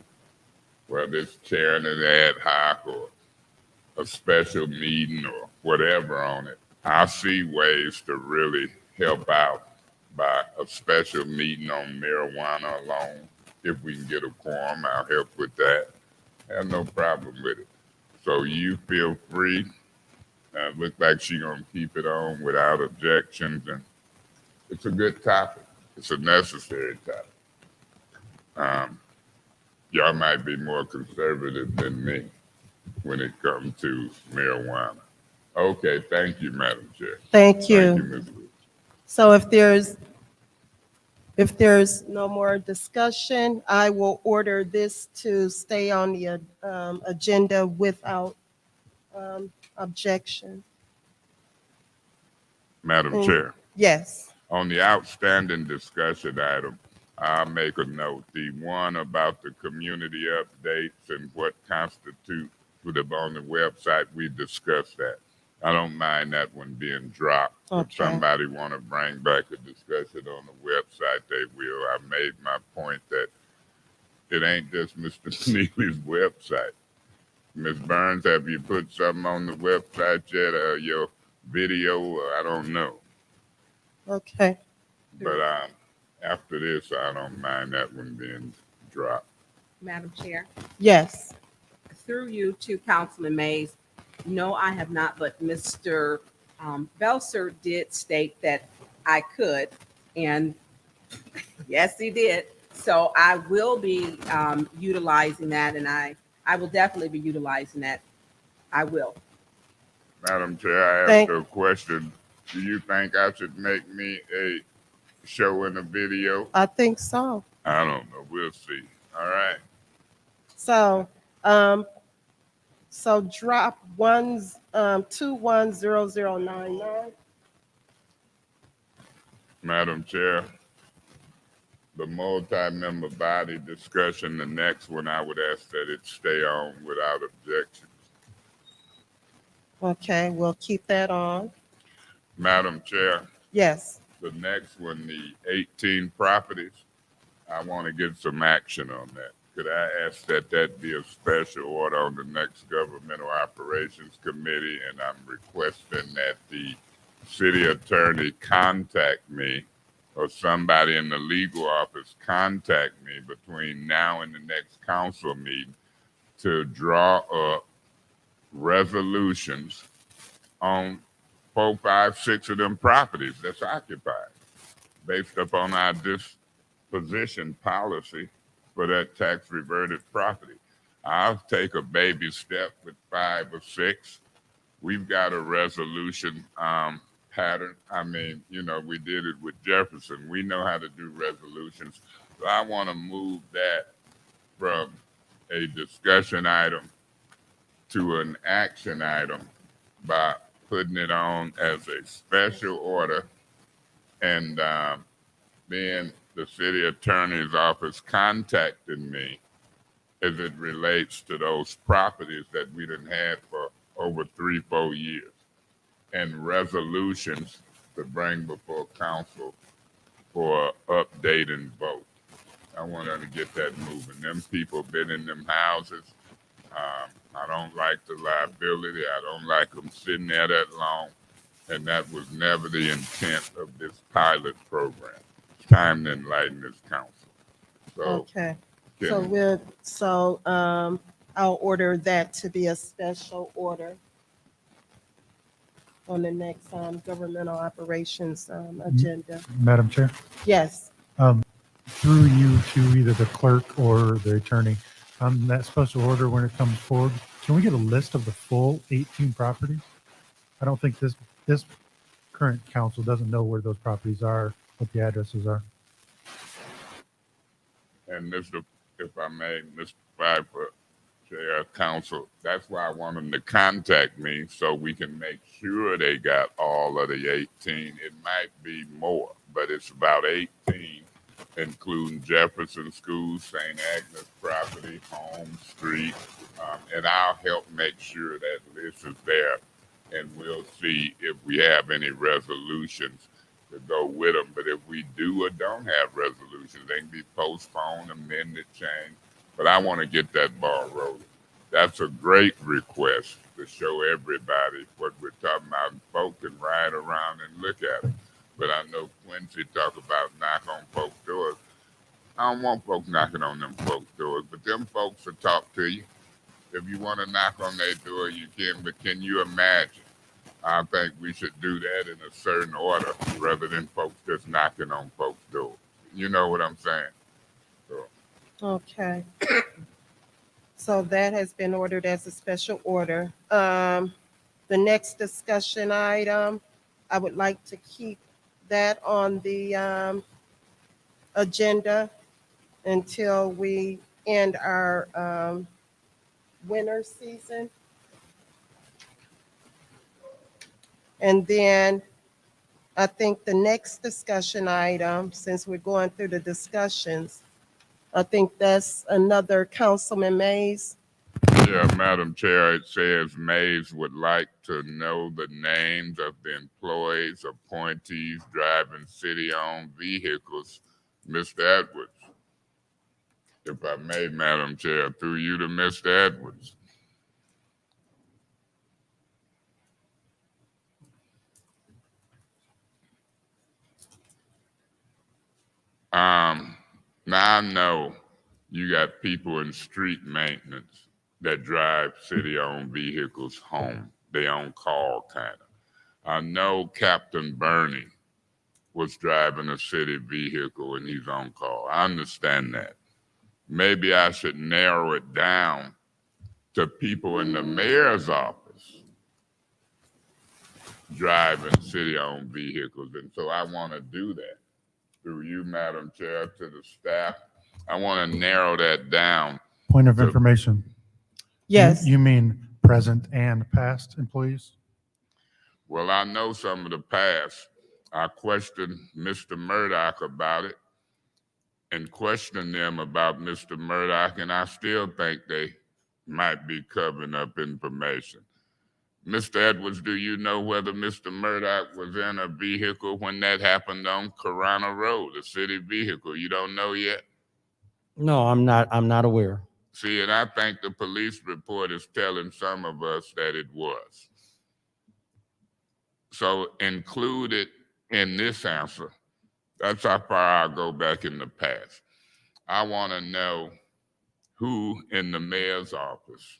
whether it's chairing an ad hoc or a special meeting or whatever on it, I see ways to really help out by a special meeting on marijuana alone. If we can get a quorum, I'll help with that. I have no problem with it. So you feel free. Looks like she's gonna keep it on without objections, and it's a good topic. It's a necessary topic. Y'all might be more conservative than me when it comes to marijuana. Okay, thank you, Madam Chair. Thank you. Thank you, Ms. Lewis. So if there's no more discussion, I will order this to stay on the agenda without objection. Madam Chair, Yes. on the outstanding discussion item, I'll make a note. The one about the community updates and what constitutes put up on the website, we discussed that. I don't mind that one being dropped. If Okay. somebody want to bring back a discussion on the website, they will. I made my point that it ain't just Mr. Neely's website. Ms. Burns, have you put something on the website yet, your video? I don't know. Okay. But after this, I don't mind that one being dropped. Madam Chair, Yes. through you to Councilman Mays, no, I have not, but Mr. Belser did state that I could, and yes, he did. So I will be utilizing that, and I will definitely be utilizing that. I will. Madam Chair, I asked a question. Do you think I should make me a show in a video? I think so. I don't know. We'll see. All right. So, drop 210099. Madam Chair, the multi-member body discussion, the next one, I would ask that it stay on without objection. Okay, we'll keep that on. Madam Chair, Yes. the next one, the 18 properties, I want to get some action on that could I ask that that be a special order on the next Governmental Operations Committee? And I'm requesting that the city attorney contact me or somebody in the legal office contact me between now and the next council meeting to draw up resolutions on 4, 5, 6 of them properties that's occupied based upon our disposition policy for that tax reverted property. I'll take a baby step with 5 or 6. We've got a resolution pattern. I mean, you know, we did it with Jefferson. We know how to do resolutions. So I want to move that from a discussion item to an action item by putting it on as a special order, and then the city attorney's office contacted me as it relates to those properties that we done had for over 3-4 years, and resolutions to bring before council for update and vote. I want to get that moving. Them people been in them houses. I don't like the liability. I don't like them sitting there that long. And that was never the intent of this pilot program. It's time to enlighten this council. So, Okay. can- I'll order that to be a special order on the next governmental operations agenda. Madam Chair, Yes. through you to either the clerk or the attorney, that special order when it comes forward, can we get a list of the full 18 properties? I don't think this current council doesn't know where those properties are, what the addresses are. And Mr., if I may, Mr. Pfeiffer, Chair of Council, that's why I want them to contact me so we can make sure they got all of the 18. It might be more, but it's about 18, including Jefferson School, St. Agnes property, Home Street, and I'll help make sure that list is there, and we'll see if we have any resolutions to go with them. But if we do or don't have resolutions, they can be postponed, amended, changed. But I want to get that ball rolling. That's a great request to show everybody what we're talking about. Folk can ride around and look at it. But I know Quincy talk about knock on folks' doors. I don't want folks knocking on them folks' doors, but them folks will talk to you. If you want to knock on their door, you can, but can you imagine? I think we should do that in a certain order rather than folks just knocking on folks' doors. You know what I'm saying? So, Okay. So that has been ordered as a special order. The next discussion item, I would like to keep that on the agenda until we end our winter season. And then I think the next discussion item, since we're going through the discussions, I think that's another Councilman Mays. yeah, Madam Chair, it says Mays would like to know the names of the employees, appointees driving city-owned vehicles. Mr. Edwards, if I may, Madam Chair, through you to Mr. Edwards. Now I know you got people in street maintenance that drive city-owned vehicles home. They on call kind of. I know Captain Bernie was driving a city vehicle and he's on call. I understand that. Maybe I should narrow it down to people in the mayor's office driving city-owned vehicles. And so I want to do that through you, Madam Chair, to the staff. I want to narrow that down. Point of information. Yes. You mean present and past employees? Well, I know some of the past. I questioned Mr. Murdoch about it and questioned them about Mr. Murdoch, and I still think they might be covering up information. Mr. Edwards, do you know whether Mr. Murdoch was in a vehicle when that happened on Corona Road, a city vehicle? You don't know yet? No, I'm not aware. See, and I think the police report is telling some of us that it was. So included in this answer, that's how far I go back in the past. I want to know who in the mayor's office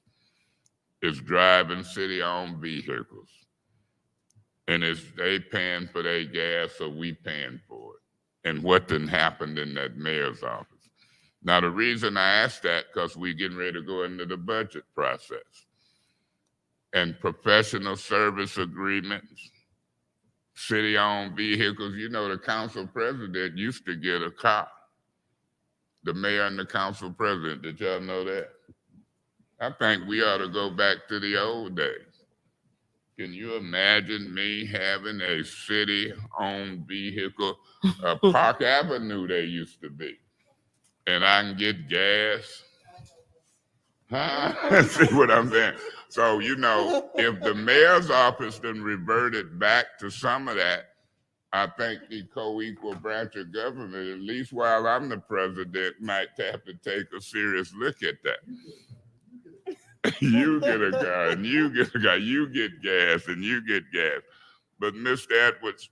is driving city-owned vehicles. And is they paying for their gas or we paying for it? And what done happened in that mayor's office? Now, the reason I ask that, because we getting ready to go into the budget process. And professional service agreements, city-owned vehicles, you know, the council president used to get a car. The mayor and the council president, did y'all know that? I think we ought to go back to the old days. Can you imagine me having a city-owned vehicle, Park Avenue they used to be, and I can get gas? Huh? See what I'm saying? So, you know, if the mayor's office then reverted back to some of that, I think the co-equal branch of government, at least while I'm the president, might have to take a serious look at that. You get a car and you get a guy, you get gas and you get gas. But Mr. Edwards,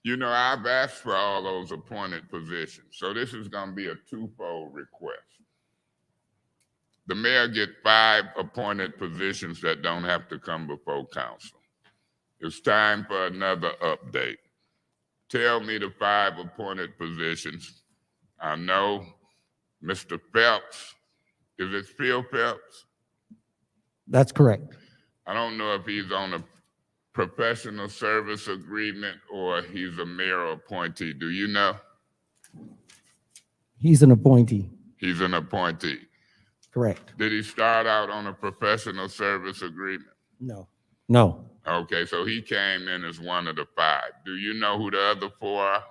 you know, I've asked for all those appointed positions. So this is going to be a twofold request. The mayor get 5 appointed positions that don't have to come before council. It's time for another update. Tell me the 5 appointed positions. I know Mr. Phelps, is it Phil Phelps? That's correct. I don't know if he's on a professional service agreement or he's a mayor appointee. Do you know? He's an appointee. He's an appointee. Correct. Did he start out on a professional service agreement? No. No. Okay, so he came in as one of the 5. Do you know who the other 4 are?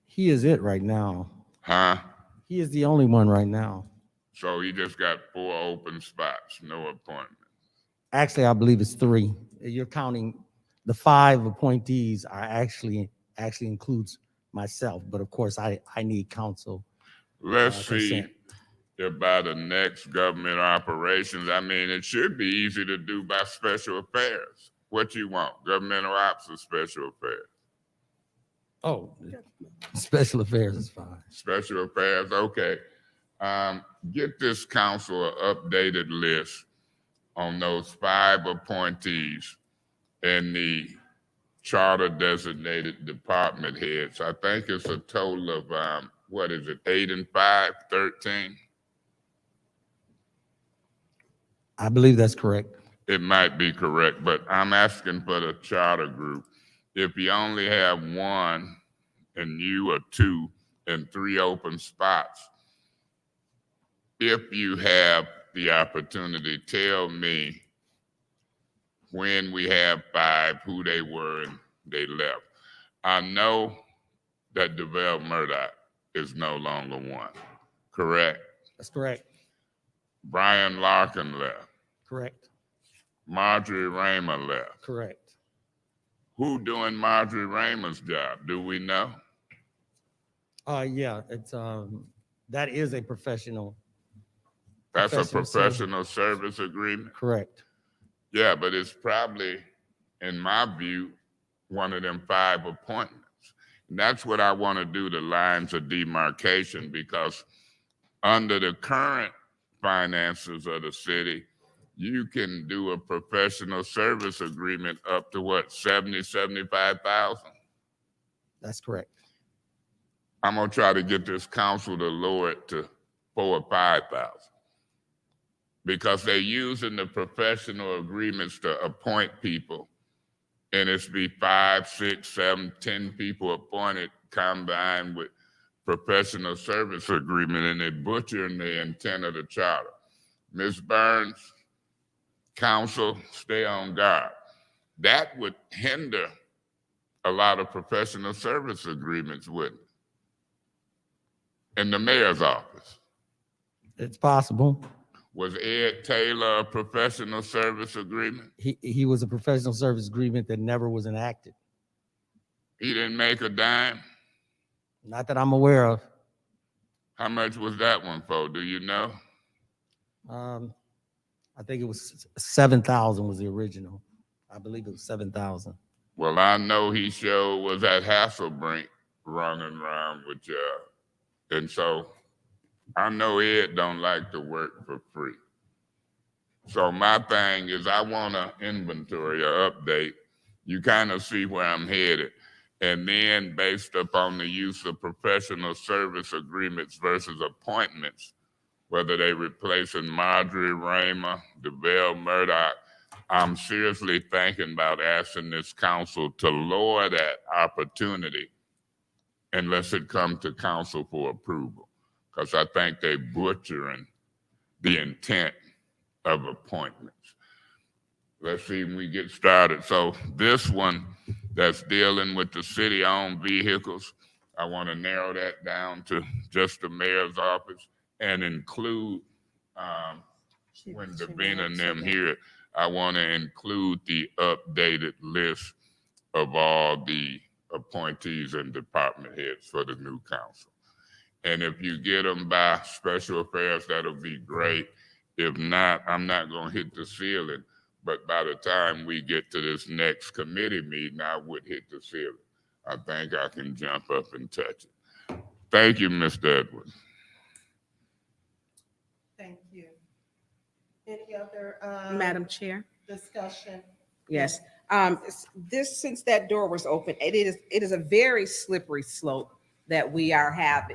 He is it right now. Huh? He is the only one right now. So he just got 4 open spots, no appointment. Actually, I believe it's 3. You're counting the 5 appointees are actually includes myself, but of course I need council. Let's see consent. if by the next government operations, I mean, it should be easy to do by special affairs. What you want, governmental ops or special affairs? Oh, special affairs is fine. Special affairs, okay. Get this council an updated list on those 5 appointees and the charter designated department heads. I think it's a total of, 8 and 5, 13? I believe that's correct. It might be correct, but I'm asking for the charter group. If you only have 1 and you are 2 and 3 open spots, if you have the opportunity, tell me when we have 5, who they were and they left. I know that DeVell Murdoch is no longer 1, correct? That's correct. Brian Larkin left. Correct. Marjorie Raymer left. Correct. Who doing Marjorie Raymer's job? Do we know? Yeah, it's that is a professional. That's a Professional service. professional service agreement? Correct. Yeah, but it's probably, in my view, one of them 5 appointments. And that's what I want to do, the lines of demarcation, because under the current finances of the city, you can do a professional service agreement up to what, 70, 75,000? That's correct. I'm gonna try to get this council to lower it to 4,000 or 5,000. Because they're using the professional agreements to appoint people. And it's be 5, 6, 7, 10 people appointed combined with professional service agreement, and they're butchering the intent of the charter. Ms. Burns, council, stay on guard. That would hinder a lot of professional service agreements, wouldn't it? In the mayor's office. It's possible. Was Ed Taylor a professional service agreement? He was a professional service agreement that never was enacted. He didn't make a dime? Not that I'm aware of. How much was that one for? Do you know? I think it was 7,000 was the original. I believe it was 7,000. Well, I know he sure was at Hasselbrink running around with y'all. And so I know Ed don't like to work for free. So my thing is I want an inventory, an update. You kind of see where I'm headed. And then based upon the use of professional service agreements versus appointments, whether they replacing Marjorie Raymer, DeVille Murdoch, I'm seriously thinking about asking this council to lower that opportunity unless it comes to council for approval. Because I think they butchering the intent of appointments. Let's see when we get started. So this one that's dealing with the city-owned vehicles, I want to narrow that down to just the mayor's office and include, when Davina and them here, I want to include the updated list of all the appointees and department heads for the new council. And if you get them by special affairs, that'll be great. If not, I'm not going to hit the ceiling. But by the time we get to this next committee meeting, I would hit the ceiling. I think I can jump up and touch it. Thank you, Mr. Edwards. Thank you. Any other Madam Chair? discussion? Yes. Since that door was open, it is a very slippery slope that we have had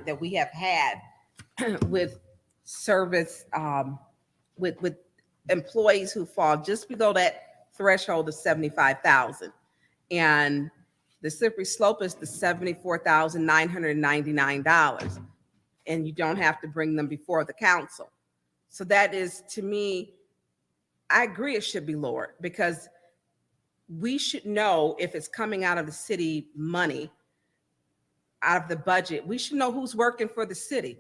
with service, with employees who fall just below that threshold of 75,000. And the slippery slope is the $74,999. And you don't have to bring them before the council. So that is, to me, I agree it should be lowered because we should know if it's coming out of the city money, out of the budget. We should know who's working for the city.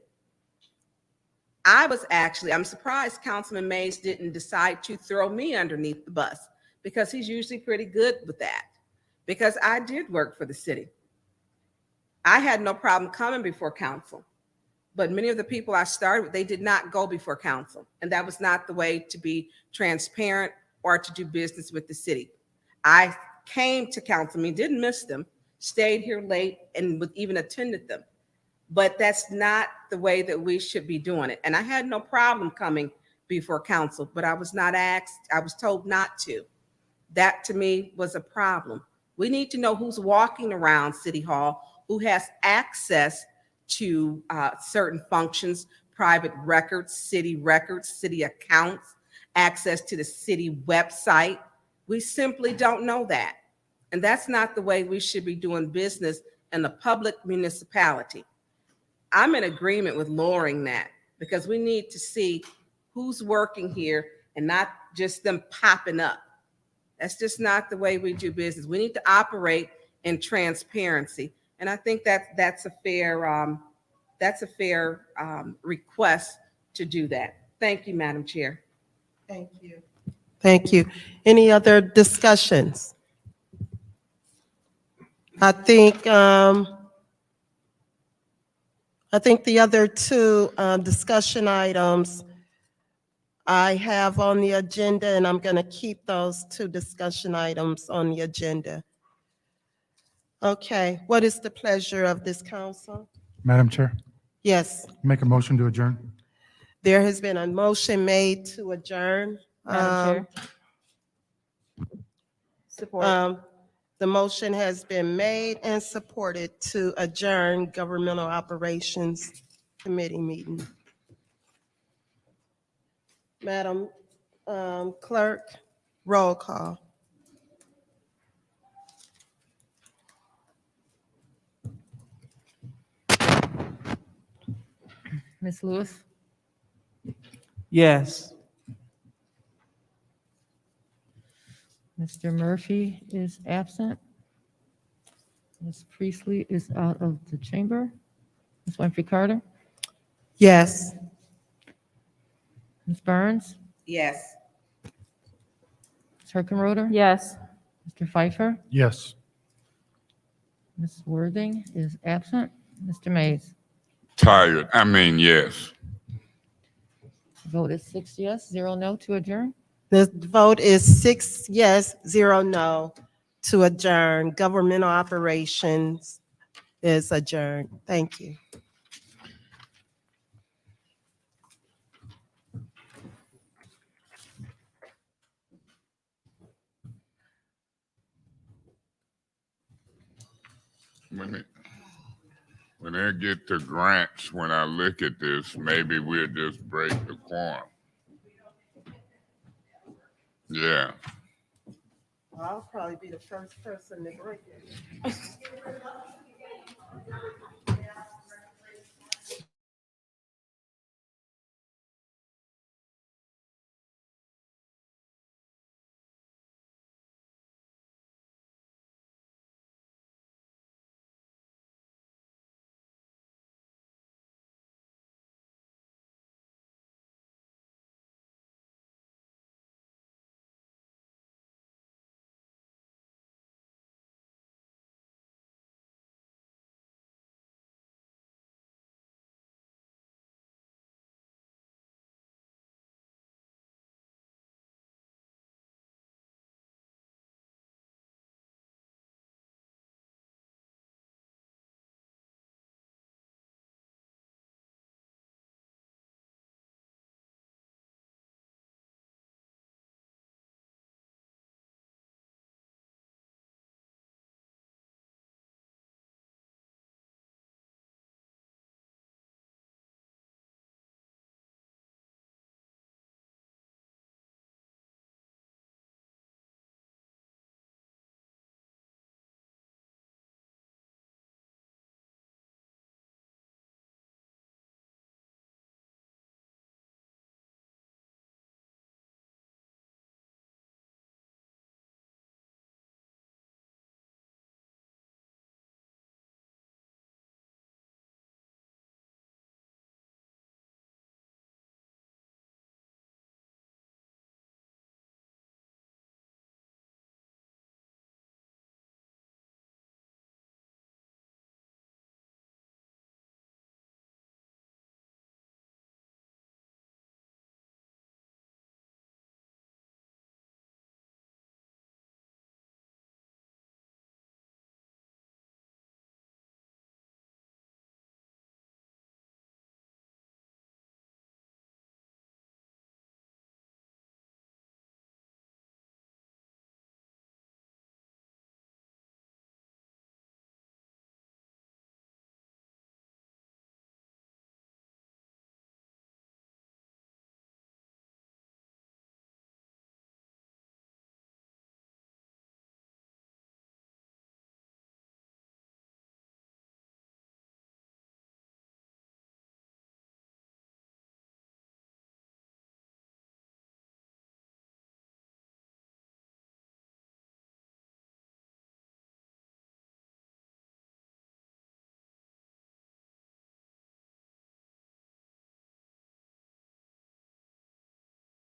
I'm surprised Councilman Mays didn't decide to throw me underneath the bus because he's usually pretty good with that. Because I did work for the city. I had no problem coming before council, but many of the people I started with, they did not go before council. And that was not the way to be transparent or to do business with the city. I came to council meeting, didn't miss them, stayed here late and even attended them. But that's not the way that we should be doing it. And I had no problem coming before council, but I was not asked, I was told not to. That to me was a problem. We need to know who's walking around City Hall, who has access to certain functions, private records, city accounts, access to the city website. We simply don't know that. And that's not the way we should be doing business in a public municipality. I'm in agreement with lowering that because we need to see who's working here and not just them popping up. That's just not the way we do business. We need to operate in transparency. And I think that's a fair request to do that. Thank you, Madam Chair. Thank you. Thank you. Any other discussions? I think the other two discussion items I have on the agenda, and I'm going to keep those two discussion items on the agenda. Okay, what is the pleasure of this council? Madam Chair, Yes, make a motion to adjourn. there has been a motion made to adjourn. Madam Chair. Support. The motion has been made and supported to adjourn Governmental Operations Committee meeting. Madam Clerk, roll call. Ms. Lewis, Yes. Mr. Murphy is absent. Ms. Priestley is out of the chamber. Ms. Winfrey Carter, Yes. Ms. Burns, Yes. Ms. Herkenroder, yes. Mr. Pfeiffer, Yes. Ms. Worthing is absent. Mr. Mays. Tired. Yes. Vote is 6 yes, 0 no to adjourn. The vote is 6 yes, 0 no to adjourn. Governmental operations is adjourned. Thank you. When they get to grants, when I look at this, maybe we'll just break the quorum. Yeah. I'll probably be the first person to break it.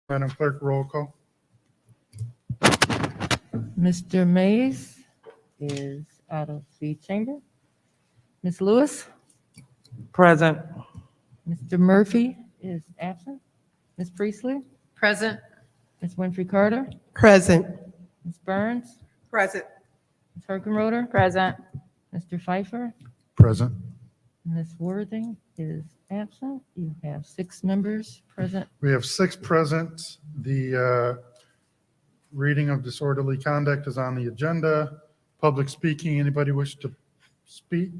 Madam Clerk, roll call. Mr. Mays is out of the chamber. Ms. Lewis. Present. Mr. Murphy is absent. Ms. Priestley. Present. Ms. Winfrey Carter. Present. Ms. Burns. Present. Ms. Hergenroder. Present. Mr. Pfeiffer. Present. Ms. Worthing is absent. You have 6 members present. We have 6 present. The reading of disorderly conduct is on the agenda. Public speaking, anybody wish to speak?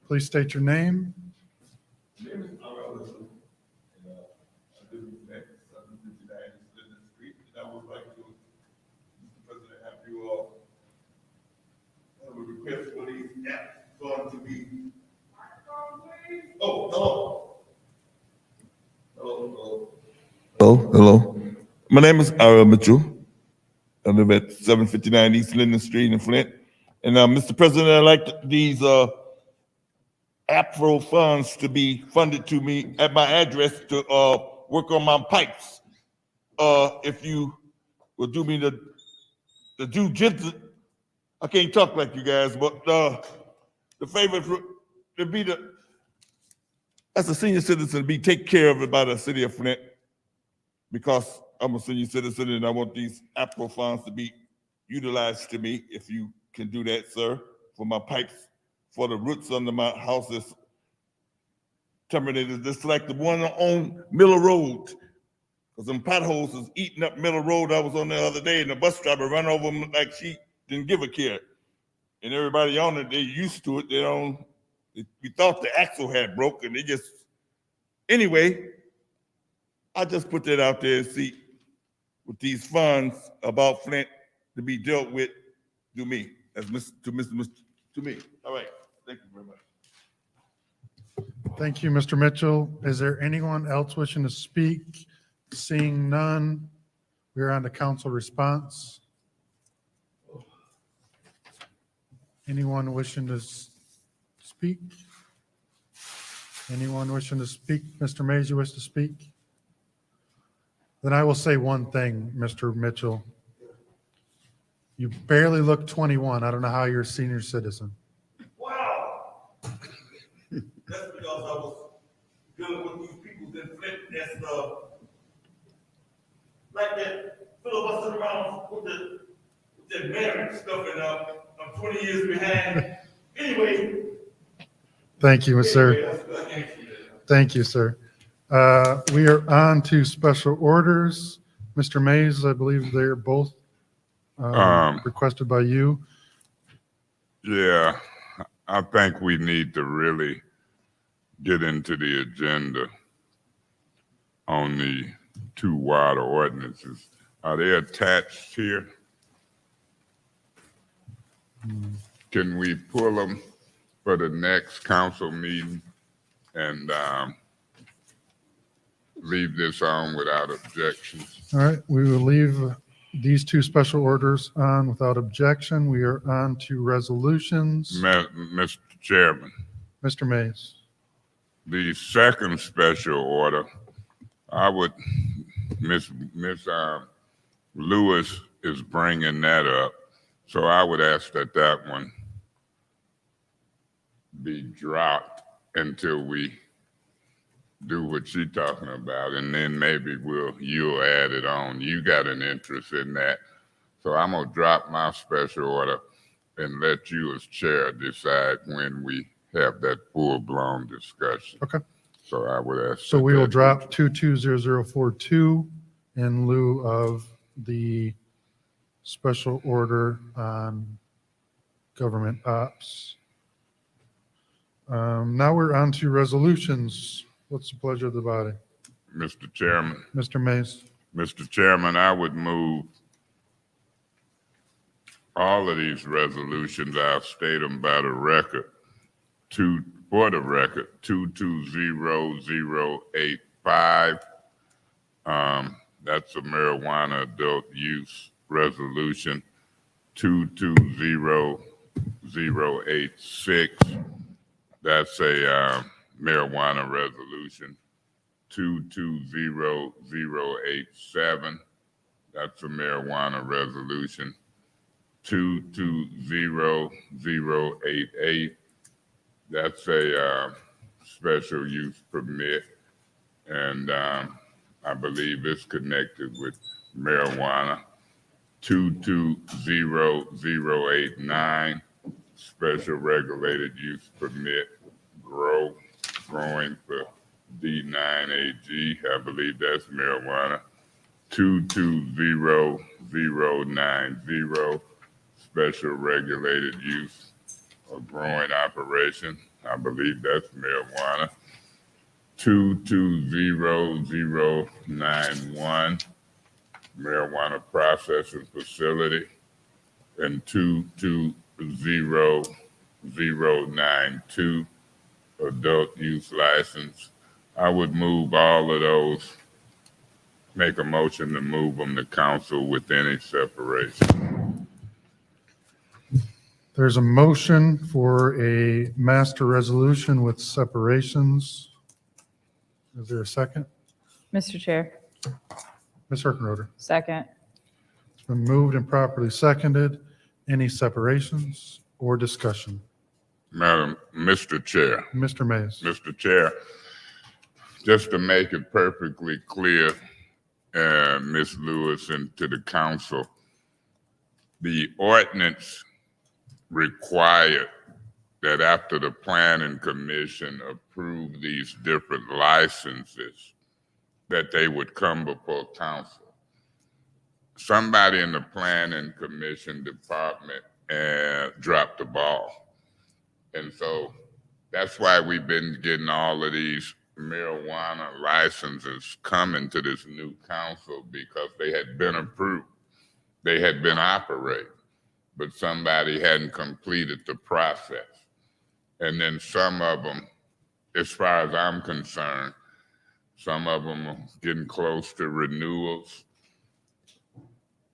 Please state your name. Request for these apps going to be. Oh, hello. Hello. My name is Ara Mitchell. I live at 759 East Linden Street in Flint. And Mr. President, I'd like these APRO funds to be funded to me at my address to work on my pipes. If you will do me the due I can't talk like you guys, but the favorite to be as a senior citizen, be taken care of by the city of Flint, because I'm a senior citizen and I want these APRO funds to be utilized to me, if you can do that, sir, for my pipes, for the roots under my house is terminated, just like the one on Miller Road. Because them potholes is eating up Miller Road. I was on the other day and the bus driver ran over them like she didn't give a care. And everybody on it, they used to it. We thought the axle had broke and they just, anyway, I just put that out there and see with these funds about Flint to be dealt with to me, to me. All right, thank you very much. Thank you, Mr. Mitchell. Is there anyone else wishing to speak? Seeing none, we're on to council response. Anyone wishing to speak? Anyone wishing to speak? Mr. Mays, you wish to speak? Then I will say one thing, Mr. Mitchell. You barely look 21. I don't know how you're a senior citizen. Wow. That's because I was dealing with these people in Flint that's like that filibustering around with that marriage stuff, and I'm 20 years behind. Anyway. Thank you, sir. Thank you, sir. We are on to special orders. Mr. Mays, I believe they're both requested by you. Yeah, I think we need to really get into the agenda on the two water ordinances. Are they attached here? Can we pull them for the next council meeting and leave this on without objections? All right, we will leave these two special orders on without objection. We are on to resolutions. Mr. Chairman, Mr. Mays. the second special order, I would, Miss Lewis is bringing that up. So I would ask that that one be dropped until we do what she's talking about, and then maybe you'll add it on. You got an interest in that. So I'm gonna drop my special order and let you as chair decide when we have that full-blown discussion. Okay. So I would ask. So that we will that be- drop 220042 in lieu of the special order on government ops. Now we're on to resolutions. What's the pleasure of the body? Mr. Chairman. Mr. Mays. Mr. Chairman, I would move all of these resolutions, I'll state them by the record, for the record, 220085. That's a marijuana adult use resolution. 220086. That's a marijuana resolution. 220087. That's a marijuana resolution. 220088. That's a special use permit, and I believe it's connected with marijuana. 220089. Special regulated use permit, growing for D9AG. I believe that's marijuana. 220090. Special regulated use or growing operation. I believe that's marijuana. 220091. Marijuana processing facility. And 220092. Adult use license. I would move all of those, make a motion to move them to council with any separation. There's a motion for a master resolution with separations. Is there a second? Mr. Chair, Ms. Herkenroder. second. It's been moved and properly seconded. Any separations or discussion? Mr. Chair. Mr. Mays. Mr. Chair, just to make it perfectly clear, Ms. Lewis, and to the council, the ordinance required that after the planning commission approved these different licenses, that they would come before council. Somebody in the planning commission department dropped the ball. And so that's why we've been getting all of these marijuana licenses coming to this new council, because they had been approved. They had been operating, but somebody hadn't completed the process. And then some of them, as far as I'm concerned, some of them are getting close to renewals.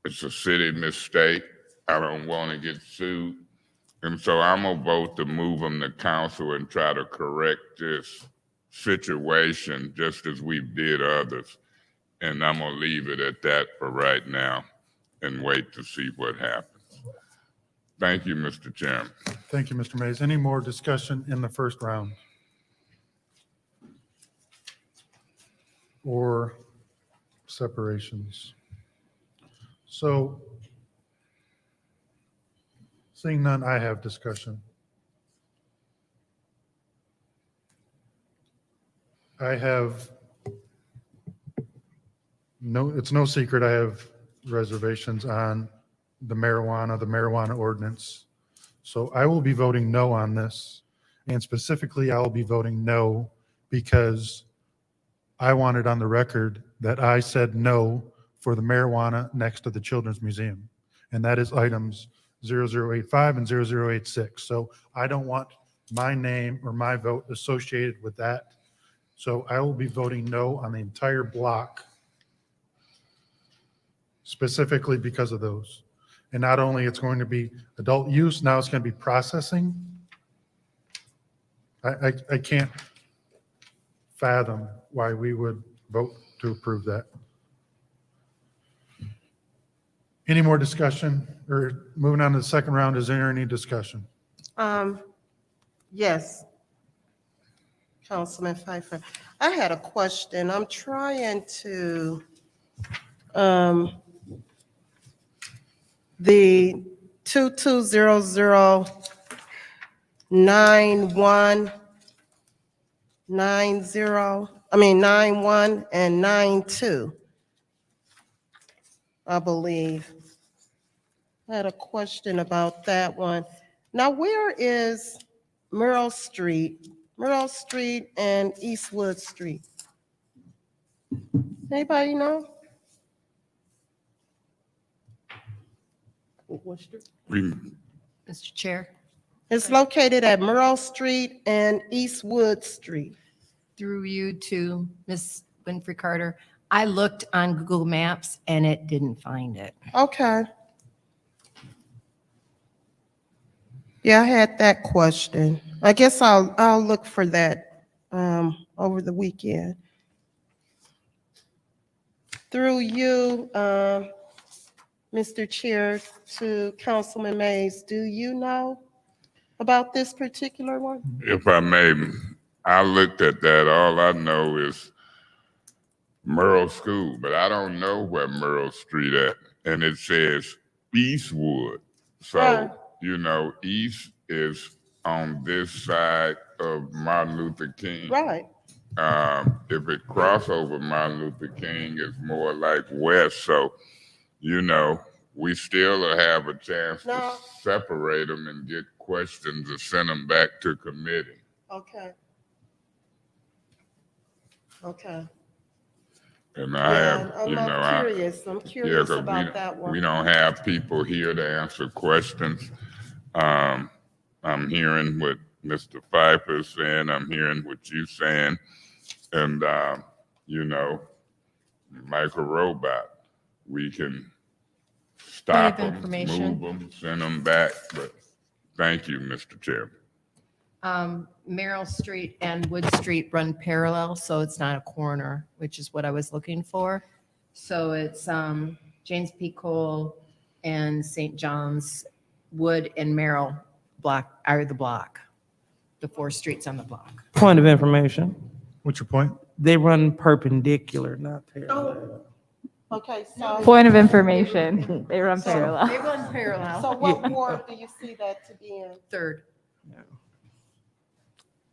It's a city mistake. I don't want to get sued. And so I'm gonna vote to move them to council and try to correct this situation just as we did others. And I'm gonna leave it at that for right now and wait to see what happens. Thank you, Mr. Chairman. Thank you, Mr. Mays. Any more discussion in the first round? Or separations? So seeing none, I have discussion. I have it's no secret I have reservations on the marijuana ordinance. So I will be voting no on this. And specifically, I will be voting no because I wanted on the record that I said no for the marijuana next to the Children's Museum. And that is items 0085 and 0086. So I don't want my name or my vote associated with that. So I will be voting no on the entire block, specifically because of those. And not only it's going to be adult use, now it's going to be processing. I can't fathom why we would vote to approve that. Any more discussion, or moving on to the second round, is there any discussion? Yes. Councilman Pfeiffer, I had a question. I'm trying to, the 91 and 92, I believe. I had a question about that one. Now, where is Merle Street and Eastwood Street? Anybody know? What street? Mr. Chair, It's located at Merle Street and Eastwood Street. through you to Ms. Winfrey Carter, I looked on Google Maps and it didn't find it. Okay. Yeah, I had that question. I guess I'll look for that over the weekend. Through you, Mr. Chair, to Councilman Mays, do you know about this particular one? If I may, I looked at that. All I know is Merle School, but I don't know where Merle Street at. And it says Eastwood. So, you know, East is on this side of Martin Luther King. Right. If it cross over Martin Luther King, it's more like west. So, you know, we still have a chance to separate them and get questions or send them back to committee. Okay. Okay. And I have, I'm curious. I'm curious 'cause about that one. we don't have people here to answer questions. I'm hearing what Mr. Pfeiffer is saying. I'm hearing what you're saying. And, you know, like a robot, we can stop Point of them, information. move them, send them back. But thank you, Mr. Chairman. Merrill Street and Wood Street run parallel, so it's not a corner, which is what I was looking for. So it's James P. Cole and St. John's Wood and Merrill block are the block, the 4 streets on the block. Point of information, What's your point? they run perpendicular, not parallel. Okay, so. Point of information, they run parallel. They run parallel. So what ward do you see that to be in? 3rd.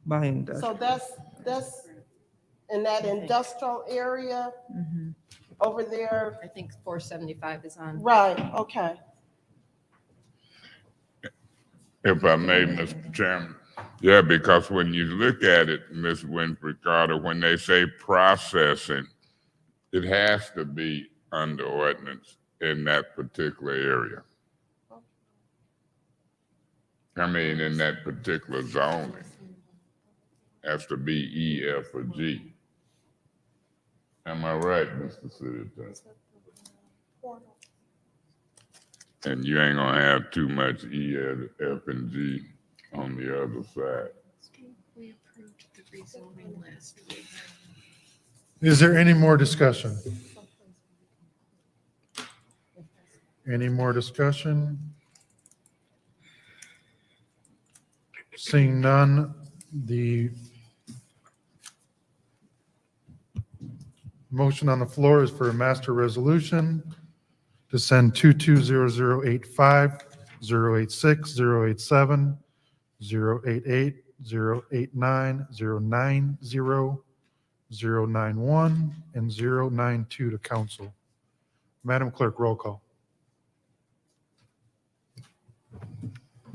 By industrial. So that's in that industrial area over there? I think 475 is on. Right, okay. If I may, Mr. Chairman. Yeah, because when you look at it, Ms. Winfrey Carter, when they say processing, it has to be under ordinance in that particular area. I mean, in that particular zoning. Has to be E, F, or G. Am I right, Mr. City Attorney? And you ain't gonna have too much E, F, and G on the other side. We approved the rezoning last week. Is there any more discussion? Any more discussion? Seeing none, the motion on the floor is for a master resolution to send 220085, 086, 087, 088, 089, 090, 091, and 092 to council. Madam Clerk, roll call.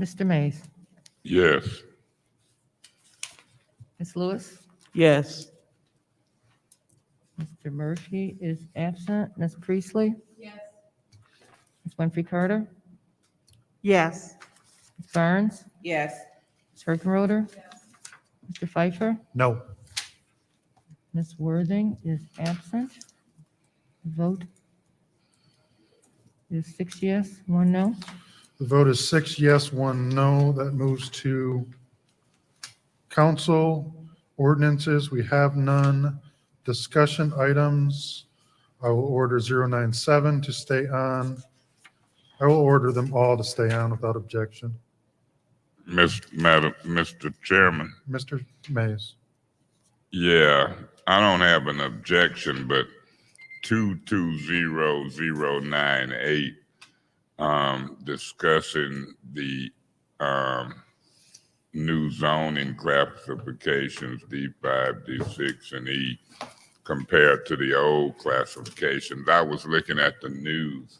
Mr. Mays, Yes. Ms. Lewis, Yes. Mr. Murphy is absent. Ms. Priestley? Yes. Ms. Winfrey Carter? Yes. Ms. Barnes? Yes. Ms. Hergenroder? Mr. Pfeiffer? No. Ms. Worthing is absent. Vote is 6 yes, 1 no. The vote is 6 yes, 1 no. That moves to council ordinances. We have none. Discussion items. I will order 097 to stay on. I will order them all to stay on without objection. Mr. Chairman, Mr. Mays. yeah, I don't have an objection, but 220098, discussing the new zoning classifications, D5, D6, and E, compared to the old classifications. I was looking at the news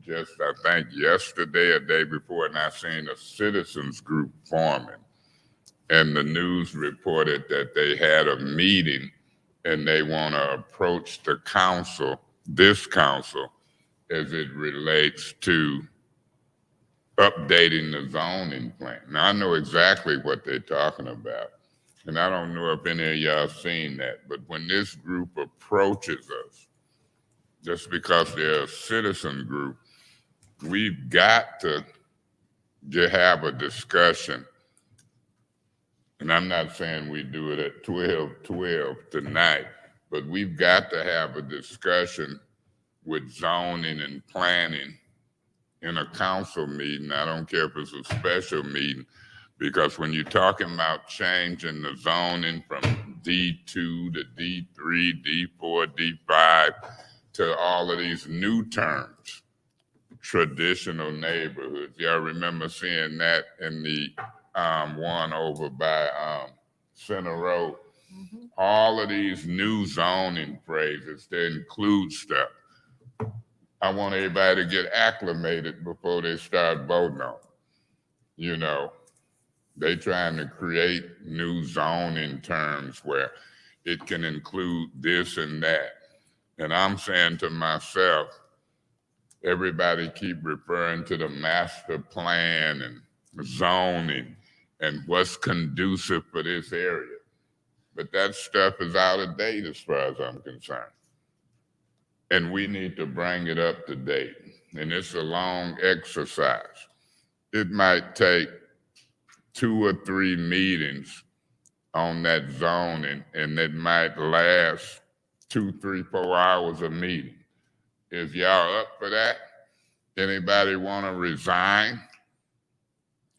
just, I think, yesterday or day before, and I seen a citizens group forming. And the news reported that they had a meeting and they want to approach the council, this council, as it relates to updating the zoning plan. Now, I know exactly what they're talking about, and I don't know if any of y'all seen that, but when this group approaches us, just because they're a citizen group, we've got to have a discussion. And I'm not saying we do it at 12:12 tonight, but we've got to have a discussion with zoning and planning in a council meeting. I don't care if it's a special meeting, because when you're talking about changing the zoning from D2 to D3, D4, D5, to all of these new terms, traditional neighborhoods. Y'all remember seeing that in the one over by Center Road. All of these new zoning phrases, they include stuff. I want everybody to get acclimated before they start voting on it. You know, they trying to create new zoning terms where it can include this and that. And I'm saying to myself, everybody keep referring to the master plan and zoning and what's conducive for this area. But that stuff is out of date as far as I'm concerned. And we need to bring it up to date. And it's a long exercise. It might take 2 or 3 meetings on that zoning, and it might last 2, 3, 4 hours a meeting. If y'all up for that, anybody want to resign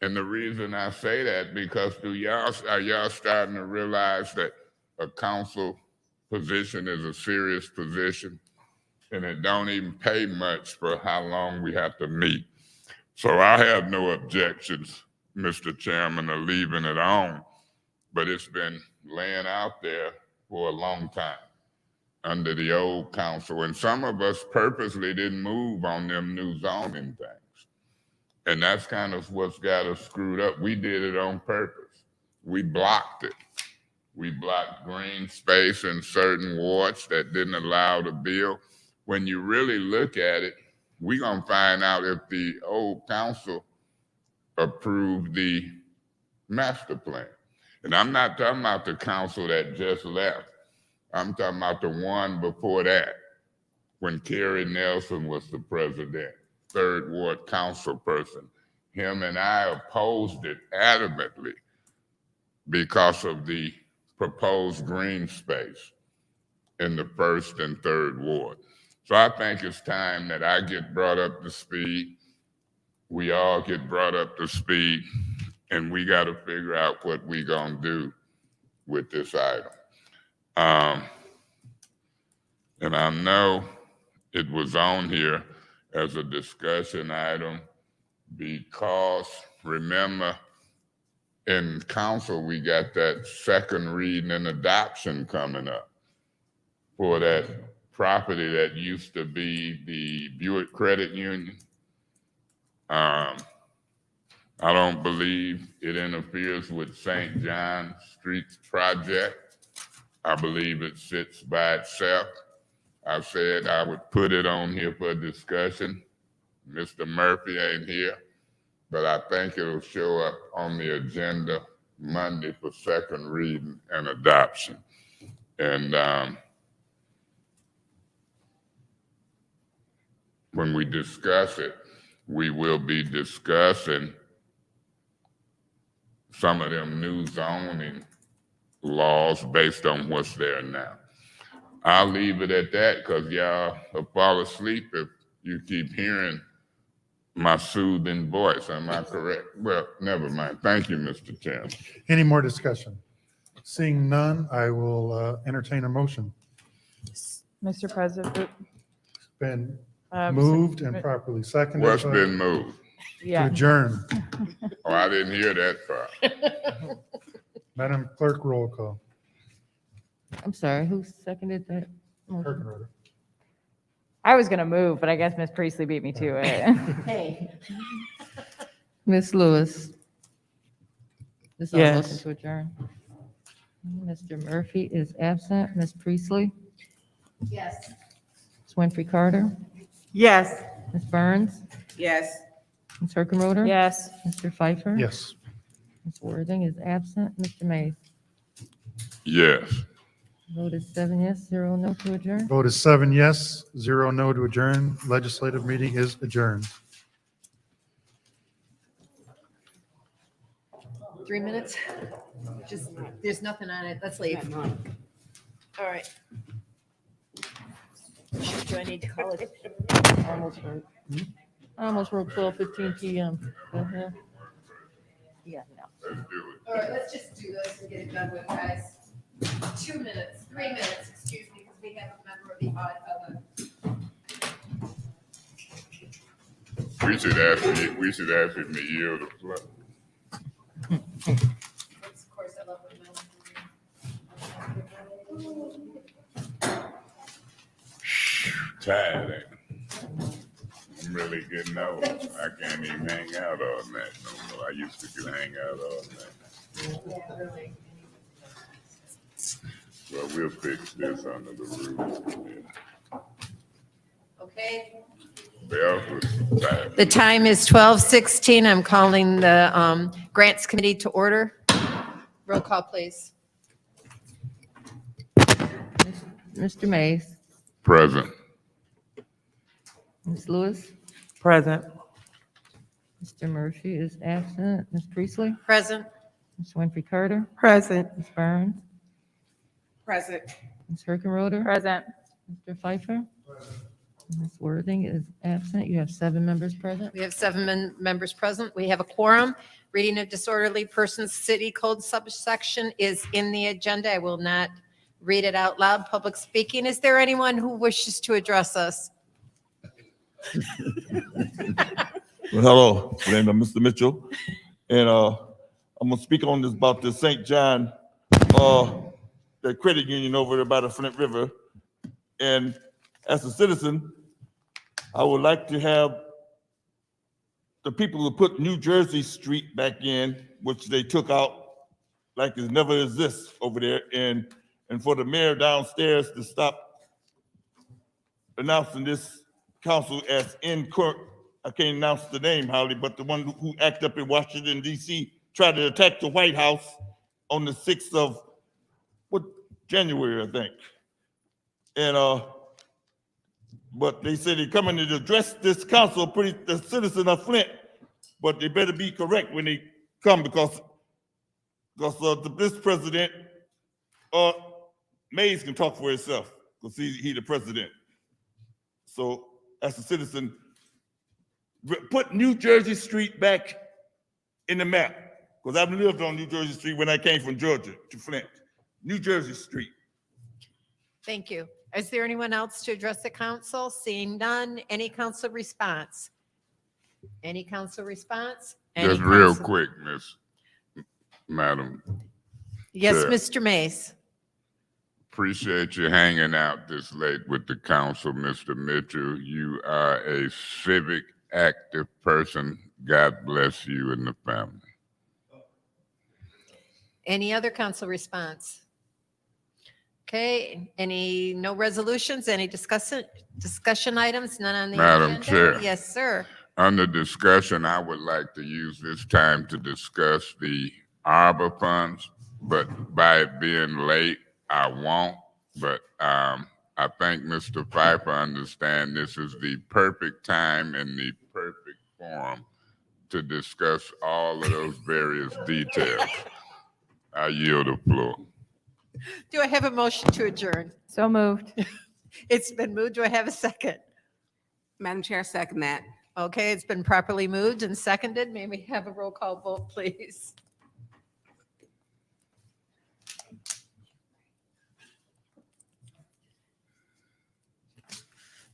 And the reason I say that, because are y'all starting to realize that a council position is a serious position, and it don't even pay much for how long we have to meet. So I have no objections, Mr. Chairman, of leaving it on, but it's been laying out there for a long time under the old council, and some of us purposely didn't move on them new zoning things. And that's kind of what's got us screwed up. We did it on purpose. We blocked it. We blocked green space in certain wards that didn't allow the bill. When you really look at it, we're gonna find out if the old council approved the master plan. And I'm not talking about the council that just left. I'm talking about the one before that, when Kerry Nelson was the president, third ward council person. Him and I opposed it adamantly because of the proposed green space in the first and third ward. So I think it's time that I get brought up to speed. We all get brought up to speed, and we got to figure out what we gonna do with this item. And I know it was on here as a discussion item because, remember, in council, we got that second reading and adoption coming up for that property that used to be the Buick Credit Union. I don't believe it interferes with St. John Street's project. I believe it sits by itself. I said I would put it on here for discussion. Mr. Murphy ain't here, but I think it'll show up on the agenda Monday for second reading and adoption. And when we discuss it, we will be discussing some of them new zoning laws based on what's there now. I'll leave it at that because y'all will fall asleep if you keep hearing my soothing voice. Am I correct? Well, never mind. Thank you, Mr. Chairman. Any more discussion? Seeing none, I will entertain a motion. Mr. President. Been Um, moved and properly seconded. What's been moved? To Yeah. adjourn. Oh, I didn't hear that part. Madam Clerk, roll call. I'm sorry, who seconded that? motion? Kirkenroder. I was gonna move, but I guess Miss Priestley beat me to it. Hey. Ms. Lewis. This is a Yes. motion to adjourn. Mr. Murphy is absent. Ms. Priestley? Yes. Ms. Winfrey Carter? Yes. Ms. Burns? Yes. Ms. Herkenroder? Yes. Mr. Pfeiffer? Yes. Ms. Worthing is absent. Mr. Mays? Yes. Vote is 7 yes, 0 no to adjourn. Vote is 7 yes, 0 no to adjourn. Legislative meeting is adjourned. 3 minutes? Just, there's nothing on it. Let's leave. All right. Do I need to call it? Almost wrote. I almost wrote 12:15 PM. Uh-huh. Yeah, no. Let's do it. All right, let's just do this and get it done with, guys. 2 minutes, 3 minutes, excuse me, because we have a member of the audit of We should ask him to yield the floor. of course, I love the Tired, ain't it? I'm really getting old. I can't even hang out all night no more. I used to could hang out all night. Yeah, really. Well, we'll fix this under the rules. Okay. The The time is 12:16. I'm calling the Grants Committee to order. Roll call, please. Mr. Mays? Present. Ms. Lewis? Present. Mr. Murphy is absent. Ms. Priestley? Present. Ms. Winfrey Carter? Present. Ms. Burns? Present. Ms. Herkenroder? Present. Mr. Pfeiffer? Ms. Worthing is absent. You have 7 members present. We have 7 members present. We have a quorum. Reading of disorderly persons city code subsection is in the agenda. I will not read it out loud. Public speaking. Is there anyone who wishes to address us? Well, hello, my name is Mr. Mitchell, and I'm gonna speak on this about the St. John, the credit union over there by the Flint River. And as a citizen, I would like to have the people who put New Jersey Street back in, which they took out like it never exists over there, and for the mayor downstairs to stop announcing this council as in court. I can't announce the name, Holly, but the one who acted up in Washington, D.C., tried to attack the White House on the 6th of January, I think. And but they said they're coming to address this council, the citizen of Flint, but they better be correct when they come because this president, Mays can talk for himself because he the president. So as a citizen, put New Jersey Street back in the map, because I've lived on New Jersey Street when I came from Georgia to Flint. New Jersey Street. Thank you. Is there anyone else to address the council? Seeing none, any council response? Any council response? Any Just real council- quick, Madam. Yes, Chair. Mr. Mays. Appreciate you hanging out this late with the council, Mr. Mitchell. You are a civic, active person. God bless you and the family. Any other council response? Okay, no resolutions, any discussion items, none on the agenda? Madam Chair. Yes, sir. Under discussion, I would like to use this time to discuss the ARPA funds, but by it being late, I won't. But I think Mr. Pfeiffer understands this is the perfect time and the perfect forum to discuss all of those various details. I yield the floor. Do I have a motion to adjourn? So moved. It's been moved. Do I have a second? Madam Chair, second that. Okay, it's been properly moved and seconded. May we have a roll call vote, please?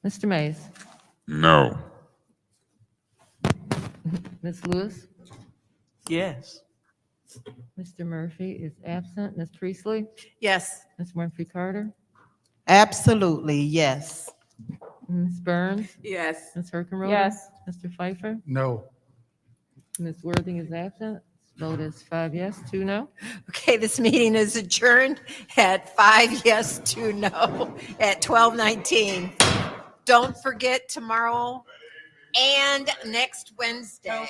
Mr. Mays, No. Ms. Lewis, Yes. Mr. Murphy is absent. Ms. Priestley, Yes. Ms. Winfrey Carter, Absolutely, yes. Ms. Burns, Yes. Ms. Herkenroder. Yes. Mr. Pfeiffer, No. Ms. Worthing is absent. Vote is 5 yes, 2 no. Okay, this meeting is adjourned at 5 yes, 2 no, at 12:19. Don't forget tomorrow and next Wednesday.